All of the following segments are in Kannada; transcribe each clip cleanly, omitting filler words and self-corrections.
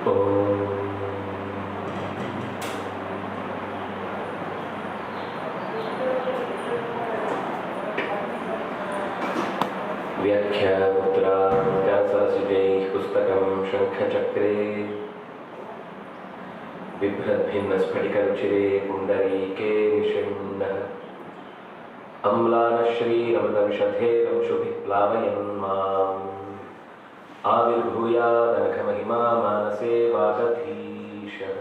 व्याख्यामुद्रासुजैः पुस्तकं शङ्खचक्रे बिभ्रद्भिन्नस्फटिकरुचिरे पुण्डरीके निषण्णः अम्लानश्रीरमृतविषधेरंशुभिः प्लावयन् माम् आविर्भूयादनघमहिमा मानसे वागधीशः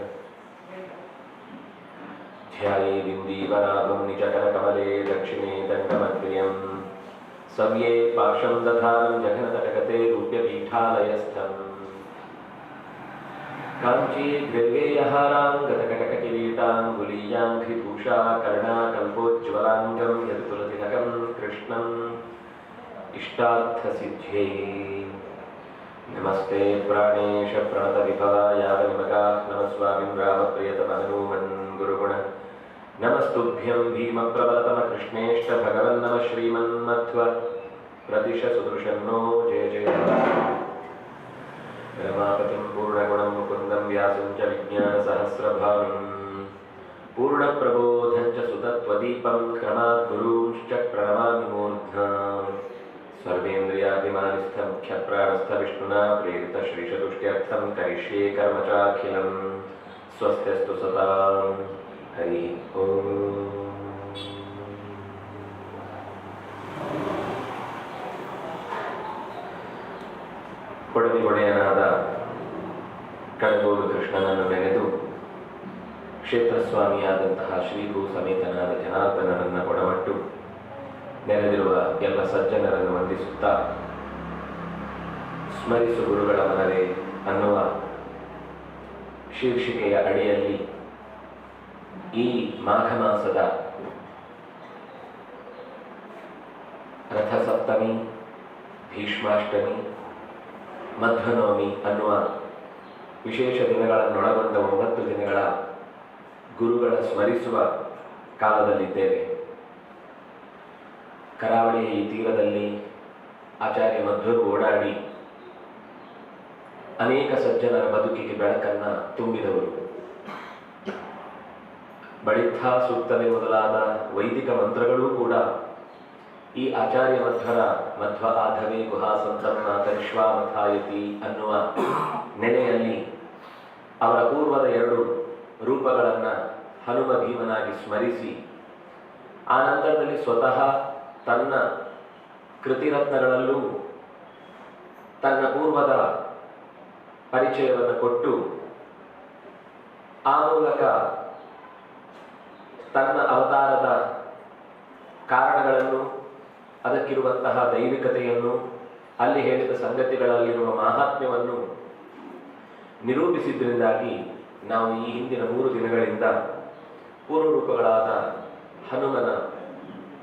ध्यायेदिन्दीवराभं निजकरकमले दक्षिणे दण्डमद्रियम् सव्ये पाशं दधानं जघनतटगते रूप्यपीठालयस्थम् काञ्ची द्रव्येयहारां गतकटककिरीटाङ्गुलीयाङ्घ्रिभूषा कर्णाकल्पोज्ज्वलाङ्गं यत्तुलतिलकं कृष्णम् इष्टार्थसिद्ध्यै नमस्ते प्राणेश प्रणतविभवायावनिमगाः नमस्वामिन् रामप्रियतमहनूमन् गुरुगुण नमस्तुभ्यं भीमप्रबलतमकृष्णेष्ट भगवन्नमः श्रीमन्मध्व प्रतिश सुदृशन्नो जय जय रमापतिं पूर्णगुणं मुकुन्दं व्यासं च विज्ञानसहस्रभानुं पूर्णप्रबोधं च सुतत्वदीपं क्रमात् गुरूंश्च प्रणमामि मूर्ध्ना सर्वेन्द्रियाभिमानिस्थमुख्यप्राणस्थविष्णुना प्रेरितश्रीशतुष्ट्यर्थं करिष्ये कर्म चाखिलं स्वस्त्यस्तु सतां हरि ओम। ಕೊಡಲಿ ಒಡೆಯನಾದ ಕಡಗೋಡು ಕೃಷ್ಣನನ್ನು ನೆನೆದು ಕ್ಷೇತ್ರಸ್ವಾಮಿಯಾದಂತಹ ಶ್ರೀಭೂ ಸಮೇತನಾದ ಜನಾರ್ದನನನ್ನು ಕೊಡಮಟ್ಟು ನೆರೆದಿರುವ ಎಲ್ಲ ಸಜ್ಜನರನ್ನು ವಂದಿಸುತ್ತಾ ಸ್ಮರಿಸು ಗುರುಗಳ ಮನವೇ ಅನ್ನುವ ಶೀರ್ಷಿಕೆಯ ಅಡಿಯಲ್ಲಿ ಈ ಮಾಘ ಮಾಸದ ರಥಸಪ್ತಮಿ, ಭೀಷ್ಮಾಷ್ಟಮಿ, ಮಧ್ವನವಮಿ ಅನ್ನುವ ವಿಶೇಷ ದಿನಗಳನ್ನೊಳಗೊಂಡ 9 ದಿನಗಳ ಗುರುಗಳ ಸ್ಮರಿಸುವ ಕಾಲದಲ್ಲಿದ್ದೇವೆ. ಕರಾವಳಿಯ ಈ ತೀರದಲ್ಲಿ ಆಚಾರ್ಯ ಮಧ್ವರು ಓಡಾಡಿ ಅನೇಕ ಸಜ್ಜನರ ಬದುಕಿಗೆ ಬೆಳಕನ್ನು ತುಂಬಿದವರು. ಬಳಿತ್ಥ ಸೂಕ್ತವೇ ಮೊದಲಾದ ವೈದಿಕ ಮಂತ್ರಗಳೂ ಕೂಡ ಈ ಆಚಾರ್ಯ ಮಧ್ವರ ಮಧ್ವ ಆಧವೇ ಗುಹಾ ಸಂತರ್ನಾಥ ವಿಶ್ವಾಮಥಾಯತಿ ಅನ್ನುವ ನೆಲೆಯಲ್ಲಿ ಅವರ ಪೂರ್ವದ 2 ರೂಪಗಳನ್ನು ಹನುಮ ಭೀಮನಾಗಿ ಸ್ಮರಿಸಿ ಆ ನಂತರದಲ್ಲಿ ಸ್ವತಃ ತನ್ನ ಕೃತಿರತ್ನಗಳಲ್ಲೂ ತನ್ನ ಪೂರ್ವದ ಪರಿಚಯವನ್ನು ಕೊಟ್ಟು ಆ ಮೂಲಕ ತನ್ನ ಅವತಾರದ ಕಾರಣಗಳನ್ನು, ಅದಕ್ಕಿರುವಂತಹ ದೈವಿಕತೆಯನ್ನು, ಅಲ್ಲಿ ಹೇಳಿದ ಸಂಗತಿಗಳಲ್ಲಿರುವ ಮಾಹಾತ್ಮ್ಯವನ್ನು ನಿರೂಪಿಸಿದ್ರಿಂದಾಗಿ ನಾವು ಈ ಹಿಂದಿನ 3 ದಿನಗಳಿಂದ ಪೂರ್ವರೂಪಗಳಾದ ಹನುಮನ,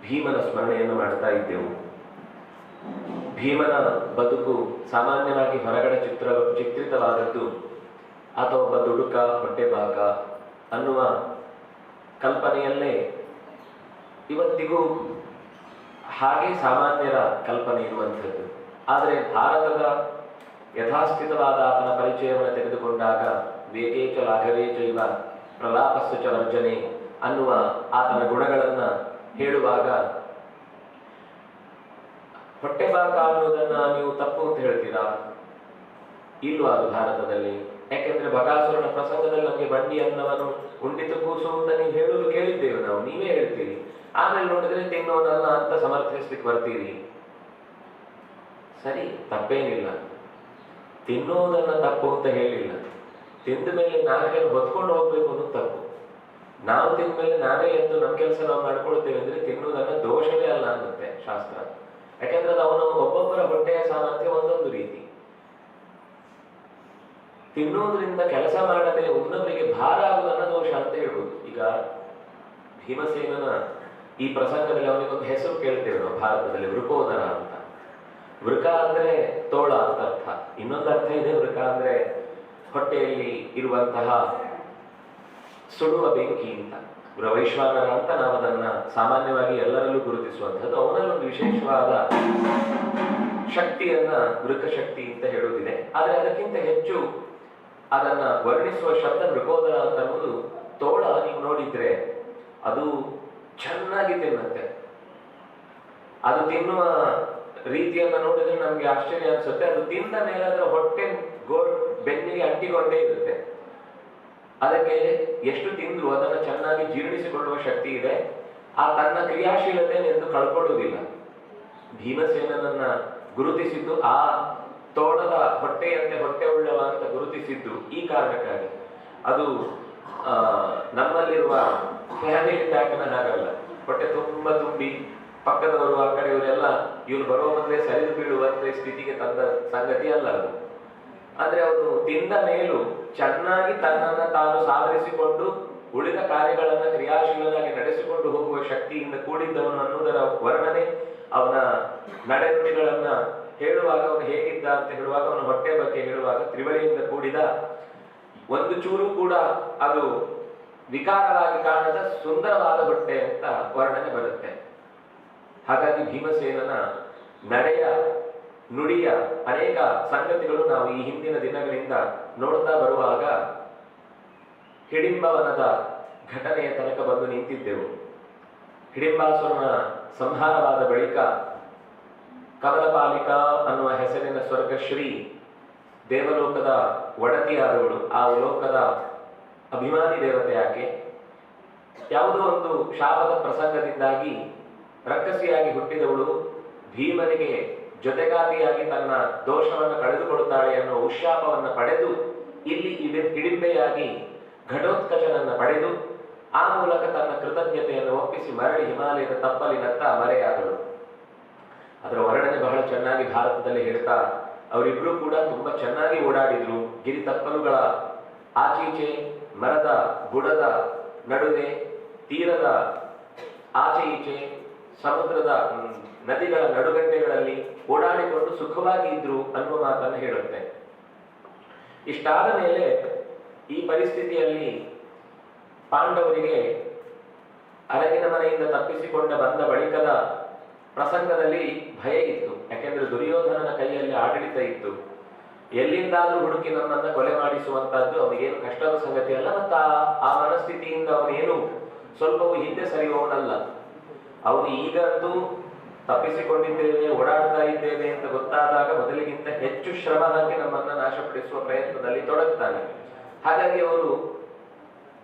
ಭೀಮನ ಸ್ಮರಣೆಯನ್ನು ಮಾಡ್ತಾ ಇದ್ದೆವು. ಭೀಮನ ಬದುಕು ಸಾಮಾನ್ಯವಾಗಿ ಹೊರಗಡೆ ಚಿತ್ರಿತವಾದದ್ದು ಆತ ಒಬ್ಬ ದುಡುಕ, ಹೊಟ್ಟೆಬಾಕ ಅನ್ನುವ ಕಲ್ಪನೆಯಲ್ಲೇ ಇವತ್ತಿಗೂ ಹಾಗೆ ಸಾಮಾನ್ಯರ ಕಲ್ಪನೆ ಇರುವಂಥದ್ದು. ಆದರೆ ಭಾರತದ ಯಥಾಸ್ಥಿತವಾದ ಆತನ ಪರಿಚಯವನ್ನು ತೆಗೆದುಕೊಂಡಾಗ ವೇಗೇಚ ಲಾಘವೇಚ ಇವ ಪ್ರಲಾಪಸ್ಸು ಚ ವರ್ಜನೆ ಅನ್ನುವ ಆತನ ಗುಣಗಳನ್ನು ಹೇಳುವಾಗ ಹೊಟ್ಟೆಬಾಕ ಅನ್ನೋದನ್ನು ನೀವು ತಪ್ಪು ಅಂತ ಹೇಳ್ತೀರಾ? ಇಲ್ವಾ ಅದು ಭಾರತದಲ್ಲಿ? ಯಾಕೆಂದ್ರೆ ಬಕಾಸುರನ ಪ್ರಸಂಗದಲ್ಲಿ ನಮಗೆ ಬಂಡಿ ಅನ್ನವನ್ನು ಉಂಡಿತು ಕೂಸು ಅಂತ ನೀವು ಹೇಳುವುದು ಕೇಳಿದ್ದೇವೆ ನಾವು, ನೀವೇ ಹೇಳ್ತೀರಿ. ಆಮೇಲೆ ನೋಡಿದ್ರೆ ತಿನ್ನೋನಲ್ಲ ಅಂತ ಸಮರ್ಥಿಸ್ಲಿಕ್ಕೆ ಬರ್ತೀರಿ. ಸರಿ, ತಪ್ಪೇನಿಲ್ಲ, ತಿನ್ನೋದನ್ನ ತಪ್ಪು ಅಂತ ಹೇಳಿಲ್ಲ. ತಿಂದ ಮೇಲೆ ನಾಲ್ಕನ್ನು ಹೊತ್ಕೊಂಡು ಹೋಗ್ಬೇಕು ಅನ್ನೋದು ತಪ್ಪು. ನಾವು ತಿಂದ ಮೇಲೆ ನಾವೇ ಎದ್ದು ನಮ್ಮ ಕೆಲಸ ನಾವು ಮಾಡ್ಕೊಳ್ತೇವೆ ಅಂದ್ರೆ ತಿನ್ನುವುದನ್ನ ದೋಷವೇ ಅಲ್ಲ ಅನ್ನುತ್ತೆ ಶಾಸ್ತ್ರ. ಯಾಕೆಂದ್ರೆ ಅದು ಅವನು ಒಬ್ಬೊಬ್ಬರ ಹೊಟ್ಟೆಯ ಸಾಮರ್ಥ್ಯ ಒಂದೊಂದು ರೀತಿ. ತಿನ್ನೋದ್ರಿಂದ ಕೆಲಸ ಮಾಡದೆ ಒಬ್ಬೊಬ್ಬರಿಗೆ ಭಾರ ಆಗುವುದನ್ನ ದೋಷ ಅಂತ ಹೇಳ್ಬೋದು. ಈಗ ಭೀಮಸೇನನ ಈ ಪ್ರಸಂಗದಲ್ಲಿ ಅವನಿಗೊಂದು ಹೆಸರು ಕೇಳ್ತೇವೆ ನಾವು ಭಾರತದಲ್ಲಿ, ವೃಕೋದರ ಅಂತ. ವೃಕ ಅಂದ್ರೆ ತೋಳ ಅಂತ ಅರ್ಥ. ಇನ್ನೊಂದು ಅರ್ಥ ಇದೆ, ವೃಕ ಅಂದ್ರೆ ಹೊಟ್ಟೆಯಲ್ಲಿ ಇರುವಂತಹ ಸುಡುವ ಬೆಂಕಿ ಅಂತ. ವೈಶ್ವಾನರ ಅಂತ ನಾವು ಅದನ್ನ ಸಾಮಾನ್ಯವಾಗಿ ಎಲ್ಲರಲ್ಲೂ ಗುರುತಿಸುವಂಥದ್ದು. ಅವನಲ್ಲೊಂದು ವಿಶೇಷವಾದ ಶಕ್ತಿಯನ್ನ ವೃಕ ಶಕ್ತಿ ಅಂತ ಹೇಳುವುದಿದೆ. ಆದರೆ ಅದಕ್ಕಿಂತ ಹೆಚ್ಚು ಅದನ್ನ ವರ್ಣಿಸುವ ಶಬ್ದ ಮೃಗೋದರ ಅಂತ ಅನ್ನೋದು. ತೋಳ ನೀವು ನೋಡಿದ್ರೆ ಅದು ಚೆನ್ನಾಗಿ ತಿನ್ನುತ್ತೆ. ಅದು ತಿನ್ನುವ ರೀತಿಯನ್ನ ನೋಡಿದ್ರೆ ನಮ್ಗೆ ಆಶ್ಚರ್ಯ ಅನ್ಸುತ್ತೆ. ಅದು ತಿಂದ ಮೇಲೆ ಅದರ ಹೊಟ್ಟೆ ಬೆನ್ನಿಗೆ ಅಂಟಿಕೊಂಡೇ ಇರುತ್ತೆ. ಅದಕ್ಕೆ ಎಷ್ಟು ತಿಂದ್ರು ಅದನ್ನು ಚೆನ್ನಾಗಿ ಜೀರ್ಣಿಸಿಕೊಳ್ಳುವ ಶಕ್ತಿ ಇದೆ. ಆ ತನ್ನ ಕ್ರಿಯಾಶೀಲತೆಯನ್ನು ಕಳ್ಕೊಳ್ಳುವುದಿಲ್ಲ. ಭೀಮಸೇನನನ್ನ ಗುರುತಿಸಿದ್ದು ಆ ತೋಳದ ಹೊಟ್ಟೆಯಂತೆ ಹೊಟ್ಟೆ ಉಳ್ಳವ ಅಂತ ಗುರುತಿಸಿದ್ದು ಈ ಕಾರಣಕ್ಕಾಗಿ. ಅದು ನಮ್ಮಲ್ಲಿರುವ ಫ್ಯಾಮಿಲಿ ಪ್ಯಾಕ್ನ ಹಾಗಲ್ಲ. ಹೊಟ್ಟೆ ತುಂಬ ತುಂಬಿ ಪಕ್ಕದವರು ಆ ಕಡೆಯವರೆಲ್ಲ ಇವನು ಬರುವ ಮೊದಲೇ ಸರಿದು ಬೀಳುವಂತೆ ಸ್ಥಿತಿಗೆ ತಂದ ಸಂಗತಿ ಅಲ್ಲ ಅದು. ಅಂದ್ರೆ ಅವನು ತಿಂದ ಮೇಲೂ ಚೆನ್ನಾಗಿ ತನ್ನನ್ನು ತಾನು ಸಾಧರಿಸಿಕೊಂಡು ಉಳಿದ ಕಾರ್ಯಗಳನ್ನು ಕ್ರಿಯಾಶೀಲನಾಗಿ ನಡೆಸಿಕೊಂಡು ಹೋಗುವ ಶಕ್ತಿಯಿಂದ ಕೂಡಿದ್ದವನು ಅನ್ನುವುದರ ವರ್ಣನೆ. ಅವನ ನಡೆನುಡಿಗಳನ್ನ ಹೇಳುವಾಗ ಅವನು ಹೇಗಿದ್ದ ಅಂತ ಹೇಳುವಾಗ, ಅವನ ಹೊಟ್ಟೆ ಬಗ್ಗೆ ಹೇಳುವಾಗ ತ್ರಿವಳಿಯಿಂದ ಕೂಡಿದ, ಒಂದು ಚೂರು ಕೂಡ ಅದು ವಿಕಾರವಾಗಿ ಕಾಣದ ಸುಂದರವಾದ ಹೊಟ್ಟೆ ಅಂತ ವರ್ಣನೆ ಬರುತ್ತೆ. ಹಾಗಾಗಿ ಭೀಮಸೇನನ ನಡೆಯ ನುಡಿಯ ಅನೇಕ ಸಂಗತಿಗಳು ನಾವು ಈ ಹಿಂದಿನ ದಿನಗಳಿಂದ ನೋಡ್ತಾ ಬರುವಾಗ ಹಿಡಿಂಬವನದ ಘಟನೆಯ ತನಕ ಬಂದು ನಿಂತಿದ್ದೆವು. ಹಿಡಿಂಬಾಸುರನ ಸಂಹಾರವಾದ ಬಳಿಕ ಕಮಲಪಾಲಿಕಾ ಅನ್ನುವ ಹೆಸರಿನ ಸ್ವರ್ಗಶ್ರೀ ದೇವಲೋಕದ ಒಡತಿಯಾದವಳು, ಆ ಲೋಕದ ಅಭಿಮಾನಿ ದೇವತೆ ಆಕೆ, ಯಾವುದೋ ಒಂದು ಶಾಪದ ಪ್ರಸಂಗದಿಂದಾಗಿ ರಕ್ಕಸಿಯಾಗಿ ಹುಟ್ಟಿದವಳು ಭೀಮನಿಗೆ ಜೊತೆಗಾತಿಯಾಗಿ ತನ್ನ ದೋಷವನ್ನು ಕಳೆದುಕೊಳ್ಳುತ್ತಾಳೆ ಅನ್ನೋ ಉಶಾಪವನ್ನು ಪಡೆದು ಇಲ್ಲಿ ಹಿಡಿಂಬೆಯಾಗಿ ಘಟೋತ್ಕಚನನ್ನು ಪಡೆದು ಆ ಮೂಲಕ ತನ್ನ ಕೃತಜ್ಞತೆಯನ್ನು ಒಪ್ಪಿಸಿ ಮರಳಿ ಹಿಮಾಲಯದ ತಪ್ಪಲಿನತ್ತ ಮರೆಯಾದಳು. ಅದರ ವರ್ಣನೆ ಬಹಳ ಚೆನ್ನಾಗಿ ಭಾರತದಲ್ಲಿ ಹೇಳ್ತಾ, ಅವರಿಬ್ರು ಕೂಡ ತುಂಬಾ ಚೆನ್ನಾಗಿ ಓಡಾಡಿದ್ರು. ಗಿರಿ ತಪ್ಪಲುಗಳ ಆಚೀಚೆ, ಮರದ ಬುಡದ ನಡುವೆ, ತೀರದ ಆಚೆ ಈಚೆ, ಸಮುದ್ರದ ನದಿಗಳ ನಡುಗಡ್ಡೆಗಳಲ್ಲಿ ಓಡಾಡಿಕೊಂಡು ಸುಖವಾಗಿ ಇದ್ರು ಅನ್ನುವ ಮಾತನ್ನು ಹೇಳುತ್ತೆ. ಇಷ್ಟಾದ ಮೇಲೆ ಈ ಪರಿಸ್ಥಿತಿಯಲ್ಲಿ ಪಾಂಡವರಿಗೆ ಅರಗಿನ ಮನೆಯಿಂದ ತಪ್ಪಿಸಿಕೊಂಡ ಬಂದ ಬಳಿಕದ ಪ್ರಸಂಗದಲ್ಲಿ ಭಯ ಇತ್ತು. ಯಾಕೆಂದ್ರೆ ದುರ್ಯೋಧನನ ಕೈಯಲ್ಲಿ ಆಡಳಿತ ಇತ್ತು. ಎಲ್ಲಿಂದಾದ್ರೂ ಹುಡುಕಿ ನಮ್ಮನ್ನ ಕೊಲೆ ಮಾಡಿಸುವಂತಹದ್ದು ಅವನಿಗೇನು ಕಷ್ಟದ ಸಂಗತಿ ಅಲ್ಲ. ಮತ್ತು ಆ ಮನಸ್ಥಿತಿಯಿಂದ ಅವನೇನು ಸ್ವಲ್ಪವೂ ಹಿಂದೆ ಸರಿಯುವವನಲ್ಲ. ಅವನು ಈಗಂತೂ ತಪ್ಪಿಸಿಕೊಂಡಿದ್ದೇವೆ, ಓಡಾಡ್ತಾ ಇದ್ದೇವೆ ಅಂತ ಗೊತ್ತಾದಾಗ ಮೊದಲಿಗಿಂತ ಹೆಚ್ಚು ಶ್ರಮ ಹಾಕಿ ನಮ್ಮನ್ನ ನಾಶಪಡಿಸುವ ಪ್ರಯತ್ನದಲ್ಲಿ ತೊಡಗ್ತಾನೆ. ಹಾಗಾಗಿ ಅವರು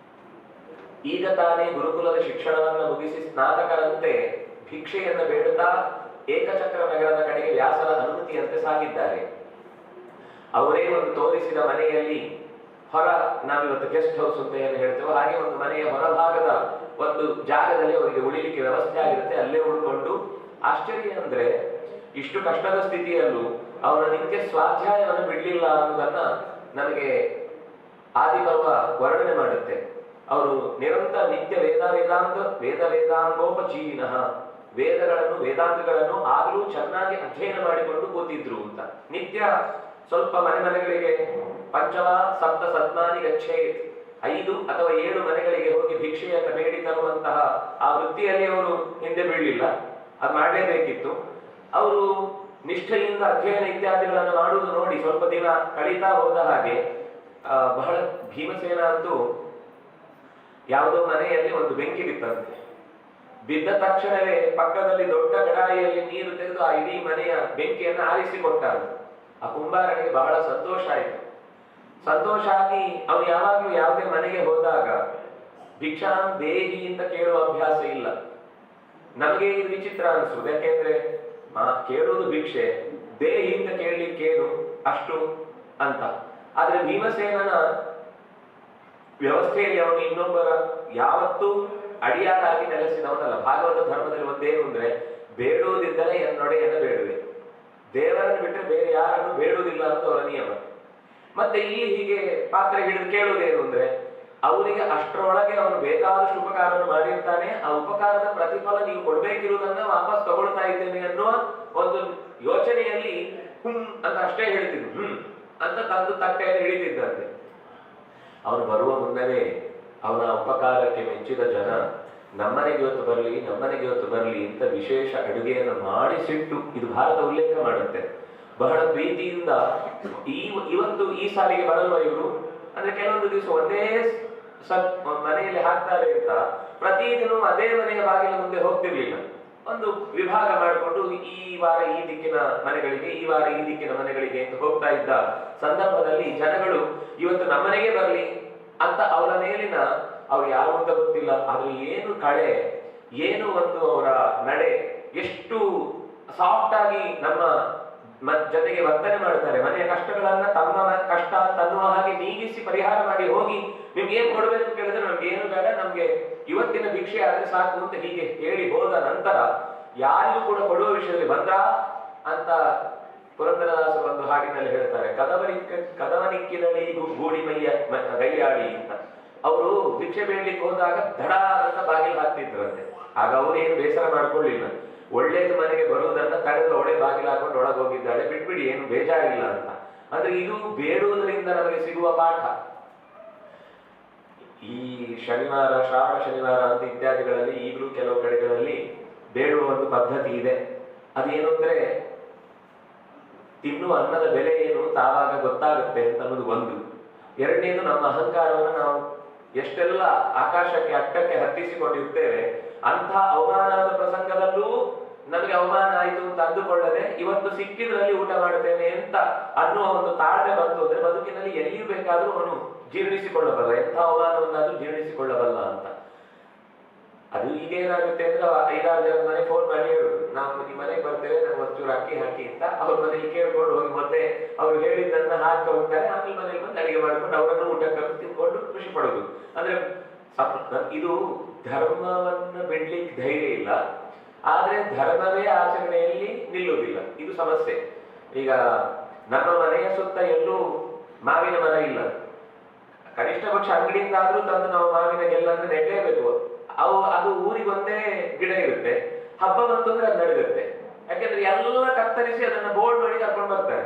ಈಗ ತಾನೇ ಗುರುಕುಲದ ಶಿಕ್ಷಣವನ್ನು ಮುಗಿಸಿ ಸ್ನಾತಕರಂತೆ ಭಿಕ್ಷೆಯನ್ನು ಬೇಡುತ್ತಾ ಏಕಚಕ್ರ ನಗರದ ಕಡೆಗೆ ವ್ಯಾಸರ ಅನುಮತಿಯಂತೆ ಸಾಗಿದ್ದಾರೆ. ಅವರೇ ಒಂದು ತೋರಿಸಿದ ಮನೆಯಲ್ಲಿ ನಾವಿವತ್ತು ಗೆಸ್ಟ್ ಹೌಸ್ ಅಂತ ಏನು ಹೇಳ್ತೇವೆ, ಹಾಗೆ ಒಂದು ಮನೆಯ ಹೊರಭಾಗದ ಒಂದು ಜಾಗದಲ್ಲಿ ಅವರಿಗೆ ಉಳಿಲಿಕ್ಕೆ ವ್ಯವಸ್ಥೆ ಆಗಿರುತ್ತೆ. ಅಲ್ಲೇ ಉಳ್ಕೊಂಡು, ಆಶ್ಚರ್ಯ ಅಂದ್ರೆ ಇಷ್ಟು ಕಷ್ಟದ ಸ್ಥಿತಿಯಲ್ಲೂ ಅವರ ನಿತ್ಯ ಸ್ವಾಧ್ಯಾಯವನ್ನು ಬಿಡಲಿಲ್ಲ ಅನ್ನೋದನ್ನ ನಮಗೆ ಆದಿಪರ್ವ ವರ್ಣನೆ ಮಾಡುತ್ತೆ. ಅವರು ನಿರಂತರ ನಿತ್ಯ ವೇದಾಂಗೋಪಜೀವಿನಃ, ವೇದಗಳನ್ನು ವೇದಾಂತಗಳನ್ನು ಆಗಲೂ ಚೆನ್ನಾಗಿ ಅಧ್ಯಯನ ಮಾಡಿಕೊಂಡು ಕೂತಿದ್ರು ಅಂತ. ನಿತ್ಯ ಸ್ವಲ್ಪ ಮನೆಗಳಿಗೆ ಪಂಚಮ ಸಪ್ತ ಸದ್ಮಾನಿ ಗಚ್ಚೇತ್, 5 ಅಥವಾ 7 ಮನೆಗಳಿಗೆ ಹೋಗಿ ಭಿಕ್ಷೆಯನ್ನು ಬೇಡಿ ತರುವಂತಹ ಆ ವೃತ್ತಿಯಲ್ಲಿ ಅವರು ಹಿಂದೆ ಬೀಳಲಿಲ್ಲ. ಅದು ಮಾಡಲೇಬೇಕಿತ್ತು. ಅವರು ನಿಷ್ಠೆಯಿಂದ ಅಧ್ಯಯನ ಇತ್ಯಾದಿಗಳನ್ನು ಮಾಡುವುದು ನೋಡಿ ಸ್ವಲ್ಪ ದಿನ ಕಳೀತಾ ಹೋದ ಹಾಗೆ ಬಹಳ ಭೀಮಸೇನ ಅಂತೂ ಯಾವುದೋ ಮನೆಯಲ್ಲಿ ಒಂದು ಬೆಂಕಿ ಬಿತ್ತಂತೆ. ಬಿದ್ದ ತಕ್ಷಣವೇ ಪಕ್ಕದಲ್ಲಿ ದೊಡ್ಡ ಕಡಾಯಿಯಲ್ಲಿ ನೀರು ತೆಗೆದು ಆ ಇಡೀ ಮನೆಯ ಬೆಂಕಿಯನ್ನು ಆರಿಸಿಕೊಟ್ಟಾರು. ಆ ಕುಂಬಾರನಿಗೆ ಬಹಳ ಸಂತೋಷ ಆಯಿತು. ಸಂತೋಷ ಆಗಿ ಅವನು ಯಾವಾಗಲೂ ಯಾವುದೇ ಮನೆಗೆ ಹೋದಾಗ ಭಿಕ್ಷಾಂ ದೇಹಿ ಅಂತ ಕೇಳುವ ಅಭ್ಯಾಸ ಇಲ್ಲ. ನಮಗೆ ಇದು ವಿಚಿತ್ರ ಅನಿಸುವುದು. ಯಾಕೆಂದ್ರೆ ಕೇಳುವುದು ಭಿಕ್ಷೆ, ದೇಹಿ ಅಂತ ಕೇಳಲಿಕ್ಕೇನು ಅಷ್ಟು ಅಂತ. ಆದ್ರೆ ಭೀಮಸೇನನ ವ್ಯವಸ್ಥೆಯಲ್ಲಿ ಅವನು ಇನ್ನೊಬ್ಬರ ಯಾವತ್ತೂ ಅಡಿಯಾಳಾಗಿ ನೆಲೆಸಿದವನಲ್ಲ. ಭಾಗವತ ಧರ್ಮದಲ್ಲಿ ಒಂದೇನು ಅಂದ್ರೆ, ಬೇಡುವುದಿದ್ದರೆ ಎನ್ನೊಡೆಯನ್ನು ಬೇಡುವೆ, ದೇವರನ್ನು ಬಿಟ್ಟರೆ ಬೇರೆ ಯಾರನ್ನು ಬೇಡುವುದಿಲ್ಲ ಅಂತ ಅವರ ನಿಯಮ. ಮತ್ತೆ ಇಲ್ಲಿ ಹೀಗೆ ಪಾತ್ರೆ ಹಿಡಿದು ಕೇಳುವುದೇನು ಅಂದ್ರೆ, ಅವನಿಗೆ ಅಷ್ಟರೊಳಗೆ ಅವನು ಬೇಕಾದಷ್ಟು ಉಪಕಾರವನ್ನು ಮಾಡಿರ್ತಾನೆ. ಆ ಉಪಕಾರದ ಪ್ರತಿಫಲ ನೀವು ಕೊಡ್ಬೇಕಿರುವುದನ್ನ ವಾಪಸ್ ತಗೊಳ್ತಾ ಇದ್ದೇನೆ ಅನ್ನುವ ಒಂದು ಯೋಚನೆಯಲ್ಲಿ ಅಂತ ಅಷ್ಟೇ ಹೇಳ್ತಿದ್ರು. ಅಂತ ತಂದು ತಟ್ಟೆಯನ್ನು ಹಿಡಿತಿದ್ದಂತೆ. ಅವನು ಬರುವ ಮುನ್ನವೇ ಅವನ ಉಪಕಾರಕ್ಕೆ ಮೆಚ್ಚಿದ ಜನ ನಮ್ಮನೆಗೆ ಇವತ್ತು ಬರಲಿ ಅಂತ ವಿಶೇಷ ಅಡುಗೆಯನ್ನು ಮಾಡಿಸಿಟ್ಟು, ಇದು ಭಾರತ ಉಲ್ಲೇಖ ಮಾಡುತ್ತೆ, ಬಹಳ ಪ್ರೀತಿಯಿಂದ ಇವತ್ತು ಈ ಸಾಲಿಗೆ ಬರಲ್ವ ಇವರು ಅಂದ್ರೆ ಕೆಲವೊಂದು ದಿವಸ ಒಂದೇ ಮನೆಯಲ್ಲಿ ಹಾಕ್ತಾರೆ ಅಂತ ಪ್ರತಿದಿನ ಅದೇ ಮನೆಯ ಬಾಗಿಲ ಮುಂದೆ ಹೋಗ್ತಿರ್ಲಿಲ್ಲ. ಒಂದು ವಿಭಾಗ ಮಾಡಿಕೊಂಡು ಈ ವಾರ ಈ ದಿಕ್ಕಿನ ಮನೆಗಳಿಗೆ, ಈ ವಾರ ಈ ದಿಕ್ಕಿನ ಮನೆಗಳಿಗೆ ಅಂತ ಹೋಗ್ತಾ ಇದ್ದ ಸಂದರ್ಭದಲ್ಲಿ ಜನಗಳು ಇವತ್ತು ನಮ್ಮನೆಗೆ ಬರಲಿ ಅಂತ ಅವರ ಮೇಲಿನ ಅವ್ರು ಯಾರು ಅಂತ ಗೊತ್ತಿಲ್ಲ, ಆದ್ರೆ ಏನು ಕಳೆ, ಏನು ಒಂದು ಅವರ ನಡೆ, ಎಷ್ಟು ಸಾಫ್ಟ್ ಆಗಿ ನಮ್ಮ ಜೊತೆಗೆ ವರ್ತನೆ ಮಾಡ್ತಾರೆ. ಮನೆಯ ಕಷ್ಟಗಳನ್ನ ತಮ್ಮ ಕಷ್ಟ ತನ್ನುವ ಹಾಗೆ ನೀಗಿಸಿ ಪರಿಹಾರ ಮಾಡಿ ಹೋಗಿ ನಿಮ್ಗೆ ಏನ್ ಕೊಡ್ಬೇಕು ಕೇಳಿದ್ರೆ ನಮ್ಗೆ ಏನು ಬೇಡ, ನಮ್ಗೆ ಇವತ್ತಿನ ಭಿಕ್ಷೆ ಆದ್ರೆ ಸಾಕು ಅಂತ ಹೀಗೆ ಹೇಳಿ ಹೋದ ನಂತರ ಯಾರಿಗೂ ಕೂಡ ಕೊಡುವ ವಿಷಯದಲ್ಲಿ ಬಂದ್ರ ಅಂತ ಪುರಂದರದಾಸರು ಒಂದು ಹಾಡಿನಲ್ಲಿ ಹೇಳ್ತಾರೆ, ಕದವನಿಕ್ಕಿನಲ್ಲಿ ಗೂಡಿ ಮೈಯ ಗೈಯಾಡಿ ಅಂತ. ಅವರು ಭಿಕ್ಷೆ ಬೇಡ್ಲಿಕ್ಕೆ ಹೋದಾಗ ದಡ ಅಂತ ಬಾಗಿಲು ಹಾಕ್ತಿದ್ರಂತೆ. ಆಗ ಅವ್ರೇನು ಬೇಸರ ಮಾಡ್ಕೊಳ್ಳಿಲ್ಲ, ಒಳ್ಳೇದು ಮನೆಗೆ ಬರುವುದನ್ನ ತಡೆದು ಒಳ್ಳೆ ಬಾಗಿಲು ಹಾಕೊಂಡು ಒಳಗೆ ಹೋಗಿದ್ದಾಳೆ, ಬಿಟ್ಬಿಡಿ, ಏನು ಬೇಜಾರಿಲ್ಲ ಅಂತ. ಅಂದ್ರೆ ಇದು ಬೇಡುವುದರಿಂದ ನಮಗೆ ಸಿಗುವ ಪಾಠ. ಈ ಶನಿವಾರ, ಶ್ರಾವಣ ಶನಿವಾರ ಅಂತ ಇತ್ಯಾದಿಗಳಲ್ಲಿ ಈಗಲೂ ಕೆಲವು ಕಡೆಗಳಲ್ಲಿ ಬೇಡುವ ಒಂದು ಪದ್ಧತಿ ಇದೆ. ಅದೇನು ಅಂದ್ರೆ ತಿನ್ನುವ ಅನ್ನದ ಬೆಲೆ ಏನು ತಾವಾಗ ಗೊತ್ತಾಗುತ್ತೆ ಅಂತ ಅನ್ನೋದು ಒಂದು. ಎರಡನೇದು, ನಮ್ಮ ಅಹಂಕಾರವನ್ನು ನಾವು ಎಷ್ಟೆಲ್ಲ ಆಕಾಶಕ್ಕೆ ಅಟ್ಟಕ್ಕೆ ಹತ್ತಿಸಿಕೊಂಡಿರ್ತೇವೆ, ಅಂಥ ಅವಮಾನದ ಪ್ರಸಂಗದಲ್ಲೂ ನಮಗೆ ಅವಮಾನ ಆಯಿತು ಅಂತ ಅಂದುಕೊಳ್ಳದೆ ಇವತ್ತು ಸಿಕ್ಕಿದ್ರಲ್ಲಿ ಊಟ ಮಾಡ್ತೇನೆ ಅಂತ ಅನ್ನುವ ಒಂದು ತಾಳ್ಮೆ ಬಂತು ಅಂದ್ರೆ ಬದುಕಿನಲ್ಲಿ ಎಲ್ಲಿಯೂ ಬೇಕಾದ್ರೂ ಅವನು ಜೀರ್ಣಿಸಿಕೊಳ್ಳಬಲ್ಲ, ಎಂಥ ಅವಮಾನವನ್ನಾದ್ರೂ ಜೀರ್ಣಿಸಿಕೊಳ್ಳಬಲ್ಲ ಅಂತ. ಅದು ಈಗೇನಾಗುತ್ತೆ ಅಂದ್ರೆ 5-6 ಜನ ಮನೆ ಫೋನ್ ಮಾಡಿ ಹೇಳುದು, ನಾವು ನಿಮ್ಮ ಮನೆಗೆ ಬರ್ತೇವೆ, ನಮ್ಗೆ ಒಂಚೂರು ಅಕ್ಕಿ ಹಾಕಿ ಅಂತ ಅವ್ರ ಮನೇಲಿ ಕೇಳ್ಕೊಂಡು ಹೋಗಿ ಮೊದಲೇ ಅವ್ರು ಹೇಳಿದ್ದನ್ನ ಹಾಕಿ ಹೋಗ್ತಾರೆ. ಆಮೇಲೆ ಮನೇಲಿ ಬಂದು ಅಡಿಗೆ ಮಾಡ್ಕೊಂಡು ಅವರನ್ನು ಊಟ ಕರೆದು ತಿನ್ಕೊಂಡು ಖುಷಿ ಪಡೋದು. ಅಂದ್ರೆ ಇದು ಧರ್ಮವನ್ನ ಬಿಡ್ಲಿಕ್ಕೆ ಧೈರ್ಯ ಇಲ್ಲ, ಆದ್ರೆ ಧರ್ಮವೇ ಆಚರಣೆಯಲ್ಲಿ ನಿಲ್ಲುವುದಿಲ್ಲ, ಇದು ಸಮಸ್ಯೆ. ಈಗ ನಮ್ಮ ಮನೆಯ ಸುತ್ತ ಎಲ್ಲೂ ಮಾವಿನ ಮರ ಇಲ್ಲ, ಕನಿಷ್ಠ ಪಕ್ಷ ಅಂಗಡಿಯಿಂದ ಆದ್ರೂ ತಂದು ನಾವು ಮಾವಿನ ಗೆಲ್ಲನ್ನು ನೆಡಲೇಬೇಕು. ಅದು ಊರಿಗೊಂದೇ ಗಿಡ ಇರುತ್ತೆ, ಹಬ್ಬ ಬಂತಂದ್ರೆ ಅದು ನಡೆಯುತ್ತೆ. ಯಾಕೆಂದ್ರೆ ಎಲ್ಲ ಕತ್ತರಿಸಿ ಅದನ್ನ ಬೋರ್ಡ್ ಮಾಡಿ ಕರ್ಕೊಂಡು ಬರ್ತಾರೆ.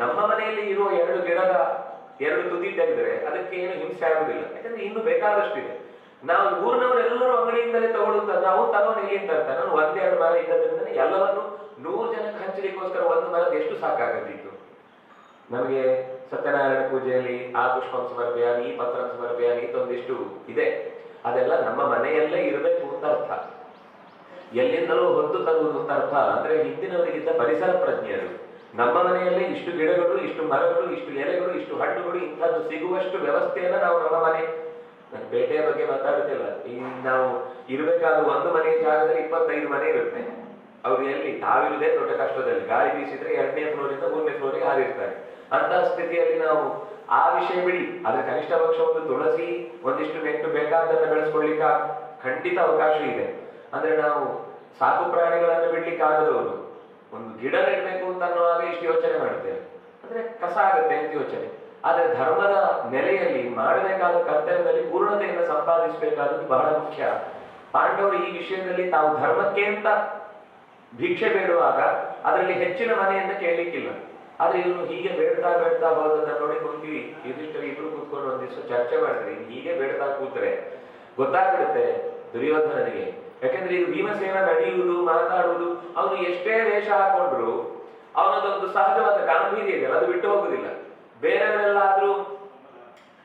ನಮ್ಮ ಮನೆಯಲ್ಲಿ ಇರುವ 2 ಗಿಡದ 2 ತುದಿ ತೆಗೆದ್ರೆ ಅದಕ್ಕೆ ಏನು ಹಿಂಸೆ ಆಗುದಿಲ್ಲ, ಯಾಕಂದ್ರೆ ಇನ್ನು ಬೇಕಾದಷ್ಟಿದೆ. ನಾವು ಊರಿನವರೆಲ್ಲರೂ ಅಂಗಡಿಯಿಂದಲೇ ತಗೊಳ್ಳುತ್ತಾರೆ, ನಾವು ತಗೊಂಡು ಎಲ್ಲಿಂದ ತರ್ತಾರೆ. ನಾನು 1-2 ಮರ ಇದ್ದದ್ರಿಂದ ಎಲ್ಲವನ್ನು 100 ಜನಕ್ಕೆ ಹಂಚಲಿಕ್ಕೋಸ್ಕರ 1 ಮರದ ಎಷ್ಟು ಸಾಕಾಗತ್ತಿತ್ತು. ನಮಗೆ ಸತ್ಯನಾರಾಯಣ ಪೂಜೆಯಲ್ಲಿ ಆ ಪುಷ್ಪಂ ಸಮರ್ಪಯಾಮಿ, ಈ ಪತ್ರಂ ಸಮರ್ಪಯಾಮಿ ಅಂತ ಒಂದಿಷ್ಟು ಇದೆ. ಅದೆಲ್ಲ ನಮ್ಮ ಮನೆಯಲ್ಲೇ ಇರಬೇಕು ಅಂತ ಅರ್ಥ, ಎಲ್ಲಿಂದಲೂ ಹೊತ್ತು ತರುವುದು ಅಂತ ಅರ್ಥ. ಅಂದ್ರೆ ಹಿಂದಿನವರಿಗಿದ್ದ ಪರಿಸರ ಪ್ರಜ್ಞೆಯರು. ನಮ್ಮ ಮನೆಯಲ್ಲೇ ಇಷ್ಟು ಗಿಡಗಳು, ಇಷ್ಟು ಮರಗಳು, ಇಷ್ಟು ಎಲೆಗಳು, ಇಷ್ಟು ಹಣ್ಣುಗಳು, ಇಂಥದ್ದು ಸಿಗುವಷ್ಟು ವ್ಯವಸ್ಥೆಯನ್ನ ನಾವು ನಮ್ಮ ಮನೆ, ನಾನು ಪೇಟೆಯ ಬಗ್ಗೆ ಮಾತಾಡುತ್ತಿಲ್ಲ, ಈ ನಾವು ಇರಬೇಕಾದ ಒಂದು ಮನೆಯ ಜಾಗದಲ್ಲಿ 25 ಮನೆ ಇರುತ್ತೆ. ಅವ್ರು ಎಲ್ಲಿ ತಾವಿರುವುದೇ ದೊಡ್ಡ ಕಷ್ಟದಲ್ಲಿ, ಗಾಳಿ ಬೀಸಿದ್ರೆ 2ನೇ ಫ್ಲೋರಿಂದ 3ನೇ ಫ್ಲೋರಿಗೆ ಹಾರಿರ್ತಾರೆ. ಅಂತ ಸ್ಥಿತಿಯಲ್ಲಿ ನಾವು ಆ ವಿಷಯ ಬಿಡಿ, ಆದ್ರೆ ಕನಿಷ್ಠ ಪಕ್ಷ ಒಂದು ತುಳಸಿ ಒಂದಿಷ್ಟು ನೆಟ್ಟು ಬೇಕಾದನ್ನ ಬೆಳೆಸ್ಕೊಳ್ಳಿಕ್ಕೆ ಖಂಡಿತ ಅವಕಾಶ ಇದೆ. ಅಂದ್ರೆ ನಾವು ಸಾಕು ಪ್ರಾಣಿಗಳನ್ನು ಬಿಡ್ಲಿಕ್ಕೆ ಆಗದವರು ಒಂದು ಗಿಡ ನೆಡ್ಬೇಕು ಅಂತ ಅನ್ನುವಾಗ ಇಷ್ಟು ಯೋಚನೆ ಮಾಡ್ತೇವೆ, ಅಂದ್ರೆ ಕಸ ಆಗುತ್ತೆ ಅಂತ ಯೋಚನೆ. ಆದ್ರೆ ಧರ್ಮದ ನೆಲೆಯಲ್ಲಿ ಮಾಡಬೇಕಾದ ಕರ್ತವ್ಯದಲ್ಲಿ ಪೂರ್ಣತೆಯನ್ನು ಸಂಪಾದಿಸಬೇಕಾದದ್ದು ಬಹಳ ಮುಖ್ಯ. ಪಾಂಡವರು ಈ ವಿಷಯದಲ್ಲಿ ತಾವು ಧರ್ಮಕ್ಕೆ ಅಂತ ಭಿಕ್ಷೆ ಬೇಡುವಾಗ ಅದರಲ್ಲಿ ಹೆಚ್ಚಿನ ಮನೆಯನ್ನು ಕೇಳಲಿಕ್ಕಿಲ್ಲ. ಆದ್ರೆ ಇವರು ಹೀಗೆ ಬೇಡ್ತಾ ಹೋದನ್ನ ನೋಡಿ ಕುಂತೀವಿ, ಯುಧಿಷ್ಠಿರ ಇಬ್ರು ಕೂತ್ಕೊಂಡು ಒಂದಿವ್ಸ ಚರ್ಚೆ ಮಾಡಿದ್ರಿ, ಹೀಗೆ ಬೇಡ್ತಾ ಕೂತ್ರೆ ಗೊತ್ತಾಗ್ಬಿಡುತ್ತೆ ದುರ್ಯೋಧನನಿಗೆ. ಯಾಕಂದ್ರೆ ಇದು ಭೀಮಸೇನ ನಡೆಯುವುದು, ಮಾತಾಡುವುದು, ಅವನು ಎಷ್ಟೇ ವೇಷ ಹಾಕೊಂಡ್ರು ಅವನದೊಂದು ಸಹಜವಾದ ಗಾಂಭೀರ್ಯ ಇದೆಯಲ್ಲ, ಅದು ಬಿಟ್ಟು ಹೋಗುದಿಲ್ಲ. ಬೇರೆಯವರೆಲ್ಲಾದ್ರೂ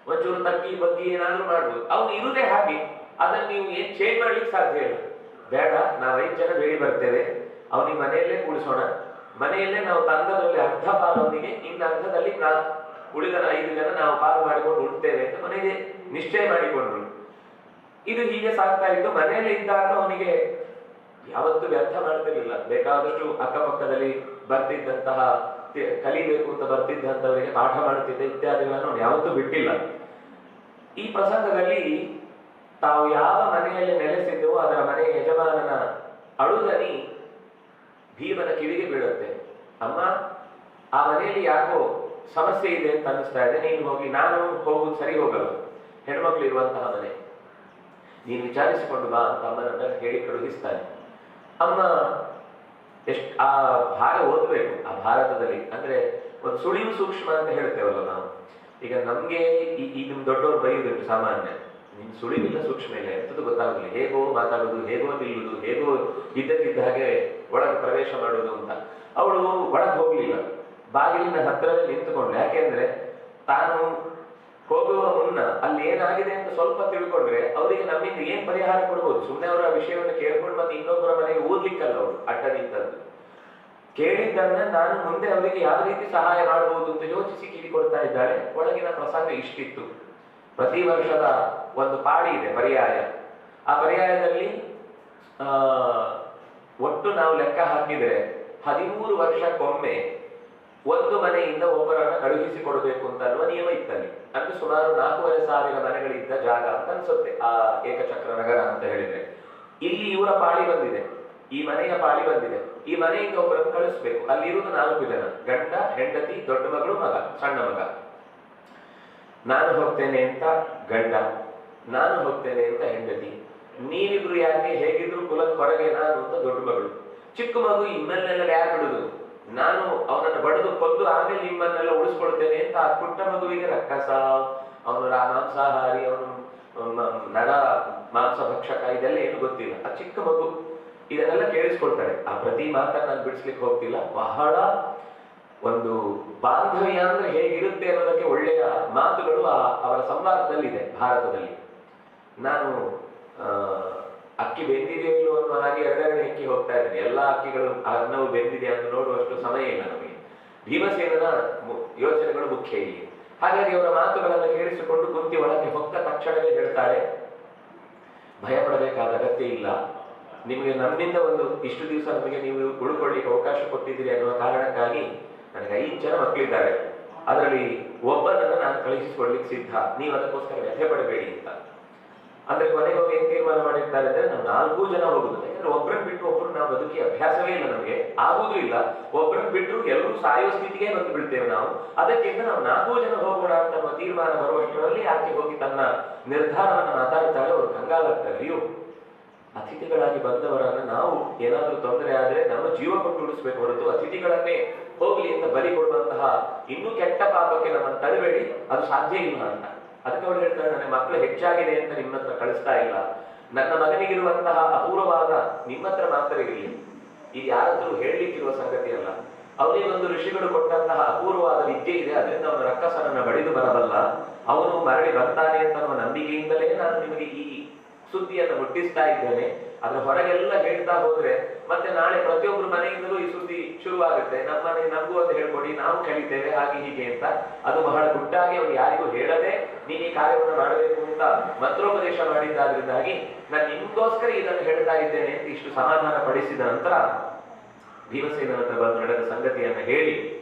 ಒಂಚೂರು ತಗ್ಗಿ ಬಗ್ಗಿ ಏನಾದ್ರೂ ಮಾಡ್ಬೋದು, ಅವನು ಇರುವುದೇ ಹಾಗೆ. ಅದನ್ನ ನೀವು ಏನ್ ಚೇಂಜ್ ಮಾಡ್ಲಿಕ್ಕೆ ಸಾಧ್ಯ ಇಲ್ಲ. ಬೇಡ, ನಾವು 5 ಜನ ಬೇಡಿ ಬರ್ತೇವೆ, ಅವನಿಗೆ ಮನೆಯಲ್ಲೇ ಕೂಡಿಸೋಣ, ಮನೆಯಲ್ಲೇ ನಾವು ತಂದದಲ್ಲಿ ಅರ್ಧ ಪಾಲು ಅವನಿಗೆ, ಇನ್ನು ಅರ್ಧದಲ್ಲಿ ಉಳಿದ 5 ಜನ ನಾವು ಪಾಲು ಮಾಡಿಕೊಂಡು ಉಳ್ತೇವೆ ಅಂತ ಮನೆಗೆ ನಿಶ್ಚಯ ಮಾಡಿಕೊಂಡ್ರು. ಇದು ಹೀಗೆ ಸಾಗ್ತಾ ಇದ್ದು, ಮನೆಯಲ್ಲಿ ಇದ್ದಾಗ ಅವನಿಗೆ ಯಾವತ್ತೂ ವ್ಯರ್ಥ ಮಾಡ್ತಿರ್ಲಿಲ್ಲ. ಬೇಕಾದಷ್ಟು ಅಕ್ಕಪಕ್ಕದಲ್ಲಿ ಬರ್ತಿದ್ದಂತಹ, ಕಲಿಬೇಕು ಅಂತ ಬರ್ತಿದ್ದಂಥವರಿಗೆ ಪಾಠ ಮಾಡುತ್ತಿದ್ದ ಇತ್ಯಾದಿಗಳನ್ನು ಅವನು ಯಾವತ್ತೂ ಬಿಟ್ಟಿಲ್ಲ. ಈ ಪ್ರಸಂಗದಲ್ಲಿ ತಾವು ಯಾವ ಮನೆಯಲ್ಲಿ ನೆಲೆಸಿದ್ದವೋ ಅದರ ಮನೆಯ ಯಜಮಾನನ ಅಳುದನಿ ಭೀಮನ ಕಿವಿಗೆ ಬೀಳುತ್ತೆ. ಅಮ್ಮ, ಆ ಮನೆಯಲ್ಲಿ ಯಾಕೋ ಸಮಸ್ಯೆ ಇದೆ ಅಂತ ಅನ್ನಿಸ್ತಾ ಇದೆ, ನೀನು ಹೋಗಿ, ನಾನು ಹೋಗುದು ಸರಿ ಹೋಗಲ್ಲ, ಹೆಣ್ಮಕ್ಳು ಇರುವಂತಹ ಮನೆ, ನೀನು ವಿಚಾರಿಸಿಕೊಂಡು ಬಾ ಅಂತ ಅಮ್ಮನನ್ನ ಹೇಳಿ ಕಳುಹಿಸ್ತಾನೆ. ಅಮ್ಮ ಆ ಭಾಗ ಓದ್ಬೇಕು. ಆ ಭಾರತದಲ್ಲಿ ಅಂದ್ರೆ ಒಂದು ಸುಳಿವು ಸೂಕ್ಷ್ಮ ಅಂತ ಹೇಳ್ತೇವಲ್ಲ ನಾವು. ಈಗ ನಮ್ಗೆ ಈ ನಿಮ್ ದೊಡ್ಡವ್ರು ಬೈಯುದುಂಟು ಸಾಮಾನ್ಯ, ನಿಮ್ ಸುಳಿವಿಲ್ಲ ಸೂಕ್ಷ್ಮ ಇಲ್ಲ, ಎಂತದ್ದು ಗೊತ್ತಾಗಲಿಲ್ಲ, ಹೇಗೋ ಮಾತಾಡುದು, ಹೇಗೋ ನಿಲ್ಲುದು, ಹೇಗೋ ಇದ್ದಕ್ಕಿದ್ದ ಹಾಗೆ ಒಳಗೆ ಪ್ರವೇಶ ಮಾಡುವುದು ಅಂತ. ಅವಳು ಒಳಗೆ ಹೋಗ್ಲಿಲ್ಲ, ಬಾಗಿಲಿನ ಹತ್ರವೇ ನಿಂತುಕೊಂಡು. ಯಾಕೆಂದ್ರೆ ತಾನು ಹೋಗುವ ಮುನ್ನ ಅಲ್ಲಿ ಏನಾಗಿದೆ ಅಂತ ಸ್ವಲ್ಪ ತಿಳ್ಕೊಂಡ್ರೆ ಅವರಿಗೆ ನಮ್ಮಿಂದ ಏನ್ ಪರಿಹಾರ ಕೊಡ್ಬೋದು. ಸುಮ್ಮನೆ ಅವರ ವಿಷಯವನ್ನು ಕೇಳ್ಕೊಂಡು ಮತ್ತೆ ಇನ್ನೊಬ್ಬರ ಮನೆಗೆ ಓದ್ಲಿಕ್ಕಲ್ಲ ಅವರು ಅಡ್ಡ ನಿಂತದ್ದು. ಕೇಳಿದ್ದನ್ನ ನಾನು ಮುಂದೆ ಅವರಿಗೆ ಯಾವ ರೀತಿ ಸಹಾಯ ಮಾಡಬಹುದು ಅಂತ ಯೋಚಿಸಿ ಕಿವಿ ಕೊಡ್ತಾ ಇದ್ದಾಳೆ. ಒಳಗಿನ ಪ್ರಸಂಗ ಇಷ್ಟಿತ್ತು. ಪ್ರತಿ ವರ್ಷದ ಒಂದು ಪಾಡಿ ಇದೆ, ಪರ್ಯಾಯ. ಆ ಪರ್ಯಾಯದಲ್ಲಿ ಒಟ್ಟು ನಾವು ಲೆಕ್ಕ ಹಾಕಿದ್ರೆ 13 ವರ್ಷಕ್ಕೊಮ್ಮೆ ಒಂದು ಮನೆಯಿಂದ ಒಬ್ಬರನ್ನ ಕಳುಹಿಸಿ ಕೊಡಬೇಕು ಅಂತ ಅನ್ನುವ ನಿಯಮ ಇತ್ತಲ್ಲಿ. ಅಂದ್ರೆ ಸುಮಾರು 4,500 ಮನೆಗಳಿದ್ದ ಜಾಗ ಅಂತ ಅನ್ಸುತ್ತೆ ಆ ಏಕಚಕ್ರ ನಗರ ಅಂತ ಹೇಳಿದ್ರೆ. ಇಲ್ಲಿ ಇವರ ಪಾಳಿ ಬಂದಿದೆ, ಈ ಮನೆಯ ಪಾಳಿ ಬಂದಿದೆ. ಈ ಮನೆಯಿಂದ ಒಬ್ಬರನ್ನು ಕಳಿಸ್ಬೇಕು. ಅಲ್ಲಿರುವುದು 4 ಜನ, ಗಂಡ, ಹೆಂಡತಿ, ದೊಡ್ಡ ಮಗಳು, ಮಗ, ಸಣ್ಣ ಮಗ. ನಾನು ಹೋಗ್ತೇನೆ ಅಂತ ಗಂಡ, ನಾನು ಹೋಗ್ತೇನೆ ಅಂತ ಹೆಂಡತಿ. ನೀವಿಬ್ರು ಯಾಕೆ, ಹೇಗಿದ್ರು ಕುಲದ ಹೊರಗೆ ನಾನು ಅಂತ ದೊಡ್ಡ ಮಗಳು. ಚಿಕ್ಕ ಮಗು ಇಮ್ಮನ್ನೆಲ್ಲ ಯಾರು ಬಿಡುದು, ನಾನು ಅವನನ್ನು ಬಡಿದು ಕೊಂದು ಆಮೇಲೆ ನಿಮ್ಮನ್ನೆಲ್ಲ ಉಳಿಸ್ಕೊಳ್ತೇನೆ ಅಂತ ಆ ಪುಟ್ಟ ಮಗುವಿಗೆ ರಕ್ಕಸ, ಅವನು ಮಾಂಸಾಹಾರಿ, ಅವನು ನರ ಮಾಂಸ ಭಕ್ಷಕ, ಇದೆಲ್ಲ ಏನು ಗೊತ್ತಿಲ್ಲ. ಆ ಚಿಕ್ಕ ಮಗು ಇದನ್ನೆಲ್ಲ ಕೇಳಿಸ್ಕೊಳ್ತಾರೆ. ಆ ಪ್ರತಿ ಮಾತನ್ನ ನಾನು ಬಿಡಿಸ್ಲಿಕ್ಕೆ ಹೋಗ್ತಿಲ್ಲ. ಬಹಳ ಒಂದು ಬಾಂಧವ್ಯ ಅಂದ್ರೆ ಹೇಗಿರುತ್ತೆ ಅನ್ನೋದಕ್ಕೆ ಒಳ್ಳೆಯ ಮಾತುಗಳು ಅವರ ಸಂವಾದದಲ್ಲಿದೆ ಭಾರತದಲ್ಲಿ. ನಾನು ಅಕ್ಕಿ ಬೆಂದಿದೆಯೋ ಇಲ್ಲೋ ಅನ್ನೋ ಹಾಗೆ ಎರಡೆರಡು ಅಕ್ಕಿ ಹೋಗ್ತಾ ಇದ್ದೇನೆ. ಎಲ್ಲಾ ಅಕ್ಕಿಗಳು ಅನ್ನವು ಬೆಂದಿದೆ ಅಂತ ನೋಡುವಷ್ಟು ಸಮಯ ಇಲ್ಲ ನಮಗೆ. ಭೀಮಸೇನನ ಯೋಚನೆಗಳು ಮುಖ್ಯ ಇಲ್ಲಿ. ಹಾಗಾಗಿ ಅವರ ಮಾತುಗಳನ್ನು ಕೇಳಿಸಿಕೊಂಡು ಕುಂತಿ ಒಳಗೆ ಹೊಕ್ಕ ತಕ್ಷಣವೇ ಹೇಳ್ತಾಳೆ, ಭಯ ಪಡಬೇಕಾದ ಅಗತ್ಯ ಇಲ್ಲ. ನಿಮಗೆ ನಮ್ಮಿಂದ ಒಂದು ಇಷ್ಟು ದಿವಸ ನಮಗೆ ನೀವು ಉಳ್ಕೊಳ್ಳಿಕ್ಕೆ ಅವಕಾಶ ಕೊಟ್ಟಿದ್ದೀರಿ ಅನ್ನುವ ಕಾರಣಕ್ಕಾಗಿ ನನಗೆ 5 ಜನ ಮಕ್ಕಳಿದ್ದಾರೆ. ಅದರಲ್ಲಿ ಒಬ್ಬನನ್ನು ನಾನು ಕಳುಹಿಸಿಕೊಡ್ಲಿಕ್ಕೆ ಸಿದ್ಧ, ನೀವು ಅದಕ್ಕೋಸ್ಕರ ವ್ಯಥೆ ಪಡಬೇಡಿ ಅಂತ. ಅಂದ್ರೆ ಕೊನೆಗೆ ಹೋಗಿ ಏನ್ ತೀರ್ಮಾನ ಮಾಡಿರ್ತಾರೆ ಅಂದ್ರೆ, ನಾವು 4 ಜನ ಹೋಗುದು. ಯಾಕಂದ್ರೆ ಒಬ್ಬರನ್ನ ಬಿಟ್ಟು ಒಬ್ರು ನಾವು ಬದುಕಿ ಅಭ್ಯಾಸವೇ ಇಲ್ಲ, ನಮಗೆ ಆಗುದೂ ಇಲ್ಲ. ಒಬ್ಬರನ್ನ ಬಿಟ್ಟರು ಎಲ್ಲರೂ ಸಾಯುವ ಸ್ಥಿತಿಗೆ ಬಂದು ಬಿಡ್ತೇವೆ ನಾವು. ಅದಕ್ಕಿಂತ ನಾವು 4 ಜನ ಹೋಗೋಣ ಅಂತ ತೀರ್ಮಾನ ಬರುವಷ್ಟರಲ್ಲಿ ಆಕೆ ಹೋಗಿ ತನ್ನ ನಿರ್ಧಾರವನ್ನು ಮಾತಾಡ್ತಾಳೆ. ಅವರು ಕಂಗಾಲಾಗ್ತಾರೆ. ಅಯ್ಯೋ, ಅತಿಥಿಗಳಾಗಿ ಬಂದವರನ್ನ ನಾವು ಏನಾದ್ರೂ ತೊಂದರೆ ಆದ್ರೆ ನಮ್ಮ ಜೀವ ಕೊಟ್ಟು ಉಳಿಸ್ಬೇಕು ಹೊರತು ಅತಿಥಿಗಳನ್ನೇ ಹೋಗ್ಲಿ ಅಂತ ಬಲಿ ಕೊಡುವಂತಹ ಇನ್ನೂ ಕೆಟ್ಟ ಪಾಪಕ್ಕೆ ನಮ್ಮನ್ನು ತಡಬೇಡಿ, ಅದು ಸಾಧ್ಯ ಇಲ್ಲ ಅಂತ. ಅದಕ್ಕೆ ಅವ್ರು ಹೇಳ್ತಾರೆ, ನನ್ನ ಮಕ್ಕಳು ಹೆಚ್ಚಾಗಿದೆ ಅಂತ ನಿಮ್ಮ ಹತ್ರ ಕಳಿಸ್ತಾ ಇಲ್ಲ. ನನ್ನ ಮಗನಿಗಿರುವಂತಹ ಅಪೂರ್ವವಾದ ನಿಮ್ಮ ಹತ್ರ ಮಾತ್ರ ಇರಲಿ. ಇದು ಯಾರಾದ್ರೂ ಹೇಳಲಿಕ್ಕಿರುವ ಸಂಗತಿ ಅಲ್ಲ. ಅವನಿಗೆ ಒಂದು ಋಷಿಗಳು ಕೊಟ್ಟಂತಹ ಅಪೂರ್ವವಾದ ವಿದ್ಯೆ ಇದೆ, ಅದರಿಂದ ಅವನ ರಕ್ಕಸನನ್ನ ಬಡಿದು ಬರಬಲ್ಲ. ಅವನು ಮರಳಿ ಬರ್ತಾನೆ ಅಂತ ಅನ್ನುವ ನಂಬಿಕೆಯಿಂದಲೇ ನಾನು ನಿಮಗೆ ಈ ಸುದ್ದಿಯನ್ನು ಮುಟ್ಟಿಸ್ತಾ ಇದ್ದೇನೆ. ಅದ್ರ ಹೊರಗೆಲ್ಲ ಹೇಳ್ತಾ ಹೋದ್ರೆ ಮತ್ತೆ ನಾಳೆ ಪ್ರತಿಯೊಬ್ಬರು ಮನೆಯಿಂದಲೂ ಈ ಸುದ್ದಿ ಶುರುವಾಗುತ್ತೆ. ನಮ್ಮನೆ ನಮಗೂ ಅಂತ ಹೇಳ್ಕೊಡಿ, ನಾವು ಕಲಿತೇವೆ, ಹಾಗೆ ಹೀಗೆ ಅಂತ. ಅದು ಬಹಳ ಗುಟ್ಟಾಗಿ ಅವ್ರು ಯಾರಿಗೂ ಹೇಳದೆ ನೀನು ಈ ಕಾರ್ಯವನ್ನು ಮಾಡಬೇಕು ಅಂತ ಮಂತ್ರೋಪದೇಶ ಮಾಡಿದ್ದಾದ್ರಿಂದಾಗಿ ನಾನು ನಿಮ್ಗೋಸ್ಕರ ಇದನ್ನು ಹೇಳ್ತಾ ಇದ್ದೇನೆ ಅಂತ ಇಷ್ಟು ಸಮಾಧಾನ ಪಡಿಸಿದ ನಂತರ ಭೀಮಸೇನ ಹತ್ರ ಬಂದು ನಡೆದ ಸಂಗತಿಯನ್ನ ಹೇಳಿ,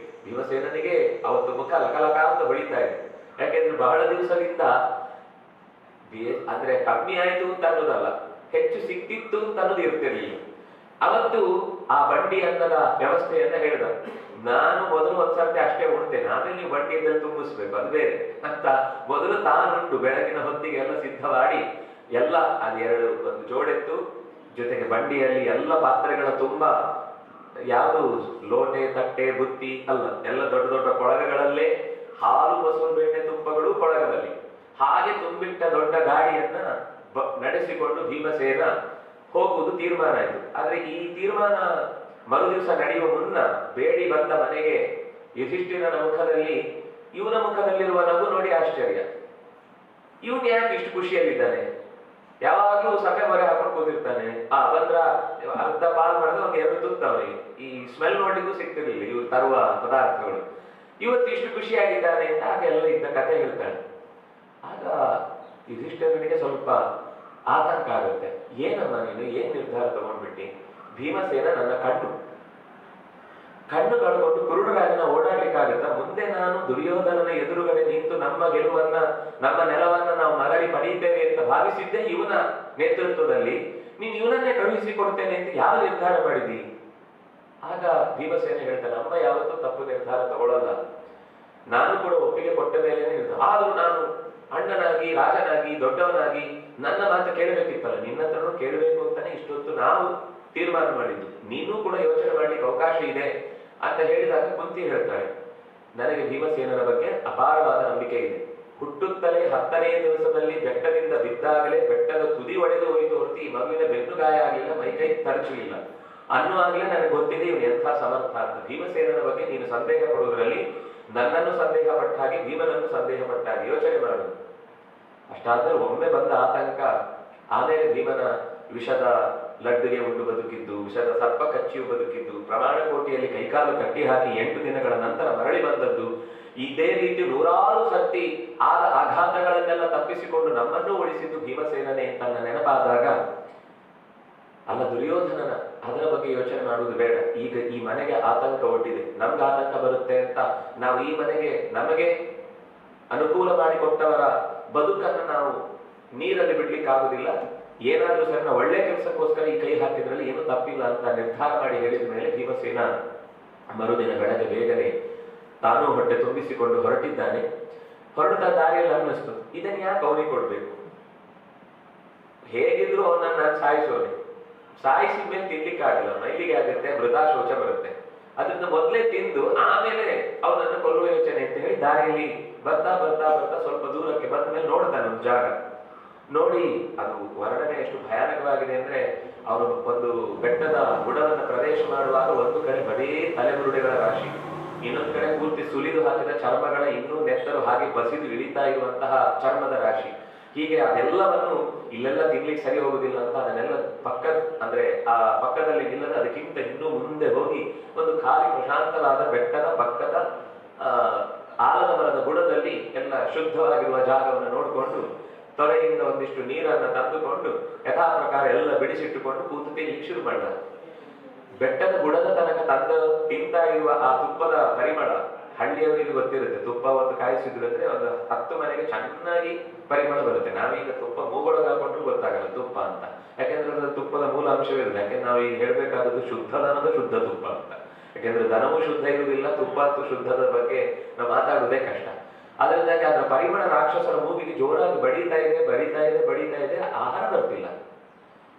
ಭೀಮಸೇನಿಗೆ ಅವತ್ತು ಮುಖ ಲಕಲಕ ಅಂತ ಹೊಳಿತಾ ಇದೆ. ಯಾಕೆಂದ್ರೆ ಬಹಳ ದಿವಸದಿಂದ ಅಂದ್ರೆ ಕಮ್ಮಿ ಆಯ್ತು ಅಂತ ಅನ್ನೋದಲ್ಲ, ಹೆಚ್ಚು ಸಿಕ್ತಿತ್ತು ಅಂತ ಅನ್ನೋದು ಇರ್ತಿರ್ಲಿಲ್ಲ. ಅವತ್ತು ಆ ಬಂಡಿ ಅನ್ನದ ವ್ಯವಸ್ಥೆಯನ್ನ ಹೇಳಿದ, ನಾನು ಮೊದಲು ಒಂದ್ಸರ್ತಿ ಅಷ್ಟೇ ಉಣ್ತೇನೆ, ಆಮೇಲೆ ನೀವು ಬಂಡಿಯಲ್ಲಿ ತುಂಬಿಸ್ಬೇಕು, ಅದು ಬೇರೆ ಅಂತ ಮೊದಲು ತಾನುಂಟು ಬೆಳಗಿನ ಹೊತ್ತಿಗೆ ಎಲ್ಲ ಸಿದ್ಧ ಮಾಡಿ ಎಲ್ಲ ಅದು ಒಂದು ಜೋಡೆತ್ತು, ಜೊತೆಗೆ ಬಂಡಿಯಲ್ಲಿ ಎಲ್ಲ ಪಾತ್ರೆಗಳ ತುಂಬಾ ಯಾವುದು ಲೋಟೆ, ತಟ್ಟೆ, ಬುತ್ತಿ ಅಲ್ಲ, ಎಲ್ಲ ದೊಡ್ಡ ದೊಡ್ಡ ಕೊಳಗಗಳಲ್ಲೇ ಹಾಲು, ಮೊಸರು, ಬೆಣ್ಣೆ, ತುಪ್ಪಗಳು ಕೊಳಗದಲ್ಲಿ ಹಾಗೆ ತುಂಬಿಟ್ಟ ದೊಡ್ಡ ಗಾಡಿಯನ್ನ ನಡೆಸಿಕೊಂಡು ಭೀಮಸೇನ ಹೋಗುವುದು ತೀರ್ಮಾನ ಆಯಿತು. ಆದ್ರೆ ಈ ತೀರ್ಮಾನ ಮರು ದಿವಸ ನಡೆಯುವ ಮುನ್ನ ಬೇಡಿ ಬಂದ ಮನೆಗೆ ಯುಧಿಷ್ಠಿರನ ಮುಖದಲ್ಲಿ, ಇವನ ಮುಖದಲ್ಲಿರುವ ನಗು ನೋಡಿ ಆಶ್ಚರ್ಯ. ಇವನ್ ಯಾಕೆ ಇಷ್ಟು ಖುಷಿಯಲ್ಲಿದ್ದಾನೆ? ಯಾವಾಗ್ಲೂ ಸಭೆ ಮೊರೆ ಹಾಕೊಂಡು ಕೂತಿರ್ತಾನೆ. ಬಂದ್ರ ಅರ್ಧ ಪಾಲ್ ಮಾಡಿದ್ರೆ ಒಂದು 2 ತುತ್ತು ಅವನಿಗೆ ಈ ಸ್ಮೆಲ್ ನೋಡ್ಲಿಕ್ಕೂ ಸಿಗ್ತಿರ್ಲಿಲ್ಲ ಇವ್ರು ತರುವ ಪದಾರ್ಥಗಳು. ಇವತ್ತು ಇಷ್ಟು ಖುಷಿಯಾಗಿದ್ದಾನೆ ಅಂತ ಹಾಗೆಲ್ಲ ಇದ್ದ ಕಥೆ ಹೇಳ್ತಾಳೆ. ಆಗ ಯುಧಿಷ್ಠಿರನಿಗೆ ಸ್ವಲ್ಪ ಆತಂಕ ಆಗುತ್ತೆ. ಏನಮ್ಮ ನೀನು ಏನ್ ನಿರ್ಧಾರ ತಗೊಂಡ್ಬಿಟ್ಟಿ? ಭೀಮಸೇನ ನನ್ನ ಕಣ್ಣು ಕಳ್ಕೊಂಡು ಕುರುಡರಾಗಿ ನಾವು ಓಡಾಡ್ಲಿಕ್ಕಾಗತ್ತಾ? ಮುಂದೆ ನಾನು ದುರ್ಯೋಧನನ ಎದುರುಗಡೆ ನಿಂತು ನಮ್ಮ ಗೆಲುವನ್ನ, ನಮ್ಮ ನೆಲವನ್ನ ನಾವು ಮರಳಿ ಪಡೆಯುತ್ತೇವೆ ಅಂತ ಭಾವಿಸಿದ್ದೆ ಇವನ ನೇತೃತ್ವದಲ್ಲಿ. ನೀನು ಇವನನ್ನೇ ಕಳುಹಿಸಿಕೊಡ್ತೇನೆ ಅಂತ ಯಾವ ನಿರ್ಧಾರ ಮಾಡಿದಿ? ಆಗ ಭೀಮಸೇನ ಹೇಳ್ತಾನೆ, ಅಮ್ಮ ಯಾವತ್ತೂ ತಪ್ಪು ನಿರ್ಧಾರ ತಗೊಳ್ಳಲ್ಲ. ನಾನು ಕೂಡ ಒಪ್ಪಿಗೆ ಕೊಟ್ಟ ಮೇಲೆ ನಿರ್ಧಾರ. ಆದ್ರೂ ನಾನು ಅಣ್ಣನಾಗಿ, ರಾಜನಾಗಿ, ದೊಡ್ಡವನಾಗಿ ನನ್ನ ಮಾತು ಕೇಳಬೇಕಿತ್ತಲ್ಲ, ನಿನ್ನ ಹತ್ರನೂ ಕೇಳಬೇಕು ಅಂತಾನೆ ಇಷ್ಟೊತ್ತು ನಾವು ತೀರ್ಮಾನ ಮಾಡಿದ್ದು. ನೀನು ಕೂಡ ಯೋಚನೆ ಮಾಡ್ಲಿಕ್ಕೆ ಅವಕಾಶ ಇದೆ ಅಂತ ಹೇಳಿದಾಗ ಕುಂತಿ ಹೇಳ್ತಾಳೆ, ನನಗೆ ಭೀಮಸೇನನ ಬಗ್ಗೆ ಅಪಾರವಾದ ನಂಬಿಕೆ ಇದೆ. ಹುಟ್ಟುತ್ತಲೇ 10ನೇ ದಿವಸದಲ್ಲಿ ಬೆಟ್ಟದಿಂದ ಬಿದ್ದಾಗಲೇ ಬೆಟ್ಟದ ತುದಿ ಒಡೆದು ಹೋಯಿತು ಹೊರತು ಈ ಮಗುವಿನ ಬೆನ್ನು ಗಾಯ ಆಗಲಿಲ್ಲ, ಮೈಕೈ ತರಚಲಿಲ್ಲ ಅನ್ನುವಾಗಲೇ ನನಗೆ ಗೊತ್ತಿದೆ ಇವನು ಎಂಥ ಸಮರ್ಥ ಅಂತ. ಭೀಮಸೇನನ ಬಗ್ಗೆ ನೀನು ಸಂದೇಹ ಪಡುವುದರಲ್ಲಿ ನನ್ನನ್ನು ಸಂದೇಹ ಪಟ್ಟ ಹಾಗೆ ಭೀಮನನ್ನು ಸಂದೇಹ ಪಟ್ಟ ಹಾಗೆ ಯೋಚನೆ ಮಾಡು. ಅಷ್ಟಾದ್ಮೇಲೆ ಒಮ್ಮೆ ಬಂದ ಆತಂಕ, ಆಮೇಲೆ ಭೀಮನ ವಿಷದ ಲಡ್ಡುಗೆ ಉಂಡು ಬದುಕಿದ್ದು, ವಿಷದ ಸರ್ಪ ಕಚ್ಚಿಯು ಬದುಕಿದ್ದು, ಪ್ರಮಾಣ ಕೋಟಿಯಲ್ಲಿ ಕೈಕಾಲು ಕಟ್ಟಿ ಹಾಕಿ 8 ದಿನಗಳ ನಂತರ ಮರಳಿ ಬಂದದ್ದು, ಇದೇ ರೀತಿ ನೂರಾರು ಸರ್ತಿ ಆದ ಆಘಾತಗಳನ್ನೆಲ್ಲ ತಪ್ಪಿಸಿಕೊಂಡು ನಮ್ಮನ್ನು ಉಳಿಸಿದ್ದು ಭೀಮಸೇನನೇ ತನ್ನ ನೆನಪಾದಾಗ, ಅಲ್ಲ ದುರ್ಯೋಧನನ ಅದರ ಬಗ್ಗೆ ಯೋಚನೆ ಮಾಡುವುದು ಬೇಡ. ಈಗ ಈ ಮನೆಗೆ ಆತಂಕ ಒಡ್ಡಿದೆ, ನಮ್ಗೆ ಆತಂಕ ಬರುತ್ತೆ ಅಂತ ನಾವು ಈ ಮನೆಗೆ ನಮಗೆ ಅನುಕೂಲ ಮಾಡಿಕೊಟ್ಟವರ ಬದುಕನ್ನು ನಾವು ನೀರಲ್ಲಿ ಬಿಡ್ಲಿಕ್ಕಾಗುದಿಲ್ಲ. ಏನಾದ್ರೂ ಸರಿ ನಾವು ಒಳ್ಳೆ ಕೆಲಸಕ್ಕೋಸ್ಕರ ಈ ಕೈ ಹಾಕಿದ್ರಲ್ಲಿ ಏನು ತಪ್ಪಿಲ್ಲ ಅಂತ ನಿರ್ಧಾರ ಮಾಡಿ ಹೇಳಿದ ಮೇಲೆ ಭೀಮಸೇನ ಮರುದಿನ ಬೆಳಗ್ಗೆ ಬೇಗನೆ ತಾನು ಹೊಟ್ಟೆ ತುಂಬಿಸಿಕೊಂಡು ಹೊರಟಿದ್ದಾನೆ. ಹೊರಟ ದಾರಿಯಲ್ಲಿ ಅನ್ನಿಸ್ತು, ಇದನ್ನ ಯಾಕೆ ಅವನಿಗೆ ಕೊಡ್ಬೇಕು, ಹೇಗಿದ್ರು ಅವನನ್ನ ಸಾಯಿಸೋನೆ, ಸಾಯಿಸಿದ ಮೇಲೆ ತಿನ್ಲಿಕ್ಕಾಗಲ್ಲ, ಮೈಲಿಗೆ ಆಗುತ್ತೆ, ಮೃದಾ ಶೌಚ ಬರುತ್ತೆ, ಅದನ್ನ ಮೊದಲೇ ತಿಂದು ಆಮೇಲೆ ಅವನನ್ನು ಕೊಲ್ಲುವ ಯೋಚನೆ ಅಂತ ಹೇಳಿ ದಾರಿಯಲ್ಲಿ ಬರ್ತಾ ಬರ್ತಾ ಬರ್ತಾ ಸ್ವಲ್ಪ ದೂರಕ್ಕೆ ಬಂದ ಮೇಲೆ ನೋಡ್ತಾನೆ ಒಂದು ಜಾಗ. ನೋಡಿ ಅದು ವರ್ಣನೆ ಎಷ್ಟು ಭಯಾನಕವಾಗಿದೆ ಅಂದ್ರೆ, ಅವರು ಒಂದು ಬೆಟ್ಟದ ಬುಡವನ್ನು ಪ್ರವೇಶ ಮಾಡುವಾಗ ಒಂದು ಕಡೆ ಬರೀ ತಲೆಬುರುಡೆಗಳ ರಾಶಿ, ಇನ್ನೊಂದು ಕಡೆ ಪೂರ್ತಿ ಸುಲಿದು ಹಾಕಿದ ಚರ್ಮಗಳ ಇನ್ನೂ ನೆತ್ತರು ಹಾಗೆ ಬಸಿದು ಇಳಿತಾ ಇರುವಂತಹ ಚರ್ಮದ ರಾಶಿ. ಹೀಗೆ ಅದೆಲ್ಲವನ್ನು ಇಲ್ಲೆಲ್ಲ ತಿನ್ಲಿಕ್ಕೆ ಸರಿ ಹೋಗುದಿಲ್ಲ ಅಂತ ಅದನ್ನೆಲ್ಲ ಅಂದ್ರೆ ಆ ಪಕ್ಕದಲ್ಲಿ ನಿಲ್ಲದ ಅದಕ್ಕಿಂತ ಇನ್ನೂ ಮುಂದೆ ಹೋಗಿ ಒಂದು ಖಾಲಿ ಪ್ರಶಾಂತವಾದ ಬೆಟ್ಟದ ಪಕ್ಕದ ಆಲದ ಮರದ ಬುಡದಲ್ಲಿ ಎಲ್ಲ ಶುದ್ಧವಾಗಿರುವ ಜಾಗವನ್ನು ನೋಡಿಕೊಂಡು ತೊರೆಯಿಂದ ಒಂದಿಷ್ಟು ನೀರನ್ನು ತಂದುಕೊಂಡು ಯಥಾ ಪ್ರಕಾರ ಎಲ್ಲ ಬಿಡಿಸಿಟ್ಟುಕೊಂಡು ಕೂತು ತಿನ್ಲಿಕ್ಕೆ ಶುರು ಮಾಡಿದ. ಬೆಟ್ಟದ ಬುಡದ ತನಕ ತಿಂತಾ ಇರುವ ಆ ತುಪ್ಪದ ಪರಿಮಳ, ಹಳ್ಳಿಯವರಿಗೆ ಗೊತ್ತಿರುತ್ತೆ, ತುಪ್ಪ ಒಂದು ಕಾಯಿಸಿದ್ರು ಅಂದ್ರೆ ಒಂದು 10 ಮನೆಗೆ ಚೆನ್ನಾಗಿ ಪರಿಮಳ ಬರುತ್ತೆ. ನಾವೀಗ ತುಪ್ಪ ಮೂಗೊಳಗೆ ಹಾಕೊಂಡ್ರು ಗೊತ್ತಾಗಲ್ಲ ತುಪ್ಪ ಅಂತ, ಯಾಕೆಂದ್ರೆ ಅದು ತುಪ್ಪದ ಮೂಲ ಅಂಶವಿಲ್ಲ. ಯಾಕೆಂದ್ರೆ ನಾವು ಈಗ ಹೇಳ್ಬೇಕಾದದ್ದು ಶುದ್ಧ ದನದ ಶುದ್ಧ ತುಪ್ಪ ಅಂತ, ಯಾಕೆಂದ್ರೆ ದನವೂ ಶುದ್ಧ ಇರುವುದಿಲ್ಲ, ತುಪ್ಪ ಅಂತೂ ಶುದ್ಧದ ಬಗ್ಗೆ ನಾವು ಮಾತಾಡುವುದೇ ಕಷ್ಟ. ಅದರಿಂದಾಗಿ ಅದರ ಪರಿಮಳ ರಾಕ್ಷಸರ ಮೂಗಿಗೆ ಜೋರಾಗಿ ಬಡಿತಾ ಇದೆ, ಆಹಾರ ಬರ್ತಿಲ್ಲ.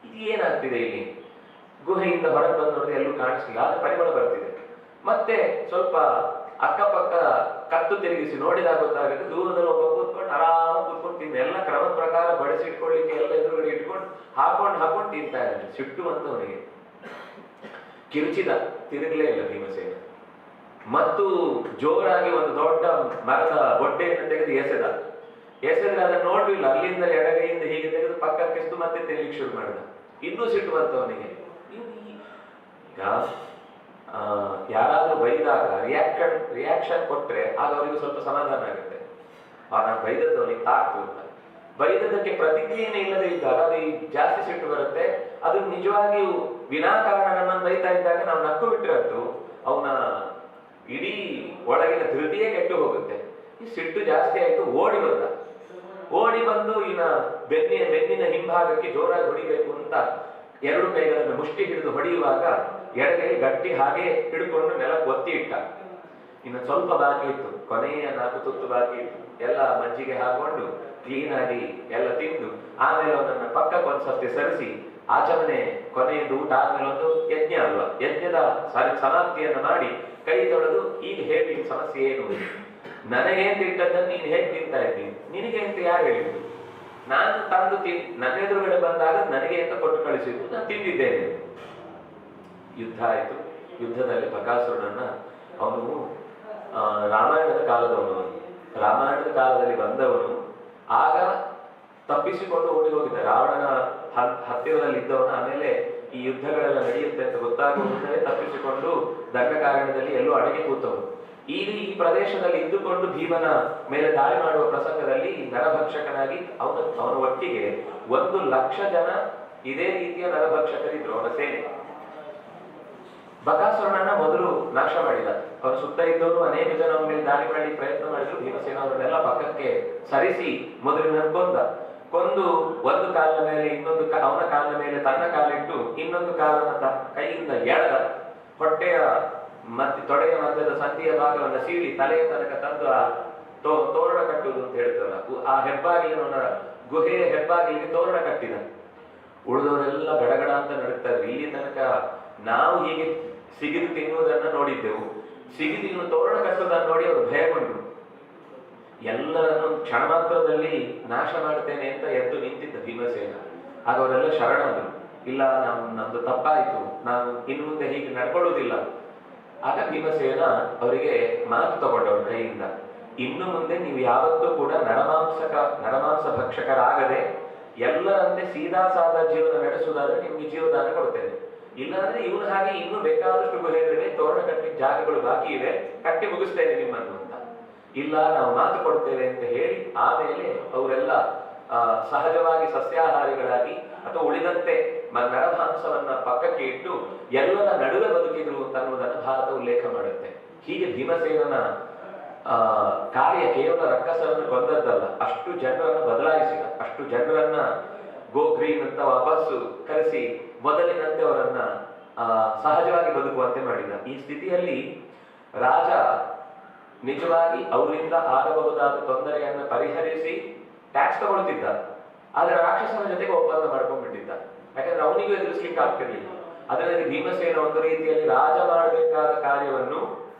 ಇದು ಏನಾಗ್ತಿದೆ ಇಲ್ಲಿ? ಗುಹೆಯಿಂದ ಹೊರಗೆ ಬಂದು ನೋಡಿದ್ರೆ ಎಲ್ಲೂ ಕಾಣಿಸ್ಲಿಲ್ಲ, ಆದ್ರೆ ಪರಿಮಳ ಬರ್ತಿದೆ. ಮತ್ತೆ ಸ್ವಲ್ಪ ಅಕ್ಕಪಕ್ಕ ಕತ್ತು ತಿರುಗಿಸಿ ನೋಡಿದಾಗ ಗೊತ್ತಾಗುತ್ತೆ, ದೂರದಲ್ಲಿ ಒಬ್ಬ ಕೂತ್ಕೊಂಡು ಆರಾಮ ಕೂತ್ಕೊಂಡು ತಿಂದ, ಎಲ್ಲ ಕ್ರಮದ ಪ್ರಕಾರ ಬಡಿಸಿಟ್ಕೊಳ್ಳಿಕ್ಕೆ ಎಲ್ಲ ಎದುರುಗಡೆ ಇಟ್ಕೊಂಡು ಹಾಕೊಂಡು ತಿಂತಾ ಇದ್ದಾನೆ. ಸಿಟ್ಟು ಬಂತು ಅವನಿಗೆ, ಕಿರುಚಿದ, ತಿರುಗಲೇ ಇಲ್ಲ ಭೀಮಸೇನ. ಮತ್ತು ಜೋರಾಗಿ ಒಂದು ದೊಡ್ಡ ಮರದ ಬೊಡ್ಡೆಯನ್ನು ತೆಗೆದು ಎಸೆದ್ರೆ ಅದನ್ನು ನೋಡ್ಲಿಲ್ಲ, ಅಲ್ಲಿಂದ ಎಡಗೈಯಿಂದ ಹೀಗೆ ತೆಗೆದು ಪಕ್ಕಕ್ಕೆಸ್ತು ಮತ್ತೆ ತಿನ್ಲಿಕ್ಕೆ ಶುರು ಮಾಡಿದ. ಇನ್ನೂ ಸಿಟ್ಟು ಬಂತು ಅವನಿಗೆ. ಈಗ ಯಾರಾದ್ರೂ ಬೈದಾಗ ರಿಯಾಕ್ಷನ್ ಕೊಟ್ರೆ ಆಗ ಅವರಿಗೆ ಸ್ವಲ್ಪ ಸಮಾಧಾನ ಆಗುತ್ತೆ. ನಾನು ಬೈದದ್ದು ಅವನಿಗೆ ತಾಕ್ತು ಅಂತ. ಬೈದದಕ್ಕೆ ಪ್ರತಿಕ್ರಿಯೆನೇ ಇಲ್ಲದೆ ಇದ್ದಾಗ ಅದು ಜಾಸ್ತಿ ಸಿಟ್ಟು ಬರುತ್ತೆ. ಅದು ನಿಜವಾಗಿಯೂ ವಿನಾಕಾರಣ ನಮ್ಮನ್ನು ಬೈತಾ ಇದ್ದಾಗ ನಾವು ನಕ್ಕು ಬಿಟ್ಟಿರತ್ತು ಅವನ ಇಡೀ ಒಳಗಿನ ಧೃತಿಯೇ ಕೆಟ್ಟು ಹೋಗುತ್ತೆ. ಈ ಸಿಟ್ಟು ಜಾಸ್ತಿ ಆಯ್ತು, ಓಡಿ ಬಂದು ಇನ್ನ ಬೆನ್ನಿನ ಹಿಂಭಾಗಕ್ಕೆ ಜೋರಾಗಿ ಹೊಡಿಬೇಕು ಅಂತ 2 ಕೈಗಳನ್ನು ಮುಷ್ಟಿ ಹಿಡಿದು ಹೊಡೆಯುವಾಗ ಎಡಗೈ ಗಟ್ಟಿ ಹಾಗೆ ಹಿಡ್ಕೊಂಡು ನೆಲಕ್ಕೆ ಒತ್ತಿ ಇಟ್ಟ. ಇನ್ನು ಸ್ವಲ್ಪ ಬಾಕಿ ಇತ್ತು, ಕೊನೆಯ 4 ತುತ್ತು ಬಾಕಿ ಇತ್ತು. ಎಲ್ಲ ಮಜ್ಜಿಗೆ ಹಾಕೊಂಡು ಕ್ಲೀನಾಗಿ ಎಲ್ಲ ತಿಂದು ಆಮೇಲೆ ಅವನನ್ನ ಪಕ್ಕಕ್ಕೊಂದ್ಸರ್ತಿ ಸರಿಸಿ ಆಚಮನೆ ಕೊನೆಯದು ಊಟ ಆದ್ಮೇಲೆ ಒಂದು ಯಜ್ಞ ಅಲ್ವಾ, ಯಜ್ಞದ ಸಮಾಪ್ತಿಯನ್ನು ಮಾಡಿ ಕೈ ತೊಳೆದು ಈಗ ಹೇಳಿ ಸಮಸ್ಯೆ ಏನು, ನನಗೆ ಅಂತ ಇಟ್ಟದ್ದನ್ನು ನೀನು ಹೇಗೆ ತಿಂತಾ ಇದ್ದೀನಿ, ನಿನಗೆ ಅಂತ ಯಾರು ಹೇಳಿದ್ದು, ನಾನು ತಂದು ನನ್ನ ಎದುರುಗಡೆ ಬಂದಾಗ ನನಗೆ ಅಂತ ಕೊಟ್ಟು ಕಳಿಸಿದ್ದು, ನಾನು ತಿಂದಿದ್ದೇನೆ. ಯುದ್ಧ ಆಯಿತು. ಯುದ್ಧದಲ್ಲಿ ಬಕಾಸುರನನ್ನ ಅವನು ರಾಮಾಯಣದ ಕಾಲದಲ್ಲಿ ಬಂದವನು. ಆಗ ತಪ್ಪಿಸಿಕೊಂಡು ಓಡಿ ಹೋಗಿದ್ದ, ರಾವಣನ ಹತ್ತಿರದಲ್ಲಿ ಇದ್ದವನು. ಆಮೇಲೆ ಈ ಯುದ್ಧಗಳೆಲ್ಲ ನಡೆಯುತ್ತೆ ಅಂತ ಗೊತ್ತಾಗುವ ಮುನ್ನವೇ ತಪ್ಪಿಸಿಕೊಂಡು ದಂಡಕಾರಣ್ಯದಲ್ಲಿ ಎಲ್ಲೋ ಅಡಗಿ ಕೂತವನು. ಈಗ ಈ ಪ್ರದೇಶದಲ್ಲಿ ಇದ್ದುಕೊಂಡು ಭೀಮನ ಮೇಲೆ ದಾಳಿ ಮಾಡುವ ಪ್ರಸಂಗದಲ್ಲಿ ನರಭಕ್ಷಕನಾಗಿ ಅವನ ಒಟ್ಟಿಗೆ 1,00,000 ಜನ ಇದೇ ರೀತಿಯ ನರಭಕ್ಷಕರಿದ್ರು ಅವನ ಸೇನೆ. ಬಕಾಸುರನನ್ನ ಮೊದಲು ನಾಶ ಮಾಡಿದ. ಅವನ ಸುತ್ತ ಇದ್ದವರು ಅನೇಕ ಜನ ಅವನ ಮೇಲೆ ದಾಳಿ ಮಾಡಿ ಪ್ರಯತ್ನ ಮಾಡಿದ್ರು. ಭೀಮಸೇನ ಅವರನ್ನೆಲ್ಲ ಪಕ್ಕಕ್ಕೆ ಸರಿಸಿ ಮೊದಲಿನ ಕೊಂದು ಒಂದು ಕಾಲಿನ ಮೇಲೆ ಅವನ ಕಾಲಿನ ಮೇಲೆ ತನ್ನ ಕಾಲಿಟ್ಟು ಇನ್ನೊಂದು ಕಾಲನ್ನ ಕೈಯಿಂದ ಎಳೆದ, ಹೊಟ್ಟೆಯ ಮತ್ತೆ ತೊಡೆಯ ಮಧ್ಯದ ಸಂಧಿಯ ಭಾಗವನ್ನ ಸೀಳಿ ತಲೆಯ ತನಕ ತಂದು ಆ ತೋರಣ ಕಟ್ಟುವುದು ಅಂತ ಹೇಳ್ತೇವಲ್ಲ, ಆ ಹೆಬ್ಬಾಗಿಲಿನ ಗುಹೆಯ ಹೆಬ್ಬಾಗಿಲಿಗೆ ತೋರಣ ಕಟ್ಟಿದ. ಉಳಿದವರೆಲ್ಲ ಗಡಗಡ ಅಂತ ನಡುತ್ತಾ ಇದ್ರು. ಇಲ್ಲಿ ತನಕ ನಾವು ಹೀಗೆ ಸಿಗಿದು ತಿನ್ನುವುದನ್ನ ನೋಡಿದ್ದೆವು, ಸಿಗಿದು ತೋರಣ ಕಟ್ಟುವುದನ್ನು ನೋಡಿ ಅವರು ಭಯಗೊಂಡ್ರು. ಎಲ್ಲರನ್ನು ಕ್ಷಣ ಮಾತ್ರದಲ್ಲಿ ನಾಶ ಮಾಡ್ತೇನೆ ಅಂತ ಎದ್ದು ನಿಂತಿದ್ದ ಭೀಮಸೇನ. ಆಗ ಅವರೆಲ್ಲ ಶರಣಾದ್ರು, ಇಲ್ಲ ನಮ್ದು ತಪ್ಪಾಯಿತು, ನಾವು ಇನ್ನು ಮುಂದೆ ಹೀಗೆ ನಡ್ಕೊಳ್ಳುವುದಿಲ್ಲ. ಆಗ ಭೀಮಸೇನ ಅವರಿಗೆ ಮಾತು ತಗೊಂಡವ್ರ ಕೈಯಿಂದ, ಇನ್ನು ಮುಂದೆ ನೀವು ಯಾವತ್ತೂ ಕೂಡ ನರಮಾಂಸ ಭಕ್ಷಕರಾಗದೆ ಎಲ್ಲರಂತೆ ಸೀದಾ ಸಾದಾ ಜೀವನ ನಡೆಸುವುದಾದ್ರೆ ನಿಮ್ಗೆ ಜೀವದಾನ ಕೊಡ್ತೇನೆ. ಇಲ್ಲಾಂದ್ರೆ ಇವನು ಹಾಗೆ ಇನ್ನೂ ಬೇಕಾದಷ್ಟು ಗುಹೆಗಳಿವೆ, ತೋರಣ ಕಟ್ಟಿ ಜಾಗಗಳು ಬಾಕಿ ಇವೆ, ಕಟ್ಟಿ ಮುಗಿಸ್ತೇನೆ ನಿಮ್ಮನ್ನು ಅಂತ. ಇಲ್ಲ, ನಾವು ಮಾತು ಕೊಡ್ತೇವೆ ಅಂತ ಹೇಳಿ ಆಮೇಲೆ ಅವರೆಲ್ಲ ಸಹಜವಾಗಿ ಸಸ್ಯಾಹಾರಿಗಳಾಗಿ ಅಥವಾ ಉಳಿದಂತೆ ನರಮಾಂಸವನ್ನ ಪಕ್ಕಕ್ಕೆ ಇಟ್ಟು ಎಲ್ಲರ ನಡುವೆ ಬದುಕಿದ್ರು ಅನ್ನುವುದನ್ನು ಭಾರತ ಉಲ್ಲೇಖ ಮಾಡುತ್ತೆ. ಹೀಗೆ ಭೀಮಸೇನನ ಕಾರ್ಯ ಕೇವಲ ರಕ್ಕಸರನ್ನು ಕೊಂದದ್ದಲ್ಲ, ಅಷ್ಟು ಜನರನ್ನು ಬದಲಾಯಿಸಿದ, ಅಷ್ಟು ಜನರನ್ನ ಗೋ ಗ್ರೀನ್ ಅಂತ ವಾಪಸ್ಸು ಕರೆಸಿ ಮೊದಲಿನಂತೆ ಅವರನ್ನ ಸಹಜವಾಗಿ ಬದುಕುವಂತೆ ಮಾಡಿದ. ಈ ಸ್ಥಿತಿಯಲ್ಲಿ ರಾಜ ನಿಜವಾಗಿ ಅವರಿಂದ ಆಗಬಹುದಾದ ತೊಂದರೆಯನ್ನು ಪರಿಹರಿಸಿ ಟ್ಯಾಕ್ಸ್ ತಗೊಳ್ತಿದ್ದ, ಆದ್ರೆ ರಾಕ್ಷಸನ ಜೊತೆಗೆ ಒಪ್ಪಂದ ಮಾಡ್ಕೊಂಡ್ಬಿಟ್ಟಿದ್ದ. ಯಾಕಂದ್ರೆ ಅವನಿಗೂ ಎದುರಿಸ್ಲಿಕ್ಕೆ ಆಗ್ತಿರ್ಲಿಲ್ಲ. ಅದರಲ್ಲಿ ಭೀಮಸೇನ ಒಂದು ರೀತಿಯಲ್ಲಿ ರಾಜ ಮಾಡಬೇಕಾದ ಕಾರ್ಯವನ್ನು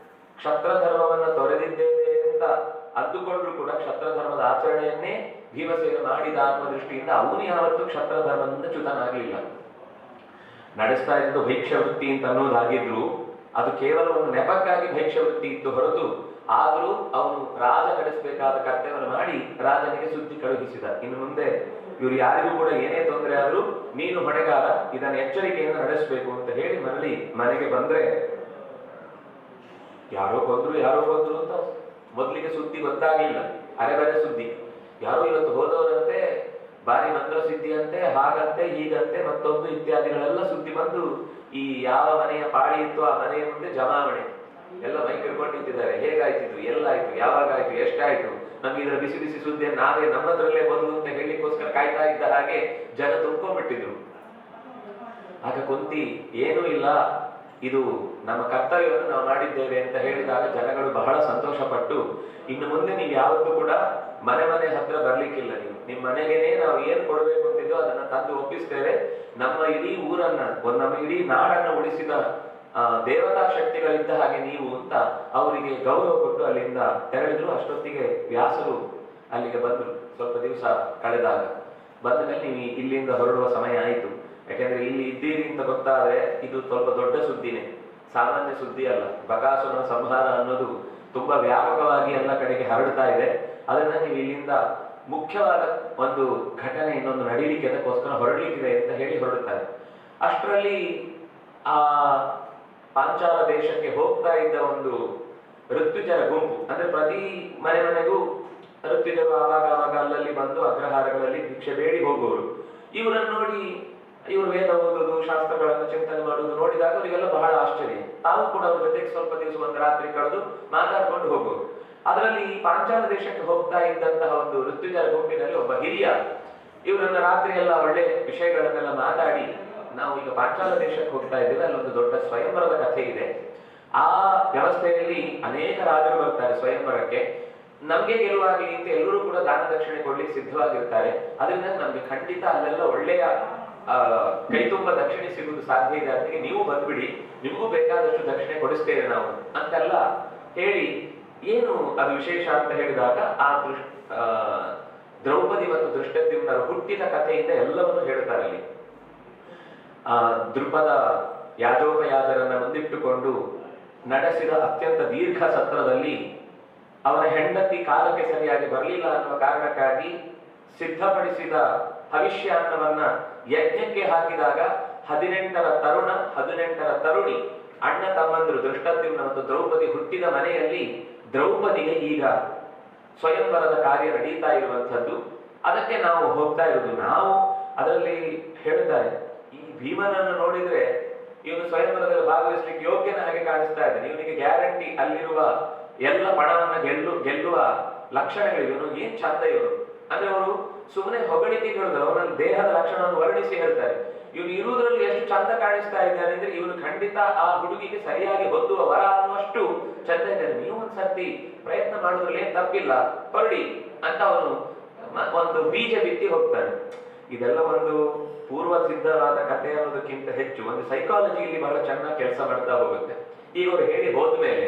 ಕ್ಷತ್ರ ಧರ್ಮವನ್ನ ತೊರೆದಿದ್ದೇವೆ ಅಂತ ಅಂದುಕೊಂಡ್ರು ಕೂಡ ಕ್ಷತ್ರ ಧರ್ಮದ ಆಚರಣೆಯನ್ನೇ ಭೀಮಸೇನ ಮಾಡಿದ ಅನ್ನುವ ದೃಷ್ಟಿಯಿಂದ ಅವನು ಯಾವತ್ತೂ ಕ್ಷತ್ರ ಧರ್ಮದಿಂದ ಚ್ಯುತನಾಗಲಿಲ್ಲ. ನಡೆಸ್ತಾ ಇದ್ದು ಭೈಕ್ಷ್ಯವೃತ್ತಿ ಅಂತ ಅನ್ನೋದಾಗಿದ್ರು ಅದು ಕೇವಲ ಒಂದು ನೆಪಕ್ಕಾಗಿ ಭೈಕ್ಷ್ಯವೃತ್ತಿ ಇತ್ತು ಹೊರತು, ಆದರೂ ಅವನು ರಾಜ ನಡೆಸಬೇಕಾದ ಕರ್ತವ್ಯವನ್ನು ಮಾಡಿ ರಾಜನಿಗೆ ಸುದ್ದಿ ಕಳುಹಿಸಿದ. ಇನ್ನು ಮುಂದೆ ಇವರು ಯಾರಿಗೂ ಕೂಡ ಏನೇ ತೊಂದರೆ ಆದ್ರೂ ನೀನು ಹೊಣೆಗಾರ, ಇದನ್ನು ಎಚ್ಚರಿಕೆಯಿಂದ ನಡೆಸಬೇಕು ಅಂತ ಹೇಳಿ ಮನೆಗೆ ಬಂದ್ರೆ ಯಾರೋ ಕೊಂದ್ರು ಅಂತ ಮೊದಲಿಗೆ ಸುದ್ದಿ ಗೊತ್ತಾಗ್ಲಿಲ್ಲ, ಅರೆಬರೆ ಸುದ್ದಿ. ಯಾರೋ ಇವತ್ತು ಹೋದವರಂತೆ ಬಾರಿ ಮಂತ್ರ ಸಿದ್ಧಿ ಅಂತೆ, ಹಾಗಂತೆ ಹೀಗಂತೆ ಮತ್ತೊಂದು ಇತ್ಯಾದಿಗಳೆಲ್ಲ ಸುದ್ದಿ ಬಂದು ಈ ಯಾವ ಮನೆಯ ಪಾಳಿ ಇತ್ತು ಆ ಮನೆಯ ಮುಂದೆ ಜಮಾವಣೆ ಎಲ್ಲ ಮೈ ಕಿರ್ಕೊಂಡು ನಿಂತಿದ್ದಾರೆ. ಹೇಗಾಯ್ತಿದ್ರು, ಎಲ್ಲಾಯ್ತು, ಯಾವಾಗಾಯ್ತು, ಎಷ್ಟಾಯ್ತು, ನಮ್ಗೆ ಇದರ ಬಿಸಿ ಬಿಸಿ ಸುದ್ದಿಯನ್ನು ನಾವೇ ನಮ್ಮದ್ರಲ್ಲೇ ಬದಲು ಅಂತ ಹೇಳಿಕ್ಕೋಸ್ಕರ ಕಾಯ್ತಾ ಇದ್ದ ಹಾಗೆ ಜನ ತುಂಬ್ಕೊಂಡ್ಬಿಟ್ಟಿದ್ರು. ಆಗ ಕುಂತಿ ಏನೂ ಇಲ್ಲ, ಇದು ನಮ್ಮ ಕರ್ತವ್ಯವನ್ನು ನಾವು ಮಾಡಿದ್ದೇವೆ ಅಂತ ಹೇಳಿದಾಗ ಜನಗಳು ಬಹಳ ಸಂತೋಷ ಪಟ್ಟು, ಇನ್ನು ಮುಂದೆ ನೀವು ಯಾವತ್ತೂ ಕೂಡ ಮನೆ ಹತ್ರ ಬರ್ಲಿಕ್ಕಿಲ್ಲ, ನಿಮ್ಮ ಮನೆಗೇನೆ ನಾವು ಏನು ಕೊಡಬೇಕು ಅಂತಿದ್ದೋ ಅದನ್ನ ತಂದು ಒಪ್ಪಿಸ್ತೇವೆ, ನಮ್ಮ ಇಡೀ ಊರನ್ನ ನಮ್ಮ ಇಡೀ ನಾಡನ್ನ ಉಳಿಸಿದ ದೇವತಾ ಶಕ್ತಿಗಳಿದ್ದ ಹಾಗೆ ನೀವು ಅಂತ ಅವರಿಗೆ ಗೌರವ ಕೊಟ್ಟು ಅಲ್ಲಿಂದ ತೆರಳಿದ್ರು. ಅಷ್ಟೊತ್ತಿಗೆ ವ್ಯಾಸರು ಅಲ್ಲಿಗೆ ಬಂದ್ರು. ಸ್ವಲ್ಪ ದಿವಸ ಕಳೆದಾಗ ಬಂದ ಮೇಲೆ ನೀವು ಇಲ್ಲಿಂದ ಹೊರಡುವ ಸಮಯ ಆಯಿತು. ಯಾಕೆಂದ್ರೆ ಇಲ್ಲಿ ಇದ್ದೀರಿ ಅಂತ ಗೊತ್ತಾದ್ರೆ ಇದು ಸ್ವಲ್ಪ ದೊಡ್ಡ ಸುದ್ದಿನೇ, ಸಾಮಾನ್ಯ ಸುದ್ದಿ ಅಲ್ಲ. ಬಕಾಸುರನ ಸಂಹಾರ ಅನ್ನೋದು ತುಂಬಾ ವ್ಯಾಪಕವಾಗಿ ಎಲ್ಲ ಕಡೆಗೆ ಹರಡ್ತಾ ಇದೆ. ಅದನ್ನ ನೀವು ಇಲ್ಲಿಂದ ಮುಖ್ಯವಾದ ಒಂದು ಘಟನೆ ಇನ್ನೊಂದು ನಡೀಲಿಕ್ಕೆ ಅದಕ್ಕೋಸ್ಕರ ಹೊರಡ್ಲಿಕ್ಕಿದೆ ಅಂತ ಹೇಳಿ ಹೊರಡುತ್ತಾರೆ. ಅಷ್ಟರಲ್ಲಿ ಆ ಪಾಂಚಾಲ ದೇಶಕ್ಕೆ ಹೋಗ್ತಾ ಇದ್ದ ಒಂದು ಋತ್ವಿಜರ ಗುಂಪು, ಅಂದ್ರೆ ಪ್ರತಿ ಮನೆಗೂ ಋತ್ವಿಜರು ಆವಾಗ ಅಲ್ಲಲ್ಲಿ ಬಂದು ಅಗ್ರಹಾರಗಳಲ್ಲಿ ಭಿಕ್ಷೆ ಬೇಡಿ ಹೋಗುವರು. ಇವರನ್ನು ನೋಡಿ ಇವರು ವೇದ ಓದುವುದು, ಶಾಸ್ತ್ರಗಳನ್ನು ಚಿಂತನೆ ಮಾಡುವುದು ನೋಡಿದಾಗ ಅವರಿಗೆಲ್ಲ ಬಹಳ ಆಶ್ಚರ್ಯ. ತಾವು ಕೂಡ ಅವ್ರ ಜೊತೆಗೆ ಸ್ವಲ್ಪ ದಿವಸ ಒಂದು ರಾತ್ರಿ ಕಳೆದು ಮಾತಾಡ್ಕೊಂಡು ಹೋಗುವರು. ಅದರಲ್ಲಿ ಈ ಪಾಂಚಾಲ ದೇಶಕ್ಕೆ ಹೋಗ್ತಾ ಇದ್ದಂತಹ ಒಂದು ಋತ್ವಿಜರ ಗುಂಪಿನಲ್ಲಿ ಒಬ್ಬ ಹಿರಿಯ ಇವರನ್ನ ರಾತ್ರಿ ಎಲ್ಲ ಒಳ್ಳೆ ವಿಷಯಗಳನ್ನೆಲ್ಲ ಮಾತಾಡಿ, ನಾವು ಈಗ ಪಾಂಚಾಲ ದೇಶಕ್ಕೆ ಹೋಗ್ತಾ ಇದ್ದೇವೆ, ಅಲ್ಲೊಂದು ದೊಡ್ಡ ಸ್ವಯಂವರದ ಕಥೆ ಇದೆ, ಆ ವ್ಯವಸ್ಥೆಯಲ್ಲಿ ಅನೇಕ ರಾಜರು ಬರ್ತಾರೆ ಸ್ವಯಂವರಕ್ಕೆ, ನಮ್ಗೆ ಗೆಲುವಾಗಲಿ ಅಂತ ಎಲ್ಲರೂ ಕೂಡ ದಾನ ದಕ್ಷಿಣೆ ಕೊಡ್ಲಿಕ್ಕೆ ಸಿದ್ಧವಾಗಿರ್ತಾರೆ. ಅದರಿಂದ ನಮ್ಗೆ ಖಂಡಿತ ಅಲ್ಲೆಲ್ಲ ಒಳ್ಳೆಯ ಕೈ ತುಂಬ ದಕ್ಷಿಣೆ ಸಿಗುವುದು ಸಾಧ್ಯ ಇದೆ, ಅದಕ್ಕೆ ನೀವು ಬಂದ್ಬಿಡಿ, ನಿಮಗೂ ಬೇಕಾದಷ್ಟು ದಕ್ಷಿಣೆ ಕೊಡಿಸ್ತೇವೆ ನಾವು ಅಂತೆಲ್ಲ ಹೇಳಿ, ಏನು ಅದು ವಿಶೇಷ ಅಂತ ಹೇಳಿದಾಗ ಆ ದ್ರೌಪದಿ ಮತ್ತು ದೃಷ್ಟದ್ಯುಮ್ನರ ಹುಟ್ಟಿದ ಕಥೆಯಿಂದ ಎಲ್ಲವನ್ನು ಹೇಳ್ತಾರೆ ಅಲ್ಲಿ. ದೃಪದ ಯಾಜೋಪಯಾಜರನ್ನ ಮುಂದಿಟ್ಟುಕೊಂಡು ನಡೆಸಿದ ಅತ್ಯಂತ ದೀರ್ಘ ಸತ್ರದಲ್ಲಿ ಅವನ ಹೆಂಡತಿ ಕಾಲಕ್ಕೆ ಸರಿಯಾಗಿ ಬರಲಿಲ್ಲ ಅನ್ನುವ ಕಾರಣಕ್ಕಾಗಿ ಸಿದ್ಧಪಡಿಸಿದ ಭವಿಷ್ಯಾನ್ನವನ್ನ ಯಜ್ಞಕ್ಕೆ ಹಾಕಿದಾಗ 18ರ ತರುಣ 18ರ ತರುಣಿ ಅಣ್ಣ ತಮ್ಮಂದರು ದೃಷ್ಟದ್ಯುಮ್ನ ಮತ್ತು ದ್ರೌಪದಿ ಹುಟ್ಟಿದ ಮನೆಯಲ್ಲಿ ದ್ರೌಪದಿಗೆ ಈಗ ಸ್ವಯಂವರದ ಕಾರ್ಯ ನಡೀತಾ ಇರುವಂಥದ್ದು. ಅದಕ್ಕೆ ನಾವು ಹೋಗ್ತಾ ಇರೋದು. ನಾವು ಅದರಲ್ಲಿ ಹೇಳ್ತಾರೆ, ಈ ಭೀಮನನ್ನು ನೋಡಿದ್ರೆ ಇವನು ಸ್ವಯಂವರದಲ್ಲಿ ಭಾಗವಹಿಸ್ಲಿಕ್ಕೆ ಯೋಗ್ಯನ ಹಾಗೆ ಕಾಣಿಸ್ತಾ ಇದ್ದಾನೆ, ಇವನಿಗೆ ಗ್ಯಾರಂಟಿ ಅಲ್ಲಿರುವ ಎಲ್ಲ ಪಣವನ್ನ ಗೆಲ್ಲುವ ಲಕ್ಷಣಗಳು, ಇವನು ಏನ್ ಚಂದ ಇವನು ಅಂದ್ರೆ ಅವರು ಸುಮ್ಮನೆ ಹೊಗಳಿಕೆ ಹೇಳಿದ್ರು, ಅವನ ದೇಹದ ಲಕ್ಷಣವನ್ನು ವರ್ಣಿಸಿ ಹೇಳ್ತಾರೆ. ಇವನು ಇರುವುದರಲ್ಲಿ ಎಷ್ಟು ಚಂದ ಕಾಣಿಸ್ತಾ ಇದ್ದಾನೆ ಅಂದ್ರೆ ಇವನು ಖಂಡಿತ ಆ ಹುಡುಗಿಗೆ ಸರಿಯಾಗಿ ಹೊಂದುವ ವರ ಅನ್ನುವಷ್ಟು ಚಂದ ಇದ್ದಾನೆ, ನೀವು ಒಂದ್ಸರ್ತಿ ಪ್ರಯತ್ನ ಮಾಡೋದ್ರಲ್ಲಿ ಏನ್ ತಪ್ಪಿಲ್ಲ ಹೊರಡಿ ಅಂತ ಅವನು ಒಂದು ಬೀಜ ಬಿತ್ತಿ ಹೋಗ್ತಾನೆ. ಇದೆಲ್ಲ ಒಂದು ಪೂರ್ವ ಸಿದ್ಧವಾದ ಕಥೆ ಅನ್ನೋದಕ್ಕಿಂತ ಹೆಚ್ಚು ಒಂದು ಸೈಕಾಲಜಿಯಲ್ಲಿ ಬಹಳ ಚೆನ್ನಾಗಿ ಕೆಲಸ ಮಾಡ್ತಾ ಹೋಗುತ್ತೆ. ಈಗ ಅವರು ಹೇಳಿ ಹೋದ್ಮೇಲೆ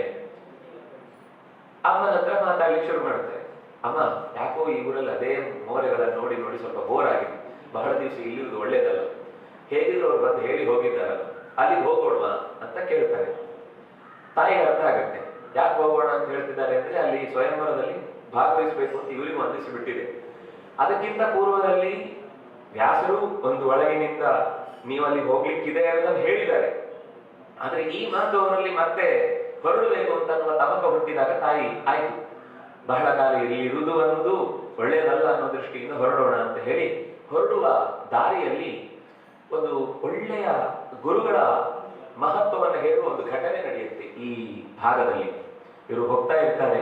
ಅಮ್ಮನ ಹತ್ರ ಮಾತಾಡ್ಲಿಕ್ಕೆ ಶುರು ಮಾಡ್ತಾರೆ. ಅಮ್ಮ, ಯಾಕೋ ಈ ಊರಲ್ಲಿ ಅದೇ ಮೋರೆಗಳನ್ನು ನೋಡಿ ನೋಡಿ ಸ್ವಲ್ಪ ಬೋರ್ ಆಗಿದೆ, ಬಹಳ ದಿವಸ ಇಲ್ಲಿರುವುದು ಒಳ್ಳೇದಲ್ಲ, ಹೇಗಿದ್ರು ಅವ್ರು ಬಂದು ಹೇಳಿ ಹೋಗಿದ್ದಾರಲ್ಲ, ಅಲ್ಲಿಗೆ ಹೋಗೋಣ ಅಂತ ಕೇಳ್ತಾರೆ. ತಾಯಿಗೆ ಅರ್ಥ ಆಗುತ್ತೆ ಯಾಕೆ ಹೋಗೋಣ ಅಂತ ಹೇಳ್ತಿದ್ದಾರೆ ಅಂದ್ರೆ ಅಲ್ಲಿ ಸ್ವಯಂವರದಲ್ಲಿ ಭಾಗವಹಿಸಬೇಕು ಅಂತ ಇವರಿಗೂ ಅಂದಿಸಿಬಿಟ್ಟಿದೆ. ಅದಕ್ಕಿಂತ ಪೂರ್ವದಲ್ಲಿ ವ್ಯಾಸರು ಒಂದು ಒಳಗಿನಿಂದ ನೀವು ಅಲ್ಲಿ ಹೋಗ್ಲಿಕ್ಕಿದೆ ಅಂತ ಹೇಳಿದ್ದಾರೆ. ಆದ್ರೆ ಈ ಮಾತು ಅವರಲ್ಲಿ ಮತ್ತೆ ಹೊರಡಬೇಕು ಅಂತ ಅನ್ನುವ ತಮಕ ಹುಟ್ಟಿದಾಗ ತಾಯಿ ಆಯ್ತು, ಬಹಳ ಕಾಲ ಇಲ್ಲಿ ಇರುವುದು ಅನ್ನೋದು ಒಳ್ಳೆಯದಲ್ಲ ಅನ್ನೋ ದೃಷ್ಟಿಯಿಂದ ಹೊರಡೋಣ ಅಂತ ಹೇಳಿ ಹೊರಡುವ ದಾರಿಯಲ್ಲಿ ಒಂದು ಒಳ್ಳೆಯ ಗುರುಗಳ ಮಹತ್ವವನ್ನು ಹೇಳುವ ಒಂದು ಘಟನೆ ನಡೆಯುತ್ತೆ ಈ ಭಾಗದಲ್ಲಿ. ಇವರು ಹೋಗ್ತಾ ಇರ್ತಾರೆ,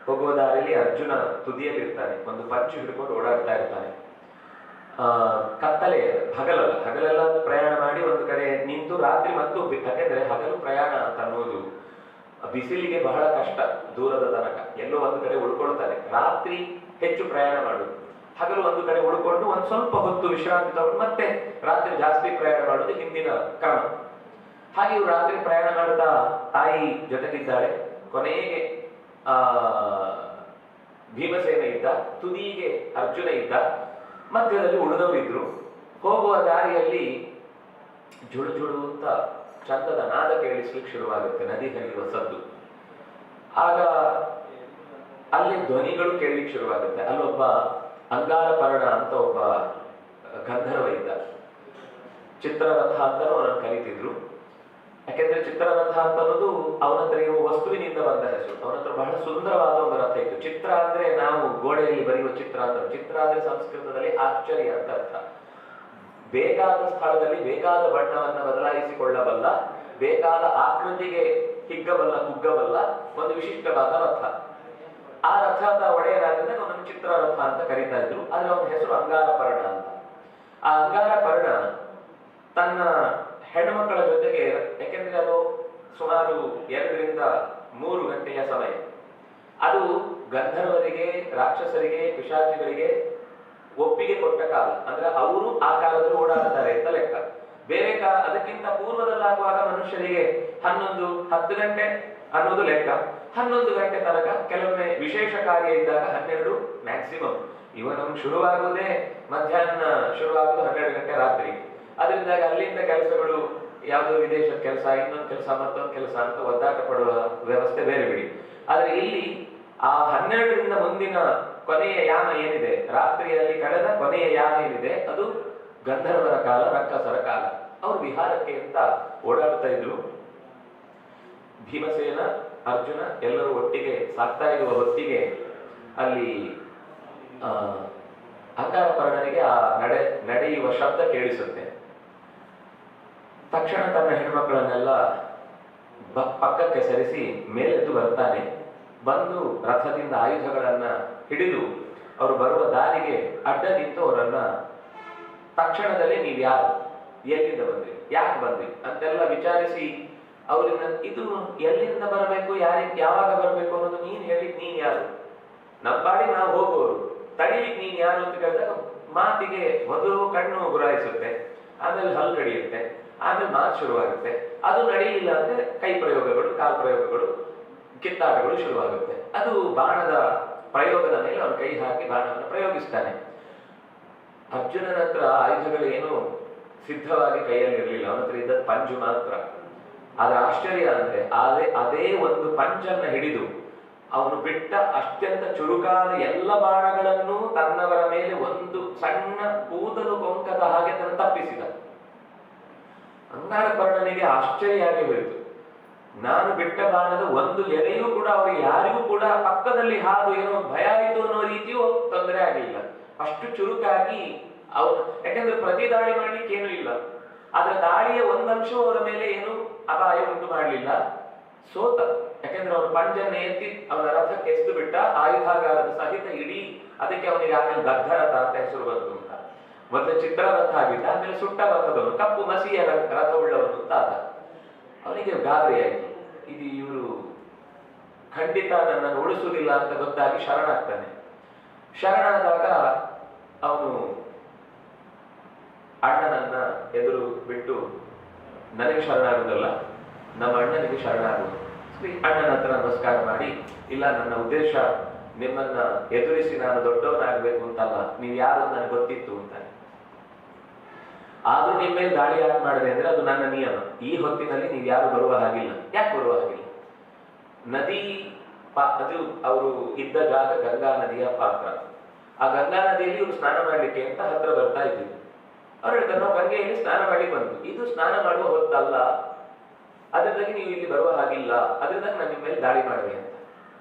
ಹೋಗುವ ದಾರಿಯಲ್ಲಿ ಅರ್ಜುನ ತುದಿಯಲ್ಲಿ ಇರ್ತಾನೆ, ಒಂದು ಪಂಚು ಹಿಡ್ಕೊಂಡು ಓಡಾಡ್ತಾ ಇರ್ತಾನೆ. ಕತ್ತಲೆ, ಹಗಲೆಲ್ಲ ಪ್ರಯಾಣ ಮಾಡಿ ಒಂದು ಕಡೆ ನಿಂತು ರಾತ್ರಿ ಮತ್ತು ಯಾಕೆಂದ್ರೆ ಹಗಲು ಪ್ರಯಾಣ ಅಂತ ಅನ್ನೋದು ಬಿಸಿಲಿಗೆ ಬಹಳ ಕಷ್ಟ, ದೂರದ ತನಕ ಎಲ್ಲೋ ಒಂದು ಕಡೆ ಉಳ್ಕೊಳ್ತಾರೆ. ರಾತ್ರಿ ಹೆಚ್ಚು ಪ್ರಯಾಣ ಮಾಡುದು, ಹಗಲು ಒಂದು ಕಡೆ ಉಳ್ಕೊಂಡು ಒಂದು ಸ್ವಲ್ಪ ಹೊತ್ತು ವಿಶ್ರಾಂತಿ ತಗೊಂಡು ಮತ್ತೆ ರಾತ್ರಿ ಜಾಸ್ತಿ ಪ್ರಯಾಣ ಮಾಡುದು ಹಿಂದಿನ ಕ್ರಮ. ಹಾಗೆ ಇವ್ರು ರಾತ್ರಿ ಪ್ರಯಾಣ ಮಾಡ್ತಾ ತಾಯಿ ಜೊತೆಗಿದ್ದಾಳೆ. ಕೊನೆಗೆ ಭೀಮಸೇನ ಇದ್ದ, ತುದಿಗೆ ಅರ್ಜುನ ಇದ್ದ, ಮಧ್ಯದಲ್ಲಿ ಉಳಿದವರಿದ್ರು. ಹೋಗುವ ದಾರಿಯಲ್ಲಿ ಜುಳು ಜುಳು ಅಂತ ಚಂದದ ನಾದ ಕೇಳಿಸ್ಲಿಕ್ಕೆ ಶುರುವಾಗುತ್ತೆ, ನದಿ ಹರಿಯುವ ಸದ್ದು. ಆಗ ಅಲ್ಲಿ ಧ್ವನಿಗಳು ಕೇಳಲಿಕ್ಕೆ ಶುರುವಾಗುತ್ತೆ. ಅಲ್ಲೊಬ್ಬ ಅಂಗಾರಪರ್ಣ ಅಂತ ಒಬ್ಬ ಗಂಧರ್ವ ಇದ್ದ, ಚಿತ್ರರಥ ಅಂತಲೂ ಅವನನ್ನು ಕರೀತಿದ್ರು. ಯಾಕೆಂದ್ರೆ ಚಿತ್ರರಥ ಅಂತ ಅನ್ನೋದು ಅವನ ಹತ್ರ ಇರುವ ವಸ್ತುವಿನಿಂದ ಬಂದ ಹೆಸರು. ಅವನ ಹತ್ರ ಬಹಳ ಸುಂದರವಾದ ಒಂದು ರಥ ಇತ್ತು. ಚಿತ್ರ ಅಂದ್ರೆ ನಾವು ಗೋಡೆಯಲ್ಲಿ ಬರೆಯುವ ಚಿತ್ರ ಅಂತ, ಚಿತ್ರ ಅಂದ್ರೆ ಸಂಸ್ಕೃತದಲ್ಲಿ ಆಶ್ಚರ್ಯ ಅಂತ ಅರ್ಥ. ಬೇಕಾದ ಸ್ಥಳದಲ್ಲಿ ಬೇಕಾದ ಬಣ್ಣವನ್ನ ಬದಲಾಯಿಸಿಕೊಳ್ಳಬಲ್ಲ, ಬೇಕಾದ ಆಕೃತಿಗೆ ಹಿಗ್ಗಬಲ್ಲ ಕುಗ್ಗಬಲ್ಲ ಒಂದು ವಿಶಿಷ್ಟವಾದ ರಥ. ಆ ರಥದ ಒಡೆಯರಾದ್ರೆ ಅವನನ್ನು ಚಿತ್ರರಥ ಅಂತ ಕರೀತಾ ಇದ್ರು. ಆದ್ರೆ ಅವನ ಹೆಸರು ಅಂಗಾರಪರ್ಣ ಅಂತ. ಆ ಅಂಗಾರಪರ್ಣ ತನ್ನ ಹೆಣ್ಮಕ್ಕಳ ಜೊತೆಗೆ, ಯಾಕೆಂದ್ರೆ ಅದು ಸುಮಾರು 2 ರಿಂದ 3 ಗಂಟೆಯ ಸಮಯ, ಅದು ಗಂಧರ್ವರಿಗೆ, ರಾಕ್ಷಸರಿಗೆ, ಪಿಶಾಚಿಗಳಿಗೆ ಒಪ್ಪಿಗೆ ಕೊಟ್ಟ ಕಾಲ. ಅಂದ್ರೆ ಅವರು ಆ ಕಾಲದಲ್ಲಿ ಓಡಾಡ್ತಾರೆ ಅಂತ ಲೆಕ್ಕ. ಬೇರೆ ಕಾಲ ಅದಕ್ಕಿಂತ ಪೂರ್ವದಲ್ಲಾಗುವಾಗ ಮನುಷ್ಯರಿಗೆ 11-10 ಗಂಟೆ ಅನ್ನೋದು ಲೆಕ್ಕ. 11 ಗಂಟೆ ತನಕ, ಕೆಲವೊಮ್ಮೆ ವಿಶೇಷ ಕಾರ್ಯ ಇದ್ದಾಗ 12 ಮ್ಯಾಕ್ಸಿಮಮ್. ನಮ್ಗೆ ಶುರುವಾಗುವುದೇ ಮಧ್ಯಾಹ್ನ, ಶುರುವಾಗುವುದು 12 ಗಂಟೆ ರಾತ್ರಿ. ಅದರಿಂದಾಗ ಅಲ್ಲಿಂದ ಕೆಲಸಗಳು, ಯಾವುದೋ ವಿದೇಶದ ಕೆಲಸ, ಇನ್ನೊಂದು ಕೆಲಸ, ಮತ್ತೊಂದು ಕೆಲಸ ಅಂತ ಒದ್ದಾಟ ಪಡುವ ವ್ಯವಸ್ಥೆ ಬೇರೆ ಬಿಡಿ. ಆದ್ರೆ ಇಲ್ಲಿ ಆ 12 ರಿಂದ ಮುಂದಿನ ಕೊನೆಯ ಯಾಮ ಏನಿದೆ, ರಾತ್ರಿಯಲ್ಲಿ ಕಳೆದ ಕೊನೆಯ ಯಾಮ ಏನಿದೆ, ಅದು ಗಂಧರ್ವರ ಕಾಲ, ರಕ್ಕಸರ ಕಾಲ. ಅವರು ವಿಹಾರಕ್ಕೆ ಅಂತ ಓಡಾಡ್ತಾ ಇದ್ರು. ಭೀಮಸೇನ, ಅರ್ಜುನ ಎಲ್ಲರೂ ಒಟ್ಟಿಗೆ ಸಾಕ್ತಾ ಇರುವ ಹೊತ್ತಿಗೆ ಅಲ್ಲಿ ಅಂಗಾರಪರ್ಣನಿಗೆ ಆ ನಡೆಯುವ ಶಬ್ದ ಕೇಳಿಸುತ್ತೆ. ತಕ್ಷಣ ತನ್ನ ಹೆಣ್ಮಕ್ಕಳನ್ನೆಲ್ಲ ಪಕ್ಕಕ್ಕೆ ಸರಿಸಿ ಮೇಲೆದ್ದು ಬರ್ತಾನೆ. ಬಂದು ರಥದಿಂದ ಆಯುಧಗಳನ್ನ ಹಿಡಿದು ಅವರು ಬರುವ ದಾರಿಗೆ ಅಡ್ಡ ನಿಂತು ಅವರನ್ನ ತಕ್ಷಣದಲ್ಲಿ ನೀವು ಯಾರು, ಎಲ್ಲಿಂದ ಬಂದ್ರಿ, ಯಾಕೆ ಬಂದ್ರಿ ಅಂತೆಲ್ಲ ವಿಚಾರಿಸಿ ಅವರಿಂದ ಇದು ಎಲ್ಲಿಂದ ಬರಬೇಕು, ಯಾವಾಗ ಬರಬೇಕು ಅನ್ನೋದು ನೀನ್ ಹೇಳಿಕ್ ನೀನ್ ಯಾರು, ನಮ್ಮ ಪಾಡಿ ನಾವು ಹೋಗುವವರು, ತಡಿಲಿಕ್ಕೆ ನೀನ್ ಯಾರು ಅಂತ ಕೇಳಿದಾಗ ಮಾತಿಗೆ ಮೊದಲು ಕಣ್ಣು ಗುರಾಯಿಸುತ್ತೆ, ಆಮೇಲೆ ಹಲ್ಲು ಕಡಿಯುತ್ತೆ, ಆಮೇಲೆ ಮಾತು ಶುರುವಾಗುತ್ತೆ. ಅದು ನಡೆಯಲಿಲ್ಲ ಅಂದ್ರೆ ಕೈ ಪ್ರಯೋಗಗಳು, ಕಾಲ್ ಪ್ರಯೋಗಗಳು, ಕಿತ್ತಾಟಗಳು ಶುರುವಾಗುತ್ತೆ. ಅದು ಬಾಣದ ಪ್ರಯೋಗದ ಮೇಲೆ ಅವನು ಕೈ ಹಾಕಿ ಬಾಣವನ್ನು ಪ್ರಯೋಗಿಸ್ತಾನೆ. ಅರ್ಜುನನ ಹತ್ರ ಆಯುಧಗಳು ಏನು ಸಿದ್ಧವಾಗಿ ಕೈಯಲ್ಲಿ ಇರಲಿಲ್ಲ, ಅವನ ಹತ್ರ ಇದ್ದದ್ದು ಪಂಜು ಮಾತ್ರ. ಆದ್ರೆ ಆಶ್ಚರ್ಯ ಅಂದ್ರೆ ಅದೇ ಒಂದು ಪಂಜನ್ನ ಹಿಡಿದು ಅವನು ಬಿಟ್ಟ ಅತ್ಯಂತ ಚುರುಕಾದ ಎಲ್ಲ ಬಾಣಗಳನ್ನು ತನ್ನವರ ಮೇಲೆ ಒಂದು ಸಣ್ಣ ಕೂದಲು ಕೊಂಕದ ಹಾಗೆ ತನ್ನ ತಪ್ಪಿಸಿದ. ಅಂಗಾರಪರ್ಣನಿಗೆ ಆಶ್ಚರ್ಯ ಆಗಿ ಹೋಯಿತು. ನಾನು ಬಿಟ್ಟ ಬಾಣದ ಒಂದು ಎಳೆಯೂ ಕೂಡ ಅವರಿಗೆ ಯಾರಿಗೂ ಕೂಡ ಪಕ್ಕದಲ್ಲಿ ಹಾದು ಏನೋ ಭಯ ಆಯಿತು ಅನ್ನೋ ರೀತಿಯೂ ತೊಂದರೆ ಆಗಲಿಲ್ಲ. ಅಷ್ಟು ಚುರುಕಾಗಿ ಅವನು, ಯಾಕಂದ್ರೆ ಪ್ರತಿ ದಾಳಿ ಮಾಡ್ಲಿಕ್ಕೆ ಏನೂ ಇಲ್ಲ, ಆದ್ರೆ ದಾಳಿಯ ಒಂದಂಶವೂ ಅವರ ಮೇಲೆ ಏನು ಅಪಾಯ ಉಂಟು ಮಾಡಲಿಲ್ಲ. ಸೋತ, ಯಾಕಂದ್ರೆ ಅವನು ಪಂಜನ್ನ ಎತ್ತಿ ಅವನ ರಥಕ್ಕೆ ಎಸ್ದು ಬಿಟ್ಟ, ಆಯುಧಾಗಾರದ ಸಹಿತ ಇಡೀ. ಅದಕ್ಕೆ ಅವನಿಗೆ ಆಮೇಲೆ ದಗ್ಧರಥ ಅಂತ ಹೆಸರು ಬಂತು ಅಂತ. ಮೊದಲು ಚಿತ್ರರಥ ಆಗಿದ್ದ, ಆಮೇಲೆ ಸುಟ್ಟ ರಥದವನು, ಕಪ್ಪು ಮಸಿಯ ರಥ ಉಳ್ಳವನು ಅಂತ ಆದ. ಅವನಿಗೆ ಗಾಬರಿ ಆಯಿತು, ಇದು ಇವರು ಖಂಡಿತ ನನ್ನನ್ನು ಉಳಿಸುವುದಿಲ್ಲ ಅಂತ ಗೊತ್ತಾಗಿ ಶರಣಾಗ್ತಾನೆ. ಶರಣಾದಾಗ ಅವನು ಅಣ್ಣನನ್ನ ಎದುರು ಬಿಟ್ಟು, ನನಗೆ ಶರಣಾಗುವುದಲ್ಲ, ನಮ್ಮ ಅಣ್ಣನಿಗೆ ಶರಣಾಗುವುದು. ಅಣ್ಣನ ಹತ್ರ ನಮಸ್ಕಾರ ಮಾಡಿ, ಇಲ್ಲ ನನ್ನ ಉದ್ದೇಶ ನಿಮ್ಮನ್ನ ಎದುರಿಸಿ ನಾನು ದೊಡ್ಡವನಾಗಬೇಕು ಅಂತಲ್ಲ, ನೀವು ಯಾರು ನನಗೆ ಗೊತ್ತಿತ್ತು ಅಂತಾನೆ. ಆದ್ರೂ ನಿಮ್ಮ ಮೇಲೆ ದಾಳಿ ಯಾಕೆ ಮಾಡಿದೆ ಅಂದ್ರೆ ಅದು ನನ್ನ ನಿಯಮ. ಈ ಹೊತ್ತಿನಲ್ಲಿ ನೀವು ಯಾರು ಬರುವ ಹಾಗಿಲ್ಲ. ಯಾಕೆ ಬರುವ ಹಾಗಿಲ್ಲ? ನದಿ ಅದು ಅವರು ಇದ್ದ ಜಾಗ ಗಂಗಾ ನದಿಯ ಪಾತ್ರ. ಆ ಗಂಗಾ ನದಿಯಲ್ಲಿ ಇವರು ಸ್ನಾನ ಮಾಡ್ಲಿಕ್ಕೆ ಅಂತ ಹತ್ರ ಬರ್ತಾ ಇದ್ದಿದ್ದು. ಅವ್ರು ಹೇಳ್ತಾರೆ, ನಾವು ಗಂಗೆಯಲ್ಲಿ ಸ್ನಾನ ಮಾಡ್ಲಿಕ್ಕೆ ಬಂತು, ಇದು ಸ್ನಾನ ಮಾಡುವ ಹೊತ್ತಲ್ಲ, ಅದರಿಂದಾಗಿ ನೀವು ಇಲ್ಲಿ ಬರುವ ಹಾಗಿಲ್ಲ, ಅದರಿಂದಾಗಿ ನಾನು ನಿಮ್ಮ ಮೇಲೆ ದಾಳಿ ಮಾಡಿದೆ ಅಂತ.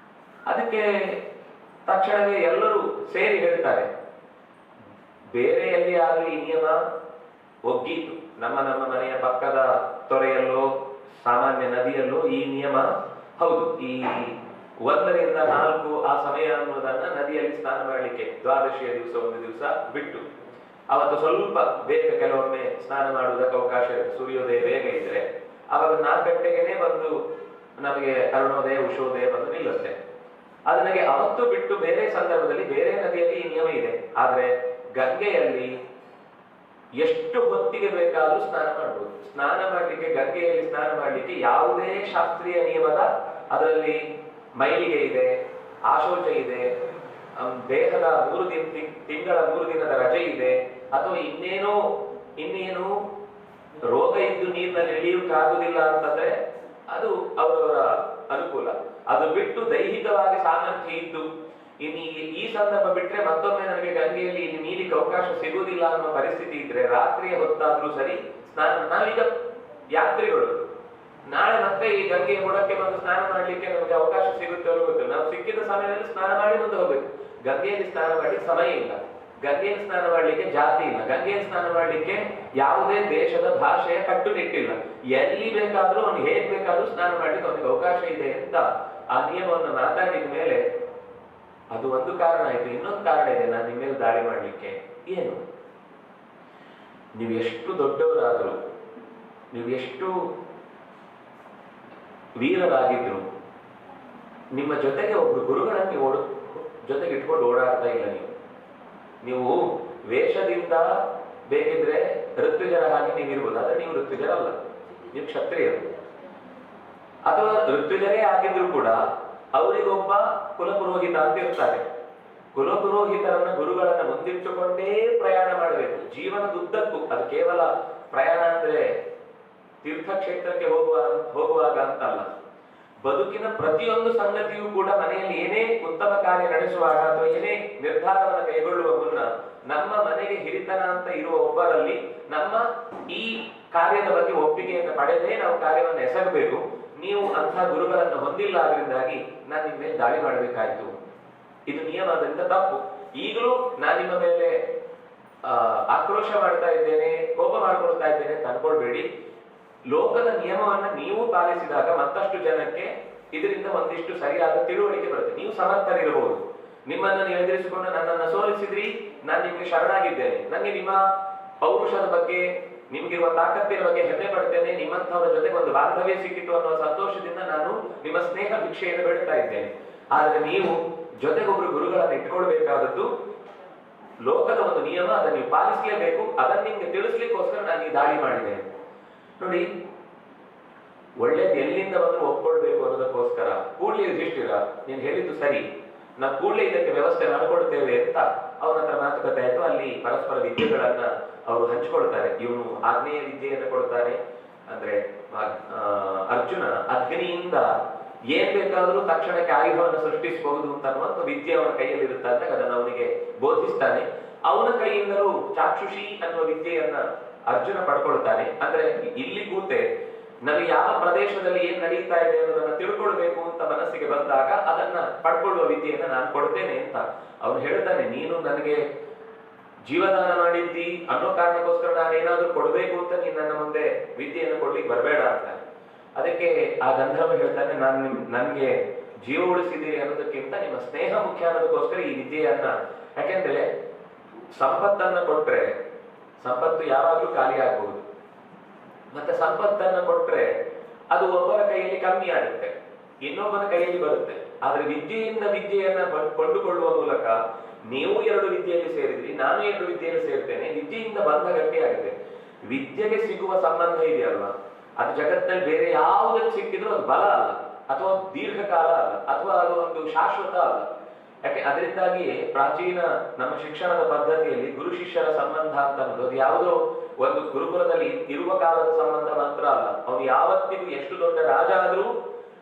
ಅದಕ್ಕೆ ತಕ್ಷಣವೇ ಎಲ್ಲರೂ ಸೇರಿ ಹೇಳ್ತಾರೆ, ಬೇರೆ ಎಲ್ಲಿ ಆದ್ರೂ ಈ ನಿಯಮ ಒಗ್ಗೀತು, ನಮ್ಮ ನಮ್ಮ ಮನೆಯ ಪಕ್ಕದ ತೊರೆಯಲ್ಲೋ ಸಾಮಾನ್ಯ ನದಿಯಲ್ಲೋ ಈ ನಿಯಮ ಹೌದು. ಈ 1 ರಿಂದ 4 ಆ ಸಮಯ ಅನ್ನೋದನ್ನ ನದಿಯಲ್ಲಿ ಸ್ನಾನ ಮಾಡಲಿಕ್ಕೆ ದ್ವಾದಶಿಯ ದಿವಸ ಒಂದು ದಿವಸ ಬಿಟ್ಟು, ಅವತ್ತು ಸ್ವಲ್ಪ ಬೇಗ ಕೆಲವೊಮ್ಮೆ ಸ್ನಾನ ಮಾಡುವುದಕ್ಕೆ ಅವಕಾಶ ಇರುತ್ತೆ. ಸೂರ್ಯೋದಯ ಬೇಗ ಇದ್ರೆ ಅವಾಗ 4 ಗಂಟೆಗೆನೆ ಬಂದು ನಮಗೆ ಅರುಣೋದಯ ಉಷೋದಯ ಬಂದು ನಿಲ್ಲುತ್ತೆ. ಅದನ್ನಾಗೆ ಅವತ್ತು ಬಿಟ್ಟು ಬೇರೆ ಸಂದರ್ಭದಲ್ಲಿ ಬೇರೆ ನದಿಯಲ್ಲಿ ಈ ನಿಯಮ ಇದೆ. ಆದ್ರೆ ಗಂಗೆಯಲ್ಲಿ ಎಷ್ಟು ಹೊತ್ತಿಗೆ ಬೇಕಾದ್ರೂ ಸ್ನಾನ ಮಾಡಬಹುದು. ಸ್ನಾನ ಮಾಡ್ಲಿಕ್ಕೆ, ಗಂಗೆಯಲ್ಲಿ ಸ್ನಾನ ಮಾಡ್ಲಿಕ್ಕೆ ಯಾವುದೇ ಶಾಸ್ತ್ರೀಯ ನಿಯಮದ, ಅದರಲ್ಲಿ ಮೈಲಿಗೆ ಇದೆ, ಆಶೋಚ ಇದೆ, ದೇಹದ 3 ತಿಂಗಳ 3 ದಿನದ ರಜೆ ಇದೆ, ಅಥವಾ ಇನ್ನೇನು ರೋಗ ಇದ್ದು ನೀರಿನಲ್ಲಿ ಇಳಿಯೋಕ್ಕಾಗುದಿಲ್ಲ ಅಂತಂದ್ರೆ ಅದು ಅವರವರ ಅನುಕೂಲ. ಅದು ಬಿಟ್ಟು ದೈಹಿಕವಾಗಿ ಸಾಮರ್ಥ್ಯ ಇದ್ದು ಇನ್ನು ಈ ಸಂದರ್ಭ ಬಿಟ್ರೆ ಮತ್ತೊಮ್ಮೆ ನನಗೆ ಗಂಗೆಯಲ್ಲಿ ಇಲ್ಲಿ ನೀರಿಗೆ ಅವಕಾಶ ಸಿಗುವುದಿಲ್ಲ ಅನ್ನೋ ಪರಿಸ್ಥಿತಿ ಇದ್ರೆ ರಾತ್ರಿಯ ಹೊತ್ತಾದ್ರೂ ಸರಿ ಸ್ನಾನ. ನಾವೀಗ ಯಾತ್ರಿಗಳು, ನಾಳೆ ಮತ್ತೆ ಈ ಗಂಗೆಯ ಬುಡಕ್ಕೆ ಬಂದು ಸ್ನಾನ ಮಾಡ್ಲಿಕ್ಕೆ ನಮಗೆ ಅವಕಾಶ ಸಿಗುತ್ತೆ ಗೊತ್ತಿಲ್ಲ. ನಾವು ಸಿಕ್ಕಿದ ಸಮಯದಲ್ಲಿ ಸ್ನಾನ ಮಾಡಿ ಮುಂದೆ ಹೋಗ್ಬೇಕು. ಗಂಗೆಯಲ್ಲಿ ಸ್ನಾನ ಮಾಡ್ಲಿಕ್ಕೆ ಸಮಯ ಇಲ್ಲ, ಗಂಗೆಯಲ್ಲಿ ಸ್ನಾನ ಮಾಡ್ಲಿಕ್ಕೆ ಜಾತಿ ಇಲ್ಲ, ಗಂಗೆಯಲ್ಲಿ ಸ್ನಾನ ಮಾಡ್ಲಿಕ್ಕೆ ಯಾವುದೇ ದೇಶದ ಭಾಷೆಯ ಕಟ್ಟುನಿಟ್ಟಿಲ್ಲ. ಎಲ್ಲಿ ಬೇಕಾದ್ರೂ ಅವನಿಗೆ ಹೇಗ್ ಬೇಕಾದ್ರೂ ಸ್ನಾನ ಮಾಡ್ಲಿಕ್ಕೆ ಅವನಿಗೆ ಅವಕಾಶ ಇದೆ ಅಂತ ಆ ನಿಯಮವನ್ನು ಮಾತಾಡಿದ ಮೇಲೆ ಅದು ಒಂದು ಕಾರಣ ಆಯ್ತು. ಇನ್ನೊಂದು ಕಾರಣ ಇದೆ ನಾನು ನಿಮ್ಮ ಮೇಲೆ ದಾಳಿ ಮಾಡ್ಲಿಕ್ಕೆ. ಏನು? ನೀವು ಎಷ್ಟು ದೊಡ್ಡವರಾದ್ರು, ನೀವು ಎಷ್ಟು ವೀರರಾಗಿದ್ರು, ನಿಮ್ಮ ಜೊತೆಗೆ ಒಬ್ರು ಗುರುಗಳನ್ನು ನೀವು ಜೊತೆಗೆ ಇಟ್ಕೊಂಡು ಓಡಾಡ್ತಾ ಇಲ್ಲ. ನೀವು ವೇಷದಿಂದ ಬೇಕಿದ್ರೆ ಋತ್ವಿಜರ ಹಾಗೆ ನೀವು ಇರ್ಬೋದು, ಆದ್ರೆ ನೀವು ಋತ್ವಿಜರ ಅಲ್ಲ, ನೀವು ಕ್ಷತ್ರಿಯರು. ಅಥವಾ ಋತ್ವಿಜರೇ ಆಗಿದ್ರು ಕೂಡ ಅವರಿಗೊಬ್ಬ ಕುಲಪುರೋಹಿತ ಅಂತ ಇರ್ತಾರೆ. ಕುಲಪುರೋಹಿತರನ್ನ, ಗುರುಗಳನ್ನ ಮುಂದಿಟ್ಟುಕೊಂಡೇ ಪ್ರಯಾಣ ಮಾಡಬೇಕು ಜೀವನದುದ್ದಕ್ಕೂ. ಅದು ಕೇವಲ ಪ್ರಯಾಣ ಅಂದ್ರೆ ತೀರ್ಥಕ್ಷೇತ್ರಕ್ಕೆ ಹೋಗುವಾಗ ಅಂತಲ್ಲ. ಬದುಕಿನ ಪ್ರತಿಯೊಂದು ಸಂಗತಿಯೂ ಕೂಡ ಮನೆಯಲ್ಲಿ ಏನೇ ಉತ್ತಮ ಕಾರ್ಯ ನಡೆಸುವಾಗ ಅಥವಾ ಏನೇ ನಿರ್ಧಾರವನ್ನು ಕೈಗೊಳ್ಳುವ ಮುನ್ನ ನಮ್ಮ ಮನೆಗೆ ಹಿರಿತನ ಅಂತ ಇರುವ ಒಬ್ಬರಲ್ಲಿ ನಮ್ಮ ಈ ಕಾರ್ಯದ ಬಗ್ಗೆ ಒಪ್ಪಿಗೆಯನ್ನು ಪಡೆದೇ ನಾವು ಕಾರ್ಯವನ್ನು ಎಸಗಬೇಕು. ನೀವು ಅಂತಹ ಗುರುಗಳನ್ನು ಹೊಂದಿಲ್ಲ, ಅದರಿಂದಾಗಿ ನಾನು ನಿಮ್ಮ ಮೇಲೆ ದಾಳಿ ಮಾಡಬೇಕಾಯ್ತು. ಇದು ನಿಯಮ, ಅದರಿಂದ ತಪ್ಪು. ಈಗಲೂ ನಾನು ನಿಮ್ಮ ಮೇಲೆ ಆಕ್ರೋಶ ಮಾಡ್ತಾ ಇದ್ದೇನೆ, ಕೋಪ ಮಾಡ್ಕೊಳ್ತಾ ಇದ್ದೇನೆ ಅಂತ ಅನ್ಕೊಳ್ಬೇಡಿ. ಲೋಕದ ನಿಯಮವನ್ನ ನೀವು ಪಾಲಿಸಿದಾಗ ಮತ್ತಷ್ಟು ಜನಕ್ಕೆ ಇದರಿಂದ ಒಂದಿಷ್ಟು ಸರಿಯಾದ ತಿಳುವಳಿಕೆ ಬರುತ್ತೆ. ನೀವು ಸಮರ್ಥರಿರಬಹುದು, ನಿಮ್ಮನ್ನ ನೀವು ಎದುರಿಸಿಕೊಂಡು ನನ್ನನ್ನು ಸೋಲಿಸಿದ್ರಿ, ನಾನು ನಿಮ್ಗೆ ಶರಣಾಗಿದ್ದೇನೆ, ನನಗೆ ನಿಮ್ಮ ಪೌರುಷದ ಬಗ್ಗೆ, ನಿಮ್ಗಿರುವ ತಾಕತ್ತಿನ ಬಗ್ಗೆ ಹೆಮ್ಮೆ ಪಡ್ತೇನೆ, ನಿಮ್ಮಂಥವರ ಜೊತೆಗೆ ಒಂದು ಬಾಂಧವ್ಯ ಸಿಕ್ಕಿತು ಅನ್ನುವ ಸಂತೋಷದಿಂದ ನಾನು ನಿಮ್ಮ ಸ್ನೇಹ ಭಿಕ್ಷೆಯನ್ನು ಬೇಡ್ತಾ ಇದ್ದೇನೆ. ಆದ್ರೆ ನೀವು ಜೊತೆಗೊಬ್ರು ಗುರುಗಳನ್ನು ಇಟ್ಕೊಳ್ಬೇಕಾದದ್ದು ಲೋಕದ ಒಂದು ನಿಯಮ, ಅದನ್ನು ನೀವು ಪಾಲಿಸಲೇಬೇಕು. ಅದನ್ನು ನಿಮ್ಗೆ ತಿಳಿಸ್ಲಿಕ್ಕೋಸ್ಕರ ನಾನು ಈ ದಾಳಿ ಮಾಡಿದ್ದೇನೆ. ನೋಡಿ, ಒಳ್ಳೇದು ಎಲ್ಲಿಂದ ಬಂದ್ರು ಒಪ್ಕೊಳ್ಬೇಕು ಅನ್ನೋದಕ್ಕೋಸ್ಕರ ಕೂಡ್ಲೆ ಯುಧಿಷ್ಠಿರ, ನೀನ್ ಹೇಳಿದ್ದು ಸರಿ, ನಾವು ಕೂಡ್ಲೆ ಇದಕ್ಕೆ ವ್ಯವಸ್ಥೆ ಮಾಡಿಕೊಡ್ತೇವೆ ಅಂತ ಅವನ ಹತ್ರ ಮಾತುಕತೆ ಆಯ್ತು. ಅಲ್ಲಿ ಪರಸ್ಪರ ವಿದ್ಯೆಗಳನ್ನ ಅವರು ಹಂಚಿಕೊಳ್ತಾರೆ. ಇವನು ಆಗ್ನೇಯ ವಿದ್ಯೆಯನ್ನು ಕೊಡ್ತಾನೆ, ಅಂದ್ರೆ ಅರ್ಜುನ ಅಗ್ನಿಯಿಂದ ಏನ್ ಬೇಕಾದ್ರೂ ತಕ್ಷಣಕ್ಕೆ ಆಯುಧವನ್ನು ಸೃಷ್ಟಿಸಬಹುದು ಅಂತ ಅನ್ನುವಂಥ ವಿದ್ಯೆ ಅವನ ಕೈಯಲ್ಲಿ ಇರುತ್ತೆ ಅಂತ ಅದನ್ನು ಅವನಿಗೆ ಬೋಧಿಸ್ತಾನೆ. ಅವನ ಕೈಯಿಂದಲೂ ಚಾಕ್ಷುಷಿ ಅನ್ನುವ ವಿದ್ಯೆಯನ್ನ ಅರ್ಜುನ ಪಡ್ಕೊಳ್ತಾನೆ. ಅಂದ್ರೆ ಇಲ್ಲಿ ಕೂತೆ ನಮಗೆ ಯಾವ ಪ್ರದೇಶದಲ್ಲಿ ಏನ್ ನಡೀತಾ ಇದೆ ಅನ್ನೋದನ್ನ ತಿಳ್ಕೊಳ್ಬೇಕು ಅಂತ ಮನಸ್ಸಿಗೆ ಬಂದಾಗ ಅದನ್ನ ಪಡ್ಕೊಳ್ಳುವ ವಿದ್ಯೆಯನ್ನ ನಾನು ಕೊಡ್ತೇನೆ ಅಂತ ಅವನು ಹೇಳ್ತಾನೆ. ನೀನು ನನಗೆ ಜೀವದಾನ ಮಾಡಿದ್ದಿ ಅನ್ನೋ ಕಾರಣಕ್ಕೋಸ್ಕರ ನಾನು ಏನಾದ್ರೂ ಕೊಡ್ಬೇಕು ಅಂತ ನೀನ್ ನನ್ನ ಮುಂದೆ ವಿದ್ಯೆಯನ್ನು ಕೊಡ್ಲಿಕ್ಕೆ ಬರಬೇಡ ಅಂತ. ಅದಕ್ಕೆ ಆ ಗಂಧರ್ವ ಹೇಳ್ತಾನೆ, ನನ್ಗೆ ಜೀವ ಉಳಿಸಿದ್ದೀರಿ ಅನ್ನೋದಕ್ಕಿಂತ ನಿಮ್ಮ ಸ್ನೇಹ ಮುಖ್ಯ ಅನ್ನೋದಕ್ಕೋಸ್ಕರ ಈ ವಿದ್ಯೆಯನ್ನ. ಯಾಕೆಂದ್ರೆ ಸಂಪತ್ತನ್ನ ಕೊಟ್ರೆ ಸಂಪತ್ತು ಯಾವಾಗ್ಲೂ ಖಾಲಿ ಆಗ್ಬಹುದು, ಮತ್ತೆ ಸಂಪತ್ತನ್ನ ಕೊಟ್ರೆ ಅದು ಒಬ್ಬರ ಕೈಯಲ್ಲಿ ಕಮ್ಮಿ ಆಗುತ್ತೆ, ಇನ್ನೊಬ್ಬನ ಕೈಯಲ್ಲಿ ಬರುತ್ತೆ. ಆದ್ರೆ ವಿದ್ಯೆಯಿಂದ ವಿದ್ಯೆಯನ್ನ ಕೊಂಡುಕೊಳ್ಳುವ ಮೂಲಕ ನೀವು 2 ವಿದ್ಯೆಯಲ್ಲಿ ಸೇರಿದ್ರಿ, ನಾನು 2 ವಿದ್ಯೆಯಲ್ಲಿ ಸೇರ್ತೇನೆ, ವಿದ್ಯೆಯಿಂದ ಬಂಧ ಗಟ್ಟಿಯಾಗುತ್ತೆ. ವಿದ್ಯೆಗೆ ಸಿಗುವ ಸಂಬಂಧ ಇದೆಯಲ್ವಾ, ಅದು ಜಗತ್ತಿನಲ್ಲಿ ಬೇರೆ ಯಾವುದಕ್ಕೆ ಸಿಕ್ಕಿದ್ರು ಅದು ಬಲ ಅಲ್ಲ, ಅಥವಾ ದೀರ್ಘಕಾಲ ಅಲ್ಲ, ಅಥವಾ ಅದು ಒಂದು ಶಾಶ್ವತ ಅಲ್ಲ. ಯಾಕೆ ಅದರಿಂದಾಗಿ ಪ್ರಾಚೀನ ನಮ್ಮ ಶಿಕ್ಷಣದ ಪದ್ಧತಿಯಲ್ಲಿ ಗುರು ಶಿಷ್ಯರ ಸಂಬಂಧ ಅಂತ ಅನ್ನೋದು ಅದು ಯಾವುದೋ ಒಂದು ಗುರುಕುಲದಲ್ಲಿ ಇರುವ ಕಾಲದ ಸಂಬಂಧ ಮಾತ್ರ ಅಲ್ಲ. ಅವನು ಯಾವತ್ತಿಗೂ ಎಷ್ಟು ದೊಡ್ಡ ರಾಜ ಆದ್ರೂ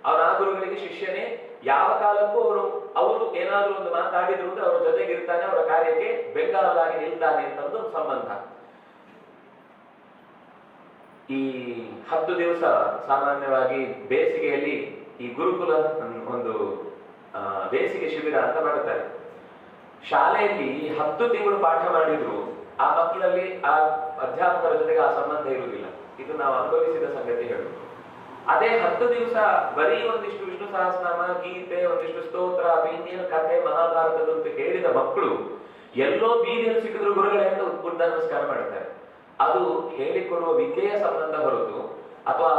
ಅವನ ಆ ಗುರುಗಳಿಗೆ ಶಿಷ್ಯನೇ. ಯಾವ ಕಾಲಕ್ಕೂ ಅವರು ಏನಾದ್ರೂ ಒಂದು ಮಾತಾಡಿದ್ರು ಅಂದ್ರೆ ಅವರ ಜೊತೆಗಿರ್ತಾನೆ, ಅವರ ಕಾರ್ಯಕ್ಕೆ ಬೆಂಗಾವಲಾಗಿ ನಿಲ್ತಾನೆ ಅಂತ ಒಂದು ಸಂಬಂಧ. ಈ 10 ದಿವಸ ಸಾಮಾನ್ಯವಾಗಿ ಬೇಸಿಗೆಯಲ್ಲಿ ಈ ಗುರುಕುಲ ಒಂದು ಬೇಸಿಗೆ ಶಿಬಿರ ಅಂತ ಮಾಡುತ್ತಾರೆ. ಶಾಲೆಯಲ್ಲಿ 10 ತಿಂಗಳು ಪಾಠ ಮಾಡಿದ್ರು ಆ ಮಕ್ಕಳಲ್ಲಿ ಆ ಅಧ್ಯಾಪಕರ ಜೊತೆಗೆ ಆ ಸಂಬಂಧ ಇರುವುದಿಲ್ಲ. ಇದು ನಾವು ಅನುಭವಿಸಿದ ಸಂಗತಿ ಹೇಳುದು. ಅದೇ 10 ದಿವಸ ಬರೀ ಒಂದಿಷ್ಟು ವಿಷ್ಣು ಸಹಸ್ರನಾಮ, ಗೀತೆ, ಒಂದಿಷ್ಟು ಸ್ತೋತ್ರ, ಇನ್ನೇನು ಕಥೆ, ಮಹಾಭಾರತದಂತ ಹೇಳಿದ ಮಕ್ಕಳು ಎಲ್ಲೋ ಬೀದಿಯಲ್ಲಿ ಸಿಕ್ಕಿದ್ರು ಗುರುಗಳೇ ಅಂತ ಉದ್ಭುತ ನಮಸ್ಕಾರ ಮಾಡ್ತಾರೆ. ಅದು ಹೇಳಿಕೊಡುವ ವಿದ್ಯೆಯ ಸಂಬಂಧ ಹೊರತು ಅಥವಾ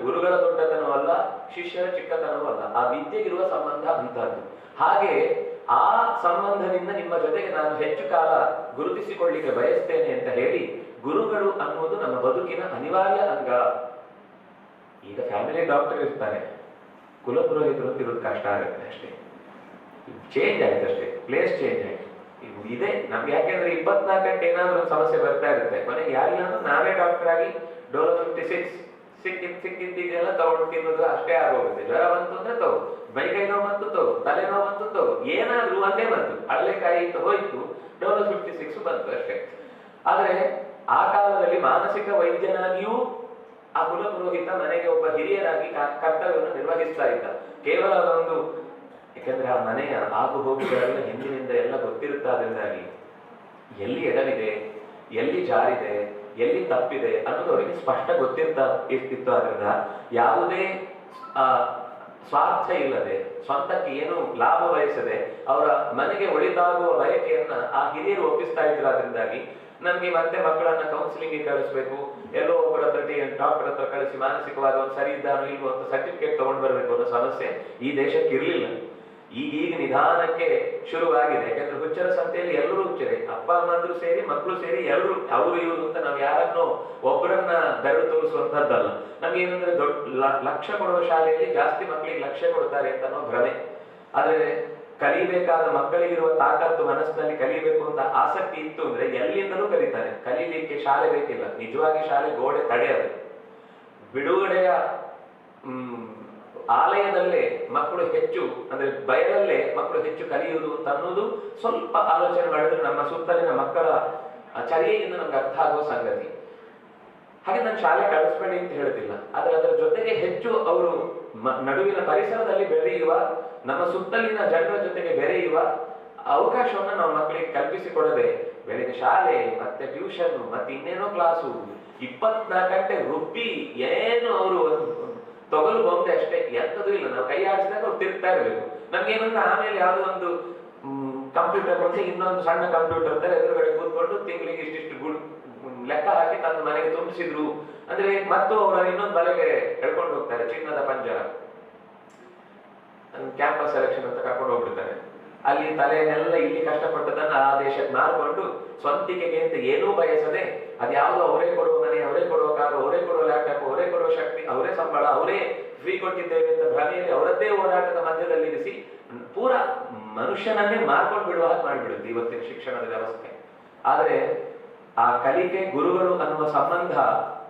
ಗುರುಗಳ ದೊಡ್ಡತನವೂ ಅಲ್ಲ, ಶಿಷ್ಯರ ಚಿಕ್ಕತನವೂ ಅಲ್ಲ. ಆ ವಿದ್ಯೆಗಿರುವ ಸಂಬಂಧ ಅಂತದ್ದು. ಹಾಗೆ ಆ ಸಂಬಂಧದಿಂದ ನಿಮ್ಮ ಜೊತೆಗೆ ನಾನು ಹೆಚ್ಚು ಕಾಲ ಗುರುತಿಸಿಕೊಳ್ಳಿಕ್ಕೆ ಬಯಸ್ತೇನೆ ಅಂತ ಹೇಳಿ, ಗುರುಗಳು ಅನ್ನುವುದು ನಮ್ಮ ಬದುಕಿನ ಅನಿವಾರ್ಯ ಅಂಗ. ಈಗ ಫ್ಯಾಮಿಲಿ ಡಾಕ್ಟರ್ ಇರ್ತಾರೆ, ಕುಲಪುರೋಹಿತರು ಇರೋದು ಕಷ್ಟ ಆಗುತ್ತೆ ಅಷ್ಟೇ. ಚೇಂಜ್ ಆಯ್ತು ಅಷ್ಟೇ, ಪ್ಲೇಸ್ ಚೇಂಜ್ ಆಯ್ತು. ಇದೆ ನಮ್ಗೆ, ಯಾಕೆಂದ್ರೆ 24 ಗಂಟೆ ಏನಾದ್ರೂ ಒಂದು ಸಮಸ್ಯೆ ಬರ್ತಾ ಇರುತ್ತೆ. ಮನೆಗೆ ಯಾರಿಲ್ಲ ಅಂದ್ರೆ ನಾವೇ ಡಾಕ್ಟರ್ ಆಗಿ ಡೋಲೋ 56 ಸಿಕ್ಕಿದ್ದೆಲ್ಲ ತಗೊಂಡು ತಿನ್ನೋದು ಅಷ್ಟೇ ಆಗೋಗುತ್ತೆ. ಜ್ವರ ಬಂತು ಅಂದ್ರೆ ತಗೋ, ಮೈಕೈ ನೋವು ಬಂತು ತಗೋ, ತಲೆನೋವು ಬಂತು ತಗೋ, ಏನಾದ್ರೂ ಒಂದೇ ಬಂತು, ಹಳ್ಳೆಕಾಯಿ ಹೋಯ್ತು, ಡೋಲೋ 56 ಬಂತು ಅಷ್ಟೇ. ಆದ್ರೆ ಆ ಕಾಲದಲ್ಲಿ ಮಾನಸಿಕ ವೈದ್ಯನಾಗಿಯೂ ಆ ಕುಲಪುರೋಹಿತ ಮನೆಗೆ ಒಬ್ಬ ಹಿರಿಯರಾಗಿ ಕರ್ತವ್ಯವನ್ನು ನಿರ್ವಹಿಸ್ತಾ ಇದ್ದ. ಕೇವಲ ಅದೊಂದು, ಯಾಕಂದ್ರೆ ಆ ಮನೆಯ ಆಗು ಹೋಗುಗಳೆಲ್ಲ ಹಿಂದಿನಿಂದ ಎಲ್ಲ ಗೊತ್ತಿರುತ್ತಾದ್ರಿಂದಾಗಿ ಎಲ್ಲಿ ಎಡವಿದೆ, ಎಲ್ಲಿ ಜಾರಿದೆ, ಎಲ್ಲಿ ತಪ್ಪಿದೆ ಅನ್ನೋದು ಅವರಿಗೆ ಸ್ಪಷ್ಟ ಇರ್ತಿತ್ತು. ಆದ್ರಿಂದ ಯಾವುದೇ ಸ್ವಾರ್ಥ ಇಲ್ಲದೆ, ಸ್ವಂತಕ್ಕೆ ಏನು ಲಾಭ ಬಯಸದೆ ಅವರ ಮನೆಗೆ ಒಳಿತಾಗುವ ಬಯಕೆಯನ್ನ ಆ ಹಿರಿಯರು ಒಪ್ಪಿಸ್ತಾ ಇದ್ರು. ಆದ್ರಿಂದಾಗಿ ನಮ್ಗೆ ಮತ್ತೆ ಮಕ್ಕಳನ್ನ ಕೌನ್ಸಿಲಿಂಗ್ ಕಳಿಸ್ಬೇಕು, ಎಲ್ಲೋ ಒಬ್ಬರ ಹತ್ರ ಡಾಕ್ಟರ್ ಹತ್ರ ಕಳಿಸಿ ಮಾನಸಿಕವಾಗಿ ಒಂದು ಸರಿ ಇದ್ದಾನೋ ಇಲ್ವೋ ಅಂತ ಸರ್ಟಿಫಿಕೇಟ್ ತಗೊಂಡ್ ಬರ್ಬೇಕು ಅನ್ನೋ ಸಮಸ್ಯೆ ಈ ದೇಶಕ್ಕೆ ಇರ್ಲಿಲ್ಲ. ಈಗೀಗ ನಿಧಾನಕ್ಕೆ ಶುರುವಾಗಿದೆ. ಯಾಕಂದ್ರೆ ಹುಚ್ಚರ ಸಂತೆಯಲ್ಲಿ ಎಲ್ಲರೂ ಹುಚ್ಚರೆ, ಅಪ್ಪ ಅಮ್ಮಂದ್ರು ಸೇರಿ, ಮಕ್ಕಳು ಸೇರಿ, ಎಲ್ಲರೂ ಅವರು ಇವರು ಅಂತ ನಾವು ಯಾರನ್ನೋ ಒಬ್ಬರನ್ನ ಬೆರಳು ತೋರಿಸುವಂತದ್ದಲ್ಲ. ನಮ್ಗೆ ಏನಂದ್ರೆ ಲಕ್ಷ್ಯ ಕೊಡುವ ಶಾಲೆಯಲ್ಲಿ ಜಾಸ್ತಿ ಮಕ್ಕಳಿಗೆ ಲಕ್ಷ್ಯ ಕೊಡ್ತಾರೆ ಅಂತ ಅನ್ನೋ ಭ್ರಮೆ. ಆದ್ರೆ ಕಲಿಬೇಕಾದ ಮಕ್ಕಳಿಗಿರುವ ತಾಕತ್ತು, ಮನಸ್ಸಿನಲ್ಲಿ ಕಲಿಬೇಕು ಅಂತ ಆಸಕ್ತಿ ಇತ್ತು ಅಂದ್ರೆ ಎಲ್ಲಿಂದಲೂ ಕಲಿತಾರೆ. ಕಲೀಲಿಕ್ಕೆ ಶಾಲೆ ಬೇಕಿಲ್ಲ, ನಿಜವಾಗಿ ಶಾಲೆ ಗೋಡೆ ತಡೆಯದು. ಬಿಡುಗಡೆಯ ಆಲಯದಲ್ಲೇ ಮಕ್ಕಳು ಹೆಚ್ಚು, ಅಂದ್ರೆ ಬಯಲಲ್ಲೇ ಮಕ್ಕಳು ಹೆಚ್ಚು ಕಲಿಯುವುದು ಅಂತ ಅನ್ನೋದು ಸ್ವಲ್ಪ ಆಲೋಚನೆ ಮಾಡಿದ್ರೆ ನಮ್ಮ ಸುತ್ತಲಿನ ಮಕ್ಕಳ ಚರ್ಯೆಯಿಂದ ನಮ್ಗೆ ಅರ್ಥ ಆಗುವ ಸಂಗತಿ. ಹಾಗೆ ನಾನು ಶಾಲೆ ಕಳಿಸ್ಬೇಡಿ ಅಂತ ಹೇಳುತ್ತಿಲ್ಲ, ಆದ್ರೆ ಅದರ ಜೊತೆಗೆ ಹೆಚ್ಚು ಅವರು ನಡುವಿನ ಪರಿಸರದಲ್ಲಿ ಬೆರೆಯುವ, ನಮ್ಮ ಸುತ್ತಲಿನ ಜನರ ಜೊತೆಗೆ ಬೆರೆಯುವ ಅವಕಾಶವನ್ನ ನಾವು ಮಕ್ಕಳಿಗೆ ಕಲ್ಪಿಸಿಕೊಡದೆ ಬೆಳಿಗ್ಗೆ ಶಾಲೆ, ಮತ್ತೆ ಟ್ಯೂಷನ್, ಮತ್ತೆ ಇನ್ನೇನೋ ಕ್ಲಾಸು, 24 ಗಂಟೆ ರುಬ್ಬಿ ಏನು ಅವರು ತೊಗಲು ಬೊಂಬೆ ಅಷ್ಟೇ, ಎಂತದೂ ಇಲ್ಲ. ನಾವು ಕೈ ಆಡಿಸಿದಾಗ ಅವ್ರು ತಿರುಗ್ತಾ ಇರ್ಬೇಕು. ನಮ್ಗೇನಂದ್ರೆ ಆಮೇಲೆ ಯಾವುದೋ ಒಂದು ಕಂಪ್ಯೂಟರ್ ಬಂದು ಇನ್ನೊಂದು ಸಣ್ಣ ಕಂಪ್ಯೂಟರ್ ತರ ಎದುರುಗಡೆ ಕೂತ್ಕೊಂಡು ತಿಂಗಳಿಗೆ ಇಷ್ಟಿಷ್ಟು ಲೆಕ್ಕ ಹಾಕಿ ತನ್ನ ಮನೆಗೆ ತುಂಬಿಸಿದ್ರು ಅಂದ್ರೆ ಮತ್ತು ಅವರ ಇನ್ನೊಂದು ಬಲೆಗೆ ಎಳ್ಕೊಂಡು ಹೋಗ್ತಾರೆ. ಚಿನ್ನದ ಪಂಜರ ಕ್ಯಾಂಪಸ್ ಸೆಲೆಕ್ಷನ್ ಅಂತ ಕರ್ಕೊಂಡು ಹೋಗ್ಬಿಡ್ತಾರೆ. ಅಲ್ಲಿ ತಲೆಯನ್ನೆಲ್ಲ ಇಲ್ಲಿ ಕಷ್ಟಪಟ್ಟದನ್ನ ಆ ದೇಶಕ್ಕೆ ಮಾರ್ಕೊಂಡು ಸ್ವಂತಿಕೆಗೆ ಅಂತ ಏನೂ ಬಯಸದೆ, ಅದ್ಯಾವುದೋ ಅವರೇ ಕೊಡುವ ಮನೆ, ಅವರೇ ಕೊಡುವ ಕಾರು, ಅವರೇ ಕೊಡುವ ಲ್ಯಾಪ್ಟಾಪ್, ಅವರೇ ಕೊಡುವ ಶಕ್ತಿ, ಅವರೇ ಸಂಬಳ, ಅವರೇ ಫ್ರೀ ಕೊಟ್ಟಿದ್ದೇವೆ ಅಂತ ಭ್ರಮೆಯಲ್ಲಿ ಅವರದ್ದೇ ಹೋರಾಟದ ಮಧ್ಯದಲ್ಲಿ ಇರಿಸಿ ಪೂರಾ ಮನುಷ್ಯನನ್ನೇ ಮಾರ್ಕೊಂಡು ಬಿಡುವ ಹಾಗೆ ಮಾಡಿಬಿಡುತ್ತೆ ಇವತ್ತಿನ ಶಿಕ್ಷಣದ ವ್ಯವಸ್ಥೆ. ಆದರೆ ಆ ಕಲಿಕೆ, ಗುರುಗಳು ಅನ್ನುವ ಸಂಬಂಧ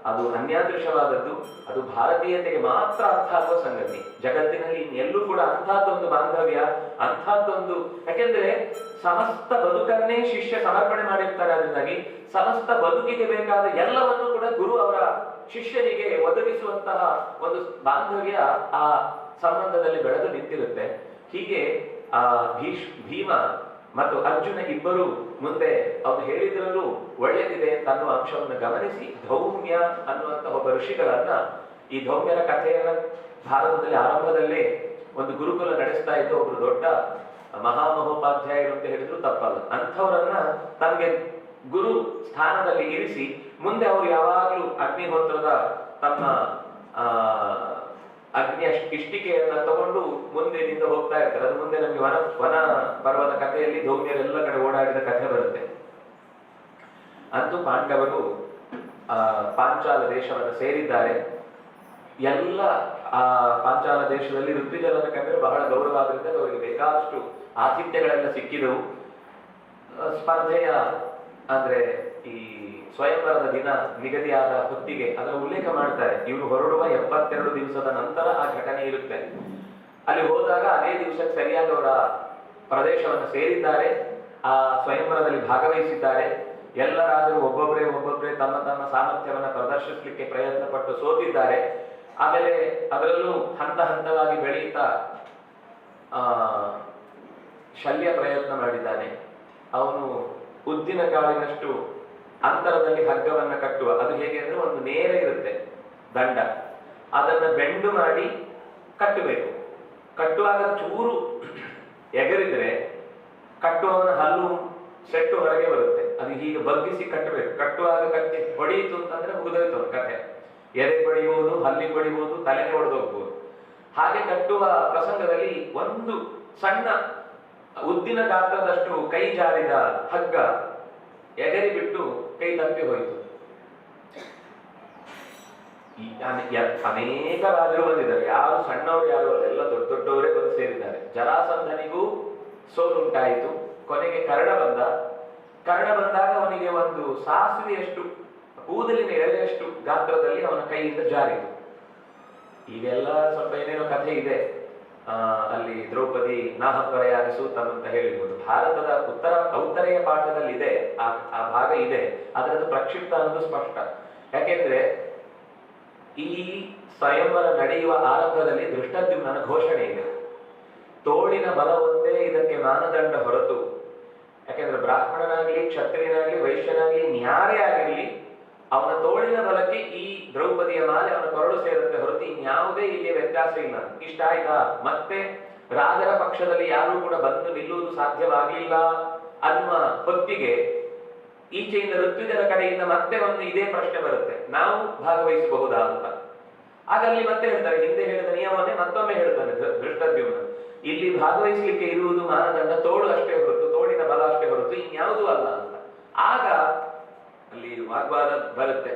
ಅದು ಅನ್ಯಾದೃಶವಾದದ್ದು. ಅದು ಭಾರತೀಯತೆಗೆ ಮಾತ್ರ ಅರ್ಥ ಆಗುವ ಸಂಗತಿ. ಜಗತ್ತಿನಲ್ಲಿ ಎಲ್ಲೂ ಕೂಡ ಅಂಥದ್ದೊಂದು ಬಾಂಧವ್ಯ, ಅಂಥದ್ದೊಂದು, ಯಾಕೆಂದ್ರೆ ಸಮಸ್ತ ಬದುಕನ್ನೇ ಶಿಷ್ಯ ಸಮರ್ಪಣೆ ಮಾಡಿರ್ತಾರೆ. ಅದರಿಂದಾಗಿ ಸಮಸ್ತ ಬದುಕಿಗೆ ಬೇಕಾದ ಎಲ್ಲವನ್ನೂ ಕೂಡ ಗುರು ಅವರ ಶಿಷ್ಯನಿಗೆ ಒದಗಿಸುವಂತಹ ಒಂದು ಬಾಂಧವ್ಯ ಆ ಸಂಬಂಧದಲ್ಲಿ ಬೆಳೆದು ನಿಂತಿರುತ್ತೆ. ಹೀಗೆ ಆ ಭೀಮ ಮತ್ತು ಅರ್ಜುನ ಇಬ್ಬರು ಮುಂದೆ ಅವನು ಹೇಳಿದ್ರಲ್ಲೂ ಒಳ್ಳೆದಿದೆ ಅಂತ ಅನ್ನುವ ಅಂಶವನ್ನು ಗಮನಿಸಿ ಧೌಮ್ಯ ಅನ್ನುವಂತ ಒಬ್ಬ ಋಷಿಗಳನ್ನ, ಈ ಧೌಮ್ಯರ ಕಥೆಯನ್ನ ಭಾರತದಲ್ಲಿ ಆರಂಭದಲ್ಲೇ ಒಂದು ಗುರುಕುಲ ನಡೆಸ್ತಾ ಇದ್ದ ಒಬ್ರು ದೊಡ್ಡ ಮಹಾಮಹೋಪಾಧ್ಯಾಯರು ಅಂತ ಹೇಳಿದ್ರು ತಪ್ಪಲ್ಲ. ಅಂಥವರನ್ನ ತಮಗೆ ಗುರು ಸ್ಥಾನದಲ್ಲಿ ಇರಿಸಿ ಮುಂದೆ ಅವರು ಯಾವಾಗ್ಲೂ ಅಗ್ನಿಹೋತ್ರದ ತಮ್ಮ ಅಗ್ನಿಯ ಇಷ್ಟಿಕೆಯನ್ನ ತಗೊಂಡು ಮುಂದಿನಿಂದ ಹೋಗ್ತಾ ಇರ್ತಾರೆ. ಅದು ಮುಂದೆ ನಮ್ಗೆ ವನ ಪರ್ವದ ಕಥೆಯಲ್ಲಿ ಧೌಮ್ಯರೆಲ್ಲ ಕಡೆ ಓಡಾಡಿದ ಕಥೆ ಬರುತ್ತೆ. ಅಂತೂ ಪಾಂಡವರು ಪಾಂಚಾಲ ದೇಶವನ್ನು ಸೇರಿದ್ದಾರೆ. ಎಲ್ಲ ಆ ಪಾಂಚಾಲ ದೇಶದಲ್ಲಿ ಋತ್ವಿಜರನ್ನು ಕಂಡ್ರೆ ಬಹಳ ಗೌರವ ಆದ್ರಿಂದ ಅವರಿಗೆ ಬೇಕಾದಷ್ಟು ಆತಿಥ್ಯಗಳೆಲ್ಲ ಸಿಕ್ಕಿದವು. ಸ್ಪರ್ಧೆಯ ಅಂದ್ರೆ ಈ ಸ್ವಯಂವರದ ದಿನ ನಿಗದಿಯಾದ ಹೊತ್ತಿಗೆ ಅದರ ಉಲ್ಲೇಖ ಮಾಡ್ತಾರೆ. ಇವರು ಹೊರಡುವ 72 ದಿವಸದ ನಂತರ ಆ ಘಟನೆ ಇರುತ್ತೆ. ಅಲ್ಲಿ ಹೋದಾಗ ಅದೇ ದಿವಸಕ್ಕೆ ಸರಿಯಾಗಿ ಅವರ ಪ್ರದೇಶವನ್ನು ಸೇರಿದ್ದಾರೆ, ಆ ಸ್ವಯಂವರದಲ್ಲಿ ಭಾಗವಹಿಸಿದ್ದಾರೆ. ಎಲ್ಲರಾದರೂ ಒಬ್ಬೊಬ್ಬರೇ ತಮ್ಮ ತಮ್ಮ ಸಾಮರ್ಥ್ಯವನ್ನು ಪ್ರದರ್ಶಿಸಲಿಕ್ಕೆ ಪ್ರಯತ್ನ ಪಟ್ಟು ಸೋತಿದ್ದಾರೆ. ಆಮೇಲೆ ಅದರಲ್ಲೂ ಹಂತ ಹಂತವಾಗಿ ಬೆಳೆಯುತ್ತಾ ಶಲ್ಯ ಪ್ರಯತ್ನ ಮಾಡಿದ್ದಾನೆ. ಅವನು ಉದ್ದಿನ ಕಾಳಿನಷ್ಟು ಅಂತರದಲ್ಲಿ ಹಗ್ಗವನ್ನ ಕಟ್ಟುವ, ಅದು ಹೇಗೆ ಅಂದ್ರೆ ಒಂದು ನೇರ ಇರುತ್ತೆ ದಂಡ, ಅದನ್ನ ಬೆಂಡು ಮಾಡಿ ಕಟ್ಟಬೇಕು. ಕಟ್ಟುವಾಗ ಚೂರು ಎಗರಿದ್ರೆ ಕಟ್ಟುವವನ ಹಲ್ಲು ಸೆಟ್ಟು ಹೊರಗೆ ಬರುತ್ತೆ. ಅದು ಹೀಗೆ ಬಗ್ಗಿಸಿ ಕಟ್ಟಬೇಕು. ಕಟ್ಟುವಾಗ ಕಟ್ಟಿ ಹೊಡೆಯಿತು ಅಂತಂದ್ರೆ ಮುಗಿದೋಯ್ತು ಕಥೆ. ಎದೆ ಬಡಿಬಹುದು, ಹಲ್ಲಿಗೆ ಬಡಿಬಹುದು, ತಲೆಗೆ ಹೊಡೆದೋಗ್ಬಹುದು. ಹಾಗೆ ಕಟ್ಟುವ ಪ್ರಸಂಗದಲ್ಲಿ ಒಂದು ಸಣ್ಣ ಉದ್ದಿನ ಗಾತ್ರದಷ್ಟು ಕೈ ಜಾರಿದ ಹಗ್ಗ ಎಗರಿ ಬಿಟ್ಟು ಕೈ ತಪ್ಪಿ ಹೋಯಿತು. ಅನೇಕ ರಾಜರು ಬಂದಿದ್ದಾರೆ, ಯಾರು ಸಣ್ಣವರು ಯಾರು ಅಲ್ಲ, ಎಲ್ಲ ದೊಡ್ಡ ದೊಡ್ಡವರೇ ಬಂದು ಸೇರಿದ್ದಾರೆ. ಜರಾಸಂಧನಿಗೂ ಸೋಲುಂಟಾಯಿತು. ಕೊನೆಗೆ ಕರ್ಣ ಬಂದಾಗ ಅವನಿಗೆ ಒಂದು ಸಾಸಿವೆಯಷ್ಟು ಕೂದಲಿನ ಎಳೆಯಷ್ಟು ಗಾತ್ರದಲ್ಲಿ ಅವನ ಕೈಯಿಂದ ಜಾರಿತು. ಈಗೆಲ್ಲ ಸ್ವಲ್ಪ ಏನೇನೋ ಕಥೆ ಇದೆ. ಅಲ್ಲಿ ದ್ರೌಪದಿ ನಾಹಪರಯಾಗಿ ಸೂತಂ ಅಂತ ಹೇಳಿರ್ಬೋದು. ಭಾರತದ ಔತ್ತರೆಯ ಪಾಠದಲ್ಲಿ ಇದೆ, ಆ ಭಾಗ ಇದೆ. ಅದರದ್ದು ಪ್ರಕ್ಷಿಪ್ತ ಅನ್ನೋದು ಸ್ಪಷ್ಟ. ಯಾಕೆಂದ್ರೆ ಈ ಸ್ವಯಂವರ ನಡೆಯುವ ಆರಂಭದಲ್ಲಿ ದೃಷ್ಟದ್ಯುಮ್ನನ ಘೋಷಣೆ ಇದೆ. ತೋಳಿನ ಬಲ ಒಂದೇ ಇದಕ್ಕೆ ಮಾನದಂಡ ಹೊರತು, ಯಾಕೆಂದ್ರೆ ಬ್ರಾಹ್ಮಣನಾಗ್ಲಿ, ಕ್ಷತ್ರಿಯನಾಗ್ಲಿ, ವೈಶ್ಯನಾಗ್ಲಿ, ನ್ಯಾರೇ ಆಗಿರ್ಲಿ, ಅವನ ತೋಳಿನ ಬಲಕ್ಕೆ ಈ ದ್ರೌಪದಿಯ ಮಾಲೆ ಅವನ ಕೊರಳು ಸೇರುತ್ತೆ ಹೊರತು ಇನ್ಯಾವುದೇ ಇಲ್ಲಿ ವ್ಯತ್ಯಾಸ ಇಲ್ಲ. ಇಷ್ಟ ಆಯ್ತಾ? ಮತ್ತೆ ರಾಜರ ಪಕ್ಷದಲ್ಲಿ ಯಾರೂ ಕೂಡ ಬಂದು ನಿಲ್ಲುವುದು ಸಾಧ್ಯವಾಗಲಿಲ್ಲ ಅನ್ನುವ ಹೊತ್ತಿಗೆ ಈಚೆಯಿಂದ ಋತ್ವಿಜರ ಕಡೆಯಿಂದ ಮತ್ತೆ ಒಂದು ಇದೇ ಪ್ರಶ್ನೆ ಬರುತ್ತೆ, ನಾವು ಭಾಗವಹಿಸಬಹುದಾ ಅಂತ. ಆಗಲ್ಲಿ ಮತ್ತೆ ಹೇಳ್ತಾರೆ, ಹಿಂದೆ ಹೇಳಿದ ನಿಯಮವನ್ನೇ ಮತ್ತೊಮ್ಮೆ ಹೇಳ್ತಾನೆ ದೃಷ್ಟದ್ಯುಮ್ನ. ಇಲ್ಲಿ ಭಾಗವಹಿಸಲಿಕ್ಕೆ ಇರುವುದು ಮಾನದಂಡ ತೋಳು ಅಷ್ಟೇ ಹೊರತು, ತೋಳಿನ ಬಲ ಅಷ್ಟೇ ಹೊರತು ಇನ್ಯಾವುದೂ ಅಲ್ಲ ಅಂತ. ಆಗ ಅಲ್ಲಿ ವಾಗ್ವಾದ ಬರುತ್ತೆ.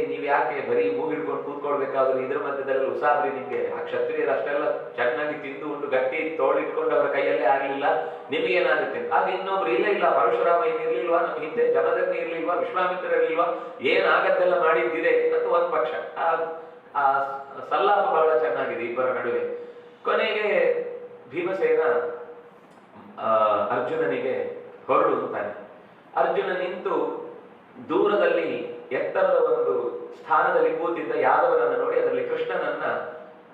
ನೀವ್ ಯಾಕೆ ಬರೀ ಮೂಗಿಡ್ಕೊಂಡು ಕೂತ್ಕೊಳ್ಬೇಕಾದ್ರೆ ಇದ್ರ ಮಧ್ಯದಲ್ಲಿ ಉಸಾಬ್ರಿ, ನಿಮ್ಗೆ ಆ ಕ್ಷತ್ರಿಯರು ಅಷ್ಟೆಲ್ಲ ಚೆನ್ನಾಗಿ ತಿಂದು ಉಂಡು ಗಟ್ಟಿ ತೋಳಿಟ್ಕೊಂಡು ಅವರ ಕೈಯಲ್ಲೇ ಆಗ್ಲಿಲ್ಲ, ನಿಮ್ಗೇನಾಗುತ್ತೆ? ಆಗ ಇನ್ನೊಬ್ರು ಇಲ್ಲ ಪರಶುರಾಮ ಇರ್ಲಿಲ್ವಾ, ನಮ್ ಹಿಂದೆ ಜಮದಗ್ನಿ ಇರ್ಲಿಲ್ವಾ, ವಿಶ್ವಾಮಿತ್ರ ಇರ್ಲಿಲ್ವಾ, ಏನಾಗದ್ದೆಲ್ಲ ಮಾಡಿದ್ದಿದೆ ಅಂತ ಒಂದ್ ಪಕ್ಷ. ಆ ಸಲ್ಲಾಪ ಬಹಳ ಚೆನ್ನಾಗಿದೆ ಇಬ್ಬರ ನಡುವೆ. ಕೊನೆಗೆ ಭೀಮಸೇನ ಅರ್ಜುನನಿಗೆ ಹೊರಡು ಅಂತಾನೆ. ಅರ್ಜುನ ನಿಂತು ದೂರದಲ್ಲಿ ಎತ್ತರದ ಒಂದು ಸ್ಥಾನದಲ್ಲಿ ಕೂತಿದ್ದ ಯಾದವನನ್ನು ನೋಡಿ ಅದರಲ್ಲಿ ಕೃಷ್ಣನನ್ನ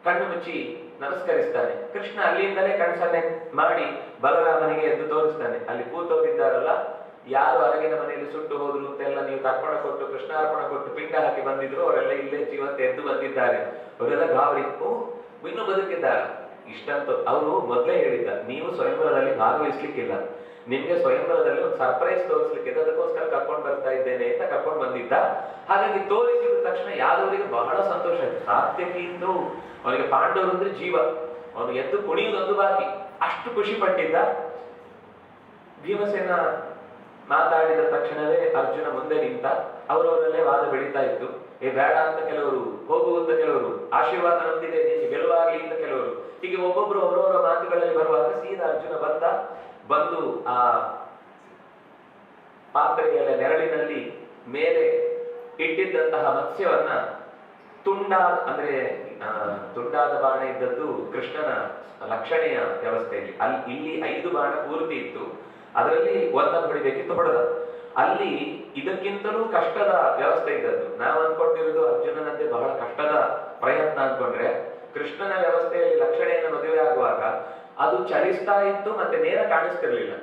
ಕಣ್ಣು ಮುಚ್ಚಿ ನಮಸ್ಕರಿಸ್ತಾನೆ. ಕೃಷ್ಣ ಅಲ್ಲಿಂದಲೇ ಕಣ್ಸನ್ನೆ ಮಾಡಿ ಬಲರಾಮನಿಗೆ ಎದ್ದು ತೋರಿಸ್ತಾನೆ, ಅಲ್ಲಿ ಕೂತೋರಿದ್ದಾರಲ್ಲ, ಯಾರು ಅರಗಿನ ಮನೆಯಲ್ಲಿ ಸುಟ್ಟು ಹೋದ್ರು ಅಂತೆಲ್ಲ ನೀವು ತರ್ಪಣ ಕೊಟ್ಟು ಕೃಷ್ಣಾರ್ಪಣ ಕೊಟ್ಟು ಪಿಂಡ ಹಾಕಿ ಬಂದಿದ್ರು, ಅವರೆಲ್ಲ ಇಲ್ಲೇ ಜೀವಂತ ಎದ್ದು ಬಂದಿದ್ದಾರೆ. ಅವರೆಲ್ಲ ಗಾಬರಿ, ಇನ್ನೂ ಬದುಕಿದ್ದಾರೆ ಇಷ್ಟಂತೂ. ಅವರು ಮೊದಲೇ ಹೇಳಿದ್ದ, ನೀವು ಸ್ವಯಂವರದಲ್ಲಿ ಭಾಗವಹಿಸ್ಲಿಕ್ಕಿಲ್ಲ, ನಿಮ್ಗೆ ಸ್ವಯಂವರದಲ್ಲಿ ಒಂದು ಸರ್ಪ್ರೈಸ್ ತೋರಿಸ್ಲಿಕ್ಕೆ ಅದಕ್ಕೋಸ್ಕರ ಕರ್ಕೊಂಡು ಬರ್ತಾ ಇದ್ದೇನೆ ಅಂತ ಕರ್ಕೊಂಡು ಬಂದಿದ್ದ. ಹಾಗಾಗಿ ತೋರಿಸಿದ ತಕ್ಷಣ ಯಾದವರಿಗೆ ಬಹಳ ಸಂತೋಷ ಆಯ್ತು. ಸಾತ್ಯಕಿಯಿಂದ ಅವನಿಗೆ ಪಾಂಡವರು ಅಂದ್ರೆ ಜೀವ, ಅವನು ಎದ್ದು ಕುಣಿಯುವುದೊಂದು ಬಾಕಿ, ಅಷ್ಟು ಖುಷಿ ಪಟ್ಟಿದ್ದ. ಭೀಮಸೇನ ಮಾತಾಡಿದ ತಕ್ಷಣವೇ ಅರ್ಜುನ ಮುಂದೆ ನಿಂತ. ಅವರವರಲ್ಲೇ ವಾದ ಬೆಳೀತಾ ಇತ್ತು. ಬೇಡ ಅಂತ ಕೆಲವರು, ಹೋಗು ಅಂತ ಕೆಲವರು, ಆಶೀರ್ವಾದ ನಂಬಿದೆ ನಿಮಗೆ ಗೆಲುವಾಗಲಿ ಅಂತ ಕೆಲವರು. ಹೀಗೆ ಒಬ್ಬೊಬ್ರು ಅವರವರ ಮಾತುಗಳಲ್ಲಿ ಬರುವಾಗ ಸೀದಾ ಅರ್ಜುನ ಬಂದು ಆ ಪಾತ್ರೆಯ ನೆರಳಿನಲ್ಲಿ ಮೇಲೆ ಇಟ್ಟಿದ್ದಂತಹ ಮತ್ಸ್ಯವನ್ನ ತುಂಡಾದ ಬಾಣ ಇದ್ದದ್ದು ಕೃಷ್ಣನ ಲಕ್ಷಣೆಯ ವ್ಯವಸ್ಥೆಯಲ್ಲಿ. ಇಲ್ಲಿ 5 ಬಾಣ ಪೂರ್ತಿ ಇತ್ತು, ಅದರಲ್ಲಿ ಒಂದನ್ನು ಹೊಡಿಬೇಕಿತ್ತು, ಹೊಡೆದ. ಅಲ್ಲಿ ಇದಕ್ಕಿಂತಲೂ ಕಷ್ಟದ ವ್ಯವಸ್ಥೆ ಇದ್ದದ್ದು. ನಾವು ಅನ್ಕೊಂಡಿರೋದು ಅರ್ಜುನನಂತೆ ಬಹಳ ಕಷ್ಟದ ಪ್ರಯತ್ನ ಅನ್ಕೊಂಡ್ರೆ, ಕೃಷ್ಣನ ವ್ಯವಸ್ಥೆಯಲ್ಲಿ ಲಕ್ಷಣೆಯನ್ನು ಮದುವೆ ಆಗುವಾಗ ಅದು ಚಲಿಸ್ತಾ ಇತ್ತು, ಮತ್ತೆ ನೇರ ಕಾಣಿಸ್ತಿರ್ಲಿಲ್ಲ.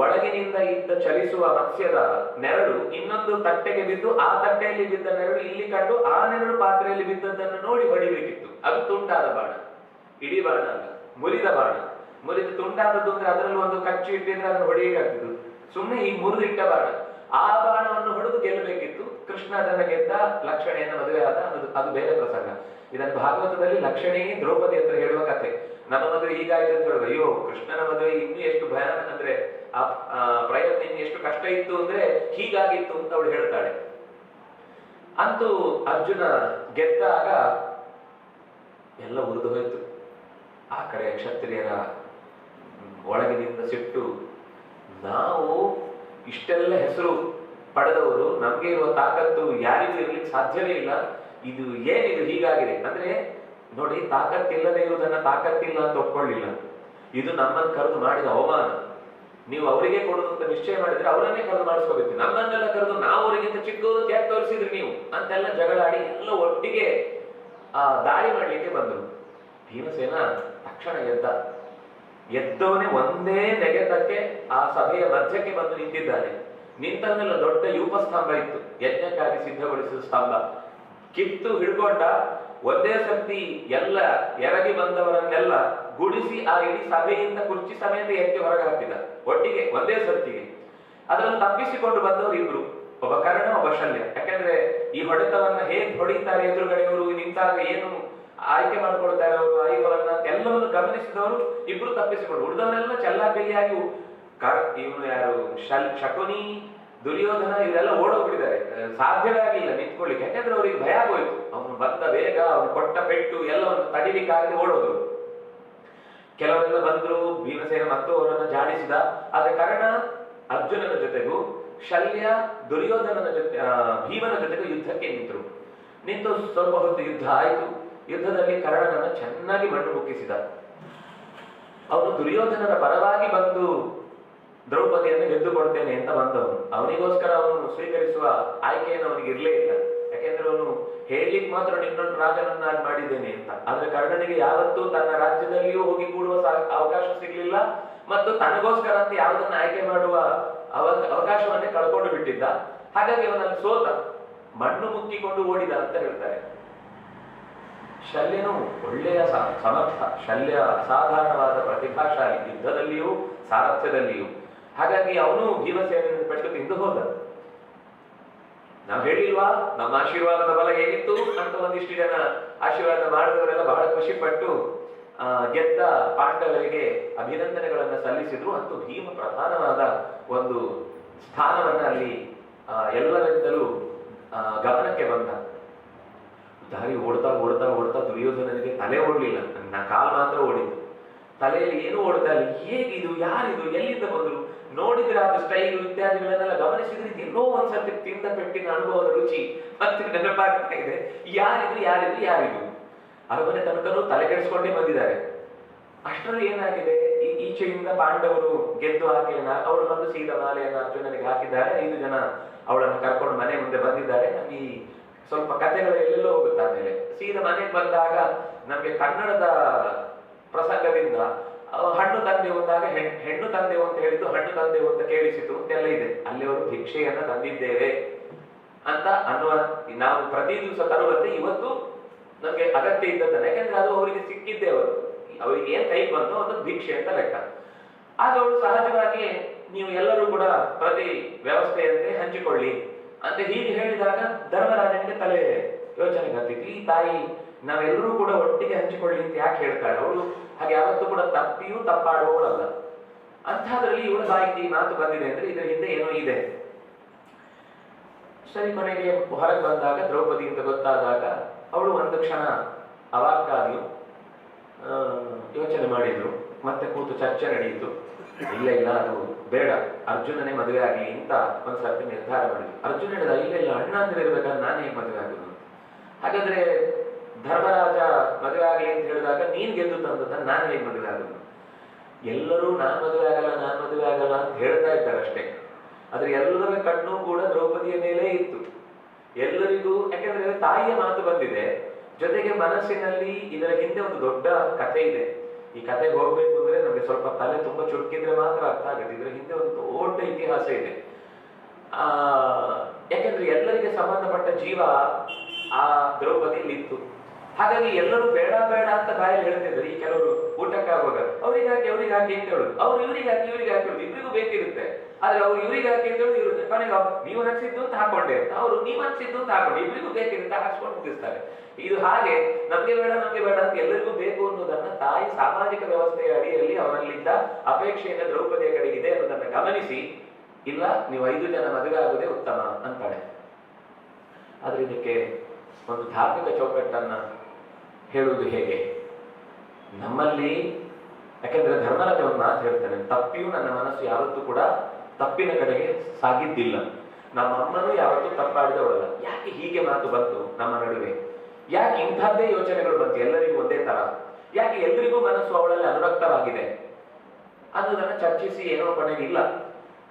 ಒಳಗಿನಿಂದ ಇದ್ದ ಚಲಿಸುವ ಮತ್ಸ್ಯದ ನೆರಳು ಇನ್ನೊಂದು ತಟ್ಟೆಗೆ ಬಿದ್ದು, ಆ ತಟ್ಟೆಯಲ್ಲಿ ಬಿದ್ದ ನೆರಳು ಇಲ್ಲಿ ಕಂಡು ಆ ನೆರಳು ಪಾತ್ರೆಯಲ್ಲಿ ಬಿದ್ದದ್ದನ್ನು ನೋಡಿ ಹೊಡಿಬೇಕಿತ್ತು. ಅದು ತುಂಡಾದ ಬಾಣ, ಇಡೀ ಬಾಣ ಅಲ್ಲ, ಮುರಿದ ಬಾಣ. ಮುರಿದ ತುಂಡಾದದ್ದು ಅಂದ್ರೆ ಅದರಲ್ಲಿ ಒಂದು ಕಚ್ಚು ಇಟ್ಟಿದ್ರೆ ಅದನ್ನು ಹೊಡೆಯಬೇಕಾಗ್ತಿತ್ತು. ಸುಮ್ಮನೆ ಈ ಮುರಿದಿಟ್ಟ ಬಾಣ, ಆ ಬಾಣವನ್ನು ಹೊಡೆದು ಗೆಲ್ಲಬೇಕಿತ್ತು. ಕೃಷ್ಣ ಅದನ್ನ ಗೆದ್ದ, ಲಕ್ಷಣೆಯನ್ನು ಮದುವೆ ಆದ. ಅದು ಬೇರೆ ಪ್ರಸಂಗ. ಇದನ್ನು ಭಾಗವತದಲ್ಲಿ ಲಕ್ಷಣೆಯೇ ದ್ರೌಪದಿ ಹತ್ರ ಹೇಳುವ ಕಥೆ. ನಮ್ಮ ಮದುವೆ ಹೀಗಾಯ್ತು ಅಂತ ಹೇಳುವ, ಅಯ್ಯೋ ಕೃಷ್ಣನ ಮದುವೆ ಇನ್ನೂ ಎಷ್ಟು ಭಯಾನಕ ಅಂದ್ರೆ, ಆ ಪ್ರಯತ್ನ ಇನ್ನು ಎಷ್ಟು ಕಷ್ಟ ಇತ್ತು ಅಂದ್ರೆ ಹೀಗಾಗಿತ್ತು ಅಂತ ಅವಳು ಹೇಳ್ತಾಳೆ. ಅಂತೂ ಅರ್ಜುನ ಗೆದ್ದಾಗ ಎಲ್ಲ ಉರಿದು ಹೋಯ್ತು. ಆ ಕಡೆ ಕ್ಷತ್ರಿಯರ ಒಳಗಿನಿಂದ ಸಿಟ್ಟು, ನಾವು ಇಷ್ಟೆಲ್ಲ ಹೆಸರು ಪಡೆದವರು ನಮ್ಗೆ ಇರುವ ತಾಕತ್ತು ಯಾರಿಗೂ ಇರ್ಲಿಕ್ಕೆ ಸಾಧ್ಯವೇ ಇಲ್ಲ. ಇದು ಏನಿದು ಹೀಗಾಗಿದೆ ಅಂದ್ರೆ ನೋಡಿ, ತಾಕತ್ತಿಲ್ಲದೆ ಇರುವುದನ್ನ ತಾಕತ್ತಿಲ್ಲ ಅಂತ ಒಪ್ಕೊಳ್ಳಿಲ್ಲ. ಇದು ನಮ್ಮನ್ನು ಕರೆದು ಮಾಡಿದ ಅವಮಾನ. ನೀವು ಅವರಿಗೆ ಕೊಡುದು ಅಂತ ನಿಶ್ಚಯ ಮಾಡಿದ್ರೆ ಅವರನ್ನೇ ಕರೆದು ಮಾಡಿಸ್ಕೋಬೇಕು. ನಮ್ಮನ್ನೆಲ್ಲ ಕರೆದು ನಾವು ಅವರಿಗಿಂತ ಚಿಕ್ಕವರು ಯಾಕೆ ತೋರಿಸಿದ್ರಿ ನೀವು ಅಂತೆಲ್ಲ ಜಗಳಾಡಿ ಎಲ್ಲ ಒಟ್ಟಿಗೆ ದಾಳಿ ಮಾಡ್ಲಿಕ್ಕೆ ಬಂದರು. ಭೀಮಸೇನ ತಕ್ಷಣ ಎದ್ದವನೇ ಒಂದೇ ನೆಗೆತಕ್ಕೆ ಆ ಸಭೆಯ ಮಧ್ಯಕ್ಕೆ ಬಂದು ನಿಂತಿದ್ದಾನೆ. ನಿಂತವನೆಲ್ಲ ದೊಡ್ಡ ಯೂಪ ಸ್ತಂಭ ಇತ್ತು, ಯಜ್ಞಕ್ಕಾಗಿ ಸಿದ್ಧಗೊಳಿಸಿದ ಸ್ತಂಭ. ಕಿತ್ತು ಹಿಡ್ಕೊಂಡ ಒಂದೇ ಸರ್ತಿ ಎಲ್ಲ ಎರಗಿ ಬಂದವರನ್ನೆಲ್ಲ ಗುಡಿಸಿ ಆ ಇಡೀ ಸಭೆಯಿಂದ ಕುರ್ಚಿ ಸಮೇತ ಎತ್ತಿ ಹೊರಗೆ ಹಾಕಿದ ಒಟ್ಟಿಗೆ ಒಂದೇ ಸರ್ತಿಗೆ. ಅದನ್ನು ತಪ್ಪಿಸಿಕೊಂಡು ಬಂದವರು ಇಬ್ರು, ಒಬ್ಬ ಕರ್ಣ, ಒಬ್ಬ ಶಲ್ಯ. ಯಾಕಂದ್ರೆ ಈ ಹೊಡೆತವನ್ನ ಹೇಗೆ ಹೊಡಿತಾರೆ ಎದುರುಗಡೆಯವರು, ನಿಂತಾಗ ಏನು ಆಯ್ಕೆ ಮಾಡ್ಕೊಳ್ತಾರೆ ಅವರು ಆಯುಧವನ್ನ ಅಂತ ಎಲ್ಲವನ್ನು ಗಮನಿಸಿದವರು ಇಬ್ರು ತಪ್ಪಿಸಿಕೊಂಡು, ಉಳಿದವರೆಲ್ಲ ಚೆಲ್ಲಾಪಿಲ್ಲಿಯಾಗಿ ಇವನು ಯಾರು ಶಕುನಿ, ದುರ್ಯೋಧನ ಇವರೆಲ್ಲ ಓಡೋಗ್ಬಿಟ್ಟಿದ್ದಾರೆ. ಸಾಧ್ಯವೇ ಆಗಲಿಲ್ಲ ನಿಂತ್ಕೊಳ್ಳಿಕ್ಕೆ. ಯಾಕಂದ್ರೆ ಅವ್ರಿಗೆ ಭಯ ಆಗೋಯ್ತು. ಅವನು ಬಂದ ವೇಗ, ಅವನು ಕೊಟ್ಟ ಪೆಟ್ಟು ಎಲ್ಲವನ್ನು ತಡಿಲಿಕ್ಕಾಗದೆ ಓಡೋದ್ರು. ಕೆಲವರೆಲ್ಲ ಬಂದ್ರು, ಭೀಮಸೇನ ಮತ್ತು ಅವರನ್ನು ಜಾಡಿಸಿದ. ಆದ್ರೆ ಕರ್ಣ ಅರ್ಜುನನ ಜೊತೆಗೂ ಶಲ್ಯ ದುರ್ಯೋಧನನ ಜೊತೆ ಭೀಮನ ಜೊತೆಗೂ ಯುದ್ಧಕ್ಕೆ ನಿಂತು ಸ್ವಲ್ಪ ಹೊತ್ತು ಯುದ್ಧ ಆಯಿತು. ಯುದ್ಧದಲ್ಲಿ ಕರ್ಣನನ್ನು ಚೆನ್ನಾಗಿ ಮಣ್ಣು ಮುಕ್ಕಿಸಿದ. ಅವನು ದುರ್ಯೋಧನನ ಪರವಾಗಿ ಬಂದು ದ್ರೌಪದಿಯನ್ನು ಗೆದ್ದುಕೊಡ್ತೇನೆ ಅಂತ ಬಂದವನು. ಅವನಿಗೋಸ್ಕರ ಅವನು ಸ್ವೀಕರಿಸುವ ಆಯ್ಕೆಯನ್ನು ಅವನಿಗೆ ಇರಲೇ ಇಲ್ಲ. ಯಾಕೆಂದ್ರೆ ಅವನು ಹೇಳಲಿಕ್ಕೆ ಮಾತ್ರ ಇನ್ನೊಂದು ರಾಜನನ್ನಾಗಿ ಮಾಡಿದ್ದೇನೆ ಅಂತ. ಆದ್ರೆ ಕರ್ಣನಿಗೆ ಯಾವತ್ತೂ ತನ್ನ ರಾಜ್ಯದಲ್ಲಿಯೂ ಹೋಗಿ ಕೂಡುವ ಅವಕಾಶ ಸಿಗ್ಲಿಲ್ಲ, ಮತ್ತು ತನಗೋಸ್ಕರ ಅಂತ ಯಾವುದನ್ನು ಆಯ್ಕೆ ಮಾಡುವ ಅವಕಾಶವನ್ನೇ ಕಳ್ಕೊಂಡು ಬಿಟ್ಟಿದ್ದ. ಹಾಗಾಗಿ ಅವನಲ್ಲಿ ಸೋತ, ಮಣ್ಣು ಮುಕ್ಕಿಕೊಂಡು ಓಡಿದ ಅಂತ ಹೇಳ್ತಾರೆ. ಶಲ್ಯನು ಒಳ್ಳೆಯ ಸಮರ್ಥ, ಶಲ್ಯ ಅಸಾಧಾರಣವಾದ ಪ್ರತಿಭಾಶಾಲಿ, ಯುದ್ಧದಲ್ಲಿಯೂ ಸಾರಥ್ಯದಲ್ಲಿಯೂ. ಹಾಗಾಗಿ ಅವನು ಭೀಮಸೇನನ್ನು ಪೆಟ್ಟು ತಿಂದು ಹೋದ. ನಾವು ಹೇಳಿಲ್ವಾ ನಮ್ಮ ಆಶೀರ್ವಾದದ ಬಲ ಏನಿತ್ತು ಅಂತ. ಒಂದಿಷ್ಟು ಜನ ಆಶೀರ್ವಾದ ಮಾಡಿದವರೆಲ್ಲ ಬಹಳ ಖುಷಿ ಪಟ್ಟು ಗೆದ್ದ ಪಾಂಡವರಿಗೆ ಅಭಿನಂದನೆಗಳನ್ನು ಸಲ್ಲಿಸಿದ್ರು. ಅಂತೂ ಭೀಮ ಪ್ರಧಾನವಾದ ಒಂದು ಸ್ಥಾನವನ್ನ ಅಲ್ಲಿ ಎಲ್ಲರಿಂದಲೂ ಗಮನಕ್ಕೆ ಬಂದ. ದಾರಿ ಓಡ್ತಾ ಓಡ್ತಾ ಓಡ್ತಾ ದುರ್ಯೋಧನನಿಗೆ ತಲೆ ಓಡ್ಲಿಲ್ಲ, ನನ್ನ ಕಾಲ್ ಮಾತ್ರ ಓಡಿದ್ದು. ತಲೆಯಲ್ಲಿ ಏನು ಓಡ್ತಾ ಇಲ್ಲ. ಹೇಗಿದು, ಯಾರಿದು, ಎಲ್ಲಿಂದ ಬಂದ್ರು, ನೋಡಿದ್ರೆ ಅದು ಸ್ಟೈಲು ಇತ್ಯಾದಿಗಳನ್ನೆಲ್ಲ ಗಮನಿಸಿದ್ರೆ ಎಲ್ಲೋ ಒಂದ್ಸರ್ತಿ ತಿಂದ ಪೆಟ್ಟಿನ ಅನುಭವದ ರುಚಿ ಮತ್ತೆ ನೆನಪಾಗ್ತಾ ಇದೆ. ಯಾರಿದು ಅರಮನೆ ತನಕನೂ ತಲೆ ಕೆಡಿಸ್ಕೊಂಡೇ ಬಂದಿದ್ದಾರೆ. ಅಷ್ಟರಲ್ಲಿ ಏನಾಗಿದೆ, ಈಚೆಯಿಂದ ಪಾಂಡವರು ಗೆದ್ದು ಆಕೆಯನ್ನ, ಅವಳು ಬಂದು ಸೀದಾ ಮಾಲೆಯನ್ನು ಅರ್ಜುನನಿಗೆ ಹಾಕಿದ್ದಾರೆ. 5 ಜನ ಅವಳನ್ನು ಕರ್ಕೊಂಡು ಮನೆ ಮುಂದೆ ಬಂದಿದ್ದಾರೆ. ನಮ್ಗೆ ಈ ಸ್ವಲ್ಪ ಕಥೆಗಳು ಎಲ್ಲೆಲ್ಲೋ ಹೋಗುತ್ತೆ. ಆಮೇಲೆ ಸೀದಾ ಮನೆಗೆ ಬಂದಾಗ ನಮ್ಗೆ ಕನ್ನಡದ ಪ್ರಸಂಗದಿಂದ ಹಣ್ಣು ತಂದೆವು ಅಂದಾಗ ಹೆಣ್ಣು ತಂದೆವು ಅಂತ ಹೇಳಿದ್ದು ಹಣ್ಣು ತಂದೆವು ಅಂತ ಕೇಳಿಸಿತು ಅಂತೆಲ್ಲ ಇದೆ. ಅಲ್ಲಿ ಅವರು ಭಿಕ್ಷೆಯನ್ನ ತಂದಿದ್ದೇವೆ ಅಂತ ಅನ್ನುವ, ನಾವು ಪ್ರತಿ ದಿವಸ ತರುವಂತೆ ಇವತ್ತು ನಮ್ಗೆ ಅಗತ್ಯ ಇದ್ದದ್ದನ್ನ, ಯಾಕಂದ್ರೆ ಅದು ಅವರಿಗೆ ಸಿಕ್ಕಿದ್ದೇ, ಅವರಿಗೆ ಏನ್ ಕೈ ಬಂತು ಅದನ್ನು ಭಿಕ್ಷೆ ಅಂತ ಲೆಕ್ಕ. ಆಗ ಅವಳು ಸಹಜವಾಗಿ ನೀವು ಎಲ್ಲರೂ ಕೂಡ ಪ್ರತಿ ವ್ಯವಸ್ಥೆಯಂತೆ ಹಂಚಿಕೊಳ್ಳಿ ಅಂತ ಹೀಗೆ ಹೇಳಿದಾಗ ಧರ್ಮರಾಜನಿಗೆ ತಲೆ ಯೋಚನೆಗೆ ಹತ್ತಿತ್ತು. ಈ ತಾಯಿ ನಾವೆಲ್ಲರೂ ಕೂಡ ಒಟ್ಟಿಗೆ ಹಂಚಿಕೊಳ್ಳಿ ಅಂತ ಯಾಕೆ ಹೇಳ್ತಾಳೆ? ಅವಳು ಹಾಗೆ ಯಾವತ್ತೂ ಕೂಡ ತಪ್ಪಿಯೂ ತಪ್ಪಾಡುವವಳಲ್ಲ. ಅಂಥದ್ರಲ್ಲಿ ಇವಳ ಬಾಯಿಗೆ ಈ ಮಾತು ಬಂದಿದೆ ಅಂದ್ರೆ ಇದರ ಹಿಂದೆ ಏನೋ ಇದೆ. ಸರಿ, ಕೊನೆಗೆ ಹೊರಗೆ ಬಂದಾಗ ದ್ರೌಪದಿ ಅಂತ ಗೊತ್ತಾದಾಗ ಅವಳು ಒಂದು ಕ್ಷಣ ಅವಾಕ್ಕಾದ್ಲು, ಯೋಚನೆ ಮಾಡಿದ್ರು. ಮತ್ತೆ ಕೂತು ಚರ್ಚೆ ನಡೆಯಿತು. ಇಲ್ಲ ಅದು ಬೇಡ, ಅರ್ಜುನನೇ ಮದುವೆ ಆಗಲಿ ಅಂತ ಒಂದ್ಸರ್ತಿ ನಿರ್ಧಾರ ಮಾಡಿದ್ರು. ಅರ್ಜುನ ಹೇಳಿದ, ಇಲ್ಲ ಅಣ್ಣ ಅಂದ್ರೆ ಇರ್ಬೇಕಾದ್ರೆ ನಾನೇ ಮದುವೆ ಆಗುದು. ಹಾಗಾದ್ರೆ ಧರ್ಮರಾಜ ಮದುವೆ ಆಗಲಿ ಅಂತ ಹೇಳಿದಾಗ ನೀನ್ ಗೆದ್ದು ತಂದದ್ದನ್ನ ನಾನು ಹೇಗೆ ಮದುವೆ ಆಗುದು? ಎಲ್ಲರೂ ನಾನ್ ಮದುವೆ ಆಗಲ್ಲ ಅಂತ ಹೇಳ್ತಾ ಇದ್ದಾರೆ ಅಷ್ಟೇ. ಆದ್ರೆ ಎಲ್ಲರ ಕಣ್ಣು ಕೂಡ ದ್ರೌಪದಿಯ ಮೇಲೆ ಇತ್ತು. ಎಲ್ಲರಿಗೂ, ಯಾಕಂದ್ರೆ ತಾಯಿಯ ಮಾತು ಬಂದಿದೆ, ಜೊತೆಗೆ ಮನಸ್ಸಿನಲ್ಲಿ ಇದರ ಹಿಂದೆ ಒಂದು ದೊಡ್ಡ ಕಥೆ ಇದೆ. ಈ ಕಥೆಗೆ ಹೋಗ್ಬೇಕು ಅಂದ್ರೆ ನಮ್ಗೆ ಸ್ವಲ್ಪ ತಲೆ ತುಂಬಾ ಚುರುಕಿದ್ರೆ ಮಾತ್ರ ಅರ್ಥ ಆಗುತ್ತೆ. ಇದರ ಹಿಂದೆ ಒಂದು ದೊಡ್ಡ ಇತಿಹಾಸ ಇದೆ. ಯಾಕಂದ್ರೆ ಎಲ್ಲರಿಗೆ ಸಂಬಂಧಪಟ್ಟ ಜೀವ ಆ ದ್ರೌಪದಿಯಲ್ಲಿ ಇತ್ತು. ಹಾಗಾಗಿ ಎಲ್ಲರೂ ಬೇಡ ಅಂತ ಬಾಯಲ್ಲಿ ಹೇಳ್ತಿದ್ರು. ಈ ಕೆಲವರು ಊಟಕ್ಕೆ ಆಗುವಾಗ ಅವ್ರಿಗೆ ಹಾಕಿ ಅಂತ ಹೇಳುದು, ಅವ್ರು ಇವ್ರಿಗೆ ಹಾಕಿ ಹೇಳುದು, ಇಬ್ಬರಿಗೂ ಬೇಕಿರುತ್ತೆ. ಆದ್ರೆ ಅವ್ರು ಇವ್ರಿಗೆ ಹಾಕಿ ಅಂತ ಹೇಳುದು, ಇವ್ರು ಕೊನೆಗೆ ನೀವು ಹಂಚಿದ್ದು ಅಂತ ಹಾಕೊಂಡೆ ಅಂತ, ಅವರು ನೀವು ಹಂಚಿದ್ದು ಅಂತ ಹಾಕೊಂಡು ಇಬ್ಬರಿಗೂ ಬೇಕಿರುತ್ತೆ ಹಾಕ್ಸ್ಕೊಂಡು ಮುಗಿಸ್ತಾರೆ. ಇದು ಹಾಗೆ ನಮ್ಗೆ ಬೇಡ ಅಂತ ಎಲ್ಲರಿಗೂ ಬೇಕು ಅನ್ನೋದನ್ನ ತಾಯಿ ಸಾಮಾಜಿಕ ವ್ಯವಸ್ಥೆಯ ಅಡಿಯಲ್ಲಿ ಅವರಲ್ಲಿದ್ದ ಅಪೇಕ್ಷೆಯಿಂದ ದ್ರೌಪದಿಯ ಕಡೆಗಿದೆ ಅನ್ನೋದನ್ನ ಗಮನಿಸಿ, ಇಲ್ಲ ನೀವು 5 ಜನ ಮದುವೆ ಆಗುವುದೇ ಉತ್ತಮ ಅಂತಾಳೆ. ಆದ್ರೆ ಇದಕ್ಕೆ ಒಂದು ಧಾರ್ಮಿಕ ಚೌಕಟ್ಟನ್ನ ಹೇಳುವುದು ಹೇಗೆ? ನಮ್ಮಲ್ಲಿ, ಯಾಕೆಂದ್ರೆ ಧರ್ಮರಾಜ ಒಂದು ಮಾತು ಹೇಳ್ತಾನೆ, ತಪ್ಪಿಯೂ ನನ್ನ ಮನಸ್ಸು ಯಾವತ್ತೂ ಕೂಡ ತಪ್ಪಿನ ಕಡೆಗೆ ಸಾಗಿದ್ದಿಲ್ಲ. ನಮ್ಮಮ್ಮನೂ ಯಾವತ್ತೂ ತಪ್ಪಾಡಿದವಳಲ್ಲ. ಯಾಕೆ ಹೀಗೆ ಮಾತು ಬಂತು ನಮ್ಮ ನಡುವೆ? ಯಾಕೆ ಇಂಥದ್ದೇ ಯೋಚನೆಗಳು ಬಂತು ಎಲ್ಲರಿಗೂ ಒಂದೇ ತರ? ಯಾಕೆ ಎಲ್ರಿಗೂ ಮನಸ್ಸು ಅವಳಲ್ಲಿ ಅನುರಕ್ತವಾಗಿದೆ ಅನ್ನೋದನ್ನ ಚರ್ಚಿಸಿ ಏನೋ ಕೊನೆಗಿಲ್ಲ.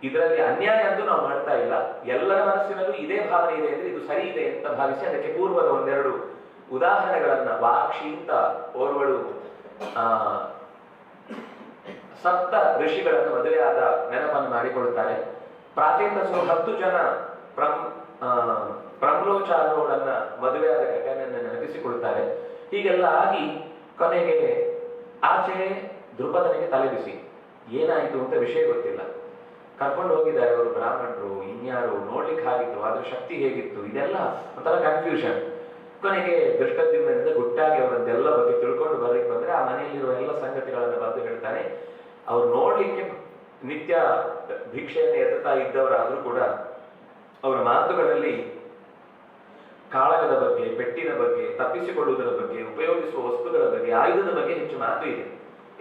ಇದರಲ್ಲಿ ಅನ್ಯಾಯ ಅಂತೂ ನಾವು ಮಾಡ್ತಾ ಇಲ್ಲ. ಎಲ್ಲರ ಮನಸ್ಸಿನಲ್ಲೂ ಇದೇ ಭಾವನೆ ಇದೆ ಅಂದ್ರೆ ಇದು ಸರಿ ಇದೆ ಅಂತ ಭಾವಿಸಿ ಅದಕ್ಕೆ ಪೂರ್ವದ ಒಂದೆರಡು ಉದಾಹರಣೆಗಳನ್ನ ವಾಕ್ಷಿ ಅಂತ ಓರ್ವಳು ಸಪ್ತ ಋಷಿಗಳನ್ನು ಮದುವೆಯಾದ ನೆನಪನ್ನು ಮಾಡಿಕೊಳ್ತಾರೆ. ಪ್ರಾಚೇತಸರು 10 ಜನ ಪ್ರಮ್ಲೋಚ ಅನ್ನೋಳನ್ನ ಮದುವೆಯಾದ ಘಟನೆಯನ್ನು ನೆನಪಿಸಿಕೊಳ್ತಾರೆ. ಹೀಗೆಲ್ಲ ಆಗಿ ಕೊನೆಗೆ ಆಚೆ ದ್ರುಪದನಿಗೆ ತಲೆಬಿಸಿ. ಏನಾಯಿತು ಅಂತ ವಿಷಯ ಗೊತ್ತಿಲ್ಲ. ಕರ್ಕೊಂಡು ಹೋಗಿದ್ದಾರೆ ಅವರು ಬ್ರಾಹ್ಮಣರು, ಇನ್ಯಾರು, ನೋಡ್ಲಿಕ್ಕೆ ಆಗಿತ್ತು, ಅದ್ರ ಶಕ್ತಿ ಹೇಗಿತ್ತು, ಇದೆಲ್ಲ ಒಂಥರ ಕನ್ಫ್ಯೂಷನ್. ಕೊನೆಗೆ ದೃಷ್ಟದ್ಯುಮ್ನದಿಂದ ಗುಟ್ಟಾಗಿ ಅವರದ್ದೆಲ್ಲ ಬಗ್ಗೆ ತಿಳ್ಕೊಂಡು ಬರ್ಲಿಕ್ಕೆ ಬಂದ್ರೆ ಆ ಮನೆಯಲ್ಲಿರುವ ಎಲ್ಲ ಸಂಗತಿಗಳನ್ನು ಬಂದು ಹೇಳ್ತಾನೆ. ಅವ್ರು ನೋಡ್ಲಿಕ್ಕೆ ನಿತ್ಯ ಭಿಕ್ಷೆಯನ್ನು ಎತ್ತುತ್ತಾ ಇದ್ದವರಾದ್ರೂ ಕೂಡ ಅವರ ಮಾತುಗಳಲ್ಲಿ ಕಾಳಗದ ಬಗ್ಗೆ, ಪೆಟ್ಟಿನ ಬಗ್ಗೆ, ತಪ್ಪಿಸಿಕೊಳ್ಳುವುದರ ಬಗ್ಗೆ, ಉಪಯೋಗಿಸುವ ವಸ್ತುಗಳ ಬಗ್ಗೆ, ಆಯುಧದ ಬಗ್ಗೆ ಹೆಚ್ಚು ಮಾತು ಇದೆ.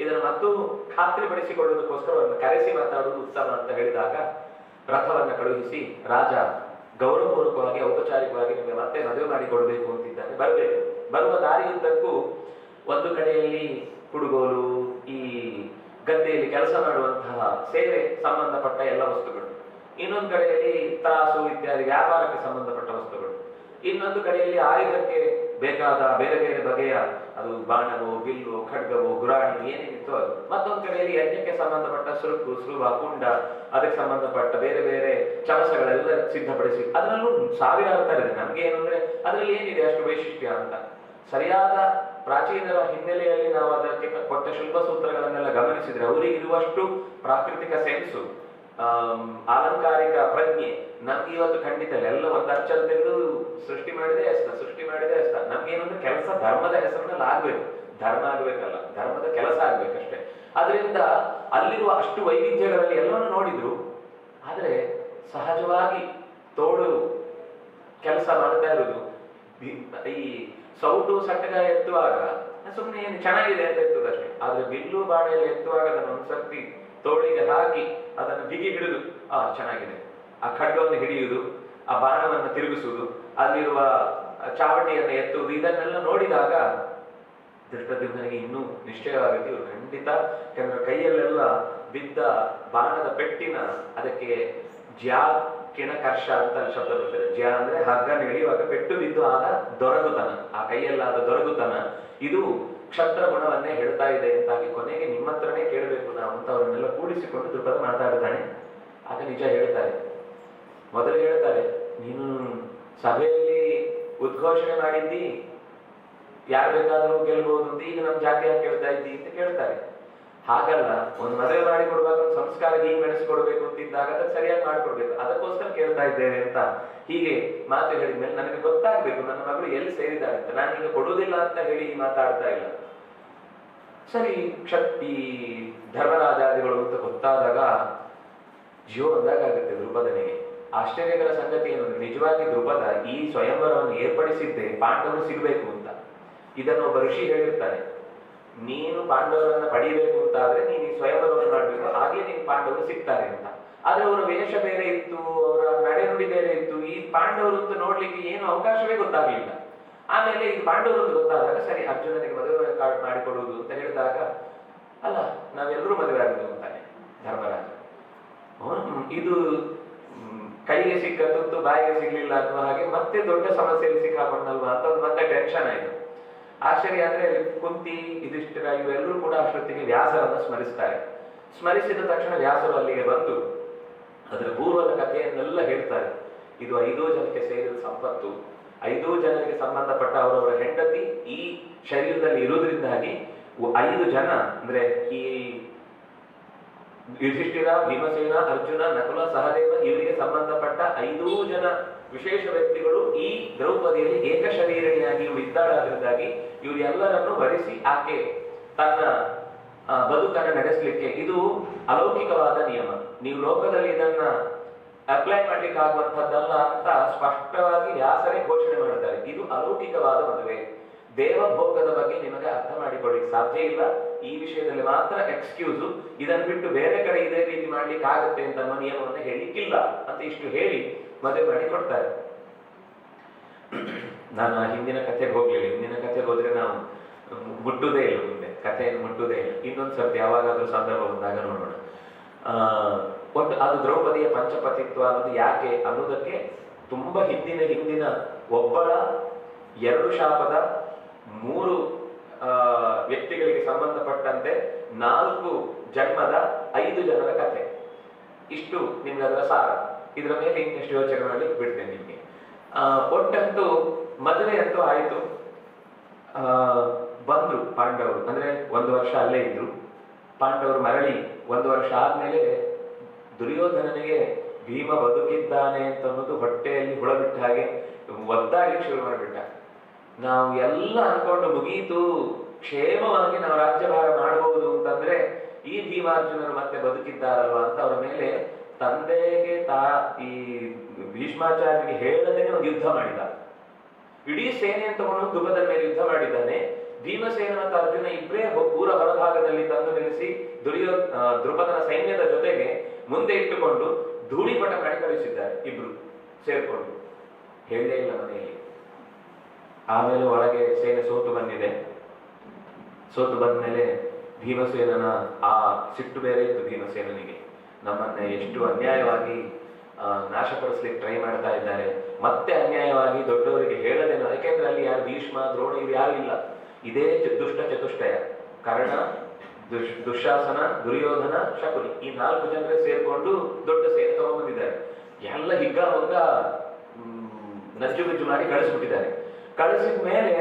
ಇದನ್ನು ಮತ್ತು ಖಾತ್ರಿಪಡಿಸಿಕೊಳ್ಳುವುದಕ್ಕೋಸ್ಕರ ಅವರನ್ನು ಕರೆಸಿ ಮಾತಾಡುವುದು ಉತ್ತಮ ಅಂತ ಹೇಳಿದಾಗ ರಥವನ್ನು ಕಳುಹಿಸಿ ರಾಜ ಗೌರವಪೂರ್ವಕವಾಗಿ ಔಪಚಾರಿಕವಾಗಿ ನಿಮಗೆ ಮತ್ತೆ ಮದುವೆ ಮಾಡಿಕೊಡ್ಬೇಕು ಅಂತಿದ್ದಾನೆ, ಬರಬೇಕು. ಬರುವ ದಾರಿಯುದ್ದಕ್ಕೂ ಒಂದು ಕಡೆಯಲ್ಲಿ ಕುಡುಗೋಲು, ಈ ಗದ್ದೆಯಲ್ಲಿ ಕೆಲಸ ಮಾಡುವಂತಹ ಸೇವೆ ಸಂಬಂಧಪಟ್ಟ ಎಲ್ಲ ವಸ್ತುಗಳು, ಇನ್ನೊಂದು ಕಡೆಯಲ್ಲಿ ತ್ರಾಸು ಇತ್ಯಾದಿ ವ್ಯಾಪಾರಕ್ಕೆ ಸಂಬಂಧಪಟ್ಟ ವಸ್ತುಗಳು, ಇನ್ನೊಂದು ಕಡೆಯಲ್ಲಿ ಆಯುಧಕ್ಕೆ ಬೇಕಾದ ಬೇರೆ ಬೇರೆ ಬಗೆಯ ಅದು ಬಾಣವೋ, ಬಿಲ್ಲು, ಖಡ್ಗವೋ, ಗುರಾಣಿ ಏನೇನಿತ್ತು ಅದು, ಮತ್ತೊಂದು ಕಡೆಯಲ್ಲಿ ಯಜ್ಞಕ್ಕೆ ಸಂಬಂಧಪಟ್ಟ ಸುರುಕು, ಸುರುಬ, ಕುಂಡ, ಅದಕ್ಕೆ ಸಂಬಂಧಪಟ್ಟ ಬೇರೆ ಬೇರೆ ಚಮಸಗಳೆಲ್ಲ ಸಿದ್ಧಪಡಿಸಿ ಅದರಲ್ಲೂ ಸಾವಿರಾರು ತರ ಇದೆ. ನಮ್ಗೆ ಏನು ಅಂದ್ರೆ ಅದರಲ್ಲಿ ಏನಿದೆ ಅಷ್ಟು ವೈಶಿಷ್ಟ್ಯ ಅಂತ ಸರಿಯಾದ ಪ್ರಾಚೀನರ ಹಿನ್ನೆಲೆಯಲ್ಲಿ ನಾವು ಅದಕ್ಕೆ ಕೊಟ್ಟ ಶಿಲ್ಪ ಸೂತ್ರಗಳನ್ನೆಲ್ಲ ಗಮನಿಸಿದ್ರೆ ಅವರಿಗೆ ಇರುವಷ್ಟು ಪ್ರಾಕೃತಿಕ ಸೆನ್ಸು, ಆಲಂಕಾರಿಕ ಪ್ರಜ್ಞೆ ನಮ್ಗೆ ಇವತ್ತು ಖಂಡಿತ ಇಲ್ಲ. ಎಲ್ಲ ಒಂದು ಅಚ್ಚಲ್ಲಿ ತೆಗೆದು ಸೃಷ್ಟಿ ಮಾಡಿದೆ ಅಷ್ಟ. ನಮ್ಗೇನಂದ್ರೆ ಕೆಲಸ ಧರ್ಮದ ಹೆಸರಿನಲ್ಲಿ ಆಗ್ಬೇಕು, ಧರ್ಮ ಆಗ್ಬೇಕಲ್ಲ, ಧರ್ಮದ ಕೆಲಸ ಆಗ್ಬೇಕಷ್ಟೇ. ಅದರಿಂದ ಅಲ್ಲಿರುವ ಅಷ್ಟು ವೈವಿಧ್ಯಗಳಲ್ಲಿ ಎಲ್ಲವನ್ನು ನೋಡಿದ್ರು. ಆದ್ರೆ ಸಹಜವಾಗಿ ತೋಡು ಕೆಲಸ ಮಾಡ್ತಾ ಇರೋದು, ಈ ಸೌಟು ಸಟ್ಟಗ ಎತ್ತುವಾಗ ಸುಮ್ಮನೆ ಏನು ಚೆನ್ನಾಗಿದೆ ಅಂತ ಎತ್ತುದಷ್ಟೇ. ಆದ್ರೆ ಬಿಲ್ಲು ಬಾಣೆಯಲ್ಲಿ ಎತ್ತುವಾಗ ಅದನ್ನು ಒಂದ್ಸರ್ತಿ ತೋಳಿಗೆ ಹಾಕಿ ಅದನ್ನು ಬಿಗಿ ಹಿಡಿದು ಚೆನ್ನಾಗಿದೆ, ಆ ಖಡ್ಗವನ್ನು ಹಿಡಿಯುವುದು, ಆ ಬಾಣವನ್ನು ತಿರುಗಿಸುವುದು, ಅಲ್ಲಿರುವ ಚಾವಟಿಯನ್ನು ಎತ್ತುವುದು, ಇದನ್ನೆಲ್ಲ ನೋಡಿದಾಗ ದೃಷ್ಟದ್ಯುಮ್ನನಿಗೆ ಇನ್ನೂ ನಿಶ್ಚಯವಾಗುತ್ತೆ ಇವರು ಖಂಡಿತ ಕೆಲವರ ಕೈಯಲ್ಲೆಲ್ಲ ಬಿದ್ದ ಬಾಣದ ಪೆಟ್ಟಿನ ಅದಕ್ಕೆ ಜ್ಯಾ ಕಿಣಕರ್ಷ ಅಂತ ಶಬ್ದ ಬರ್ತದೆ. ಜ್ಯಾ ಅಂದ್ರೆ ಹಗ್ಗನ ಎಳೆಯುವಾಗ ಪೆಟ್ಟು ಬಿದ್ದು ಆದ ದೊರಗುತನ, ಆ ಕೈಯಲ್ಲಾದ ದೊರಗುತನ ಇದು ಕ್ಷತ್ರ ಗುಣವನ್ನೇ ಹೇಳ್ತಾ ಇದೆ ಅಂತಾಗಿ ಕೊನೆಗೆ ನಿಮ್ಮ ಹತ್ರನೇ ಕೇಳಬೇಕು ನಾವು ಅಂತ ಅವರನ್ನೆಲ್ಲ ಕೂಡಿಸಿಕೊಂಡು ದೃಪದ ಮಾತಾಡ್ತಾನೆ. ಆಗ ನಿಜ ಹೇಳ್ತಾರೆ. ಮೊದಲು ಹೇಳ್ತಾರೆ, ನೀನು ಸಭೆಯಲ್ಲಿ ಉದ್ಘೋಷಣೆ ಮಾಡಿದ್ದಿ ಯಾರು ಬೇಕಾದರೂ ಗೆಲ್ಬಹುದು ಅಂತ, ಈಗ ನಮ್ಮ ಜಾತಿಯಾಗಿ ಕೇಳ್ತಾ ಇದ್ದಿ ಅಂತ ಕೇಳ್ತಾರೆ. ಹಾಗಲ್ಲ, ಒಂದು ಮದುವೆ ಮಾಡಿ ಕೊಡುವಾಗ ಒಂದು ಸಂಸ್ಕಾರ ಹೀಗೆ ನಡೆಸಿಕೊಡ್ಬೇಕು ಅಂತಿದ್ದಾಗ ಅದಕ್ಕೆ ಸರಿಯಾಗಿ ಮಾಡಿಕೊಡ್ಬೇಕು, ಅದಕ್ಕೋಸ್ಕರ ಕೇಳ್ತಾ ಇದ್ದೇವೆ ಅಂತ ಹೀಗೆ ಮಾತು ಹೇಳಿದ್ಮೇಲೆ ನನಗೆ ಗೊತ್ತಾಗ್ಬೇಕು ನನ್ನ ಮಗಳು ಎಲ್ಲಿ ಸೇರಿದ್ದಾಳೆ ಅಂತ. ನಾನೀಗ ಕೊಡುವುದಿಲ್ಲ ಅಂತ ಹೇಳಿ ಮಾತಾಡ್ತಾ ಇಲ್ಲ. ಸರಿ, ಈ ಧರ್ಮರಾಜಾದಿಗಳು ಅಂತ ಗೊತ್ತಾದಾಗ ಜೀವ ಒಂದಾಗುತ್ತೆ ದ್ರುಪದನಿಗೆ. ಆಶ್ಚರ್ಯಕರ ಸಂಗತಿ ಏನು ಅಂದ್ರೆ ನಿಜವಾಗಿ ದ್ರುಪದ ಈ ಸ್ವಯಂವರವನ್ನು ಏರ್ಪಡಿಸಿದ್ದೆ ಪಾಂಡವರು ಸಿಗಬೇಕು ಅಂತ. ಇದನ್ನು ಒಬ್ಬ ಋಷಿ ಹೇಳಿರ್ತಾನೆ, ನೀನು ಪಾಂಡವರನ್ನ ಪಡಿಬೇಕು ಅಂತ ಆದ್ರೆ ನೀನು ಈ ಸ್ವಯಂವರವನ್ನು ಮಾಡ್ಬೇಕು, ಹಾಗೆ ನೀನು ಪಾಂಡವರು ಸಿಗ್ತಾರೆ ಅಂತ. ಆದ್ರೆ ಅವರ ವೇಷ ಬೇರೆ ಇತ್ತು, ಅವರ ನಡೆನುಡಿ ಬೇರೆ ಇತ್ತು. ಈ ಪಾಂಡವರು ಅಂತ ನೋಡ್ಲಿಕ್ಕೆ ಏನು ಅವಕಾಶವೇ ಗೊತ್ತಾಗ್ಲಿಲ್ಲ. ಆಮೇಲೆ ಈ ಪಾಂಡವರು ಅಂತ ಗೊತ್ತಾದಾಗ ಸರಿ ಅರ್ಜುನನಿಗೆ ಮದುವೆ ಮಾಡಿಕೊಡುವುದು ಅಂತ ಹೇಳಿದಾಗ, ಅಲ್ಲ ನಾವೆಲ್ಲರೂ ಮದುವೆ ಆಗುದು ಅಂತಾನೆ ಧರ್ಮರಾಜ. ಇದು ಕೈಗೆ ಸಿಕ್ಕ ತುತ್ತು ಬಾಯಿಗೆ ಸಿಗ್ಲಿಲ್ಲ ಅನ್ನುವ ಹಾಗೆ ಮತ್ತೆ ದೊಡ್ಡ ಸಮಸ್ಯೆಯಲ್ಲಿ ಸಿಕ್ಕಾಕೊಂಡಲ್ವಾ ಅಂತ ಮತ್ತೆ ಟೆನ್ಷನ್ ಆಯ್ತು. ಆಶ್ಚರ್ಯ ಅಂದ್ರೆ ಕುಂತಿ, ಯುಧಿಷ್ಠಿರ ಇವೆಲ್ಲರೂ ಕೂಡ ಅಷ್ಟೊತ್ತಿಗೆ ವ್ಯಾಸರನ್ನು ಸ್ಮರಿಸ್ತಾರೆ. ಸ್ಮರಿಸಿದ ತಕ್ಷಣ ವ್ಯಾಸರು ಅಲ್ಲಿಗೆ ಬಂದು ಅದರ ಪೂರ್ವದ ಕಥೆಯನ್ನೆಲ್ಲ ಹೇಳ್ತಾರೆ. ಇದು 5 ಜನಕ್ಕೆ ಸೇರಿದ ಸಂಪತ್ತು, 5 ಜನರಿಗೆ ಸಂಬಂಧಪಟ್ಟ ಅವರವರ ಹೆಂಡತಿ ಈ ಶರೀರದಲ್ಲಿ ಇರುವುದರಿಂದಾಗಿ 5 ಜನ ಅಂದ್ರೆ ಈ ಯುಧಿಷ್ಠಿರ, ಭೀಮಸೇನ, ಅರ್ಜುನ, ನಕುಲ, ಸಹದೇವ ಇವರಿಗೆ ಸಂಬಂಧಪಟ್ಟ 5 ಜನ ವಿಶೇಷ ವ್ಯಕ್ತಿಗಳು ಈ ದ್ರೌಪದಿಯಲ್ಲಿ ಏಕಶರೀರಣಿಯಾಗಿ ಇವಳು ಇದ್ದಾಳಾದ್ರಿಂದಾಗಿ ಇವರೆಲ್ಲರನ್ನು ವರಿಸಿ ಆಕೆ ತನ್ನ ಬದುಕನ್ನು ನಡೆಸಲಿಕ್ಕೆ ಇದು ಅಲೌಕಿಕವಾದ ನಿಯಮ. ನೀವು ಲೋಕದಲ್ಲಿ ಇದನ್ನ ಅಪ್ಲೈ ಮಾಡ್ಲಿಕ್ಕೆ ಆಗುವಂತಹದ್ದಲ್ಲ ಅಂತ ಸ್ಪಷ್ಟವಾಗಿ ವ್ಯಾಸರೇ ಘೋಷಣೆ ಮಾಡ್ತಾರೆ. ಇದು ಅಲೌಕಿಕವಾದ ಮದುವೆ. ದೇವಭೋಗದ ಬಗ್ಗೆ ನಿಮಗೆ ಅರ್ಥ ಮಾಡಿಕೊಳ್ಳಿಕ್ಕೆ ಸಾಧ್ಯ ಇಲ್ಲ. ಈ ವಿಷಯದಲ್ಲಿ ಮಾತ್ರ ಎಕ್ಸ್ಕ್ಯೂಸು. ಇದನ್ನು ಬಿಟ್ಟು ಬೇರೆ ಕಡೆ ಇದೇ ರೀತಿ ಮಾಡ್ಲಿಕ್ಕೆ ಆಗುತ್ತೆ ಅಂತ ಅನ್ನೋ ನಿಯಮವನ್ನು ಹೇಳಿಕ್ಕಿಲ್ಲ ಅಂತ ಇಷ್ಟು ಹೇಳಿ ಮದುವೆ ಮಾಡಿ ಕೊಡ್ತಾರೆ. ನಾನು ಆ ಹಿಂದಿನ ಕಥೆಗೆ ಹೋಗ್ಲಿಲ್ಲ. ಹಿಂದಿನ ಕಥೆಗೆ ಹೋದ್ರೆ ನಾವು ಮುಟ್ಟುವುದೇ ಇಲ್ಲ, ಮುಂದೆ ಕಥೆಯನ್ನು ಮುಟ್ಟುವುದೇ ಇಲ್ಲ. ಇನ್ನೊಂದು ಸರ್ತಿ ಯಾವಾಗಾದ್ರೂ ಸಂದರ್ಭ ಬಂದಾಗ ನೋಡೋಣ. ಒಟ್ಟು ಅದು ದ್ರೌಪದಿಯ ಪಂಚಪತಿತ್ವ ಅನ್ನೋದು ಯಾಕೆ ಅನ್ನೋದಕ್ಕೆ ತುಂಬಾ ಹಿಂದಿನ ಒಬ್ಬಳ 2 ಶಾಪದ 3 ವ್ಯಕ್ತಿಗಳಿಗೆ ಸಂಬಂಧಪಟ್ಟಂತೆ 4 ಜನ್ಮದ 5 ಜನರ ಕಥೆ. ಇಷ್ಟು ನಿಮ್ಗೆ ಅದರ ಸಾರ. ಇದರ ಮೇಲೆ ಇನ್ನೆಷ್ಟು ಯೋಚನೆ ಮಾಡ್ಲಿಕ್ಕೆ ಬಿಡ್ತೇನೆ ನಿಮ್ಗೆ. ಒಟ್ಟಂತೂ ಮದುವೆ ಅಂತೂ ಆಯ್ತು. ಬಂದ್ರು ಪಾಂಡವರು, ಅಂದ್ರೆ 1 ವರ್ಷ ಅಲ್ಲೇ ಇದ್ರು. ಪಾಂಡವರು ಮರಳಿ 1 ವರ್ಷ ಆದ್ಮೇಲೆ ದುರ್ಯೋಧನನಿಗೆ ಭೀಮ ಬದುಕಿದ್ದಾನೆ ಅಂತ ಅನ್ನೋದು ಹೊಟ್ಟೆಯಲ್ಲಿ ಹುಳ ಬಿಟ್ಟ ಹಾಗೆ ಒದ್ದಾಡ್ಲಿಕ್ಕೆ ಶುರು ಮಾಡಿಬಿಟ್ಟ. ನಾವು ಎಲ್ಲ ಅನ್ಕೊಂಡು ಮುಗೀತು, ಕ್ಷೇಮವಾಗಿ ನಾವು ರಾಜ್ಯಭಾರ ಮಾಡಬಹುದು ಅಂತಂದ್ರೆ ಈ ಭೀಮಾರ್ಜುನರು ಮತ್ತೆ ಬದುಕಿದ್ದಾರಲ್ವಾ ಅಂತ ಅವರ ಮೇಲೆ ತಂದೆಗೆ ಈ ಭೀಷ್ಮಾಚಾರ್ಯನಿಗೆ ಹೇಳದೇನೆ ಒಂದು ಯುದ್ಧ ಮಾಡಿದ. ಇಡೀ ಸೇನೆಯನ್ನು ತಗೊಂಡು ದುರ್ಗದ ಮೇಲೆ ಯುದ್ಧ ಮಾಡಿದ್ದಾನೆ. ಭೀಮಸೇನ ಮತ್ತು ಅರ್ಜುನ ಇಬ್ಬರೇ ಊರ ಹೊರಭಾಗದಲ್ಲಿ ತಂದು ನಿಲ್ಲಿಸಿ ದ್ರುಪದನ ಸೈನ್ಯದ ಜೊತೆಗೆ ಮುಂದೆ ಇಟ್ಟುಕೊಂಡು ಧೂಳಿಪಟ ಮಾಡಿ ಕಳಿಸಿದ್ದಾರೆ. ಇಬ್ರು ಸೇರ್ಕೊಂಡು ಹೇಳಲೇ ಇಲ್ಲ ಮನೆಯಲ್ಲಿ. ಆಮೇಲೆ ಒಳಗೆ ಸೇನೆ ಸೋತು ಬಂದಿದೆ. ಸೋತು ಬಂದ್ಮೇಲೆ ಭೀಮಸೇನನ ಆ ಸಿಟ್ಟು ಬೇರೆ ಇತ್ತು ಭೀಮಸೇನನಿಗೆ. ನಮ್ಮನ್ನ ಎಷ್ಟು ಅನ್ಯಾಯವಾಗಿ ನಾಶಪಡಿಸ್ಲಿಕ್ಕೆ ಟ್ರೈ ಮಾಡ್ತಾ ಇದ್ದಾರೆ, ಮತ್ತೆ ಅನ್ಯಾಯವಾಗಿ ದೊಡ್ಡವರಿಗೆ ಹೇಳದೇನೋ. ಯಾಕೆಂದ್ರೆ ಅಲ್ಲಿ ಯಾರು ಭೀಷ್ಮ ದ್ರೋಣ ಇವ್ರು ಯಾರು ಇಲ್ಲ. ಇದೇ ದುಷ್ಟ ಚತುಷ್ಟಯ, ಕರ್ಣ, ದುಶ್ಯಾಸನ, ದುರ್ಯೋಧನ, ಶಕುನಿ, ಈ 4 ಜನರೇ ಸೇರ್ಕೊಂಡು ದೊಡ್ಡ ಸೇನೆ ತಗೊಂಡ್ಬಂದಿದ್ದಾರೆ. ಎಲ್ಲ ಹಿಗ್ಗ ಹೊಗ್ಗ ನಜ್ಜುಗುಜ್ಜು ಮಾಡಿ ಕಳಿಸ್ಬಿಟ್ಟಿದ್ದಾರೆ. ಕಳಿಸಿದ ಮೇಲೆ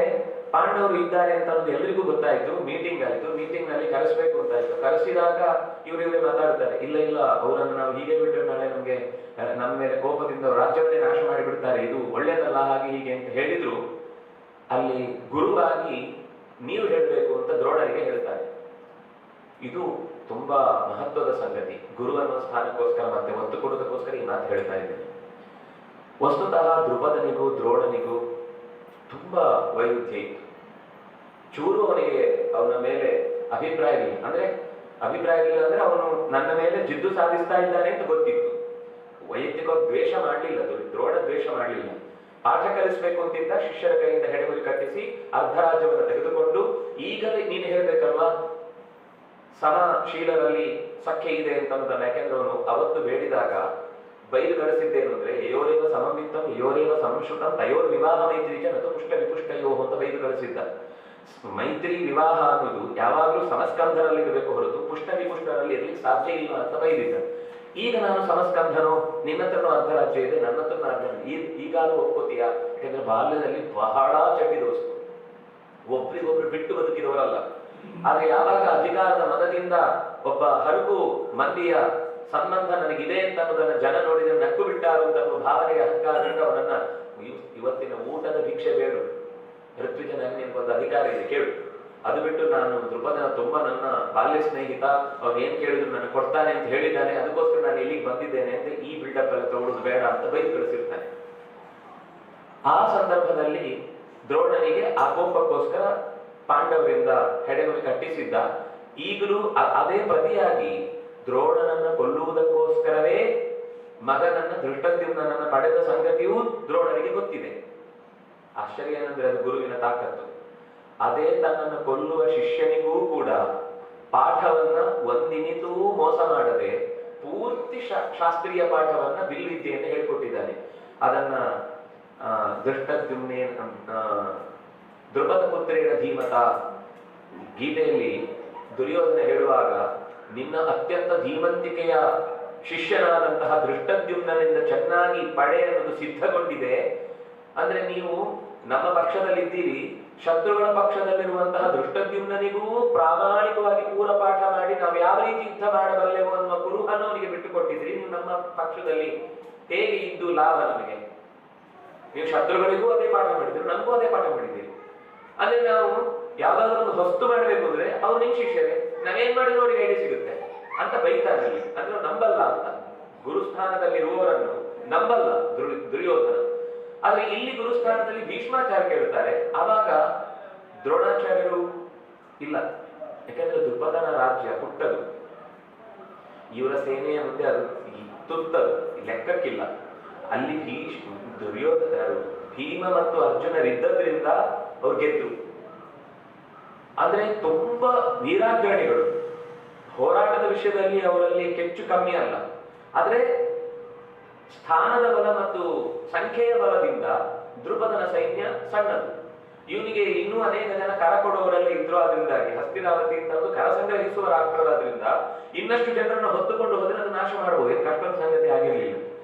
ಪಾಂಡವರು ಇದ್ದಾರೆ ಅಂತ ಅನ್ನೋದು ಎಲ್ರಿಗೂ ಗೊತ್ತಾಯ್ತು. ಮೀಟಿಂಗ್ ಆಯ್ತು. ಮೀಟಿಂಗ್ ನಲ್ಲಿ ಕರೆಸ್ಬೇಕು ಅಂತ ಆಯ್ತು. ಕರೆಸಿದಾಗ ಇವರೇ ಮಾತಾಡ್ತಾರೆ, ಇಲ್ಲ ಅವರನ್ನು ನಾವು ಹೀಗೆ ಬಿಟ್ಟರೆ ನಾಳೆ ನಮ್ಗೆ ನಮ್ಮ ಮೇಲೆ ಕೋಪದಿಂದ ರಾಜ್ಯವನ್ನೇ ನಾಶ ಮಾಡಿಬಿಡ್ತಾರೆ, ಇದು ಒಳ್ಳೇದಲ್ಲ, ಹಾಗೆ ಹೀಗೆ ಅಂತ ಹೇಳಿದ್ರು. ಅಲ್ಲಿ ಗುರುವಾಗಿ ನೀವು ಹೇಳಬೇಕು ಅಂತ ದ್ರೋಣರಿಗೆ ಹೇಳ್ತಾರೆ. ಇದು ತುಂಬಾ ಮಹತ್ವದ ಸಂಗತಿ. ಗುರು ಅನ್ನೋ ಸ್ಥಾನಕ್ಕೋಸ್ಕರ ಮತ್ತೆ ಒತ್ತು ಕೊಡೋದಕ್ಕೋಸ್ಕರ ಈ ಮಾತು ಹೇಳ್ತಾ ಇದ್ದೇನೆ. ವಸ್ತುತಃ ದ್ರುಪದನಿಗೂ ದ್ರೋಣನಿಗೂ ತುಂಬಾ ವೈರುಧ್ಯ ಇತ್ತು. ಚೂರು ಅವನಿಗೆ ಅವನ ಮೇಲೆ ಅಭಿಪ್ರಾಯ ಇಲ್ಲ. ಅಂದ್ರೆ ಅವನು ನನ್ನ ಮೇಲೆ ಜಿದ್ದು ಸಾಧಿಸ್ತಾ ಇದ್ದಾನೆ ಅಂತ ಗೊತ್ತಿತ್ತು. ವೈಯಕ್ತಿಕವಾಗಿ ದ್ವೇಷ ಮಾಡಲಿಲ್ಲ, ದ್ರೋಣ ದ್ವೇಷ ಮಾಡಲಿಲ್ಲ. ಪಾಠ ಕಲಿಸ್ಬೇಕು ಅಂತಿದ್ದ. ಶಿಷ್ಯರ ಕೈಯಿಂದ ಹೆಡೆಗುರಿ ಕಟ್ಟಿಸಿ ಅರ್ಧ ರಾಜ್ಯವನ್ನು ತೆಗೆದುಕೊಂಡು, ಈಗಲೇ ನೀನು ಹೇಳ್ಬೇಕಲ್ವಾ ಸಮಶೀಲರಲ್ಲಿ ಸಖ್ಯ ಇದೆ ಅಂತ ಅನ್ನೋದನ್ನ. ಯಾಕೆಂದ್ರೆ ಅವನು ಅವತ್ತು ಬೇಡಿದಾಗ ಬೈದು ಕಳಿಸಿದ್ದೇನು ಅಂದ್ರೆ, ಯೋರೇವ ಸಮಮಿತ್ತಂ ಯೋರೇವ ಸಂಶ್ರುತಂ ತಯೋರ್ ವಿವಾಹ ಮೈತ್ರಿ ನತು ಪುಷ್ಟ ವಿಪುಷ್ಟಯೋ ಅಂತ ಬೈದು ಕಳಿಸಿದ್ದ. ಮೈತ್ರಿ ವಿವಾಹ ಅನ್ನೋದು ಯಾವಾಗಲೂ ಸಮಸ್ಕಂಧರಲ್ಲಿ ಇರಬೇಕು ಹೊರತು ಪುಷ್ಟ ವಿಪುಷ್ಟರಲ್ಲಿ ಇರ್ಲಿಕ್ಕೆ ಸಾಧ್ಯ ಇಲ್ಲ ಅಂತ ಬೈದಿದ್ದ. ಈಗ ನಾನು ಸಮಸ್ಕಂಧನೋ, ನಿನ್ನ ಹತ್ರನೂ ಅರ್ಧ ರಾಜ್ಯ ಇದೆ, ನನ್ನ ಹತ್ರನೂ ಅರ್ಧ, ಈಗಾದ್ರೂ ಒಪ್ಕೋತೀಯ? ಯಾಕಂದ್ರೆ ಬಾಲ್ಯದಲ್ಲಿ ಬಹಳ ಚಡ್ಡಿ ದೋಸ್ತು, ಒಬ್ರಿಗೊಬ್ರು ಬಿಟ್ಟು ಬದುಕಿದವರಲ್ಲ. ಆದ್ರೆ ಯಾವಾಗ ಅಧಿಕಾರದ ಮದದಿಂದ ಒಬ್ಬ ಹರಕು ಮಂದಿಯ ಸಂಬಂಧ ನನಗಿದೆ ಅಂತ ಅನ್ನೋದನ್ನ ಜನ ನೋಡಿದ್ರೆ ನಕ್ಕು ಬಿಟ್ಟಾರು ಅಂತ ಭಾವನೆಗೆ ಅಹಂಕಾರದಿಂದ ಅವನನ್ನ ಇವತ್ತಿನ ಊಟದ ಭಿಕ್ಷೆ ಬೇಡು, ಋತ್ವಿಜನಾಗಿ ನಿನ್ಗೊಂದು ಅಧಿಕಾರ ಇದೆ ಕೇಳು, ಅದು ಬಿಟ್ಟು ನಾನು ದ್ರುಪದನ ತುಂಬಾ ನನ್ನ ಬಾಲ್ಯ ಸ್ನೇಹಿತ, ಅವ್ನು ಏನ್ ಕೇಳಿದ್ರು ನನಗೆ ಕೊಡ್ತಾನೆ ಅಂತ ಹೇಳಿದ್ದಾನೆ, ಅದಕ್ಕೋಸ್ಕರ ನಾನು ಇಲ್ಲಿಗೆ ಬಂದಿದ್ದೇನೆ ಅಂತ ಈ ಬಿಲ್ಡಪ್ ಎಲ್ಲ ತಗೊಳ್ಳೋದು ಬೇಡ ಅಂತ ಬೈದು ಕಳಿಸಿರ್ತಾನೆ. ಆ ಸಂದರ್ಭದಲ್ಲಿ ದ್ರೋಣನಿಗೆ ಆ ಕೋಪಕ್ಕೋಸ್ಕರ ಪಾಂಡವರಿಂದ ಹೆಡೆಗುರಿ ಕಟ್ಟಿಸಿದ್ದ. ಈಗಲೂ ಅದೇ ಪ್ರತಿಯಾಗಿ ದ್ರೋಣನನ್ನ ಕೊಲ್ಲುವುದಕ್ಕೋಸ್ಕರವೇ ಮಗನನ್ನ ಧೃಷ್ಟದ್ಯುಮ್ನನನ್ನ ಪಡೆದ ಸಂಗತಿಯೂ ದ್ರೋಣನಿಗೆ ಗೊತ್ತಿದೆ. ಆಶ್ಚರ್ಯ ಏನಂದ್ರೆ ಅದು ಗುರುವಿನ ತಾಕತ್ತು. ಅದೇ ತನ್ನನ್ನು ಕೊಲ್ಲುವ ಶಿಷ್ಯನಿಗೂ ಕೂಡ ಪಾಠವನ್ನ ಒಂದಿನಿತೂ ಮೋಸ ಮಾಡದೆ ಪೂರ್ತಿ ಶಾಸ್ತ್ರೀಯ ಪಾಠವನ್ನ ಬಿಲ್ವಿದ್ಯೆಯನ್ನು ಹೇಳ್ಕೊಟ್ಟಿದ್ದಾನೆ. ಅದನ್ನ ಧೃಷ್ಟದ್ಯುಮ್ನೇ ದ್ರುಪದ ಪುತ್ರೇಣ ಧೀಮತ ಗೀತೆಯಲ್ಲಿ ದುರ್ಯೋಧನ ಹೇಳುವಾಗ, ನಿನ್ನ ಅತ್ಯಂತ ಧೀಮಂತಿಕೆಯ ಶಿಷ್ಯನಾದಂತಹ ಧೃಷ್ಟದ್ಯುಮ್ನಿಂದ ಚೆನ್ನಾಗಿ ಪಡೆ ಅನ್ನೋದು ಸಿದ್ಧಗೊಂಡಿದೆ. ಅಂದ್ರೆ ನೀವು ನಮ್ಮ ಪಕ್ಷದಲ್ಲಿದ್ದೀರಿ, ಶತ್ರುಗಳ ಪಕ್ಷದಲ್ಲಿರುವಂತಹ ಧೃಷ್ಟದ್ಯುಮ್ನಿಗೂ ಪ್ರಾಮಾಣಿಕವಾಗಿ ಪೂರ ಪಾಠ ಮಾಡಿ ನಾವು ಯಾವ ರೀತಿ ಯುದ್ಧ ಮಾಡಬಲ್ಲೆವು ಅನ್ನುವ ಕುರುಹನ್ನು ಅವನಿಗೆ ಬಿಟ್ಟುಕೊಟ್ಟಿದ್ರಿ. ನೀವು ನಮ್ಮ ಪಕ್ಷದಲ್ಲಿ ಹೇಗೆ ಇದ್ದು ಲಾಭ ನಮಗೆ? ನೀವು ಶತ್ರುಗಳಿಗೂ ಅದೇ ಪಾಠ ಮಾಡಿದ್ರು, ನಮಗೂ ಅದೇ ಪಾಠ ಮಾಡಿದ್ದೀರಿ. ಅಂದ್ರೆ ನಾವು ಯಾವ್ದಾದ್ರು ಒಂದು ಹೊಸ್ತು ಮಾಡಬೇಕು ಅಂದ್ರೆ ಅವ್ರು ನಿಮ್ ಶಿಷ್ಯರೇ, ನಾವೇನ್ ಮಾಡಿದ್ರು ಅವ್ರಿಗೆ ಐಡಿಯಾ ಸಿಗುತ್ತೆ ಅಂತ ಬೈತಾರೆ. ಅಂದ್ರೆ ನಂಬಲ್ಲ ಅಂತ, ಗುರುಸ್ಥಾನದಲ್ಲಿರುವವರನ್ನು ನಂಬಲ್ಲ ದುರ್ಯೋಧನ. ಆದ್ರೆ ಇಲ್ಲಿ ಗುರುಸ್ಥಾನದಲ್ಲಿ ಭೀಷ್ಮಾಚಾರ್ಯ ಕೇಳ್ತಾರೆ. ಆವಾಗ ದ್ರೋಣಾಚಾರ್ಯರು ಇಲ್ಲ, ಯಾಕಂದ್ರೆ ದ್ರುಪದನ ರಾಜ್ಯ ಪುಟ್ಟದು, ಇವರ ಸೇನೆಯ ಮುಂದೆ ಅದು ತುತ್ತದು, ಲೆಕ್ಕಕ್ಕಿಲ್ಲ. ಅಲ್ಲಿ ಭೀಮ ಮತ್ತು ಅರ್ಜುನರಿದ್ದದ್ರಿಂದ ಅವ್ರು ಗೆದ್ರು. ಆದ್ರೆ ತುಂಬಾ ವೀರಾಗ್ರಣಿಗಳು, ಹೋರಾಟದ ವಿಷಯದಲ್ಲಿ ಅವರಲ್ಲಿ ಕೆಚ್ಚು ಕಮ್ಮಿ ಅಲ್ಲ. ಆದ್ರೆ ಸ್ಥಾನದ ಬಲ ಮತ್ತು ಸಂಖ್ಯೆಯ ಬಲದಿಂದ ದ್ರುಪದನ ಸೈನ್ಯ ಸಣ್ಣದು. ಇವನಿಗೆ ಇನ್ನೂ ಅನೇಕ ಜನ ಕರ ಕೊಡುವವರೆಲ್ಲ ಇದ್ರು. ಅದರಿಂದಾಗಿ ಹಸ್ತಿನಾವತಿ ಅಂತ ಒಂದು ಕರ ಸಂಗ್ರಹಿಸುವರಾಗ್ತರಾದ್ರಿಂದ ಇನ್ನಷ್ಟು ಜನರನ್ನು ಹೊತ್ತುಕೊಂಡು ಹೋದ್ರೆ ಅದು ನಾಶ ಮಾಡಬಹುದು, ಏನು ಕಷ್ಟದ ಸಂಗತಿ ಆಗಿರಲಿಲ್ಲ.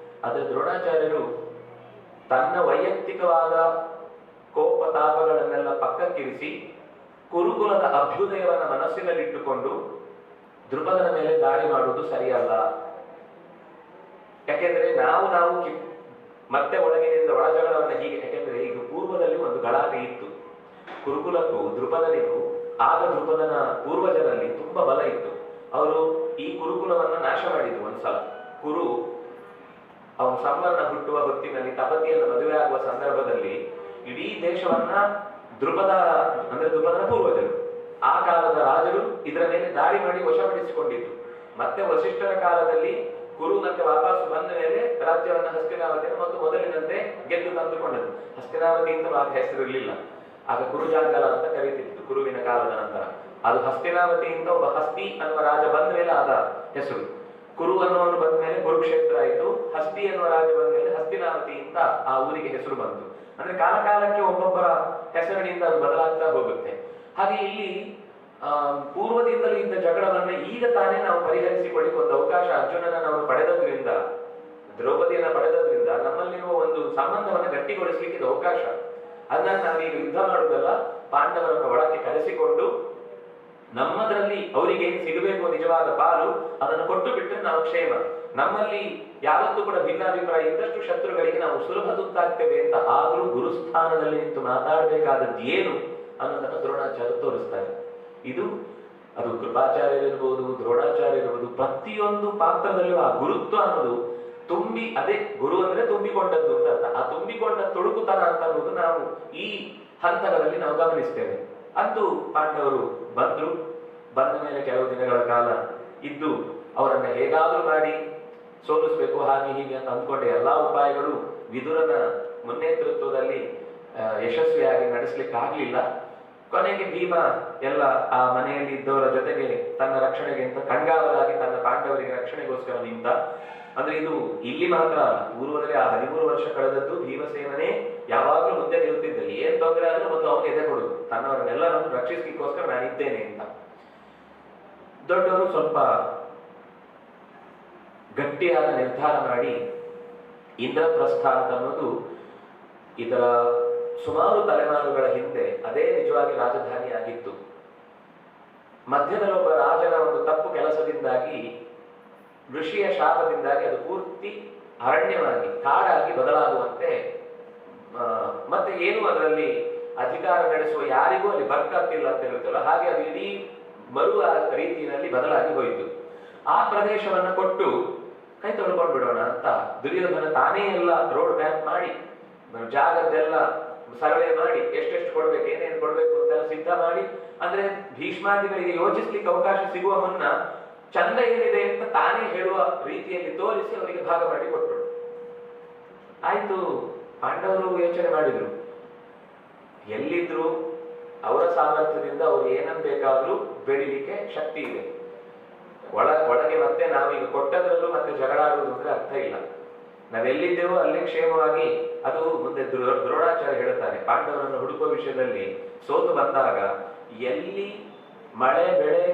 ಆದ್ರೆ ದ್ರೋಣಾಚಾರ್ಯರು ತನ್ನ ವೈಯಕ್ತಿಕವಾದ ಕೋಪ ತಾಪಗಳನ್ನೆಲ್ಲ ಪಕ್ಕಕ್ಕಿರಿಸಿ ಕುರುಕುಲದ ಅಭ್ಯುದಯವನ್ನ ಮನಸ್ಸಿನಲ್ಲಿಟ್ಟುಕೊಂಡು ದ್ರುಪದನ ಮೇಲೆ ದಾಳಿ ಮಾಡುವುದು ಸರಿಯಲ್ಲ. ಯಾಕೆಂದ್ರೆ ನಾವು ಮತ್ತೆ ಒಳಗಿನಿಂದ ಒಳಜಗಳವನ್ನ ಹೀಗೆ, ಯಾಕೆಂದ್ರೆ ಈಗ ಪೂರ್ವದಲ್ಲಿ ಒಂದು ಗಲಾಟೆ ಇತ್ತು. ಕುರುಕುಲಕ್ಕೂ ದ್ರುಪದನಿಗೂ ಆಗ ದ್ರುಪದನ ಪೂರ್ವಜರಲ್ಲಿ ತುಂಬಾ ಬಲ ಇತ್ತು. ಅವರು ಈ ಕುರುಕುಲವನ್ನ ನಾಶ ಮಾಡಿದ್ರು. ಒಂದ್ಸಲ ಅವನು ಸಂವರ್ಣ ಹುಟ್ಟುವ ಹೊತ್ತಿನಲ್ಲಿ ತಪತಿಯನ್ನು ಮದುವೆ ಆಗುವ ಸಂದರ್ಭದಲ್ಲಿ ಇಡೀ ದೇಶವನ್ನ ದ್ರುಪದನ ಪೂರ್ವಜರು, ಆ ಕಾಲದ ರಾಜರು ಇದರ ಮೇಲೆ ದಾಳಿ ಮಾಡಿ ವಶಪಡಿಸಿಕೊಂಡಿದ್ರು. ಮತ್ತೆ ವಸಿಷ್ಠರ ಕಾಲದಲ್ಲಿ ಕುರು ಮತ್ತೆ ವಾಪಸ್ ಬಂದ ಮೇಲೆ ರಾಜ್ಯವನ್ನ ಹಸ್ತಿನಾವತಿಯನ್ನು ಮತ್ತು ಮೊದಲಿನಂತೆ ಗೆದ್ದು ತಂದುಕೊಂಡದ್ದು. ಹಸ್ತಿನಾವತಿ ಅಂತ ಆಗ ಹೆಸರಿರಲಿಲ್ಲ, ಆಗ ಕುರುಜಾಂಗಲ ಅಂತ ಕರೀತಿತ್ತು ಕುರುವಿನ ಕಾಲದ ನಂತರ. ಅದು ಹಸ್ತಿನಾವತಿಯಿಂದ ಒಬ್ಬ ಹಸ್ತಿ ಅನ್ನುವ ರಾಜ ಬಂದ ಮೇಲೆ ಆದ ಹೆಸರು. ಕುರು ಅನ್ನುವನು ಬಂದ ಮೇಲೆ ಕುರುಕ್ಷೇತ್ರ ಆಯಿತು. ಹಸ್ತಿ ಎನ್ನುವ ರಾಜ ಬಂದ ಮೇಲೆ ಹಸ್ತಿನಾವತಿ ಅಂತ ಆ ಊರಿಗೆ ಹೆಸರು ಬಂತು. ಅಂದ್ರೆ ಕಾಲಕಾಲಕ್ಕೆ ಒಬ್ಬೊಬ್ಬರ ಹೆಸರಿನಿಂದ ಅದು ಬದಲಾಗ್ತಾ ಹೋಗುತ್ತೆ. ಹಾಗೆ ಇಲ್ಲಿ ಪೂರ್ವದಿಂದಲೂ ಇದ್ದ ಜಗಳವನ್ನ ಈಗ ತಾನೇ ನಾವು ಪರಿಹರಿಸಿಕೊಳ್ಳಿಕ್ಕೆ ಒಂದು ಅವಕಾಶ ಅರ್ಜುನನ ನಾವು ಪಡೆದದ್ರಿಂದ, ದ್ರೌಪದಿಯನ್ನ ಪಡೆದದ್ರಿಂದ ನಮ್ಮಲ್ಲಿರುವ ಒಂದು ಸಂಬಂಧವನ್ನ ಗಟ್ಟಿಗೊಳಿಸಲಿಕ್ಕೆ ಇದು ಅವಕಾಶ. ಅದನ್ನ ನಾವೀಗ ಯುದ್ಧ ಮಾಡುವುದಲ್ಲ, ಪಾಂಡವರನ್ನು ಒಳಕ್ಕೆ ಕರೆಸಿಕೊಂಡು ನಮ್ಮದ್ರಲ್ಲಿ ಅವರಿಗೆ ಏನು ಸಿಗಬೇಕು ನಿಜವಾದ ಪಾಲು ಅದನ್ನು ಕೊಟ್ಟು ಬಿಟ್ಟರೆ ನಾವು ಕ್ಷೇಮ. ನಮ್ಮಲ್ಲಿ ಯಾವತ್ತೂ ಕೂಡ ಭಿನ್ನಾಭಿಪ್ರಾಯ ಇದ್ದಷ್ಟು ಶತ್ರುಗಳಿಗೆ ನಾವು ಸುಲಭ ತುತ್ತಾಗ್ತೇವೆ ಅಂತ ಆದ್ರೂ ಗುರುಸ್ಥಾನದಲ್ಲಿ ನಿಂತು ಮಾತಾಡಬೇಕಾದದ್ದು ಏನು ಅನ್ನೋದನ್ನು ದ್ರೋಣಾಚಾರ್ಯ ತೋರಿಸ್ತಾರೆ. ಅದು ಕೃಪಾಚಾರ್ಯರಿರ್ಬೋದು, ದ್ರೋಣಾಚಾರ್ಯರಿರ್ಬೋದು, ಪ್ರತಿಯೊಂದು ಪಾತ್ರದಲ್ಲೂ ಆ ಗುರುತ್ವ ಅನ್ನೋದು ತುಂಬಿ, ಅದೇ ಗುರು ಅಂದ್ರೆ ತುಂಬಿಕೊಂಡದ್ದು ಅಂತ ಅರ್ಥ. ಆ ತುಂಬಿಕೊಂಡ ತೊಡಕುತನ ಅಂತ ಅನ್ನೋದು ನಾವು ಈ ಹಂತಗಳಲ್ಲಿ ನಾವು ಗಮನಿಸ್ತೇವೆ. ಅಂತೂ ಪಾಂಡವರು ಬಂದ ಮೇಲೆ ಕೆಲವು ದಿನಗಳ ಕಾಲ ಇದ್ದು ಅವರನ್ನ ಹೇಗಾದ್ರೂ ಮಾಡಿ ಸೋಲಿಸ್ಬೇಕು ಹಾಗೆ ಹೀಗೆ ಅಂತ ಅಂದ್ಕೊಂಡ ಎಲ್ಲಾ ಉಪಾಯಗಳು ವಿದುರನ ಮುನ್ನೇತೃತ್ವದಲ್ಲಿ ಯಶಸ್ವಿಯಾಗಿ ನಡೆಸಲಿಕ್ಕೆ ಆಗ್ಲಿಲ್ಲ. ಕೊನೆಗೆ ಭೀಮ ಎಲ್ಲ ಆ ಮನೆಯಲ್ಲಿ ಇದ್ದವರ ಜೊತೆಗೆ ತನ್ನ ರಕ್ಷಣೆಗೆ ಅಂತ ಕಣ್ಗಾವಲಾಗಿ ತನ್ನ ಪಾಂಡವರಿಗೆ ರಕ್ಷಣೆಗೋಸ್ಕರ ನಿಂತ. ಅಂದ್ರೆ ಇದು ಇಲ್ಲಿ ಮಾತ್ರ ಅಲ್ಲ, ಪೂರ್ವದಲ್ಲಿ ಆ 13 ವರ್ಷ ಕಳೆದದ್ದು ಭೀಮಸೇನನೇ ಯಾವಾಗ್ಲೂ ಮುಂದೆ ನಿಲ್ತಿದ್ದ. ಏನ್ ತೊಂದರೆ ಆದ್ರೂ ಮತ್ತು ಅವನು ಎದೆ ಕೊಡುದು, ತನ್ನವರನ್ನೆಲ್ಲರನ್ನು ರಕ್ಷಿಸಲಿಕ್ಕೋಸ್ಕರ ನಾನಿದ್ದೇನೆ ಅಂತ. ದೊಡ್ಡವರು ಸ್ವಲ್ಪ ಗಟ್ಟಿಯಾದ ನಿರ್ಧಾರ ಮಾಡಿ ಇಂದ್ರಪ್ರಸ್ಥ ಅಂತ ಅನ್ನೋದು ಇದರ ಸುಮಾರು ತಲೆಮಾರುಗಳ ಹಿಂದೆ ಅದೇ ನಿಜವಾಗಿ ರಾಜಧಾನಿ ಆಗಿತ್ತು. ಮಧ್ಯದಲ್ಲೊಬ್ಬ ರಾಜನ ಒಂದು ತಪ್ಪು ಕೆಲಸದಿಂದಾಗಿ, ಋಷಿಯ ಶಾಪದಿಂದಾಗಿ ಅದು ಪೂರ್ತಿ ಅರಣ್ಯವಾಗಿ ಕಾಡಾಗಿ ಬದಲಾಗುವಂತೆ, ಮತ್ತೆ ಏನು ಅದರಲ್ಲಿ ಅಧಿಕಾರ ನಡೆಸುವ ಯಾರಿಗೂ ಅಲ್ಲಿ ಬರ್ಕತ್ತಿಲ್ಲ ಅಂತ ಹೇಳುತ್ತಲ್ಲ, ಹಾಗೆ ಅದು ಇಡೀ ಬರುವ ರೀತಿಯಲ್ಲಿ ಬದಲಾಗಿ ಹೋಯಿತು. ಆ ಪ್ರದೇಶವನ್ನ ಕೊಟ್ಟು ಕೈ ತೊಳ್ಕೊಂಡು ಬಿಡೋಣ ಅಂತ ದುರ್ಯೋಧನ ತಾನೇ ಎಲ್ಲ ರೋಡ್ ಮ್ಯಾಪ್ ಮಾಡಿ, ಜಾಗದ್ದೆಲ್ಲ ಸರ್ವೆ ಮಾಡಿ, ಎಷ್ಟೆಷ್ಟು ಕೊಡ್ಬೇಕು, ಏನೇನು ಕೊಡ್ಬೇಕು ಅಂತೆಲ್ಲ ಸಿದ್ಧ ಮಾಡಿ, ಅಂದ್ರೆ ಭೀಷ್ಮಾದಿಗಳಿಗೆ ಯೋಚಿಸ್ಲಿಕ್ಕೆ ಅವಕಾಶ ಸಿಗುವ ಮುನ್ನ ಚಂದ ಏನಿದೆ ಅಂತ ತಾನೇ ಹೇಳುವ ರೀತಿಯಲ್ಲಿ ತೋರಿಸಿ ಅವರಿಗೆ ಭಾಗ ಮಾಡಿ ಕೊಟ್ಟರು. ಆಯ್ತು, ಪಾಂಡವರು ಯೋಚನೆ ಮಾಡಿದ್ರು, ಎಲ್ಲಿದ್ರು ಅವರ ಸಾಮರ್ಥ್ಯದಿಂದ ಅವರು ಏನನ್ನು ಬೇಕಾದ್ರೂ ಬೆಳಿಲಿಕ್ಕೆ ಶಕ್ತಿ ಇದೆ. ಒಳಗೆ ಮತ್ತೆ ನಾವೀಗ ಕೊಟ್ಟದ್ರಲ್ಲೂ ಮತ್ತೆ ಜಗಳಾಡುವುದು ಅಂದ್ರೆ ಅರ್ಥ ಇಲ್ಲ. ನಾವೆಲ್ಲಿದ್ದೇವೋ ಅಲ್ಲೇ ಕ್ಷೇಮವಾಗಿ, ಅದು ಮುಂದೆ ದ್ರೋಣಾಚಾರ್ಯ ಹೇಳುತ್ತಾರೆ, ಪಾಂಡವರನ್ನು ಹುಡುಕುವ ವಿಷಯದಲ್ಲಿ ಸೋತು ಬಂದಾಗ ಎಲ್ಲಿ ಮಳೆ ಬೆಳೆ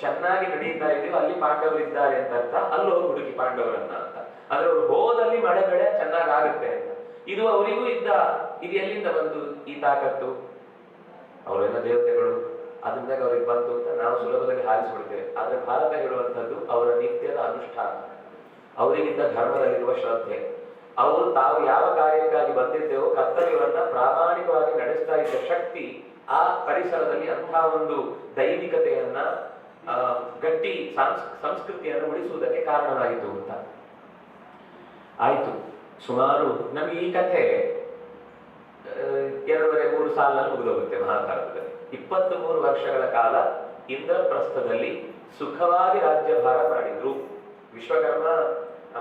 ಚೆನ್ನಾಗಿ ನಡೀತಾ ಇದೆಯೋ ಅಲ್ಲಿ ಪಾಂಡವರಿದ್ದಾರೆ ಅಂತ ಅರ್ಥ, ಅಲ್ಲೂ ಹುಡುಕಿ ಪಾಂಡವರನ್ನ ಅಂತ. ಅಂದ್ರೆ ಅವರು ಹೋದಲ್ಲಿ ಮಳೆ ಬೆಳೆ ಚೆನ್ನಾಗಿ ಆಗುತ್ತೆ ಅಂತ. ಇದು ಅವರಿಗೂ ಇದ್ದ, ಇದು ಎಲ್ಲಿಂದ ಬಂತು ಈ ತಾಕತ್ತು? ಅವರೆಲ್ಲ ದೇವತೆಗಳು, ಅದರಿಂದಾಗ ಅವ್ರಿಗೆ ಬಂತು ಅಂತ ನಾವು ಸುಲಭದಲ್ಲಿ ಹಾರಿಸಿಬಿಡ್ತೇವೆ. ಆದ್ರೆ ಭಾರತ ಹೇಳುವಂಥದ್ದು ಅವರ ನಿತ್ಯದ ಅನುಷ್ಠಾನ, ಅವರಿಗಿದ್ದ ಧರ್ಮದಲ್ಲಿರುವ ಶ್ರದ್ಧೆ, ಅವರು ತಾವು ಯಾವ ಕಾರ್ಯಕ್ಕಾಗಿ ಬಂದಿದ್ದೇವೋ ಕರ್ತವ್ಯವನ್ನ ಪ್ರಾಮಾಣಿಕವಾಗಿ ನಡೆಸ್ತಾ ಇದ್ದ ಶಕ್ತಿ ಆ ಪರಿಸರದಲ್ಲಿ ಅಂತಹ ಒಂದು ದೈವಿಕತೆಯನ್ನ, ಗಟ್ಟಿ ಸಂಸ್ಕೃತಿಯನ್ನು ಉಳಿಸುವುದಕ್ಕೆ ಕಾರಣವಾಯಿತು ಅಂತ. ಆಯ್ತು, ಸುಮಾರು ನಮಗೆ ಈ ಕಥೆ 2.5-3 ಸಾಲಿನಲ್ಲಿ ಮುಗಿದೋಗುತ್ತೆ. ಮಹಾಭಾರತದಲ್ಲಿ 23 ವರ್ಷಗಳ ಕಾಲ ಇಂದ್ರಪ್ರಸ್ಥದಲ್ಲಿ ಸುಖವಾಗಿ ರಾಜ್ಯಭಾರ ಮಾಡಿದ್ರು. ವಿಶ್ವಕರ್ಮ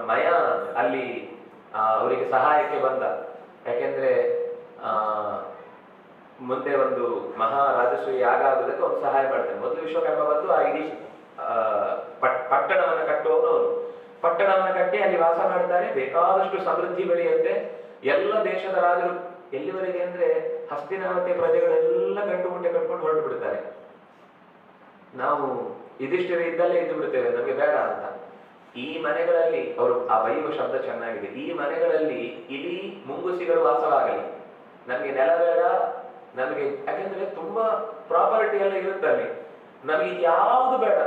ಮಯ ಅಲ್ಲಿ ಅವರಿಗೆ ಸಹಾಯಕ್ಕೆ ಬಂದ. ಯಾಕೆಂದ್ರೆ ಮುಂದೆ ಒಂದು ಮಹಾ ರಾಜಸೂಯ ಯಾಗ ಆಗುವುದಕ್ಕೆ ಅವನು ಸಹಾಯ ಮಾಡ್ತಾನೆ. ಮೊದಲು ವಿಶ್ವಕರ್ಮ ಬಂದು ಆ ಇಡೀ ಪಟ್ಟಣವನ್ನು ಕಟ್ಟುವವನು ಅವನು. ಪಟ್ಟಣವನ್ನು ಕಟ್ಟಿ ಅಲ್ಲಿ ವಾಸ ಮಾಡ್ತಾರೆ. ಬೇಕಾದಷ್ಟು ಸಮೃದ್ಧಿ ಬೆಳೆಯುತ್ತೆ. ಎಲ್ಲ ದೇಶದ ರಾಜರು ಎಲ್ಲಿವರೆಗೆ ಅಂದ್ರೆ ಹಸ್ತಿನಾವತಿಯ ಪ್ರಜೆಗಳೆಲ್ಲ ಗಂಟು ಮುಟ್ಟೆ ಕಟ್ಕೊಂಡು ಹೊರಟು ಬಿಡ್ತಾರೆ. ನಾವು ಇದಿಷ್ಟೇ ಇದ್ದಲ್ಲೇ ಇದ್ದು ಬಿಡ್ತೇವೆ, ನಮಗೆ ಬೇಡ ಅಂತ. ಈ ಮನೆಗಳಲ್ಲಿ ಅವರು ಆ ಬೈಯುವ ಶಬ್ದ ಚೆನ್ನಾಗಿದೆ. ಈ ಮನೆಗಳಲ್ಲಿ ಇಡೀ ಮುಂಗುಸಿಗಳು ವಾಸವಾಗಲಿ, ನಮಗೆ ನೆಲ ಬೇಡ, ನಮಗೆ ಯಾಕೆಂದ್ರೆ ತುಂಬಾ ಪ್ರಾಪರ್ಟಿ ಎಲ್ಲ ಇರುತ್ತಲ್ಲಿ, ನಮಗೆ ಯಾವುದು ಬೇಡ.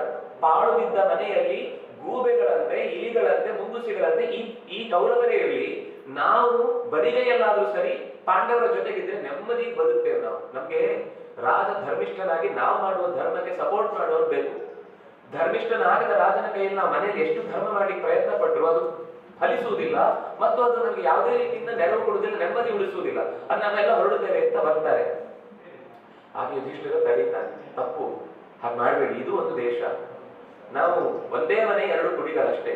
ಪಾಳು ಬಿದ್ದ ಮನೆಯಲ್ಲಿ ಗೂಬೆಗಳಂತೆ, ಇಲಿಗಳಂತೆ, ಮುಂಗುಸಿಗಳಂತೆ ಈ ಕೌರವರೇ ಇರಲಿ, ನಾವು ಬರಿಗೈಯಲ್ಲಾದ್ರೂ ಸರಿ ಪಾಂಡವರ ಜೊತೆಗಿದ್ರೆ ನೆಮ್ಮದಿ ಬದುಕ್ತೇವೆ ನಾವು. ನಮ್ಗೆ ರಾಜ ಧರ್ಮಿಷ್ಠನಾಗಿ ನಾವು ಮಾಡುವ ಧರ್ಮಕ್ಕೆ ಸಪೋರ್ಟ್ ಮಾಡೋರು ಬೇಕು. ಧರ್ಮಿಷ್ಠನಾಗದ ರಾಜನ ಕೈಯಲ್ಲಿ ನಾವು ಮನೆಯಲ್ಲಿ ಎಷ್ಟು ಧರ್ಮ ಮಾಡಿ ಪ್ರಯತ್ನ ಪಟ್ಟರು ಅದು ಫಲಿಸುವುದಿಲ್ಲ, ಮತ್ತು ಅದು ನಮಗೆ ಯಾವುದೇ ರೀತಿಯಿಂದ ನೆರವು ಕೊಡುವುದಿಲ್ಲ, ನೆಮ್ಮದಿ ಉಳಿಸುವುದಿಲ್ಲ. ಅದು ನಾವೆಲ್ಲ ಹೊರಡುತ್ತೇವೆ ಅಂತ ಬರ್ತಾರೆ. ಹಾಗೆ ಯುಧಿಷ್ಠಿರ ತಡೀತಾನೆ, ತಪ್ಪು, ಹಾಗೆ ಮಾಡಬೇಡಿ, ಇದು ಒಂದು ದೇಶ, ನಾವು ಒಂದೇ ಮನೆ ಎರಡು ಕುಡಿಗಳಷ್ಟೇ.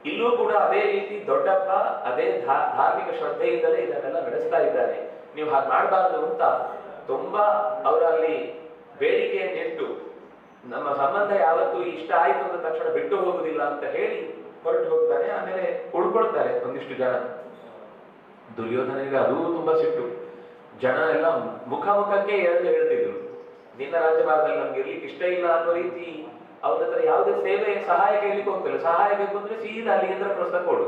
ಇಲ್ಲೂ ಕೂಡ ಅದೇ ರೀತಿ ದೊಡ್ಡಪ್ಪ ಅದೇ ಧಾರ್ಮಿಕ ಶ್ರದ್ಧೆಯಿಂದಲೇ ಇದನ್ನೆಲ್ಲ ನಡೆಸ್ತಾ ಇದ್ದಾನೆ, ನೀವು ಹಾಗೆ ಮಾಡಬಾರ್ದು ಅಂತ ತುಂಬಾ ಅವರಲ್ಲಿ ಬೇಡಿಕೆಯನ್ನಿಟ್ಟು, ನಮ್ಮ ಸಂಬಂಧ ಯಾವತ್ತೂ ಇಷ್ಟ ಆಯ್ತು ಅಂದ ತಕ್ಷಣ ಬಿಟ್ಟು ಹೋಗುದಿಲ್ಲ ಅಂತ ಹೇಳಿ ಹೊರಟು ಹೋಗ್ತಾನೆ. ಆಮೇಲೆ ಉಳ್ಕೊಳ್ತಾರೆ ಒಂದಿಷ್ಟು ಜನ. ದುರ್ಯೋಧನಿಗೆ ಅದೂ ತುಂಬಾ ಸಿಟ್ಟು. ಜನ ಎಲ್ಲ ಮುಖಕ್ಕೆ ಹೇಳ್ತಿದ್ರು, ನಿನ್ನ ರಾಜ್ಯಭಾರದಲ್ಲಿ ನಮ್ಗೆ ಇರ್ಲಿಕ್ಕೆ ಇಷ್ಟ ಇಲ್ಲ ಅನ್ನೋ ರೀತಿ ಅವನ ಹತ್ರ ಯಾವುದೇ ಸೇವೆ ಸಹಾಯ ಕೇಳಲಿಕ್ಕೆ ಹೋಗ್ತಿಲ್ಲ. ಸಹಾಯ ಬೇಕು ಅಂದ್ರೆ ಸೀದಾ ಅಲ್ಲಿ ಇಂದ್ರಪ್ರಸ್ಥ ಕೊಡು,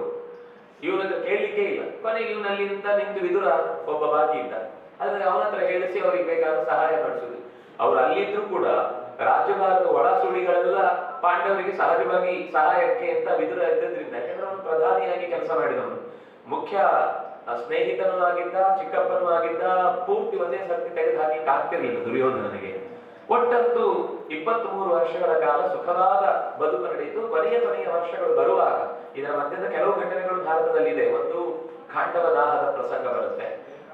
ಇವನ ಹತ್ರ ಕೇಳಲಿಕ್ಕೆ ಇಲ್ಲ. ಕೊನೆಗೆ ಇವನಲ್ಲಿಂದ ನಿಂತು ವಿದುರ ಒಬ್ಬ ಬಾಕಿ ಇದ್ದ, ಆದ್ರೆ ಅವನ ಹತ್ರ ಹೇಳಿಸಿ ಅವ್ರಿಗೆ ಬೇಕಾದ ಸಹಾಯ ಮಾಡಿಸುದು. ಅವ್ರು ಅಲ್ಲಿದ್ರು ಕೂಡ ರಾಜ್ಯಭಾರದ ಒಳ ಸುಳಿಗಳೆಲ್ಲ ಪಾಂಡವರಿಗೆ ಸಹಜವಾಗಿ ಸಹಾಯಕ್ಕೆ ಅಂತ ವಿದುರ ಇದ್ದದ್ರಿಂದ, ಯಾಕಂದ್ರೆ ಅವನು ಪ್ರಧಾನಿಯಾಗಿ ಕೆಲಸ ಮಾಡಿದವನು, ಮುಖ್ಯ ಸ್ನೇಹಿತನೂ ಆಗಿದ್ದ, ಚಿಕ್ಕಪ್ಪನೂ ಆಗಿದ್ದ, ಪೂರ್ತಿ ಒಂದೇ ಸರ್ತಿ ತೆಗೆದು ಹಾಕಿ ಆಗ್ತಿರ್ಲಿಲ್ಲ ದುರ್ಯೋಧನನಿಗೆ. ಒಟ್ಟಂತೂ 23 ವರ್ಷಗಳ ಕಾಲ ಸುಖವಾದ ಬದುಕು ನಡೆಯಿತು. ಕೊನೆಯ ವರ್ಷಗಳು ಬರುವಾಗ ಇದರ ಮಧ್ಯದ ಕೆಲವು ಘಟನೆಗಳು ಭಾರತದಲ್ಲಿ ಇದೆ. ಒಂದು ಖಾಂಡವ ದಾಹದ ಪ್ರಸಂಗ ಬರುತ್ತೆ.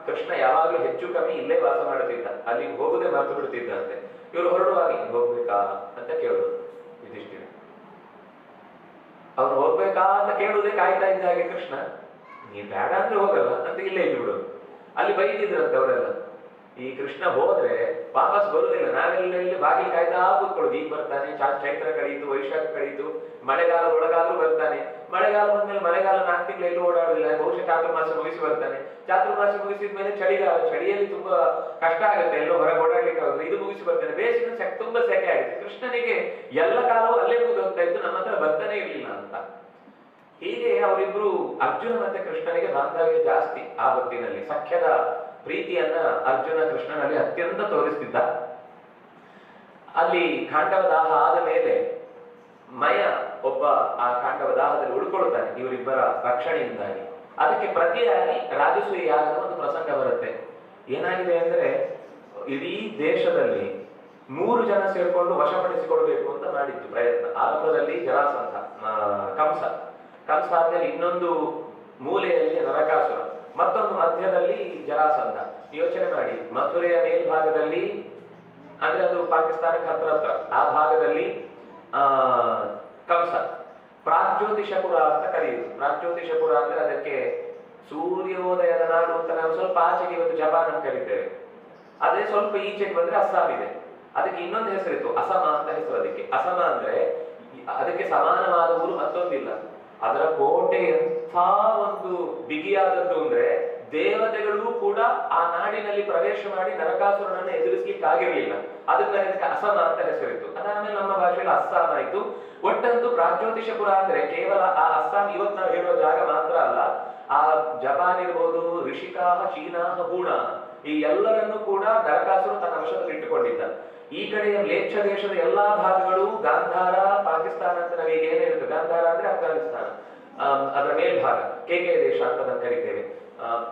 ಕೃಷ್ಣ ಯಾವಾಗಲೂ ಹೆಚ್ಚು ಕಮ್ಮಿ ಇಲ್ಲೇ ವಾಸ ಮಾಡುತ್ತಿದ್ದ, ಅಲ್ಲಿಗೆ ಹೋಗುದೇ ಮರೆತು ಬಿಡುತ್ತಿದ್ದಂತೆ. ಇವರು ಹೊರಡುವಾಗ ಹೋಗ್ಬೇಕಾ ಅಂತ ಕೇಳುದು ಯುಧಿಷ್ಠಿರ. ಅವ್ರು ಹೋಗ್ಬೇಕಾ ಅಂತ ಕೇಳುವುದೇ ಕಾಯ್ತಾ ಇದ್ದ ಹಾಗೆ ಕೃಷ್ಣ, ನೀನ್ ಬೇಡ ಅಂದ್ರೆ ಹೋಗಲ್ಲ ಅಂತ ಇಲ್ಲೇ ಇದ್ದು ಬಿಡು. ಅಲ್ಲಿ ಬೈದಿದ್ರಂತೆ ಅವರೆಲ್ಲ, ಈ ಕೃಷ್ಣ ಹೋದ್ರೆ ವಾಪಸ್ ಬರುವುದಿಲ್ಲ, ನಾವೆಲ್ಲ ಇಲ್ಲಿ ಬಾಗಿಲು ಕಾಯ್ತಾ ಕೂತ್ಕೊಳ್ಳೋದು. ಈಗ ಬರ್ತಾನೆ, ಚೈತ್ರ ಕಳೀತು, ವೈಶಾಖ ಕಳೀತು, ಮಳೆಗಾಲ ಒಳಗಾದ್ರೂ ಬರ್ತಾನೆ. ಮಳೆಗಾಲ ಬಂದ್ಮೇಲೆ ಮಳೆಗಾಲ 4 ತಿಂಗಳು ಎಲ್ಲೂ ಓಡಾಡುದಿಲ್ಲ, ಬಹುಶಃ ಚಾತುರ್ಮಾಸ ಮುಗಿಸಿ ಬರ್ತಾನೆ. ಚಾತುರ್ಮಾಸ ಮುಗಿಸಿದ್ಮೇಲೆ ಚಳಿಗಾಲ, ಚಳಿಯಲ್ಲಿ ತುಂಬಾ ಕಷ್ಟ ಆಗುತ್ತೆ, ಎಲ್ಲೋ ಹೊರಗೆ ಓಡಾಡ್ಲಿಕ್ಕೆ ಆಗುತ್ತೆ. ಇದು ಮುಗಿಸಿ ಬರ್ತಾನೆ. ಬೇಸಿಗೆ ತುಂಬಾ ಸೆಕೆ ಆಗುತ್ತೆ. ಕೃಷ್ಣನಿಗೆ ಎಲ್ಲ ಕಾಲವೂ ಅಲ್ಲೇ ಮುಗಿದು ಹೋಗ್ತಾ ಇತ್ತು, ನಮ್ಮ ಹತ್ರ ಬರ್ತಾನೆ ಇರ್ಲಿಲ್ಲ ಅಂತ. ಹೀಗೆ ಅವರಿಬ್ರು, ಅರ್ಜುನ ಮತ್ತೆ ಕೃಷ್ಣನಿಗೆ ಬಾಂಧವ್ಯ ಜಾಸ್ತಿ. ಆ ಹೊತ್ತಿನಲ್ಲಿ ಸಖ್ಯದ ಪ್ರೀತಿಯನ್ನ ಅರ್ಜುನ ಕೃಷ್ಣನಲ್ಲಿ ಅತ್ಯಂತ ತೋರಿಸ್ತಿದ್ದ. ಅಲ್ಲಿ ಖಾಂಡವ ದಾಹ ಆದ ಮೇಲೆ ಮಯ ಒಬ್ಬ ಆ ಖಾಂಡವ ದಾಹದಲ್ಲಿ ಉಳ್ಕೊಳ್ತಾನೆ ಇವರಿಬ್ಬರ ರಕ್ಷಣೆಯಿಂದಾಗಿ. ಅದಕ್ಕೆ ಪ್ರತಿಯಾಗಿ ರಾಜಸೂಯ ಯಾಗದ ಒಂದು ಪ್ರಸಂಗ ಬರುತ್ತೆ. ಏನಾಗಿದೆ ಅಂದ್ರೆ, ಇಡೀ ದೇಶದಲ್ಲಿ 3 ಜನ ಸೇರ್ಕೊಂಡು ವಶಪಡಿಸಿಕೊಳ್ಬೇಕು ಅಂತ ಮಾಡಿದ್ದು ಪ್ರಯತ್ನ. ಆರಂಭದಲ್ಲಿ ಜರಾಸಂಧ, ಕಂಸ ಆದ್ಮೇಲೆ ಇನ್ನೊಂದು ಮೂಲೆಯಲ್ಲಿ ನರಕಾಸುರ, ಮತ್ತೊಂದು ಮಧ್ಯದಲ್ಲಿ ಜರಾಸಂಧ. ಯೋಚನೆ ಮಾಡಿ, ಮಥುರೆಯ ಮೇಲ್ಭಾಗದಲ್ಲಿ ಅಂದ್ರೆ ಅದು ಪಾಕಿಸ್ತಾನಕ್ಕೆ ಹತ್ರ ಆ ಭಾಗದಲ್ಲಿ ಕಂಸ. ಪ್ರಾಗ್ಜ್ಯೋತಿಷಪುರ ಅಂತ ಕರೆಯುವುದು. ಪ್ರಾಗ್ಜ್ಯೋತಿಷಪುರ ಅಂದ್ರೆ ಅದಕ್ಕೆ ಸೂರ್ಯೋದಯದ ನಾಡು ಅಂತ ನಾವು ಸ್ವಲ್ಪ ಆಚೆಗೆ ಇವತ್ತು ಜಪಾನ್ ಅಂತ ಕರಿತೇವೆ. ಅದೇ ಸ್ವಲ್ಪ ಈಚೆಗೆ ಬಂದ್ರೆ ಅಸ್ಸಾಂ ಇದೆ. ಅದಕ್ಕೆ ಇನ್ನೊಂದು ಹೆಸರಿತ್ತು, ಅಸಮ ಅಂತ ಹೆಸರು ಅದಕ್ಕೆ. ಅಸಮ ಅಂದ್ರೆ ಅದಕ್ಕೆ ಸಮಾನವಾದ ಊರು ಮತ್ತೊಂದಿಲ್ಲ. ಅದರ ಕೋಟೆ ಎಂಥ ಒಂದು ಬಿಗಿಯಾದದ್ದು ಅಂದ್ರೆ, ದೇವತೆಗಳು ಕೂಡ ಆ ನಾಡಿನಲ್ಲಿ ಪ್ರವೇಶ ಮಾಡಿ ನರಕಾಸುರನನ್ನು ಎದುರಿಸ್ಲಿಕ್ಕೆ ಆಗಿರ್ಲಿಲ್ಲ. ಅದಕ್ಕೆ ಅಸಮ ಅಂತ ಹೆಸರಿತ್ತು. ಅದಾದ್ಮೇಲೆ ನಮ್ಮ ಭಾಷೆಯಲ್ಲಿ ಅಸ್ಸಾಂ ಆಯ್ತು. ಒಟ್ಟಂತೂ ಪ್ರಾಗ್ಜ್ಯೋತಿಷಪುರ ಅಂದ್ರೆ ಕೇವಲ ಆ ಅಸ್ಸಾಂ ಇವತ್ತು ನಾವು ಹೇಳುವ ಜಾಗ ಮಾತ್ರ ಅಲ್ಲ, ಆ ಜಪಾನ್ ಇರ್ಬೋದು, ಋಷಿಕಾಹ, ಚೀನಾಹ, ಹೂಣ, ಈ ಎಲ್ಲರನ್ನೂ ಕೂಡ ನರಕಾಸುರ ತನ್ನ ವಶದಲ್ಲಿ ಇಟ್ಟುಕೊಂಡಿದ್ದ. ಈ ಕಡೆಯ ಮ್ಲೇಚ್ಛ ದೇಶದ ಎಲ್ಲಾ ಭಾಗಗಳು, ಗಾಂಧಾರ, ಪಾಕಿಸ್ತಾನ ಅಂತ ನಾವೀಗ ಏನಿರುತ್ತೆ, ಗಾಂಧಾರ ಅಂದ್ರೆ ಅಫ್ಘಾನಿಸ್ತಾನ, ಅದರ ಮೇಲ್ಭಾಗ ಕೇಕೆ ದೇಶ ಅಂತ ಅದನ್ನು ಕರಿತೇವೆ.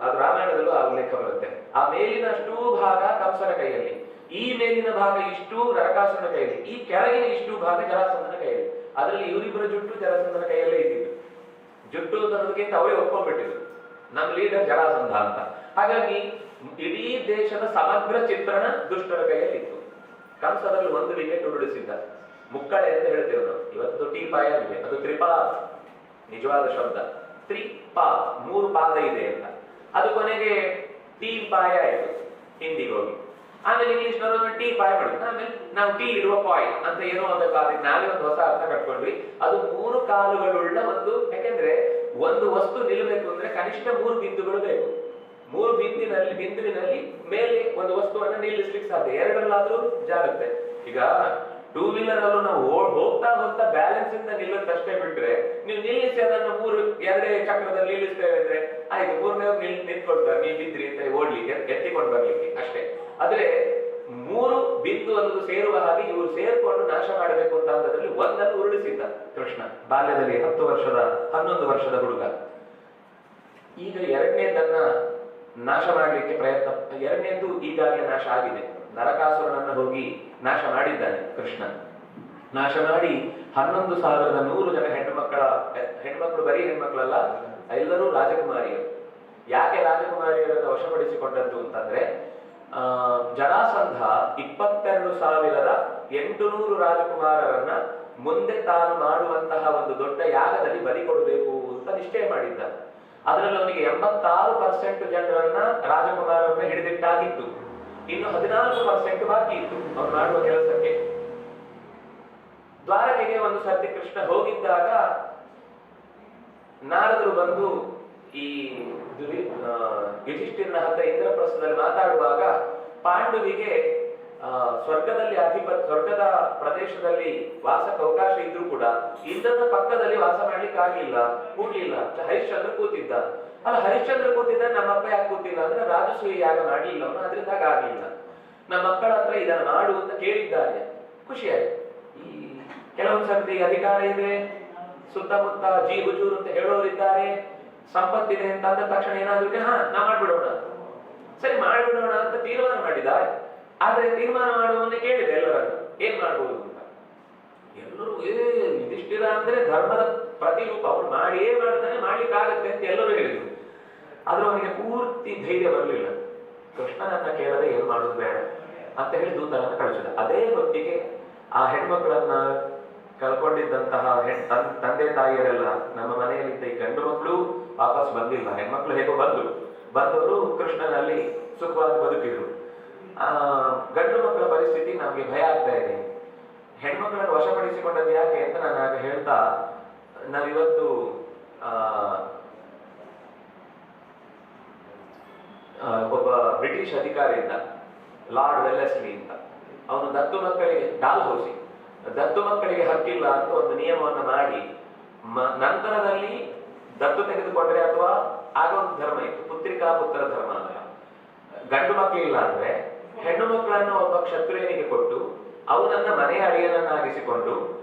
ಅದು ರಾಮಾಯಣದಲ್ಲೂ ಆ ಉಲ್ಲೇಖ ಬರುತ್ತೆ. ಆ ಮೇಲಿನಷ್ಟು ಭಾಗ ಕಂಸನ ಕೈಯಲ್ಲಿ, ಈ ಮೇಲಿನ ಭಾಗ ಇಷ್ಟು ನರಕಾಸುರನ ಕೈಯಲ್ಲಿ, ಈ ಕೆಳಗಿನ ಇಷ್ಟು ಭಾಗ ಜರಾಸಂಧನ ಕೈಯಲ್ಲಿ. ಅದರಲ್ಲಿ ಇವರಿಬ್ಬರ ಜುಟ್ಟು ಜರಾಸಂಧನ ಕೈಯಲ್ಲೇ ಇದ್ದಿದ್ದು. ಜುಟ್ಟು ಅನ್ನೋದಕ್ಕಿಂತ ಅವರೇ ಒಪ್ಕೊಂಡ್ಬಿಟ್ಟಿದ್ರು, ನಮ್ಮ ಲೀಡರ್ ಜರಾಸಂಧ ಅಂತ. ಹಾಗಾಗಿ ಇಡೀ ದೇಶದ ಸಮಗ್ರ ಚಿತ್ರಣ ದುಷ್ಟರ ಕೈಯಲ್ಲಿ ಇತ್ತು. ಕಂಸದಲ್ಲಿ 1 ವಿಕೆಟ್ ಉರುಳಿಸಿದ್ದ. ಮುಕ್ಕಳೆ ಅಂತ ಹೇಳ್ತೇವೆ ನಾವು ಇವತ್ತು. ಟೀಪಾಯ ಆಗಿದೆ, ಅದು ತ್ರಿಪಾದ ನಿಜವಾದ ಶಬ್ದ. 3 ಪಾತ್, 3 ಪಾದ ಇದೆ ಅಂತ. ಅದು ಕೊನೆಗೆ ಟೀ ಪಾಯ ಆಯ್ತು ಹಿಂದಿಗೆ ಹೋಗಿ. ಆಮೇಲೆ ಇಂಗ್ಲಿಷ್ನವರು ಟೀ ಪಾಯ ಮಾಡಿದ್ರು. ಆಮೇಲೆ ನಾವು ಟೀ ಇಡುವ ಪಾಯ್ ಅಂತ ಏನೋ ಒಂದು ನಾವೇ ಒಂದು ಹೊಸ ಅರ್ಥ ಕಟ್ಕೊಂಡ್ವಿ. ಅದು 3 ಕಾಲುಗಳುಳ್ಳ ಒಂದು, ಯಾಕೆಂದ್ರೆ ಒಂದು ವಸ್ತು ನಿಲ್ಲಬೇಕು ಅಂದ್ರೆ ಕನಿಷ್ಠ 3 ಬಿಂದುಗಳು ಬೇಕು. 3 ಬಿಂದುವಿನಲ್ಲಿ ಮೇಲೆ ಒಂದು ವಸ್ತುವನ್ನ ನಿಲ್ಲಿಸ್ಲಿಕ್ಕೆ ಸಾಧ್ಯ. ಎರಡರಲ್ಲಾದ್ರೂ ಜಾರುತ್ತೆ. ಈಗ 2 ವೀಲರ್ ಅಲ್ಲೂ ನಾವು ಹೋಗ್ತಾ ಹೋಗ್ತಾ ಬ್ಯಾಲೆನ್ಸ್ ಇಂದ ನಿಲ್ಲುತ್ತಷ್ಟೇ ಬಿಟ್ರೆ, ನೀವು ನಿಲ್ಲಿಸಿ ಅದನ್ನು 2 ಚಕ್ರದಲ್ಲಿ ನಿಲ್ಲಿಸ್ತೇವೆ ಅಂದ್ರೆ ಆಯ್ತು, 3ನೇವ್ರು ನಿಂತ್ಕೊಳ್ತಾರೆ, ನೀವು ಬಿದ್ರಿ ಅಂತ ಓಡ್ಲಿಕ್ಕೆ, ಎತ್ತಿಕೊಂಡು ಬರ್ಲಿಕ್ಕೆ ಅಷ್ಟೇ. ಆದ್ರೆ 3 ಬಿಂದು ಅನ್ನೋದು ಸೇರುವ ಹಾಗೆ ಇವರು ಸೇರ್ಕೊಂಡು ನಾಶ ಮಾಡಬೇಕು ಅಂತ ಅಂದದ್ರಲ್ಲಿ ಒಂದನ್ನು ಉರುಳಿಸಿದ್ದ ಕೃಷ್ಣ ಬಾಲ್ಯದಲ್ಲಿ. 11 ವರ್ಷದ ಹುಡುಗ. ಈಗ ಎರಡನೇದನ್ನ ನಾಶ ಮಾಡಲಿಕ್ಕೆ ಪ್ರಯತ್ನ. ಎರಡನೇದು ಈಗಾಗಲೇ ನಾಶ ಆಗಿದೆ. ನರಕಾಸುರನನ್ನ ಹೋಗಿ ನಾಶ ಮಾಡಿದ್ದಾನೆ ಕೃಷ್ಣ. ನಾಶ ಮಾಡಿ 11,100 ಜನ ಹೆಣ್ಮಕ್ಳು ಬರೀ ಹೆಣ್ಮಕ್ಳಲ್ಲ, ಎಲ್ಲರೂ ರಾಜಕುಮಾರಿಯರು. ಯಾಕೆ ರಾಜಕುಮಾರಿಯರನ್ನು ವಶಪಡಿಸಿಕೊಂಡದ್ದು ಅಂತಂದ್ರೆ, ಜರಾಸಂಧ 22,800 ರಾಜಕುಮಾರರನ್ನ ಮುಂದೆ ತಾನು ಮಾಡುವಂತಹ ಒಂದು ದೊಡ್ಡ ಯಾಗದಲ್ಲಿ ಬಲಿ ಕೊಡಬೇಕು ಅಂತ ನಿಶ್ಚಯ ಮಾಡಿದ್ದ. ಅದರಲ್ಲಿ ಅವನಿಗೆ 86% ಜನರನ್ನ ರಾಜಕುಮಾರರನ್ನ ಹಿಡಿದಿಟ್ಟಾಗಿತ್ತು. ಇನ್ನು 14% ಬಾಕಿ ಇತ್ತು ಅವನು ಮಾಡುವ ಕೆಲಸಕ್ಕೆ. ದ್ವಾರಕೆಗೆ ಒಂದು ಸರ್ತಿ ಕೃಷ್ಣ ಹೋಗಿದ್ದಾಗ ನಾರದರು ಬಂದು ಈ ಯುಧಿಷ್ಠಿರನ ಹತ್ರ ಇಂದ್ರಪ್ರಸ್ಥದಲ್ಲಿ ಮಾತಾಡುವಾಗ, ಪಾಂಡುವಿಗೆ ಸ್ವರ್ಗದಲ್ಲಿ ಸ್ವರ್ಗದ ಪ್ರದೇಶದಲ್ಲಿ ವಾಸಕ್ಕೆ ಅವಕಾಶ ಇದ್ರೂ ಕೂಡ ಇಂದ್ರನ ಪಕ್ಕದಲ್ಲಿ ವಾಸ ಮಾಡ್ಲಿಕ್ಕೆ ಆಗ್ಲಿಲ್ಲ, ಕೂಡ್ಲಿಲ್ಲ. ಹರಿಶ್ಚಂದ್ರ ಕೂತಿದ್ದ. ಅಲ್ಲ, ಹರಿಶ್ಚಂದ್ರ ಕೂತಿದ್ದ, ನಮ್ಮಪ್ಪ ಯಾಕೆ ಕೂತಿಲ್ಲ ಅಂದ್ರೆ ರಾಜಸೂಯ ಯಾಗ ಮಾಡ್ಲಿಲ್ಲ ಅವನು, ಅದರಿಂದಾಗ ಆಗ್ಲಿಲ್ಲ. ನಮ್ಮ ಮಕ್ಕಳ ಹತ್ರ ಇದನ್ನ ಮಾಡು ಅಂತ ಕೇಳಿದ್ದಾರೆ. ಖುಷಿ ಆಯ್ತು. ಈ ಕೆಲವೊಂದು ಸರ್ತಿ ಅಧಿಕಾರ ಇದೆ, ಸುತ್ತಮುತ್ತ ಜೀ ಹುಜೂರು ಅಂತ ಹೇಳೋರಿದ್ದಾರೆ, ಸಂಪತ್ತಿದೆ ಅಂತ ಅಂದ ತಕ್ಷಣ ಏನಾದ್ರು ನಾ ಮಾಡ್ಬಿಡೋಣ, ಸರಿ ಮಾಡ್ಬಿಡೋಣ ಅಂತ ತೀರ್ಮಾನ ಮಾಡಿದ್ದಾರೆ. ಆದ್ರೆ ತೀರ್ಮಾನ ಮಾಡುವನ್ನೇ ಕೇಳಿದೆ ಎಲ್ಲರನ್ನು, ಏನ್ ಮಾಡ್ಬೋದು ಅಂತ. ಎಲ್ಲರೂ ಯುಧಿಷ್ಠಿರ ಅಂದ್ರೆ ಧರ್ಮದ ಪ್ರತಿರೂಪ, ಅವ್ರು ಮಾಡಿಯೇ ಮಾಡ್ತಾನೆ, ಮಾಡ್ಲಿಕ್ಕಾಗತ್ತೆ ಅಂತ ಎಲ್ಲರೂ ಹೇಳಿದ್ರು. ಆದ್ರೂ ಅವನಿಗೆ ಪೂರ್ತಿ ಧೈರ್ಯ ಬರಲಿಲ್ಲ. ಕೃಷ್ಣನನ್ನ ಕೇಳದೆ ಏನು ಮಾಡೋದು ಬೇಡ ಅಂತ ಹೇಳಿ ದೂತರನ್ನ ಕಳಿಸಿದ. ಅದೇ ಹೊತ್ತಿಗೆ ಆ ಹೆಣ್ಮಕ್ಳನ್ನ ಕಳ್ಕೊಂಡಿದ್ದಂತಹ ತಂದೆ ತಾಯಿಯರೆಲ್ಲ, ನಮ್ಮ ಮನೆಯಲ್ಲಿದ್ದ ಈ ಗಂಡು ಮಕ್ಕಳು ವಾಪಸ್ ಬಂದಿಲ್ಲ, ಹೆಣ್ಮಕ್ಳು ಹೇಗೋ ಬಂದವರು ಕೃಷ್ಣನಲ್ಲಿ ಸುಖವಾಗಿ ಬದುಕಿದ್ರು. ಗಂಡು ಮಕ್ಕಳ ಪರಿಸ್ಥಿತಿ ನಮ್ಗೆ ಭಯ ಆಗ್ತಾ ಇದೆ. ಹೆಣ್ಮಕ್ಳನ್ನು ವಶಪಡಿಸಿಕೊಂಡದ್ದು ಯಾಕೆ ಅಂತ ನಾನು ಆಗ ಹೇಳ್ತಾ, ನಾವಿವತ್ತು ಒಬ್ಬ ಬ್ರಿಟಿಷ್ ಅಧಿಕಾರಿ ಇದ್ದ, ಲಾರ್ಡ್ ವೆಲ್ಲೆಸ್ಲಿ ಅಂತ. ಅವನು ದತ್ತು ಮಕ್ಕಳಿಗೆ ದತ್ತು ಮಕ್ಕಳಿಗೆ ಹಕ್ಕಿಲ್ಲ ಅಂತ ಒಂದು ನಿಯಮವನ್ನು ಮಾಡಿ, ನಂತರದಲ್ಲಿ ದತ್ತು ತೆಗೆದುಕೊಂಡ್ರೆ, ಅಥವಾ ಆಗ ಒಂದು ಧರ್ಮ ಇತ್ತು, ಪುತ್ರಿಕಾ ಪುತ್ರ ಧರ್ಮ ಅಂತ. ಗಂಡು ಮಕ್ಕಳಿಲ್ಲ ಅಂದ್ರೆ ಹೆಣ್ಣು ಮಕ್ಕಳನ್ನು ಒಬ್ಬ ಕ್ಷತ್ರಿಯನಿಗೆ ಕೊಟ್ಟು ಅವನನ್ನ ಮನೆಯ ಅಡಿಯನನ್ನಾಗಿಸಿಕೊಂಡು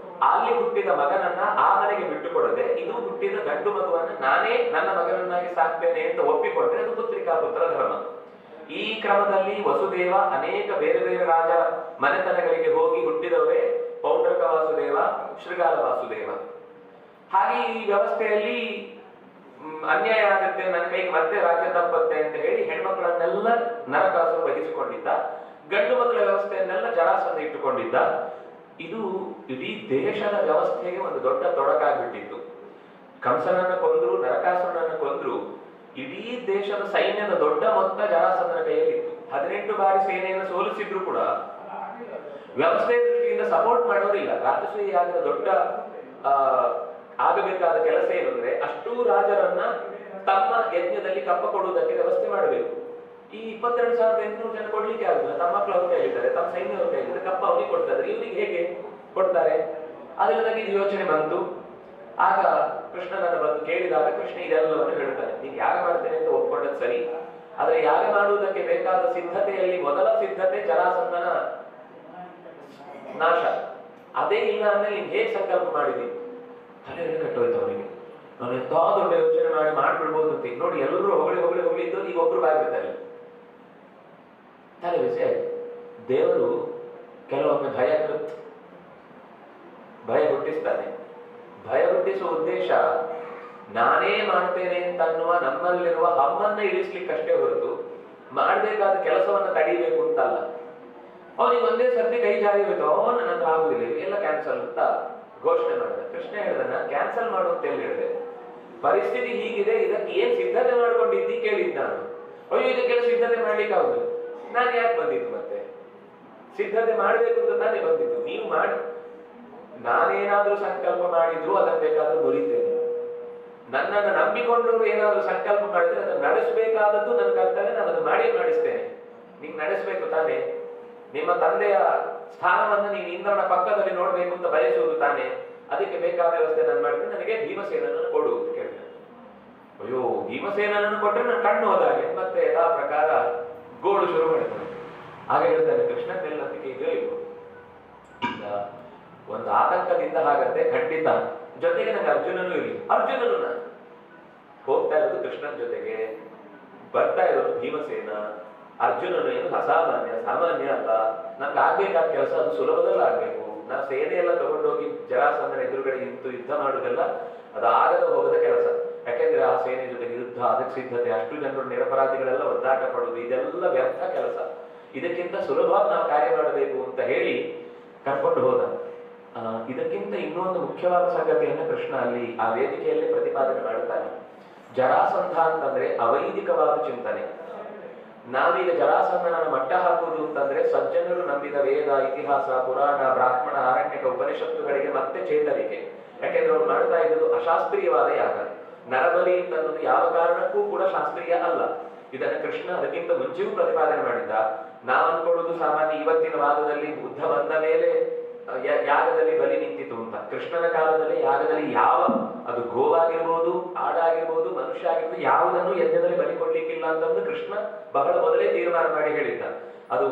ಅಲ್ಲಿ ಹುಟ್ಟಿದ ಮಗನನ್ನ ಆ ಮನೆಗೆ ಬಿಟ್ಟುಕೊಡದೆ, ಇದು ಹುಟ್ಟಿದ ಗಂಡು ಮಗುವನ್ನ ನಾನೇ ನನ್ನ ಮಗನನ್ನಾಗಿ ಸಾಕ್ತೇನೆ ಅಂತ ಒಪ್ಪಿಕೊಂಡ್ರೆ ಅದು ಪುತ್ರಿಕಾ ಪುತ್ರ ಧರ್ಮ. ಈ ಕ್ರಮದಲ್ಲಿ ವಸುದೇವ ಅನೇಕ ಬೇರೆ ಬೇರೆ ರಾಜ ಮನೆತನಗಳಿಗೆ ಹೋಗಿ ಹುಟ್ಟಿದವರೇ ಪೌಂಡ್ರಕ ವಾಸುದೇವ, ಶೃಗಾಲ ವಾಸುದೇವ. ಹಾಗೆ ಈ ವ್ಯವಸ್ಥೆಯಲ್ಲಿ ಅನ್ಯಾಯ ಆಗುತ್ತೆ, ನನ್ನ ಕೈಗೆ ಮತ್ತೆ ರಾಜ್ಯ ತಪ್ಪತ್ತೆ ಅಂತ ಹೇಳಿ ಹೆಣ್ಮಕ್ಳನ್ನೆಲ್ಲ ನರಕಾಸುರ ವಹಿಸಿಕೊಂಡಿದ್ದ. ಗಂಡು ಮಕ್ಕಳ ವ್ಯವಸ್ಥೆಯನ್ನೆಲ್ಲ ಜರಾಸಂಧ ಇಟ್ಟುಕೊಂಡಿದ್ದ. ಇದು ಇಡೀ ದೇಶದ ವ್ಯವಸ್ಥೆಗೆ ಒಂದು ದೊಡ್ಡ ತೊಡಕಾಗ್ಬಿಟ್ಟಿತ್ತು. ಕಂಸನನ್ನ ಕೊಂದ್ರು, ನರಕಾಸುರನನ್ನ ಕೊಂದ್ರು, ಇಡೀ ದೇಶದ ಸೈನ್ಯದ ದೊಡ್ಡ ಮೊತ್ತ ಜರಾಸಂಧನ ಕೈಯಲ್ಲಿತ್ತು. 18 ಬಾರಿ ಸೇನೆಯನ್ನು ಸೋಲಿಸಿದ್ರು ಕೂಡ ವ್ಯವಸ್ಥೆಯ ದೃಷ್ಟಿಯಿಂದ ಸಪೋರ್ಟ್ ಮಾಡೋರಿಲ್ಲ. ರಾಜಸೂಯ ಯಾಗದ ದೊಡ್ಡ ಆಗಬೇಕಾದ ಕೆಲಸ ಏನಂದ್ರೆ, ಅಷ್ಟೂ ರಾಜರನ್ನ ತಮ್ಮ ಯಜ್ಞದಲ್ಲಿ ಕಪ್ಪ ಕೊಡುವುದಕ್ಕೆ ವ್ಯವಸ್ಥೆ ಮಾಡಬೇಕು. ಈ 22,800 ಜನ ಕೊಡ್ಲಿಕ್ಕೆ ಆಗುದಿಲ್ಲ. ತಮ್ಮ ಮಕ್ಕಳು ಅವ್ರ ಕೈಲಿದ್ದಾರೆ, ತಮ್ಮ ಸೈನ್ಯ ಅವ್ರ ಕೈಲಿದ್ದಾರೆ, ಕಪ್ಪ ಅವನಿಗೆ ಕೊಡ್ತಾರೆ, ಇವ್ರಿಗೆ ಹೇಗೆ ಕೊಡ್ತಾರೆ? ಅದರಿಂದಾಗಿ ಇದು ಯೋಚನೆ ಬಂತು. ಆಗ ಕೃಷ್ಣನನ್ನು ಬಂದು ಕೇಳಿದಾಗ ಕೃಷ್ಣ ಇದೆಲ್ಲವನ್ನು ಹೇಳ್ತಾನೆ, ನೀನು ಯಾಗ ಮಾಡ್ತೇನೆ ಅಂತ ಒಪ್ಕೊಂಡದ್ದು ಸರಿ, ಆದ್ರೆ ಯಾಗ ಮಾಡುವುದಕ್ಕೆ ಬೇಕಾದ ಸಿದ್ಧತೆಯಲ್ಲಿ ಮೊದಲ ಸಿದ್ಧತೆ ಜರಾಸಂಧನ ನಾಶ. ಅದೇ ಇಲ್ಲ ಅಂದ್ರೆ ನೀನ್ ಹೇಗೆ ಸಂಕಲ್ಪ ಮಾಡಿದೀನಿ? ತಲೆ ಕಟ್ಟೋಯ್ತು ಅವನಿಗೆ. ನಾನು ಎಂತ ದೊಡ್ಡ ಯೋಚನೆ ಮಾಡ್ಬಿಡ್ಬೋದು ಅಂತ. ನೋಡಿ, ಎಲ್ಲರೂ ಹೊಗಳಿ ಇದ್ದು ಈಗ ಒಬ್ರು ಬಾಯ್ಬಿಡ್ತಾರೆ. ತಲೆ ಬಿಸಿ ಆಯ್ತು. ದೇವರು ಕೆಲವೊಮ್ಮೆ ಭಯ ಹುಟ್ಟಿಸ್ತಾನೆ. ಭಯ ಹುಟ್ಟಿಸುವ ಉದ್ದೇಶ ನಾನೇ ಮಾಡ್ತೇನೆ ಅಂತ ಅನ್ನುವ ನಮ್ಮಲ್ಲಿರುವ ಹಮ್ಮನ್ನ ಇಳಿಸ್ಲಿಕ್ಕಷ್ಟೇ ಹೊರತು ಮಾಡಬೇಕಾದ ಕೆಲಸವನ್ನ ತಡಿಬೇಕು ಅಂತಲ್ಲ. ಅವನಿಗೆ ಒಂದೇ ಸರ್ತಿ ಕೈ ಜಾರಿ ಹೋಯ್ತು, ನನ್ನ ಹತ್ರ ಆಗುದಿಲ್ಲ, ಎಲ್ಲ ಕ್ಯಾನ್ಸಲ್ ಅಂತ ಘೋಷಣೆ ಮಾಡಿದ. ಕೃಷ್ಣ ಹೇಳಿದ, ನಾನು ಕ್ಯಾನ್ಸಲ್ ಮಾಡು ಅಂತ ಎಲ್ಲಿ ಹೇಳಿದೆ? ಪರಿಸ್ಥಿತಿ ಹೀಗಿದೆ, ಇದಕ್ಕೆ ಏನ್ ಸಿದ್ಧತೆ ಮಾಡ್ಕೊಂಡಿದ್ದಿ ಕೇಳಿದ್ ನಾನು. ಅಯ್ಯೋ ಇದಕ್ಕೆಲ್ಲ ಸಿದ್ಧತೆ ಮಾಡ್ಲಿಕ್ಕೆ ಆಗುದಿಲ್ಲ. ನಾನು ಯಾಕೆ ಬಂದಿದ್ದು ಮತ್ತೆ? ಸಿದ್ಧತೆ ಮಾಡ್ಬೇಕು ಅಂತ ನಾನೇ ಬಂದಿದ್ದು. ನೀವು ಮಾಡಿ, ನಾನೇನಾದ್ರೂ ಸಂಕಲ್ಪ ಮಾಡಿದ್ರು ಅದನ್ನ ಬೇಕಾದ್ರೂ ಮುರಿತೇನೆ. ನನ್ನನ್ನು ನಂಬಿಕೊಂಡವರು ಏನಾದ್ರೂ ಸಂಕಲ್ಪ ಮಾಡಿದ್ರೆ ಅದನ್ನು ನಡೆಸಬೇಕಾದದ್ದು ನನ್ನ ಕರ್ತವ್ಯ, ನಾನು ಅದನ್ನು ಮಾಡಿಸ್ತೇನೆ. ನೀವು ನಡೆಸಬೇಕು ತಾನೇ. ನಿಮ್ಮ ತಂದೆಯ ಸ್ಥಾನವನ್ನು ನೀವು ಇಂದ್ರನ ಪಕ್ಕದಲ್ಲಿ ನೋಡ್ಬೇಕು ಅಂತ ಬಯಸುವುದು ತಾನೇ. ಅದಕ್ಕೆ ಬೇಕಾದ ವ್ಯವಸ್ಥೆ ನಾನು ಮಾಡಿದ್ರೆ ನನಗೆ ಭೀಮಸೇನನ್ನು ಕೊಡು ಅಂತ ಕೇಳಿದೆ. ಅಯ್ಯೋ ಭೀಮಸೇನನ್ನು ಕೊಟ್ಟರೆ ನಾನು ಕಣ್ಣು ಹೋದಾಗೆ. ಮತ್ತೆ ಯಥಾ ಪ್ರಕಾರ ಗೋಳು ಶುರು ಮಾಡಿದ್ದಾನೆ. ಹಾಗೆ ಹೇಳ್ತಾನೆ, ಕೃಷ್ಣನ ನಂಬಿಕೆ ಇದೆಯೋ ಇಲ್ವೋ? ಒಂದು ಆತಂಕದಿಂದ ಹಾಗಂತೆ ಖಂಡಿತ. ಜೊತೆಗೆ ನನಗೆ ಅರ್ಜುನನೂ ಇರಲಿ. ಅರ್ಜುನನು ನಾನು ಹೋಗ್ತಾ ಇರೋದು ಕೃಷ್ಣನ ಜೊತೆಗೆ, ಬರ್ತಾ ಇರೋದು ಭೀಮಸೇನ. ಅರ್ಜುನನು ಏನು ಅಸಾಮಾನ್ಯ, ಸಾಮಾನ್ಯ ಅಲ್ಲ. ನಮ್ಗೆ ಆಗ್ಬೇಕಾದ ಕೆಲಸ ಅದು ಸುಲಭದಲ್ಲಿ ಆಗ್ಬೇಕು. ನಾವು ಸೇನೆ ಎಲ್ಲ ತಗೊಂಡೋಗಿ ಜರಾಸಂಧನ ಎದುರುಗಡೆ ನಿಂತು ಯುದ್ಧ ಮಾಡುವುದೆಲ್ಲ ಅದು ಆಗದ ಹೋಗದ ಕೆಲಸ. ಯಾಕೆಂದ್ರೆ ಆ ಸೇನೆ ಜೊತೆಗೆ ಯುದ್ಧ, ಅದಕ್ಕೆ ಸಿದ್ಧತೆ, ಅಷ್ಟು ಜನರು ನಿರಪರಾಧಿಗಳೆಲ್ಲ ಒದ್ದಾಟ ಪಡುವುದು, ಇದೆಲ್ಲ ವ್ಯರ್ಥ ಕೆಲಸ. ಇದಕ್ಕಿಂತ ಸುಲಭವಾಗಿ ನಾವು ಕಾರ್ಯ ಮಾಡಬೇಕು ಅಂತ ಹೇಳಿ ಕರ್ಕೊಂಡು ಹೋದ. ಇದಕ್ಕಿಂತ ಇನ್ನೊಂದು ಮುಖ್ಯವಾದ ಸಂಗತಿಯನ್ನು ಕೃಷ್ಣ ಅಲ್ಲಿ ಆ ವೇದಿಕೆಯಲ್ಲಿ ಪ್ರತಿಪಾದನೆ ಮಾಡುತ್ತಾನೆ. ಜರಾಸಂಧ ಅಂತಂದ್ರೆ ಅವೈದಿಕವಾದ ಚಿಂತನೆ. ನಾವೀಗ ಜರಾಸಂಧನನ್ನು ಮಟ್ಟ ಹಾಕುವುದು ಅಂತಂದ್ರೆ ಸಜ್ಜನರು ನಂಬಿದ ವೇದ, ಇತಿಹಾಸ, ಪುರಾಣ, ಬ್ರಾಹ್ಮಣ, ಆರಣ್ಯಕ, ಉಪನಿಷತ್ತುಗಳಿಗೆ ಮತ್ತೆ ಚೇತರಿಕೆ. ಯಾಕೆಂದ್ರೆ ಅವ್ರು ಮಾಡ್ತಾ ಇದ್ದು ಅಶಾಸ್ತ್ರೀಯವಾದ ಯಾಗ. ನರಬಲಿ ಅನ್ನೋದು ಯಾವ ಕಾರಣಕ್ಕೂ ಕೂಡ ಶಾಸ್ತ್ರೀಯ ಅಲ್ಲ. ಇದನ್ನು ಕೃಷ್ಣ ಅದಕ್ಕಿಂತ ಮುಂಚೆಯೂ ಪ್ರತಿಪಾದನೆ ಮಾಡಿದ್ದ. ನಾವು ಅನ್ಕೊಳ್ಳೋದು ಸಾಮಾನ್ಯ ಇವತ್ತಿನ ವಾದದಲ್ಲಿ ಬುದ್ಧ ಬಂದ ಮೇಲೆ ಯಾಗದಲ್ಲಿ ಬಲಿ ನಿಂತಿತು ಅಂತ. ಕೃಷ್ಣನ ಕಾಲದಲ್ಲಿ ಯಾಗದಲ್ಲಿ ಯಾವ, ಅದು ಗೋವಾಗಿರ್ಬೋದು, ಆಡಾಗಿರ್ಬೋದು, ಮನುಷ್ಯ ಆಗಿರ್ಬೋದು, ಯಾವುದನ್ನು ಯಜ್ಞದಲ್ಲಿ ಬಲಿ ಕೊಡ್ಲಿಕ್ಕಿಲ್ಲ ಅಂತಂದು ಕೃಷ್ಣ ಬಹಳ ಮೊದಲೇ ತೀರ್ಮಾನ ಮಾಡಿ ಹೇಳಿದ್ದ. ಅದು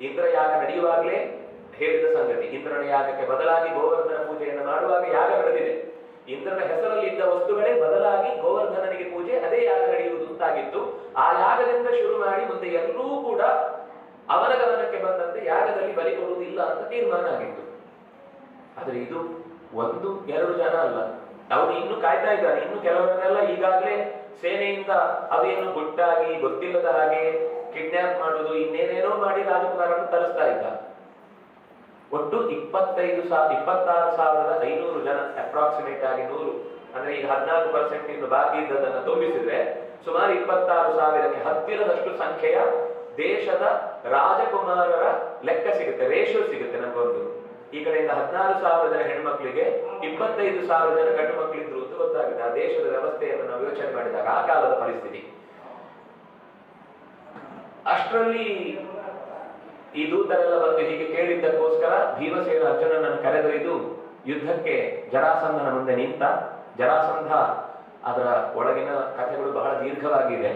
ಇಂದ್ರ ಯಾಗ ನಡೆಯುವಾಗಲೇ ಹೇಳಿದ ಸಂಗತಿ. ಇಂದ್ರನ ಯಾಗಕ್ಕೆ ಬದಲಾಗಿ ಗೋವರ್ಧನ ಪೂಜೆಯನ್ನು ಮಾಡುವಾಗ ಯಾಗ ನಡೆದಿದೆ. ಇಂದ್ರನ ಹೆಸರಲ್ಲಿ ಇದ್ದ ವಸ್ತುಗಳೇ ಬದಲಾಗಿ ಗೋವರ್ಧನನಿಗೆ ಪೂಜೆ, ಅದೇ ಯಾಗ ನಡೆಯುವುದು ಅಂತಾಗಿತ್ತು. ಆ ಯಾಗದಿಂದ ಶುರು ಮಾಡಿ ಮುಂದೆ ಎಲ್ಲರೂ ಕೂಡ ಅವನ ಗಮನಕ್ಕೆ ಬಂದಂತೆ ಯಾಗದಲ್ಲಿ ಬಲಿ ಕೊಡುವುದಿಲ್ಲ ಅಂತ ತೀರ್ಮಾನ ಆಗಿತ್ತು. ಆದ್ರೆ ಇದು 1-2 ಜನ ಅಲ್ಲ, ಅವನು ಇನ್ನು ಕಾಯ್ತಾ ಇದ್ದಾನೆ. ಇನ್ನು ಕೆಲವರನ್ನೆಲ್ಲ ಈಗಾಗಲೇ ಸೇನೆಯಿಂದ ಅದೇನು ಗುಟ್ಟಾಗಿ ಗೊತ್ತಿಲ್ಲದ ಹಾಗೆ ಕಿಡ್ನಾಪ್ ಮಾಡುವುದು, ಇನ್ನೇನೇನೋ ಮಾಡಿ ರಾಜಕುಮಾರನ್ನು ತರಿಸ್ತಾ ಇದ್ದ. ಒಟ್ಟು 26,500 ಜನ, ಅಪ್ರಾಕ್ಸಿಮೇಟ್ ಆಗಿ 100, ಅಂದ್ರೆ ಈಗ 14% ಇನ್ನು ಬಾಕಿ ಇದ್ದದನ್ನು ತುಂಬಿಸಿದ್ರೆ ಸುಮಾರು 26,000ಕ್ಕೆ ಹತ್ತಿರದಷ್ಟು ಸಂಖ್ಯೆಯ ದೇಶದ ರಾಜಕುಮಾರರ ಲೆಕ್ಕ ಸಿಗುತ್ತೆ, ರೇಷಿಯೋ ಸಿಗುತ್ತೆ ನಮಗೊಂದು. ಈ ಕಡೆಯಿಂದ 16,000 ಜನ ಹೆಣ್ಮಕ್ಳಿಗೆ 25,000 ಜನ ಗಂಡು ಮಕ್ಕಳಿದ್ರು ಅಂತ ಗೊತ್ತಾಗಿದೆ. ಆ ದೇಶದ ವ್ಯವಸ್ಥೆಯನ್ನು ನಾವು ಯೋಚನೆ ಮಾಡಿದಾಗ ಆ ಕಾಲದ ಪರಿಸ್ಥಿತಿ. ಅಷ್ಟರಲ್ಲಿ ಈ ದೂತರೆಲ್ಲ ಬಂದು ಹೀಗೆ ಕೇಳಿದ್ದಕ್ಕೋಸ್ಕರ ಭೀಮಸೇನ ಅರ್ಜುನನನ್ನು ಕರೆದೊಯ್ದು ಯುದ್ಧಕ್ಕೆ ಜರಾಸಂಧನ ಮುಂದೆ ನಿಂತ. ಜರಾಸಂಧ, ಅದರ ಒಳಗಿನ ಕಥೆಗಳು ಬಹಳ ದೀರ್ಘವಾಗಿದೆ.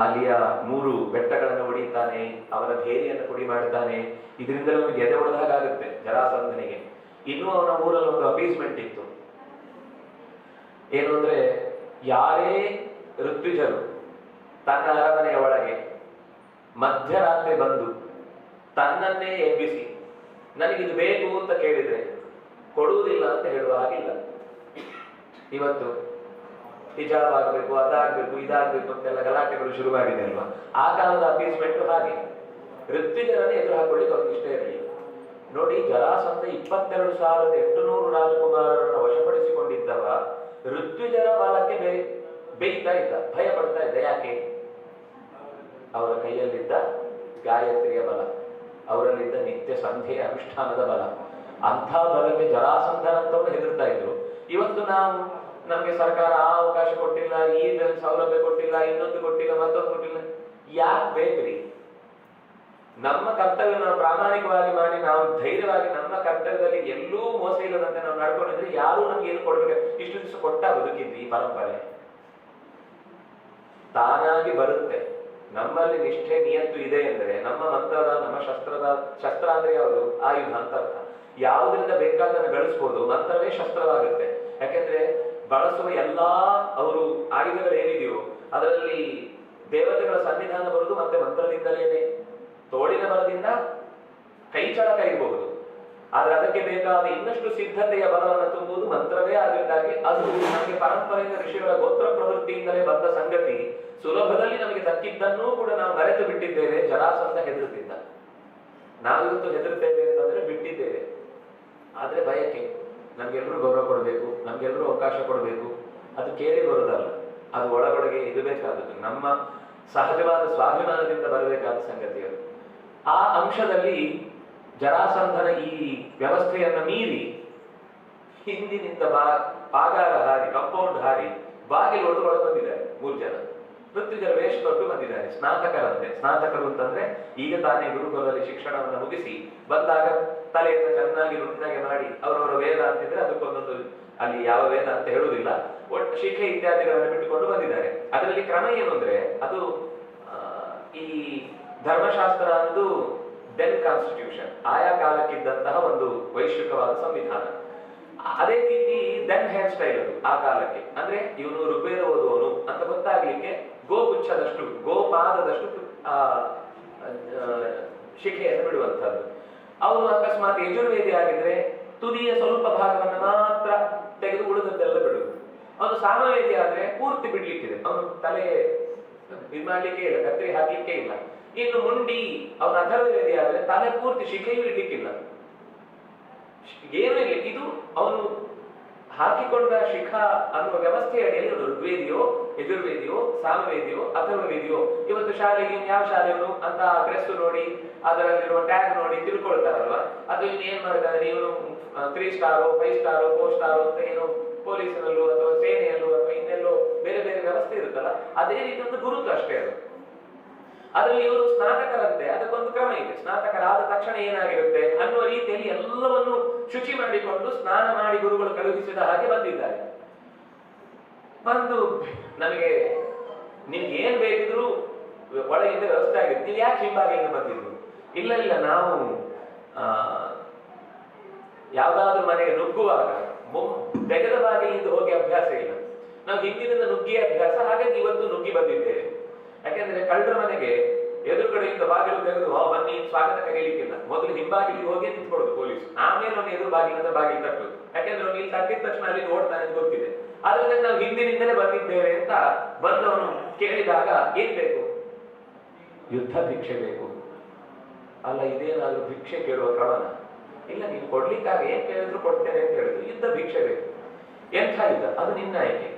ಅಲ್ಲಿಯ 3 ಬೆಟ್ಟಗಳನ್ನು ಹೊಡಿತಾನೆ, ಅವನ ಧೈರ್ಯವನ್ನು ಪುಡಿ ಮಾಡ್ತಾನೆ. ಇದರಿಂದಲೇ ಅವನಿಗೆ ಎದೆ ಹೊಡೆದಾಗುತ್ತೆ ಜರಾಸಂಧನಿಗೆ. ಇನ್ನೂ ಅವನ ಊರಲ್ಲಿ ಒಂದು ಅಪೀಸ್ಮೆಂಟ್ ಇತ್ತು. ಏನು ಅಂದ್ರೆ, ಯಾರೇ ಋತ್ವಿಜರು ತನ್ನ ಅರಮನೆಯ ಒಳಗೆ ಮಧ್ಯರಾತ್ರಿ ಬಂದು ತನ್ನನ್ನೇ ಎಬ್ಬಿಸಿ ನನಗಿದು ಬೇಕು ಅಂತ ಕೇಳಿದ್ರೆ ಕೊಡುವುದಿಲ್ಲ ಅಂತ ಹೇಳುವ ಹಾಗಿಲ್ಲ. ಇವತ್ತು ಹಿಜಾಬ್ ಆಗ್ಬೇಕು, ಅದಾಗ್ಬೇಕು, ಇದಾಗ್ಬೇಕು ಅಂತೆಲ್ಲ ಗಲಾಟೆಗಳು ಶುರುವಾಗಿದೆ ಅಲ್ವಾ? ಆ ಕಾಲದ ಅಪೀಸ್ಮೆಂಟ್ ಹಾಗೆ. ಋತ್ವಿಜರನ್ನು ಎದುರು ಹಾಕೊಳ್ಳಿಕ್ಕೆ ಅವ್ರಿಗೆ ಇಷ್ಟ ಇರಲಿಲ್ಲ. ನೋಡಿ, ಜರಾಸಂಧ 22,800 ರಾಜಕುಮಾರರನ್ನು ವಶಪಡಿಸಿಕೊಂಡಿದ್ದವ ಋತ್ವಿಜರ ಬಲಕ್ಕೆ ಬೇಯ್ತಾ ಇದ್ದ, ಭಯ ಪಡ್ತಾ ಇದ್ದ. ಯಾಕೆ? ಅವರ ಕೈಯಲ್ಲಿದ್ದ ಗಾಯತ್ರಿಯ ಬಲ, ಅವರಲ್ಲಿದ್ದ ನಿತ್ಯ ಸಂಧ್ಯೆಯ ಅನುಷ್ಠಾನದ ಬಲ. ಅಂಥ ಬಲಕ್ಕೆ ಜರಾಸಂಧನಂತವ್ರು ಹೆದರ್ತಾ ಇದ್ರು. ಇವತ್ತು ನಮ್ಗೆ ಸರ್ಕಾರ ಆ ಅವಕಾಶ ಕೊಟ್ಟಿಲ್ಲ, ಈ ಸೌಲಭ್ಯ ಕೊಟ್ಟಿಲ್ಲ, ಇನ್ನೊಂದು ಕೊಟ್ಟಿಲ್ಲ, ಮತ್ತೊಂದು ಕೊಟ್ಟಿಲ್ಲ. ಯಾಕೆ ಬೇಕ್ರಿ? ನಮ್ಮ ಕರ್ತವ್ಯ ನಾವು ಪ್ರಾಮಾಣಿಕವಾಗಿ ಮಾಡಿ, ನಾವು ಧೈರ್ಯವಾಗಿ ನಮ್ಮ ಕರ್ತವ್ಯದಲ್ಲಿ ಎಲ್ಲೂ ಮೋಸ ಇಲ್ಲದಂತೆ ನಾವು ನಡ್ಕೊಂಡಿದ್ರೆ ಯಾರೂ ನಮ್ಗೆ ಏನು ಕೊಡ್ಬೇಕು? ಇಷ್ಟು ದಿವಸ ಕೊಟ್ಟ ಬದುಕಿದ್ದು ಈ ಪರಂಪರೆ ತಾನಾಗಿ ಬರುತ್ತೆ. ನಮ್ಮಲ್ಲಿ ನಿಷ್ಠೆ ನಿಯತ್ತು ಇದೆ ಅಂದ್ರೆ ನಮ್ಮ ಮಂತ್ರದ, ನಮ್ಮ ಶಸ್ತ್ರ ಅಂದ್ರೆ ಯಾವುದು? ಆಯುಧ ಅಂತ ಅರ್ಥ. ಯಾವುದರಿಂದ ಬೇಕಾದನ್ನು ಗಳಿಸ್ಬೋದು, ಮಂತ್ರವೇ ಶಸ್ತ್ರವಾಗುತ್ತೆ. ಯಾಕೆಂದ್ರೆ ಬಳಸುವ ಎಲ್ಲಾ ಅವರು ಆಯುಧಗಳು ಏನಿದೆಯೋ ಅದರಲ್ಲಿ ದೇವತೆಗಳ ಸನ್ನಿಧಾನ ಬರುವುದು ಮತ್ತೆ ಮಂತ್ರದಿಂದಲೇನೆ. ತೋಳಿನ ಬಲದಿಂದ ಕೈ ಚಳಕ ಇರಬಹುದು, ಆದ್ರೆ ಅದಕ್ಕೆ ಬೇಕಾದ ಇನ್ನಷ್ಟು ಸಿದ್ಧತೆಯ ಬಲವನ್ನು ತುಂಬುವುದು ಮಂತ್ರವೇ ಆಗಿದ್ದಾಗಿ ಅದು ನಮಗೆ ಪರಂಪರೆಯಿಂದ ಋಷಿಗಳ ಗೋತ್ರ ಪ್ರವೃತ್ತಿಯಿಂದಲೇ ಬಂದ ಸಂಗತಿ. ಸುಲಭದಲ್ಲಿ ನಮಗೆ ದಕ್ಕಿದ್ದನ್ನೂ ಕೂಡ ನಾವು ಮರೆತು ಬಿಟ್ಟಿದ್ದೇವೆ. ಜರಾಸಂಧ ಹೆದರುತ್ತಿದ್ದ. ನಾವಿವತ್ತು ಹೆದರುತ್ತೇವೆ ಅಂತಂದ್ರೆ ಬಿಟ್ಟಿದ್ದೇವೆ. ಆದ್ರೆ ಬಯಕೆ, ನಮ್ಗೆಲ್ಲರೂ ಗೌರವ ಕೊಡಬೇಕು, ನಮ್ಗೆಲ್ಲರೂ ಅವಕಾಶ ಕೊಡಬೇಕು, ಅದು ಕೇಳಿ ಬರುವುದಲ್ಲ, ಅದು ಒಳಗೊಳಗೆ ಇರಬೇಕಾದದ್ದು, ನಮ್ಮ ಸಹಜವಾದ ಸ್ವಾಭಿಮಾನದಿಂದ ಬರಬೇಕಾದ ಸಂಗತಿ ಅದು. ಆ ಅಂಶದಲ್ಲಿ ಜರಾಸಂಧನ ಈ ವ್ಯವಸ್ಥೆಯನ್ನ ಮೀರಿ ಹಿಂದಿನಿಂದ ಪಾಗಾರ ಹಾರಿ, ಕಾಂಪೌಂಡ್ ಹಾರಿ ಬಾಗಿಲು ಹೊಡೆದು ಒಳಗೆ ಬಂದಿದ್ದಾರೆ 3 ಜನ. ಮೃತ್ಯುಂಜರ ವೇಷ ತೊಟ್ಟು ಬಂದಿದ್ದಾರೆ, ಸ್ನಾತಕರಂತೆ. ಸ್ನಾತಕರು ಅಂತಂದ್ರೆ ಈಗ ತಾನೇ ಗುರುಕುಲದಲ್ಲಿ ಶಿಕ್ಷಣವನ್ನು ಮುಗಿಸಿ ಬಂದಾಗ ತಲೆಯನ್ನು ಚೆನ್ನಾಗಿ ನುಣ್ಣಗೆ ಮಾಡಿ ಅವರವರ ವೇದ ಅಂತಿದ್ರೆ ಅದಕ್ಕೊಂದೊಂದು, ಅಲ್ಲಿ ಯಾವ ವೇದ ಅಂತ ಹೇಳುವುದಿಲ್ಲ, ಒಟ್ಟು ಶಿಖೆ ಇತ್ಯಾದಿಗಳನ್ನು ಬಿಟ್ಟುಕೊಂಡು ಬಂದಿದ್ದಾರೆ. ಅದರಲ್ಲಿ ಕ್ರಮ ಏನು ಅಂದ್ರೆ, ಅದು ಈ ಧರ್ಮಶಾಸ್ತ್ರ ಅನ್ನೋದು ದೆನ್ ಕಾನ್ಸ್ಟಿಟ್ಯೂಷನ್, ಆಯಾ ಕಾಲಕ್ಕಿದ್ದಂತಹ ಒಂದು ವೈಶ್ವಿಕವಾದ ಸಂವಿಧಾನ. ಅದೇ ರೀತಿ ದೆನ್ ಹೇರ್ ಸ್ಟೈಲ್ ಅದು ಆ ಕಾಲಕ್ಕೆ. ಅಂದ್ರೆ ಇವನು ಋಗ್ವೇದ ಓದುವನು ಅಂತ ಗೊತ್ತಾಗ್ಲಿಕ್ಕೆ ಗೋಪುಚ್ಛದಷ್ಟು, ಗೋಪಾದದಷ್ಟು ಶಿಖೆಯನ್ನು ಬಿಡುವಂತದ್ದು. ಅವನು ಅಕಸ್ಮಾತ್ ಯಜುರ್ವೇದಿ ಆಗಿದ್ರೆ ತುದಿಯ ಸ್ವಲ್ಪ ಭಾಗವನ್ನು ಮಾತ್ರ ತೆಗೆದು ಉಳಿದದ್ದೆಲ್ಲ ಬಿಡುವುದು. ಅವನು ಸಾಮವೇದಿ ಆದ್ರೆ ಪೂರ್ತಿ ಬಿಡ್ಲಿಕ್ಕಿದೆ, ಅವನು ತಲೆ ಇದು ಮಾಡ್ಲಿಕ್ಕೆ ಇಲ್ಲ, ಕತ್ತರಿ ಹಾಕ್ಲಿಕ್ಕೆ ಇಲ್ಲ. ಇನ್ನು ಮುಂಡಿ ಅವನ ಅಥರ್ವವೇದಿ ಆದ್ರೆ ತಲೆ ಪೂರ್ತಿ ಶಿಖೆಯೂ ಇಡ್ಲಿಕ್ಕಿಲ್ಲ, ಏನೂ ಇಲ್ಲ. ಇದು ಅವನು ಹಾಕಿಕೊಂಡ ಶಿಖಾ ಅನ್ನುವ ವ್ಯವಸ್ಥೆ ಅಡಿಯಲ್ಲಿ ಋಗ್ವೇದಿಯೋ ಯಜುರ್ವೇದಿಯೋ ಸಾಮವೇದಿಯೋ ಅಥರ್ವವೇದಿಯೋ. ಇವತ್ತು ಶಾಲೆಗೆ ಯಾವ ಶಾಲೆಯವನು ಅಂತ ಡ್ರೆಸ್ ನೋಡಿ ಅದರಲ್ಲಿರುವ ಟ್ಯಾಗ್ ನೋಡಿ ತಿಳ್ಕೊಳ್ತಾರಲ್ವಾ, ಅದು ಇನ್ನು ಏನ್ ಮಾಡಿದ್ದಾರೆ, ನೀವು 3 ಸ್ಟಾರೋ 5 ಸ್ಟಾರೋ 4 ಸ್ಟಾರೋ ಅಂತ ಏನೋ ಪೊಲೀಸಿನಲ್ಲೂ ಅಥವಾ ಸೇನೆಯಲ್ಲೂ ಅಥವಾ ಇನ್ನೆಲ್ಲೋ ಬೇರೆ ಬೇರೆ ವ್ಯವಸ್ಥೆ ಇರುತ್ತಲ್ಲ, ಅದೇ ರೀತಿ ಒಂದು ಗುರುತು ಅಷ್ಟೇ ಅದು. ಅದರಲ್ಲಿ ಇವರು ಸ್ನಾತಕರಂತೆ, ಅದಕ್ಕೊಂದು ಕ್ರಮ ಇದೆ. ಸ್ನಾತಕರಾದ ತಕ್ಷಣ ಏನಾಗಿರುತ್ತೆ ಅನ್ನುವ ರೀತಿಯಲ್ಲಿ ಎಲ್ಲವನ್ನು ಶುಚಿ ಮಾಡಿಕೊಂಡು ಸ್ನಾನ ಮಾಡಿ ಗುರುಗಳು ಕಳುಹಿಸಿದ ಹಾಗೆ ಬಂದಿದ್ದಾರೆ. ಬಂದು ನಮಗೆ ನಿಮ್ಗೆ ಏನ್ ಬೇಕಿದ್ರು ಒಳಗಿಂದ ವ್ಯವಸ್ಥೆ ಆಗಿತ್ತು, ನೀವು ಯಾಕೆ ಹಿಂಬಾಗಿಲಿಂದ ಬಂದಿದ್ರು? ಇಲ್ಲ ಇಲ್ಲ, ನಾವು ಯಾವ್ದಾದ್ರು ಮನೆಗೆ ನುಗ್ಗುವಾಗ ತೆಗೆದ ಬಾಗಿಲಿಂದ ಹೋಗಿ ಅಭ್ಯಾಸ ಇಲ್ಲ, ನಾವು ಹಿಂದಿನಿಂದ ನುಗ್ಗಿಯ ಅಭ್ಯಾಸ, ಹಾಗಾಗಿ ಇವತ್ತು ನುಗ್ಗಿ ಬಂದಿದ್ದೇವೆ. ಯಾಕೆಂದ್ರೆ ಕಳ್ಳರ ಮನೆಗೆ ಎದುರುಗಡೆಯಿಂದ ಬಾಗಿಲು ತೆಗೆದು ಬನ್ನಿ ಸ್ವಾಗತ ಕರೀಲಿಕ್ಕಿಲ್ಲ, ಮೊದಲು ಹಿಂಬಾಗಿಲಿಗೆ ಹೋಗಿ ನಿಂತ್ಕೊಡುದು ಪೊಲೀಸ್, ಆಮೇಲೆ ಅವನು ಎದುರು ಬಾಗಿಲಿಂದ ಬಾಗಿಲು ತಟ್ಟುದು. ಯಾಕೆಂದ್ರೆ ಅವನು ಇಲ್ಲಿ ತಟ್ಟಿದ ತಕ್ಷಣ ಅಲ್ಲಿ ಓಡ್ತಾನೆ ಅಂತ ಗೊತ್ತಿದೆ. ಆದ್ರಿಂದ ನಾವು ಹಿಂದಿನಿಂದಲೇ ಬಂದಿದ್ದೇವೆ ಅಂತ ಬಂದವನು ಕೇಳಿದಾಗ ಏನ್ ಬೇಕು? ಯುದ್ಧ ಭಿಕ್ಷೆ ಬೇಕು. ಅಲ್ಲ, ಇದೇನಾದ್ರೂ ಭಿಕ್ಷೆ ಕೇಳುವ ಕ್ರಮನ? ಇಲ್ಲ, ನೀನು ಕೊಡ್ಲಿಕ್ಕಾಗ ಏನ್ ಕೇಳಿದ್ರು ಕೊಡ್ತೇನೆ ಅಂತ ಹೇಳಿದ್ರು. ಯುದ್ಧ ಭಿಕ್ಷೆ ಬೇಕು. ಎಂಥ ಯುದ್ಧ? ಅದು ನಿನ್ನ ಆಯ್ಕೆ.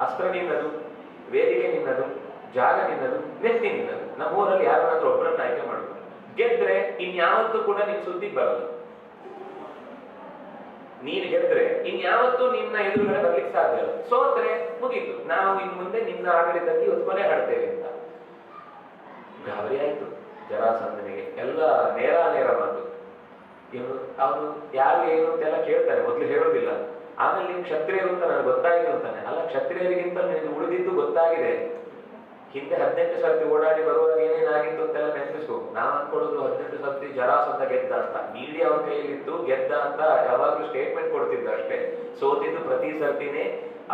ಅಸ್ತ್ರ ನಿನ್ನದು, ವೇದಿಕೆ ನಿನ್ನದು, ಜಾಗ ನಿನ್ನದು, ವ್ಯಕ್ತಿ ನಿನ್ನದು. ನಮ್ಮೂರಲ್ಲಿ ಯಾರನ್ನಾದ್ರೂ ಒಬ್ಬರನ್ನ ಆಯ್ಕೆ ಮಾಡುದು. ಗೆದ್ರೆ ಇನ್ಯಾವತ್ತೂ ಕೂಡ ನಿನ್ ಸುದ್ದಿಗೆ ಬರಲ್ಲ. ನೀನು ಗೆದ್ರೆ ಇನ್ಯಾವತ್ತೂ ನಿನ್ನ ಎದುರುಗಡೆ ಬರ್ಲಿಕ್ಕೆ ಸಾಧ್ಯ ಇಲ್ಲ. ಸೋತ್ರೆ ಮುಗೀತು, ನಾವು ಇನ್ ಮುಂದೆ ನಿನ್ನ ಆಡಳಿತಕ್ಕೆ ಇವತ್ತು ಕೊನೆ ಹಾಡ್ತೇವೆ ಅಂತ. ಗಾಬರಿ ಆಯ್ತು ಜರಾಸಂಧನಿಗೆ. ಎಲ್ಲ ನೇರ ಮಾತು. ಇವನು ಅವನು ಯಾರು ಏನು ಅಂತೆಲ್ಲ ಕೇಳ್ತಾನೆ, ಮೊದ್ಲು ಹೇಳೋದಿಲ್ಲ. ಆಮೇಲೆ ನೀವು ಕ್ಷತ್ರಿಯರು ಅಂತ ನನಗೆ ಗೊತ್ತಾಯ್ತು ಅಂತಾನೆ. ಅಲ್ಲ, ಕ್ಷತ್ರಿಯರಿಗಿಂತ ನಿನಗೆ ಉಳಿದಿದ್ದು ಗೊತ್ತಾಗಿದೆ. ಹಿಂದೆ 18 ಸರ್ತಿ ಓಡಾಡಿ ಬರುವಾಗ ಏನೇನಾಗಿತ್ತು ಅಂತೆಲ್ಲ ನೆನಪಿಸ್ಕೊ. ನಾವ್ ಅನ್ಕೊಳ್ಳೋದು 18 ಸರ್ತಿ ಜರಾಸಂಧ ಗೆದ್ದ ಅಂತ. ಮೀಡಿಯಾ ಅವನ ಕೈಯಲ್ಲಿತ್ತು, ಗೆದ್ದ ಅಂತ ಯಾವಾಗ್ಲೂ ಸ್ಟೇಟ್ಮೆಂಟ್ ಕೊಡ್ತಿದ್ದ ಅಷ್ಟೇ. ಸೋತಿದ್ದು ಪ್ರತಿ ಸರ್ತಿನೇ.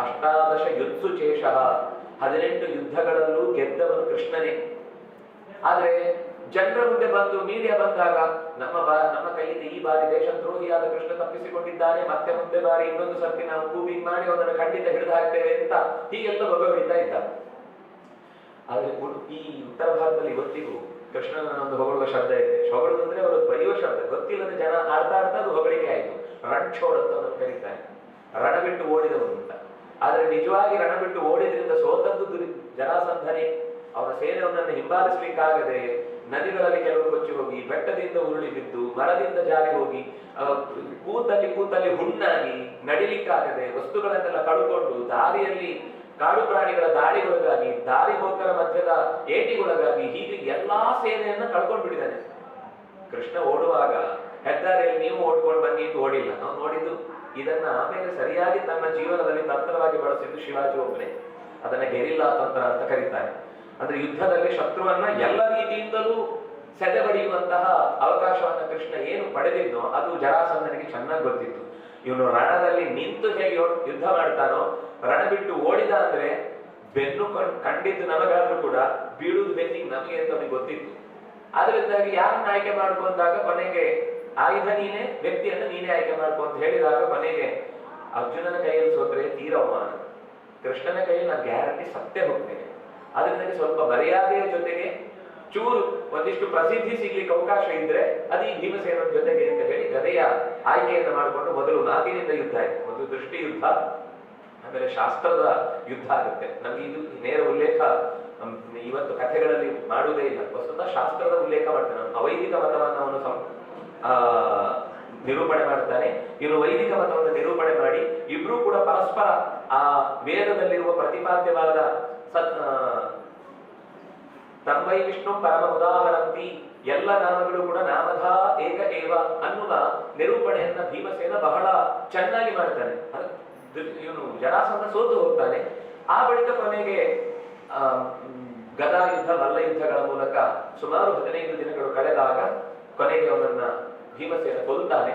18 ಯುತ್ಸು ಚೇಷಃ, 18 ಯುದ್ಧಗಳಲ್ಲೂ ಗೆದ್ದವನು ಕೃಷ್ಣನೇ. ಆದ್ರೆ ಜನರ ಮುಂದೆ ಬಂದು ಮೀಡಿಯಾ ಬಂದಾಗ ನಮ್ಮ ಕೈಯಿಂದ ಈ ಬಾರಿ ದೇಶದ್ರೋಹಿಯಾದ ಕೃಷ್ಣ ತಪ್ಪಿಸಿಕೊಂಡಿದ್ದಾನೆ, ಮತ್ತೆ ಮುಂದೆ ಬಾರಿ ಇನ್ನೊಂದು ಸರ್ತಿ ನಾವು ಕೂಬಿಂಗ್ ಮಾಡಿ ಅವನನ್ನು ಖಂಡಿತ ಹಿಡಿದು ಹಾಕ್ತೇವೆ ಅಂತ ಹೀಗೆಲ್ಲ ಬೊಬ್ಬೆ ಹೊಡಿತಾ ಇದ್ದ. ಆದ್ರೆ ಈ ಉತ್ತರ ಭಾರತದಲ್ಲಿ ಇವತ್ತಿಗೂ ಕೃಷ್ಣನ ಒಂದು ಹೊಗಳುವ ಶಬ್ದ ಇದೆ. ಹೊಗಳುದು ಅಂದ್ರೆ ಅವರು ಬರೆಯುವ ಶಬ್ದ, ಗೊತ್ತಿಲ್ಲದ ಜನ ಆಡ್ತಾ ಅದು ಹೊಗಳಿಕೆ ಆಯ್ತು. ರಣಛೋಡ್ ಅಂತ ಅವನು ಕರೀತಾರೆ, ರಣ ಬಿಟ್ಟು ಓಡಿದವನು ಅಂತ. ಆದ್ರೆ ನಿಜವಾಗಿ ರಣ ಬಿಟ್ಟು ಓಡಿದ್ರಿಂದ ಸೋತದ್ದು ಜರಾಸಂಧನೇ. ಅವರ ಸೇನೆಯವನನ್ನು ಹಿಂಬಾಲಿಸ್ಲಿಕ್ಕಾಗದೆ ನದಿಗಳಲ್ಲಿ ಕೆಲವು ಕೊಚ್ಚಿ ಹೋಗಿ, ಬೆಟ್ಟದಿಂದ ಉರುಳಿ ಬಿದ್ದು, ಮರದಿಂದ ಜಾರಿ ಹೋಗಿ, ಕೂತಲ್ಲಿ ಹುಣ್ಣಾಗಿ, ನಡಿಲಿಕ್ಕಾಗದೆ ವಸ್ತುಗಳನ್ನೆಲ್ಲ ಕಳ್ಕೊಂಡು, ದಾರಿಯಲ್ಲಿ ಕಾಡು ಪ್ರಾಣಿಗಳ ದಾಳಿಗೊಳಗಾಗಿ, ದಾರಿ ಹೋಕರ ಮಧ್ಯದ ಏಟಿಗೊಳಗಾಗಿ, ಹೀಗೆ ಎಲ್ಲಾ ಸೇನೆಯನ್ನ ಕಳ್ಕೊಂಡು ಬಿಟ್ಟಿದ್ದಾನೆ. ಕೃಷ್ಣ ಓಡುವಾಗ ಹೆದ್ದಾರಿಯಲ್ಲಿ ನೀವು ಓಡ್ಕೊಂಡು ಬನ್ನಿ ಅಂತ ಓಡಿಲ್ಲ. ನಾವು ನೋಡಿದ್ದು ಇದನ್ನ ಆಮೇಲೆ ಸರಿಯಾಗಿ ತನ್ನ ಜೀವನದಲ್ಲಿ ತಂತ್ರವಾಗಿ ಬಳಸಿದ್ದು ಶಿವಾಜಿ ಒಬ್ಬನೇ. ಅದನ್ನ ಗೆರಿಲ್ಲಾ ತಂತ್ರ ಅಂತ ಕರೀತಾರೆ. ಅಂದ್ರೆ ಯುದ್ಧದಲ್ಲಿ ಶತ್ರುವನ್ನ ಎಲ್ಲ ರೀತಿಯಿಂದಲೂ ಸೆದೆಬಡಿಯುವಂತಹ ಅವಕಾಶವನ್ನ ಕೃಷ್ಣ ಏನು ಪಡೆದಿದ್ನೋ ಅದು ಜರಾಸಂಧನಿಗೆ ಚೆನ್ನಾಗಿ ಗೊತ್ತಿತ್ತು. ಇವನು ರಣದಲ್ಲಿ ನಿಂತು ಹೇಗೆ ಯುದ್ಧ ಮಾಡ್ತಾನೋ, ರಣ ಬಿಟ್ಟು ಓಡಿದ ಅಂದ್ರೆ ಬೆನ್ನು ಕಂಡಿದ್ದು ನಮಗಾದ್ರೂ ಕೂಡ ಬೀಳುವುದು ಬೆನ್ನಿಗೆ ನಮಗೆ ಅಂತ ಅವನಿಗೆ ಗೊತ್ತಿತ್ತು. ಆದ್ರಿಂದಾಗಿ ಯಾರನ್ನ ಆಯ್ಕೆ ಮಾಡ್ಕೊಂಡಾಗ ಕೊನೆಗೆ ಆಯುಧ ನೀನೆ, ವ್ಯಕ್ತಿಯನ್ನ ನೀನೇ ಆಯ್ಕೆ ಮಾಡ್ಕೊ ಅಂತ ಹೇಳಿದಾಗ ಕೊನೆಗೆ ಅರ್ಜುನನ ಕೈಯಲ್ಲಿ ಸೋತ್ರೆ ತೀರ ಅವಮಾನ, ಕೃಷ್ಣನ ಕೈಯಲ್ಲಿ ನಾನು ಗ್ಯಾರಂಟಿ ಸತ್ತೇ ಹೋಗ್ತೇನೆ. ಅದರಿಂದ ಸ್ವಲ್ಪ ಮರ್ಯಾದೆಯ ಜೊತೆಗೆ ಚೂರು ಒಂದಿಷ್ಟು ಪ್ರಸಿದ್ಧಿ ಸಿಗ್ಲಿಕ್ಕೆ ಅವಕಾಶ ಇದ್ರೆ ಅದು ಈ ಭೀಮಸೇನ ಜೊತೆಗೆ ಅಂತ ಹೇಳಿ ಗದೆಯ ಆಯ್ಕೆಯನ್ನು ಮಾಡಿಕೊಂಡು ಮೊದಲು ಮಾತಿನಿಂದ ಯುದ್ಧ ಆಯ್ತು. ಒಂದು ದೃಷ್ಟಿ ಯುದ್ಧ, ಆಮೇಲೆ ಶಾಸ್ತ್ರದ ಯುದ್ಧ ಆಗುತ್ತೆ. ನಮ್ಗೆ ಇದು ನೇರ ಉಲ್ಲೇಖ ಇವತ್ತು ಕಥೆಗಳಲ್ಲಿ ಮಾಡುವುದೇ ಇಲ್ಲ. ವಸ್ತುತಃ ಶಾಸ್ತ್ರದ ಉಲ್ಲೇಖ ಮಾಡ್ತಾನೆ. ಅವೈದಿಕ ಮತವನ್ನು ಅವನು ನಿರೂಪಣೆ ಮಾಡ್ತಾನೆ, ಇವನು ವೈದಿಕ ಮತವನ್ನು ನಿರೂಪಣೆ ಮಾಡಿ ಇಬ್ರು ಕೂಡ ಪರಸ್ಪರ ಆ ವೇದದಲ್ಲಿರುವ ಪ್ರತಿಪಾದ್ಯವಾದ ತನ್ವೈ ವಿಷ್ಣು ಪರಮ ಉದಾಹರಂತಿ, ಎಲ್ಲ ನಾಮಗಳು ಕೂಡ ನಾಮಧ ಏಕ ಏವ ಅನ್ನುವ ನಿರೂಪಣೆಯನ್ನ ಭೀಮಸೇನ ಬಹಳ ಚೆನ್ನಾಗಿ ಮಾಡ್ತಾನೆ. ಇವನು ಜರಾಸಂಧ ಸೋತು ಹೋಗ್ತಾನೆ. ಆ ಬಳಿಕ ಕೊನೆಗೆ ಗದಾ ಯುದ್ಧ ಮಲ್ಲ ಯುದ್ಧಗಳ ಮೂಲಕ ಸುಮಾರು 15 ದಿನಗಳು ಕಳೆದಾಗ ಕೊನೆಗೆ ಅವನನ್ನ ಭೀಮಸೇನ ಕೊಲ್ತಾನೆ.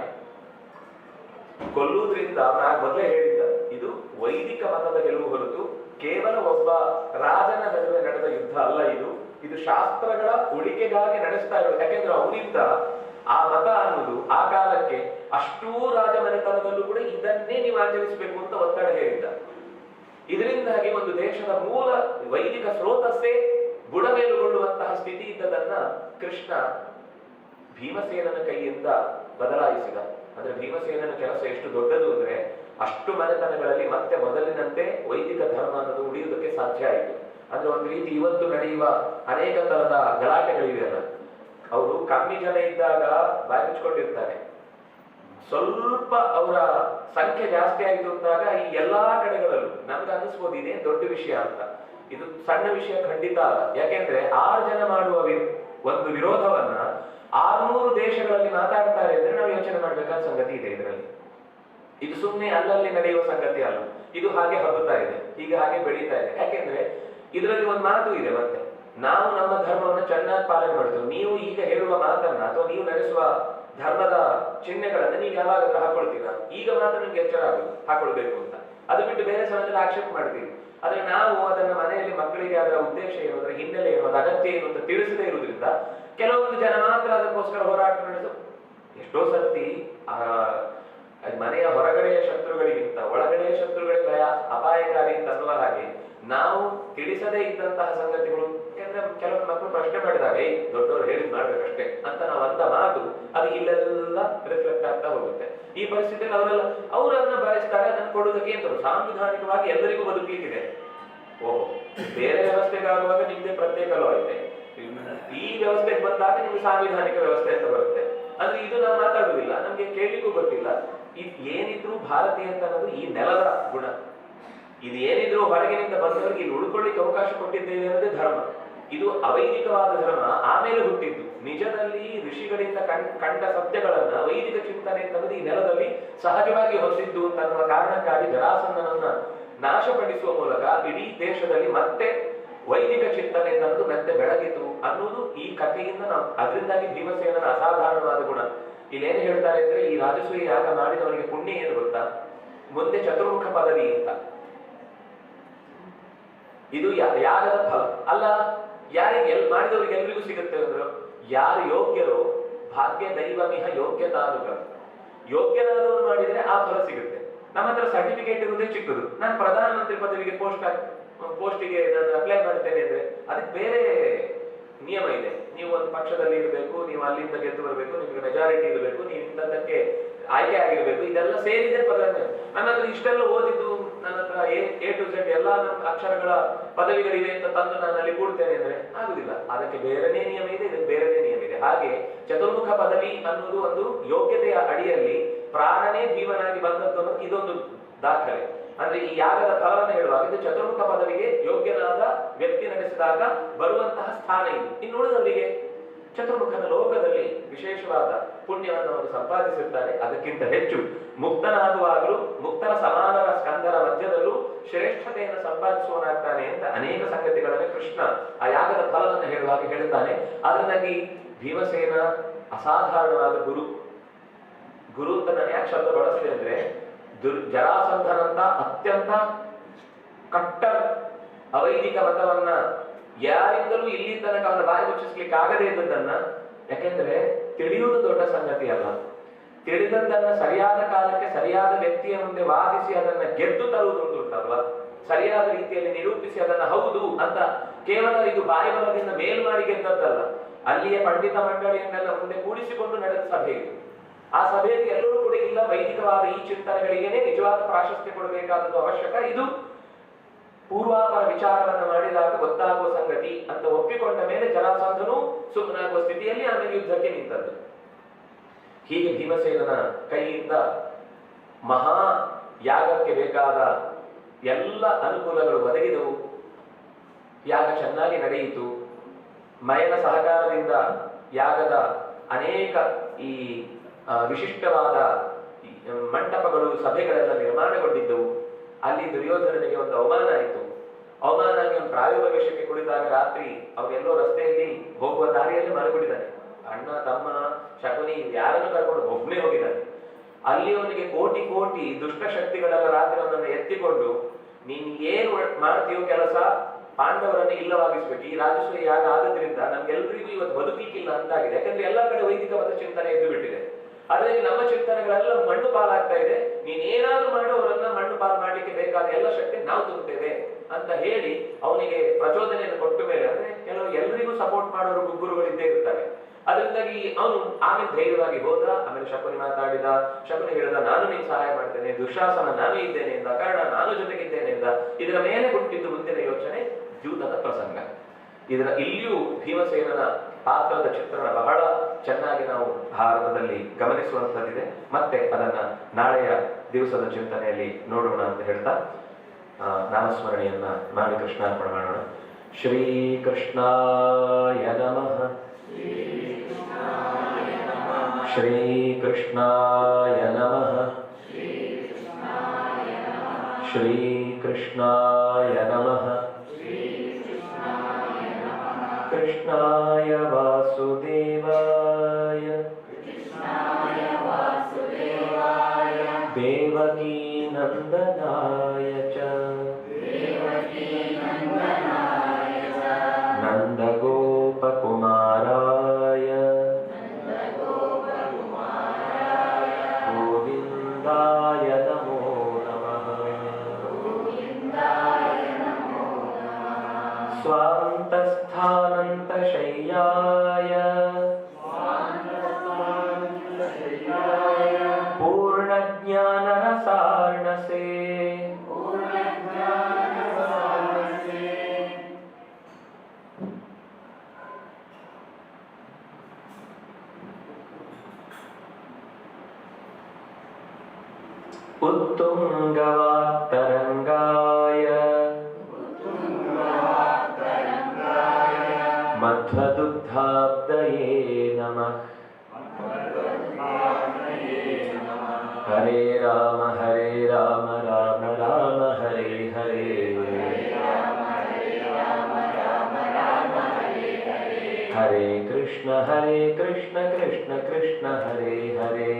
ಕೊಲ್ಲುವುದರಿಂದ ನಾನು ಮೊದಲೇ ಹೇಳಿದ್ದ, ಇದು ವೈದಿಕ ಮತದ ಗೆಲುವು ಹೊರತು ಕೇವಲ ಒಬ್ಬ ರಾಜನ ನಡುವೆ ನಡೆದ ಯುದ್ಧ ಅಲ್ಲ. ಇದು ಶಾಸ್ತ್ರಗಳ ಉಳಿಕೆಗಾಗಿ ನಡೆಸ್ತಾ ಇರೋದು. ಯಾಕೆಂದ್ರೆ ಅವನಿಂದ ಆ ಮತ ಅನ್ನೋದು ಆ ಕಾಲಕ್ಕೆ ಅಷ್ಟೂ ರಾಜಮನೆತನದಲ್ಲೂ ಕೂಡ ಇದನ್ನೇ ನೀವು ಆಚರಿಸಬೇಕು ಅಂತ ಒತ್ತಡ ಹೇರಿದ್ದ. ಇದರಿಂದಾಗಿ ಒಂದು ದೇಶದ ಮೂಲ ವೈದಿಕ ಸ್ರೋತಸ್ಸೇ ಬುಡಮೇಲುಗೊಳ್ಳುವಂತಹ ಸ್ಥಿತಿ ಇದ್ದದನ್ನ ಕೃಷ್ಣ ಭೀಮಸೇನನ ಕೈಯಿಂದ ಬದಲಾಯಿಸಿದ. ಅಂದ್ರೆ ಭೀಮಸೇನನ ಕೆಲಸ ಎಷ್ಟು ದೊಡ್ಡದು ಅಂದ್ರೆ ಅಷ್ಟು ಮನೆತನಗಳಲ್ಲಿ ಮತ್ತೆ ಮೊದಲಿನಂತೆ ವೈದಿಕ ಧರ್ಮ ಅನ್ನೋದು ಉಳಿಯುವುದಕ್ಕೆ ಸಾಧ್ಯ ಆಯಿತು. ಅಂದ್ರೆ ಒಂದು ರೀತಿ ಇವತ್ತು ನಡೆಯುವ ಅನೇಕ ತರದ ಗಲಾಟೆಗಳಿವೆಯಲ್ಲ, ಅವರು ಕಮ್ಮಿ ಜನ ಇದ್ದಾಗ ಬಾಯಿ ಮುಚ್ಕೊಂಡಿರ್ತಾರೆ, ಸ್ವಲ್ಪ ಅವರ ಸಂಖ್ಯೆ ಜಾಸ್ತಿ ಆಯಿತು ಅಂದಾಗ ಈ ಎಲ್ಲಾ ಕಡೆಗಳಲ್ಲೂ ನಮ್ಗೆ ಅನ್ನಿಸ್ಬೋದು ಇದೇ ದೊಡ್ಡ ವಿಷಯ ಅಂತ. ಇದು ಸಣ್ಣ ವಿಷಯ ಖಂಡಿತ ಅಲ್ಲ. ಯಾಕೆಂದ್ರೆ 6 ಜನ ಮಾಡುವ ಒಂದು ವಿರೋಧವನ್ನ 600 ದೇಶಗಳಲ್ಲಿ ಮಾತಾಡ್ತಾರೆ ಅಂದ್ರೆ ನಾವು ಯೋಚನೆ ಮಾಡ್ಬೇಕಾದ ಸಂಗತಿ ಇದೆ ಇದರಲ್ಲಿ. ಇದು ಸುಮ್ಮನೆ ಅಲ್ಲಲ್ಲಿ ನಡೆಯುವ ಸಂಗತಿ ಅಲ್ಲ. ಇದು ಹಾಗೆ ಹಬ್ಬುತ್ತಾ ಇದೆ, ಈಗ ಹಾಗೆ ಬೆಳೀತಾ ಇದೆ. ಯಾಕೆಂದ್ರೆ ಇದರಲ್ಲಿ ಒಂದು ಮಾತು ಇದೆ. ಮತ್ತೆ ನಾವು ನಮ್ಮ ಧರ್ಮವನ್ನು ಚೆನ್ನಾಗಿ ಪಾಲನೆ ಮಾಡ್ತೇವೆ. ನೀವು ಈಗ ಹೇಳುವ ಮಾತನ್ನ ಅಥವಾ ನೀವು ನಡೆಸುವ ಧರ್ಮದ ಚಿಹ್ನೆಗಳನ್ನ ನೀವು ಯಾವಾಗಾದ್ರೂ ಹಾಕೊಳ್ತೀರಾ? ಈಗ ಮಾತ್ರ ನಿಮ್ಗೆ ಎಚ್ಚರ ಆಗುದು ಹಾಕೊಳ್ಬೇಕು ಅಂತ. ಅದು ಬಿಟ್ಟು ಬೇರೆ ಸಮಯದಲ್ಲಿ ಆಕ್ಷೇಪ ಮಾಡ್ತೀವಿ. ಆದ್ರೆ ನಾವು ಅದನ್ನ ಮನೆಯಲ್ಲಿ ಮಕ್ಕಳಿಗೆ ಅದರ ಉದ್ದೇಶ ಏನು, ಅದರ ಹಿನ್ನೆಲೆ ಏನು, ಅದರ ಅಗತ್ಯ ಏನು ಅಂತ ತಿಳಿಸದೇ ಇರುವುದರಿಂದ ಕೆಲವೊಂದು ಜನ ಮಾತ್ರ ಅದಕ್ಕೋಸ್ಕರ ಹೋರಾಟ ನಡೆಸು. ಎಷ್ಟೋ ಸರ್ತಿ ಮನೆಯ ಹೊರಗಡೆಯ ಶತ್ರುಗಳಿಗಿಂತ ಒಳಗಡೆಯ ಶತ್ರುಗಳಿಗೆ ಭಯ ಅಪಾಯಕಾರಿ ಅಂತ ಅನ್ನುವ ಹಾಗೆ ನಾವು ತಿಳಿಸದೇ ಇದ್ದಂತಹ ಸಂಗತಿಗಳು. ಯಾಕಂದ್ರೆ ಕೆಲವೊಂದು ಮಕ್ಕಳು ಪ್ರಶ್ನೆ ಮಾಡಿದಾಗ ದೊಡ್ಡವರು ಹೇಳಿದ್ ಮಾಡ್ಬೇಕಷ್ಟೇ ಅಂತ ನಾವು ಅಂದ ಮಾತು ಅದು ಇಲ್ಲೆಲ್ಲ ರಿಫ್ಲೆಕ್ಟ್ ಆಗ್ತಾ ಹೋಗುತ್ತೆ. ಈ ಪರಿಸ್ಥಿತಿಯಲ್ಲಿ ಅವರನ್ನ ಬಳಸ್ತಾರೆ. ಅದನ್ನು ಕೊಡುವುದಕ್ಕೆ ಅಂತ ಸಾಂವಿಧಾನಿಕವಾಗಿ ಎಲ್ಲರಿಗೂ ಬದುಕಲಿಕ್ಕಿದೆ. ಓಹೋ, ಬೇರೆ ವ್ಯವಸ್ಥೆಗಾಗುವಾಗ ನಿಮ್ದೇ ಪ್ರತ್ಯೇಕ ಲೋ ಐತೆ, ಈ ವ್ಯವಸ್ಥೆಗೆ ಬಂದಾಗ ನಿಮ್ಗೆ ಸಾಂವಿಧಾನಿಕ ವ್ಯವಸ್ಥೆ ಅಂತ ಬರುತ್ತೆ. ಅಂದ್ರೆ ಇದು ನಾವು ಮಾತಾಡುವುದಿಲ್ಲ, ನಮ್ಗೆ ಕೇಳಲಿಕ್ಕೂ ಗೊತ್ತಿಲ್ಲ. ಇದು ಏನಿದ್ರು ಭಾರತೀಯ ಅಂತ ಅನ್ನೋದು ಈ ನೆಲದ ಗುಣ. ಇದು ಏನಿದ್ರು ಹೊರಗಿನಿಂದ ಬಂದವರಿಗೆ ಇಲ್ಲಿ ಉಳ್ಕೊಳ್ಳಿಕ್ಕೆ ಅವಕಾಶ ಕೊಟ್ಟಿದ್ದೇವೆ ಅನ್ನೋದೇ ಧರ್ಮ. ಇದು ಅವೈದಿಕವಾದ ಧರ್ಮ ಆಮೇಲೆ ಹುಟ್ಟಿದ್ದು. ನಿಜದಲ್ಲಿ ಋಷಿಗಳಿಂದ ಕಂಡ ಸತ್ಯಗಳನ್ನ ವೈದಿಕ ಚಿಂತನೆ ಅಂತನ್ನೋದು ಈ ನೆಲದಲ್ಲಿ ಸಹಜವಾಗಿ ಹೊಂದಿದ್ದು ಅಂತ ಅನ್ನುವ ಕಾರಣಕ್ಕಾಗಿ ಜರಾಸಂಧನನ್ನ ನಾಶಪಡಿಸುವ ಮೂಲಕ ಇಡೀ ದೇಶದಲ್ಲಿ ಮತ್ತೆ ವೈದಿಕ ಚಿಂತನೆ ಅನ್ನೋದು ಮತ್ತೆ ಬೆಳಗಿತು ಅನ್ನೋದು ಈ ಕಥೆಯಿಂದ ನಾವು. ಅದರಿಂದಾಗಿ ಭೀಮಸೇನನ ಅಸಾಧಾರಣವಾದ ಗುಣ. ಇಲ್ಲೇನು ಹೇಳ್ತಾರೆ ಅಂದ್ರೆ, ಈ ರಾಜಸೂಯ ಯಾಗ ಮಾಡಿದವನಿಗೆ ಪುಣ್ಯ ಏನು ಗೊತ್ತಾ? ಮುಂದೆ ಚತುರ್ಮುಖ ಪದವಿ ಅಂತ. ಇದು ಯಾಗದ ಫಲ ಅಲ್ಲ. ಯಾರಿಗೆ ಮಾಡಿದವರಿಗೆ ಎಲ್ರಿಗೂ ಸಿಗುತ್ತೆ ಅಂದ್ರು, ಯಾರು ಯೋಗ್ಯರೋ ಭಾಗ್ಯ ದೈವಮಿಹ ಯೋಗ್ಯತಾನುಗ. ಯೋಗ್ಯನಾದವರು ಮಾಡಿದ್ರೆ ಆ ಫಲ ಸಿಗುತ್ತೆ. ನಮ್ಮ ಹತ್ರ ಸರ್ಟಿಫಿಕೇಟ್ ಇರುವುದೇ ಚಿಕ್ಕದು. ನಾನು ಪ್ರಧಾನಮಂತ್ರಿ ಪದವಿಗೆ ಪೋಸ್ಟಿಗೆ ನಾನು ಅಪ್ಲೈ ಮಾಡ್ತೇನೆ ಅಂದ್ರೆ ಅದಕ್ಕೆ ಬೇರೆ ನಿಯಮ ಇದೆ. ನೀವು ಒಂದು ಪಕ್ಷದಲ್ಲಿ ಇರಬೇಕು, ನೀವು ಅಲ್ಲಿಂದ ಗೆದ್ದು ಬರಬೇಕು, ನಿಮ್ಗೆ ಮೆಜಾರಿಟಿ ಇರಬೇಕು, ನೀವು ಇಂಥದ್ದಕ್ಕೆ ಆಯ್ಕೆ ಆಗಿರ್ಬೇಕು. ಇದೆಲ್ಲ ಸೇರಿದೆ ಪದವಿ. ನನ್ನ ಹತ್ರ ಇಷ್ಟೆಲ್ಲ ಓದಿದ್ದು, ನನ್ನ ಹತ್ರ A to Z ಎಲ್ಲ ಅಕ್ಷರಗಳ ಪದವಿಗಳಿವೆ ಅಂತ ತಂದು ನಾನು ಅಲ್ಲಿ ಕೂಡ್ತೇನೆ ಅಂದ್ರೆ ಆಗುದಿಲ್ಲ. ಅದಕ್ಕೆ ಬೇರೆನೇ ನಿಯಮ ಇದೆ, ಇದಕ್ಕೆ ಬೇರೆನೇ ನಿಯಮ ಇದೆ. ಹಾಗೆ ಚತುರ್ಮುಖ ಪದವಿ ಅನ್ನೋದು ಒಂದು ಯೋಗ್ಯತೆಯ ಅಡಿಯಲ್ಲಿ ಪ್ರಾಣನೇ ಭೀಮನಾಗಿ ಬಂದದ್ದು ಅನ್ನೋದು ಇದೊಂದು ದಾಖಲೆ. ಅಂದ್ರೆ ಈ ಯಾಗದ ಫಲವನ್ನು ಹೇಳುವಾಗ ಇದು ಚತುರ್ಮುಖ ಪದವಿಗೆ ಯೋಗ್ಯನಾದ ವ್ಯಕ್ತಿ ನಡೆಸಿದಾಗ ಬರುವಂತಹ ಸ್ಥಾನ ಇದು. ಇನ್ನು ಉಳಿದವರಿಗೆ ಚತುರ್ಮುಖನ ಲೋಕದಲ್ಲಿ ವಿಶೇಷವಾದ ಪುಣ್ಯವನ್ನು ಅವರು ಸಂಪಾದಿಸಿರ್ತಾರೆ. ಅದಕ್ಕಿಂತ ಹೆಚ್ಚು ಮುಕ್ತನಾಗುವಾಗಲೂ ಮುಕ್ತರ ಸಮಾನರ ಸ್ಕಂದರ ಮಧ್ಯದಲ್ಲೂ ಶ್ರೇಷ್ಠತೆಯನ್ನು ಸಂಪಾದಿಸುವನಾಗ್ತಾನೆ ಅಂತ ಅನೇಕ ಸಂಗತಿಗಳನ್ನು ಕೃಷ್ಣ ಆ ಯಾಗದ ಫಲವನ್ನು ಹೇಳುವಾಗ ಹೇಳುತ್ತಾನೆ. ಅದರಿಂದಾಗಿ ಭೀಮಸೇನ ಅಸಾಧಾರಣವಾದ ಗುರು ಅಂತ ನಾನು ಯಾಕೆ ಶಬ್ದ ಬಳಸಿದೆ ಅಂದ್ರೆ, ಜರಾಸಂಧನಂತ ಅತ್ಯಂತ ಕಟ್ಟರ್ ಅವೈದಿಕ ಮತವನ್ನ ಯಾರಿಂದಲೂ ಇಲ್ಲಿ ತನಕ ಅವನ ಬಾಯಿ ಮುಚ್ಚಿಸ್ಲಿಕ್ಕೆ ಆಗದೇ ಇದ್ದದನ್ನ, ಯಾಕೆಂದ್ರೆ ತಿಳಿಯುವುದು ದೊಡ್ಡ ಸಂಗತಿ ಅಲ್ಲ, ತಿಳಿದದ್ದನ್ನ ಸರಿಯಾದ ಕಾಲಕ್ಕೆ ಸರಿಯಾದ ವ್ಯಕ್ತಿಯ ಮುಂದೆ ವಾದಿಸಿ ಅದನ್ನ ಗೆದ್ದು ತರುವುದು ಉಂಟಲ್ವಾ, ಸರಿಯಾದ ರೀತಿಯಲ್ಲಿ ನಿರೂಪಿಸಿ ಅದನ್ನ ಹೌದು ಅಂತ ಕೇವಲ ಇದು ಬಾಯಿ ಬಲದಿಂದ ಮೇಲ್ ಮಾಡಿ ಗೆದ್ದದ್ದಲ್ಲ, ಅಲ್ಲಿಯ ಪಂಡಿತ ಮಂಡಳಿಯನ್ನೆಲ್ಲ ಮುಂದೆ ಕೂಡಿಸಿಕೊಂಡು ನಡೆದ ಸಭೆ ಇದು. ಆ ಸಭೆಯಲ್ಲಿ ಎಲ್ಲರೂ ಕೂಡ ಇಲ್ಲ, ವೈದಿಕವಾದ ಈ ಚಿಂತನೆಗಳಿಗೇನೆ ನಿಜವಾದ ಪ್ರಾಶಸ್ತ್ಯ ಕೊಡಬೇಕಾದದ್ದು ಅವಶ್ಯಕ, ಇದು ಪೂರ್ವಾಪರ ವಿಚಾರವನ್ನು ಮಾಡಿದಾಗ ಗೊತ್ತಾಗುವ ಸಂಗತಿ ಅಂತ ಒಪ್ಪಿಕೊಂಡ ಮೇಲೆ ಜರಾಸಂಧನು ಸುಮ್ಮನಾಗುವ ಸ್ಥಿತಿಯಲ್ಲಿ ಆಮೇಲೆ ಯುದ್ಧಕ್ಕೆ ನಿಂತದ್ದು. ಹೀಗೆ ಭೀಮಸೇನನ ಕೈಯಿಂದ ಮಹಾ ಯಾಗಕ್ಕೆ ಬೇಕಾದ ಎಲ್ಲ ಅನುಕೂಲಗಳು ಒದಗಿದವು. ಯಾಗ ಚೆನ್ನಾಗಿ ನಡೆಯಿತು. ಮಯನ ಸಹಕಾರದಿಂದ ಯಾಗದ ಅನೇಕ ಈ ವಿಶಿಷ್ಟವಾದ ಮಂಟಪಗಳು, ಸಭೆಗಳೆಲ್ಲ ನಿರ್ಮಾಣಗೊಂಡಿದ್ದವು. ಅಲ್ಲಿ ದುರ್ಯೋಧನನಿಗೆ ಒಂದು ಅವಮಾನ ಆಯಿತು. ಅವಮಾನ ಆಗಿ ಒಂದು ಪ್ರಾಯೋಪವೇಶಕ್ಕೆ ಕುಳಿತಾಗ ರಾತ್ರಿ ಅವರೆಲ್ಲೋ ರಸ್ತೆಯಲ್ಲಿ ಹೋಗುವ ದಾರಿಯಲ್ಲಿ ಮಲಗಿಬಿಟ್ಟಿದ್ದಾನೆ. ಅಣ್ಣ, ತಮ್ಮ, ಶಕುನಿ ಯಾರನ್ನು ಕರ್ಕೊಂಡು ಒಬ್ಬನೇ ಹೋಗಿದ್ದಾನೆ. ಅಲ್ಲಿ ಅವನಿಗೆ ಕೋಟಿ ಕೋಟಿ ದುಷ್ಟ ಶಕ್ತಿಗಳೆಲ್ಲ ರಾತ್ರಿ ಅವನನ್ನು ಎತ್ತಿಕೊಂಡು, ನೀನ್ ಏನು ಮಾಡ್ತೀಯೋ ಕೆಲಸ, ಪಾಂಡವರನ್ನು ಇಲ್ಲವಾಗಿಸ್ಬೇಕು, ಈ ರಾಜಸೂಯ ಯಾಗ ಆದ್ರಿಂದ ನಮ್ಗೆಲ್ರಿಗೂ ಇವತ್ತು ಬದುಕಲಿಕ್ಕಿಲ್ಲ ಅಂತಾಗಿದೆ. ಯಾಕಂದ್ರೆ ಎಲ್ಲಾ ಕಡೆ ವೈದಿಕ ಮತ ಚಿಂತನೆ ಎದ್ದು ಬಿಟ್ಟಿದೆ. ಆದ್ರೆ ನಮ್ಮ ಚಿಂತನೆಗಳೆಲ್ಲ ಮಣ್ಣು ಪಾಲಾಗ್ತಾ ಇದೆ. ನೀನೇನಾದ್ರೂ ಮಾಡಿ ಅವರನ್ನ ಮಣ್ಣು ಪಾಲು ಮಾಡ್ಲಿಕ್ಕೆ ಬೇಕಾದ ಎಲ್ಲ ಶಕ್ತಿ ನಾವು ತುಂಬುತ್ತೇವೆ ಅಂತ ಹೇಳಿ ಅವನಿಗೆ ಪ್ರಚೋದನೆಯನ್ನು ಕೊಟ್ಟ ಮೇಲೆ, ಅಂದ್ರೆ ಕೆಲವು ಎಲ್ರಿಗೂ ಸಪೋರ್ಟ್ ಮಾಡೋರು ಗುರುಗಳು ಇದ್ದೇ ಇರ್ತಾರೆ. ಅದರಿಂದಾಗಿ ಅವನು ಆಮೇಲೆ ಧೈರ್ಯವಾಗಿ ಹೋದ. ಆಮೇಲೆ ಶಕುನಿ ಮಾತಾಡಿದ. ಶಕುನಿ ಹೇಳಿದ, ನಾನು ನಿನ್ ಸಹಾಯ ಮಾಡ್ತೇನೆ, ದುಶಾಸನ ನಾನು ಇದ್ದೇನೆ ಎಂದ, ಕರ್ಣ ನಾನು ಜೊತೆಗಿದ್ದೇನೆ ಎಂದ. ಇದರ ಮೇಲೆ ಹುಟ್ಟಿದ್ದು ಮುಂದಿನ ಯೋಚನೆ ದ್ಯೂತದ ಪ್ರಸಂಗ. ಇಲ್ಲಿಯೂ ಭೀಮಸೇನನ ಪಾತ್ರದ ಚಿತ್ರಣ ಬಹಳ ಚೆನ್ನಾಗಿ ನಾವು ಭಾರತದಲ್ಲಿ ಗಮನಿಸುವಂತದ್ದಿದೆ. ಮತ್ತೆ ಅದನ್ನ ನಾಳೆಯ ದಿವಸದ ಚಿಂತನೆಯಲ್ಲಿ ನೋಡೋಣ ಅಂತ ಹೇಳ್ತಾ ನಾಮಸ್ಮರಣೆಯನ್ನ ಮಾಡಿ ಕೃಷ್ಣಾರ್ಪಣೆ ಮಾಡೋಣ. ಶ್ರೀ ಕೃಷ್ಣಾಯ ನಮಃ. ಶ್ರೀ ಕೃಷ್ಣಾಯ ನಮಃ. ಶ್ರೀ ಕೃಷ್ಣಾಯ ನಮಃ. ಕೃಷ್ಣಾಯ ವಾಸುದೇವಾಯ ದೇವಕೀ ನಂದನಾಯ ಚ ನಂದಗೋಪಕುಮಾರಾಯ ಗೋವಿಂದಾಯ ನಮೋ ನಮಃ. ಸ್ವಾಂತಸ್ಥಾನಂತಶಯ್ಯಾಯ ಪೂರ್ಣಜ್ಞಾನರಸಾರ್ಣಸೇ ಉತ್ತುಂಗವಾಕ್ತರಂಗಾಯ ಮಧ್ವದುಗ್ಧಾಬ್ದಯೇ ನಮಃ. ಹರೇ ರಾಮ ರಾಮ ರಾಮ ಹರೇ ಹರೇ. ಹರೇ ಕೃಷ್ಣ ಕೃಷ್ಣ ಕೃಷ್ಣ ಹರೇ ಹರೇ.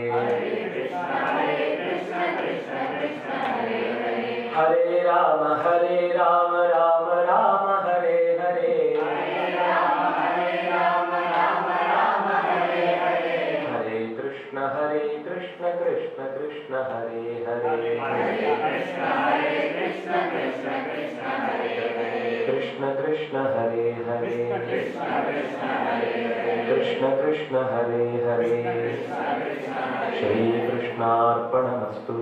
ಹರೇ ರಾಮ ರಾಮ ರಾಮ ಹರೇ ಹರೇ. ಹರೇ ಕೃಷ್ಣ ಕೃಷ್ಣ ಕೃಷ್ಣ ಹರೇ ಹರೇ. ಕೃಷ್ಣ ಕೃಷ್ಣ ಹರೇ ಹರೇ. ಕೃಷ್ಣ ಕೃಷ್ಣ ಹರೇ ಹರೇ. ಶ್ರೀ ಕೃಷ್ಣಾರ್ಪಣಮಸ್ತು.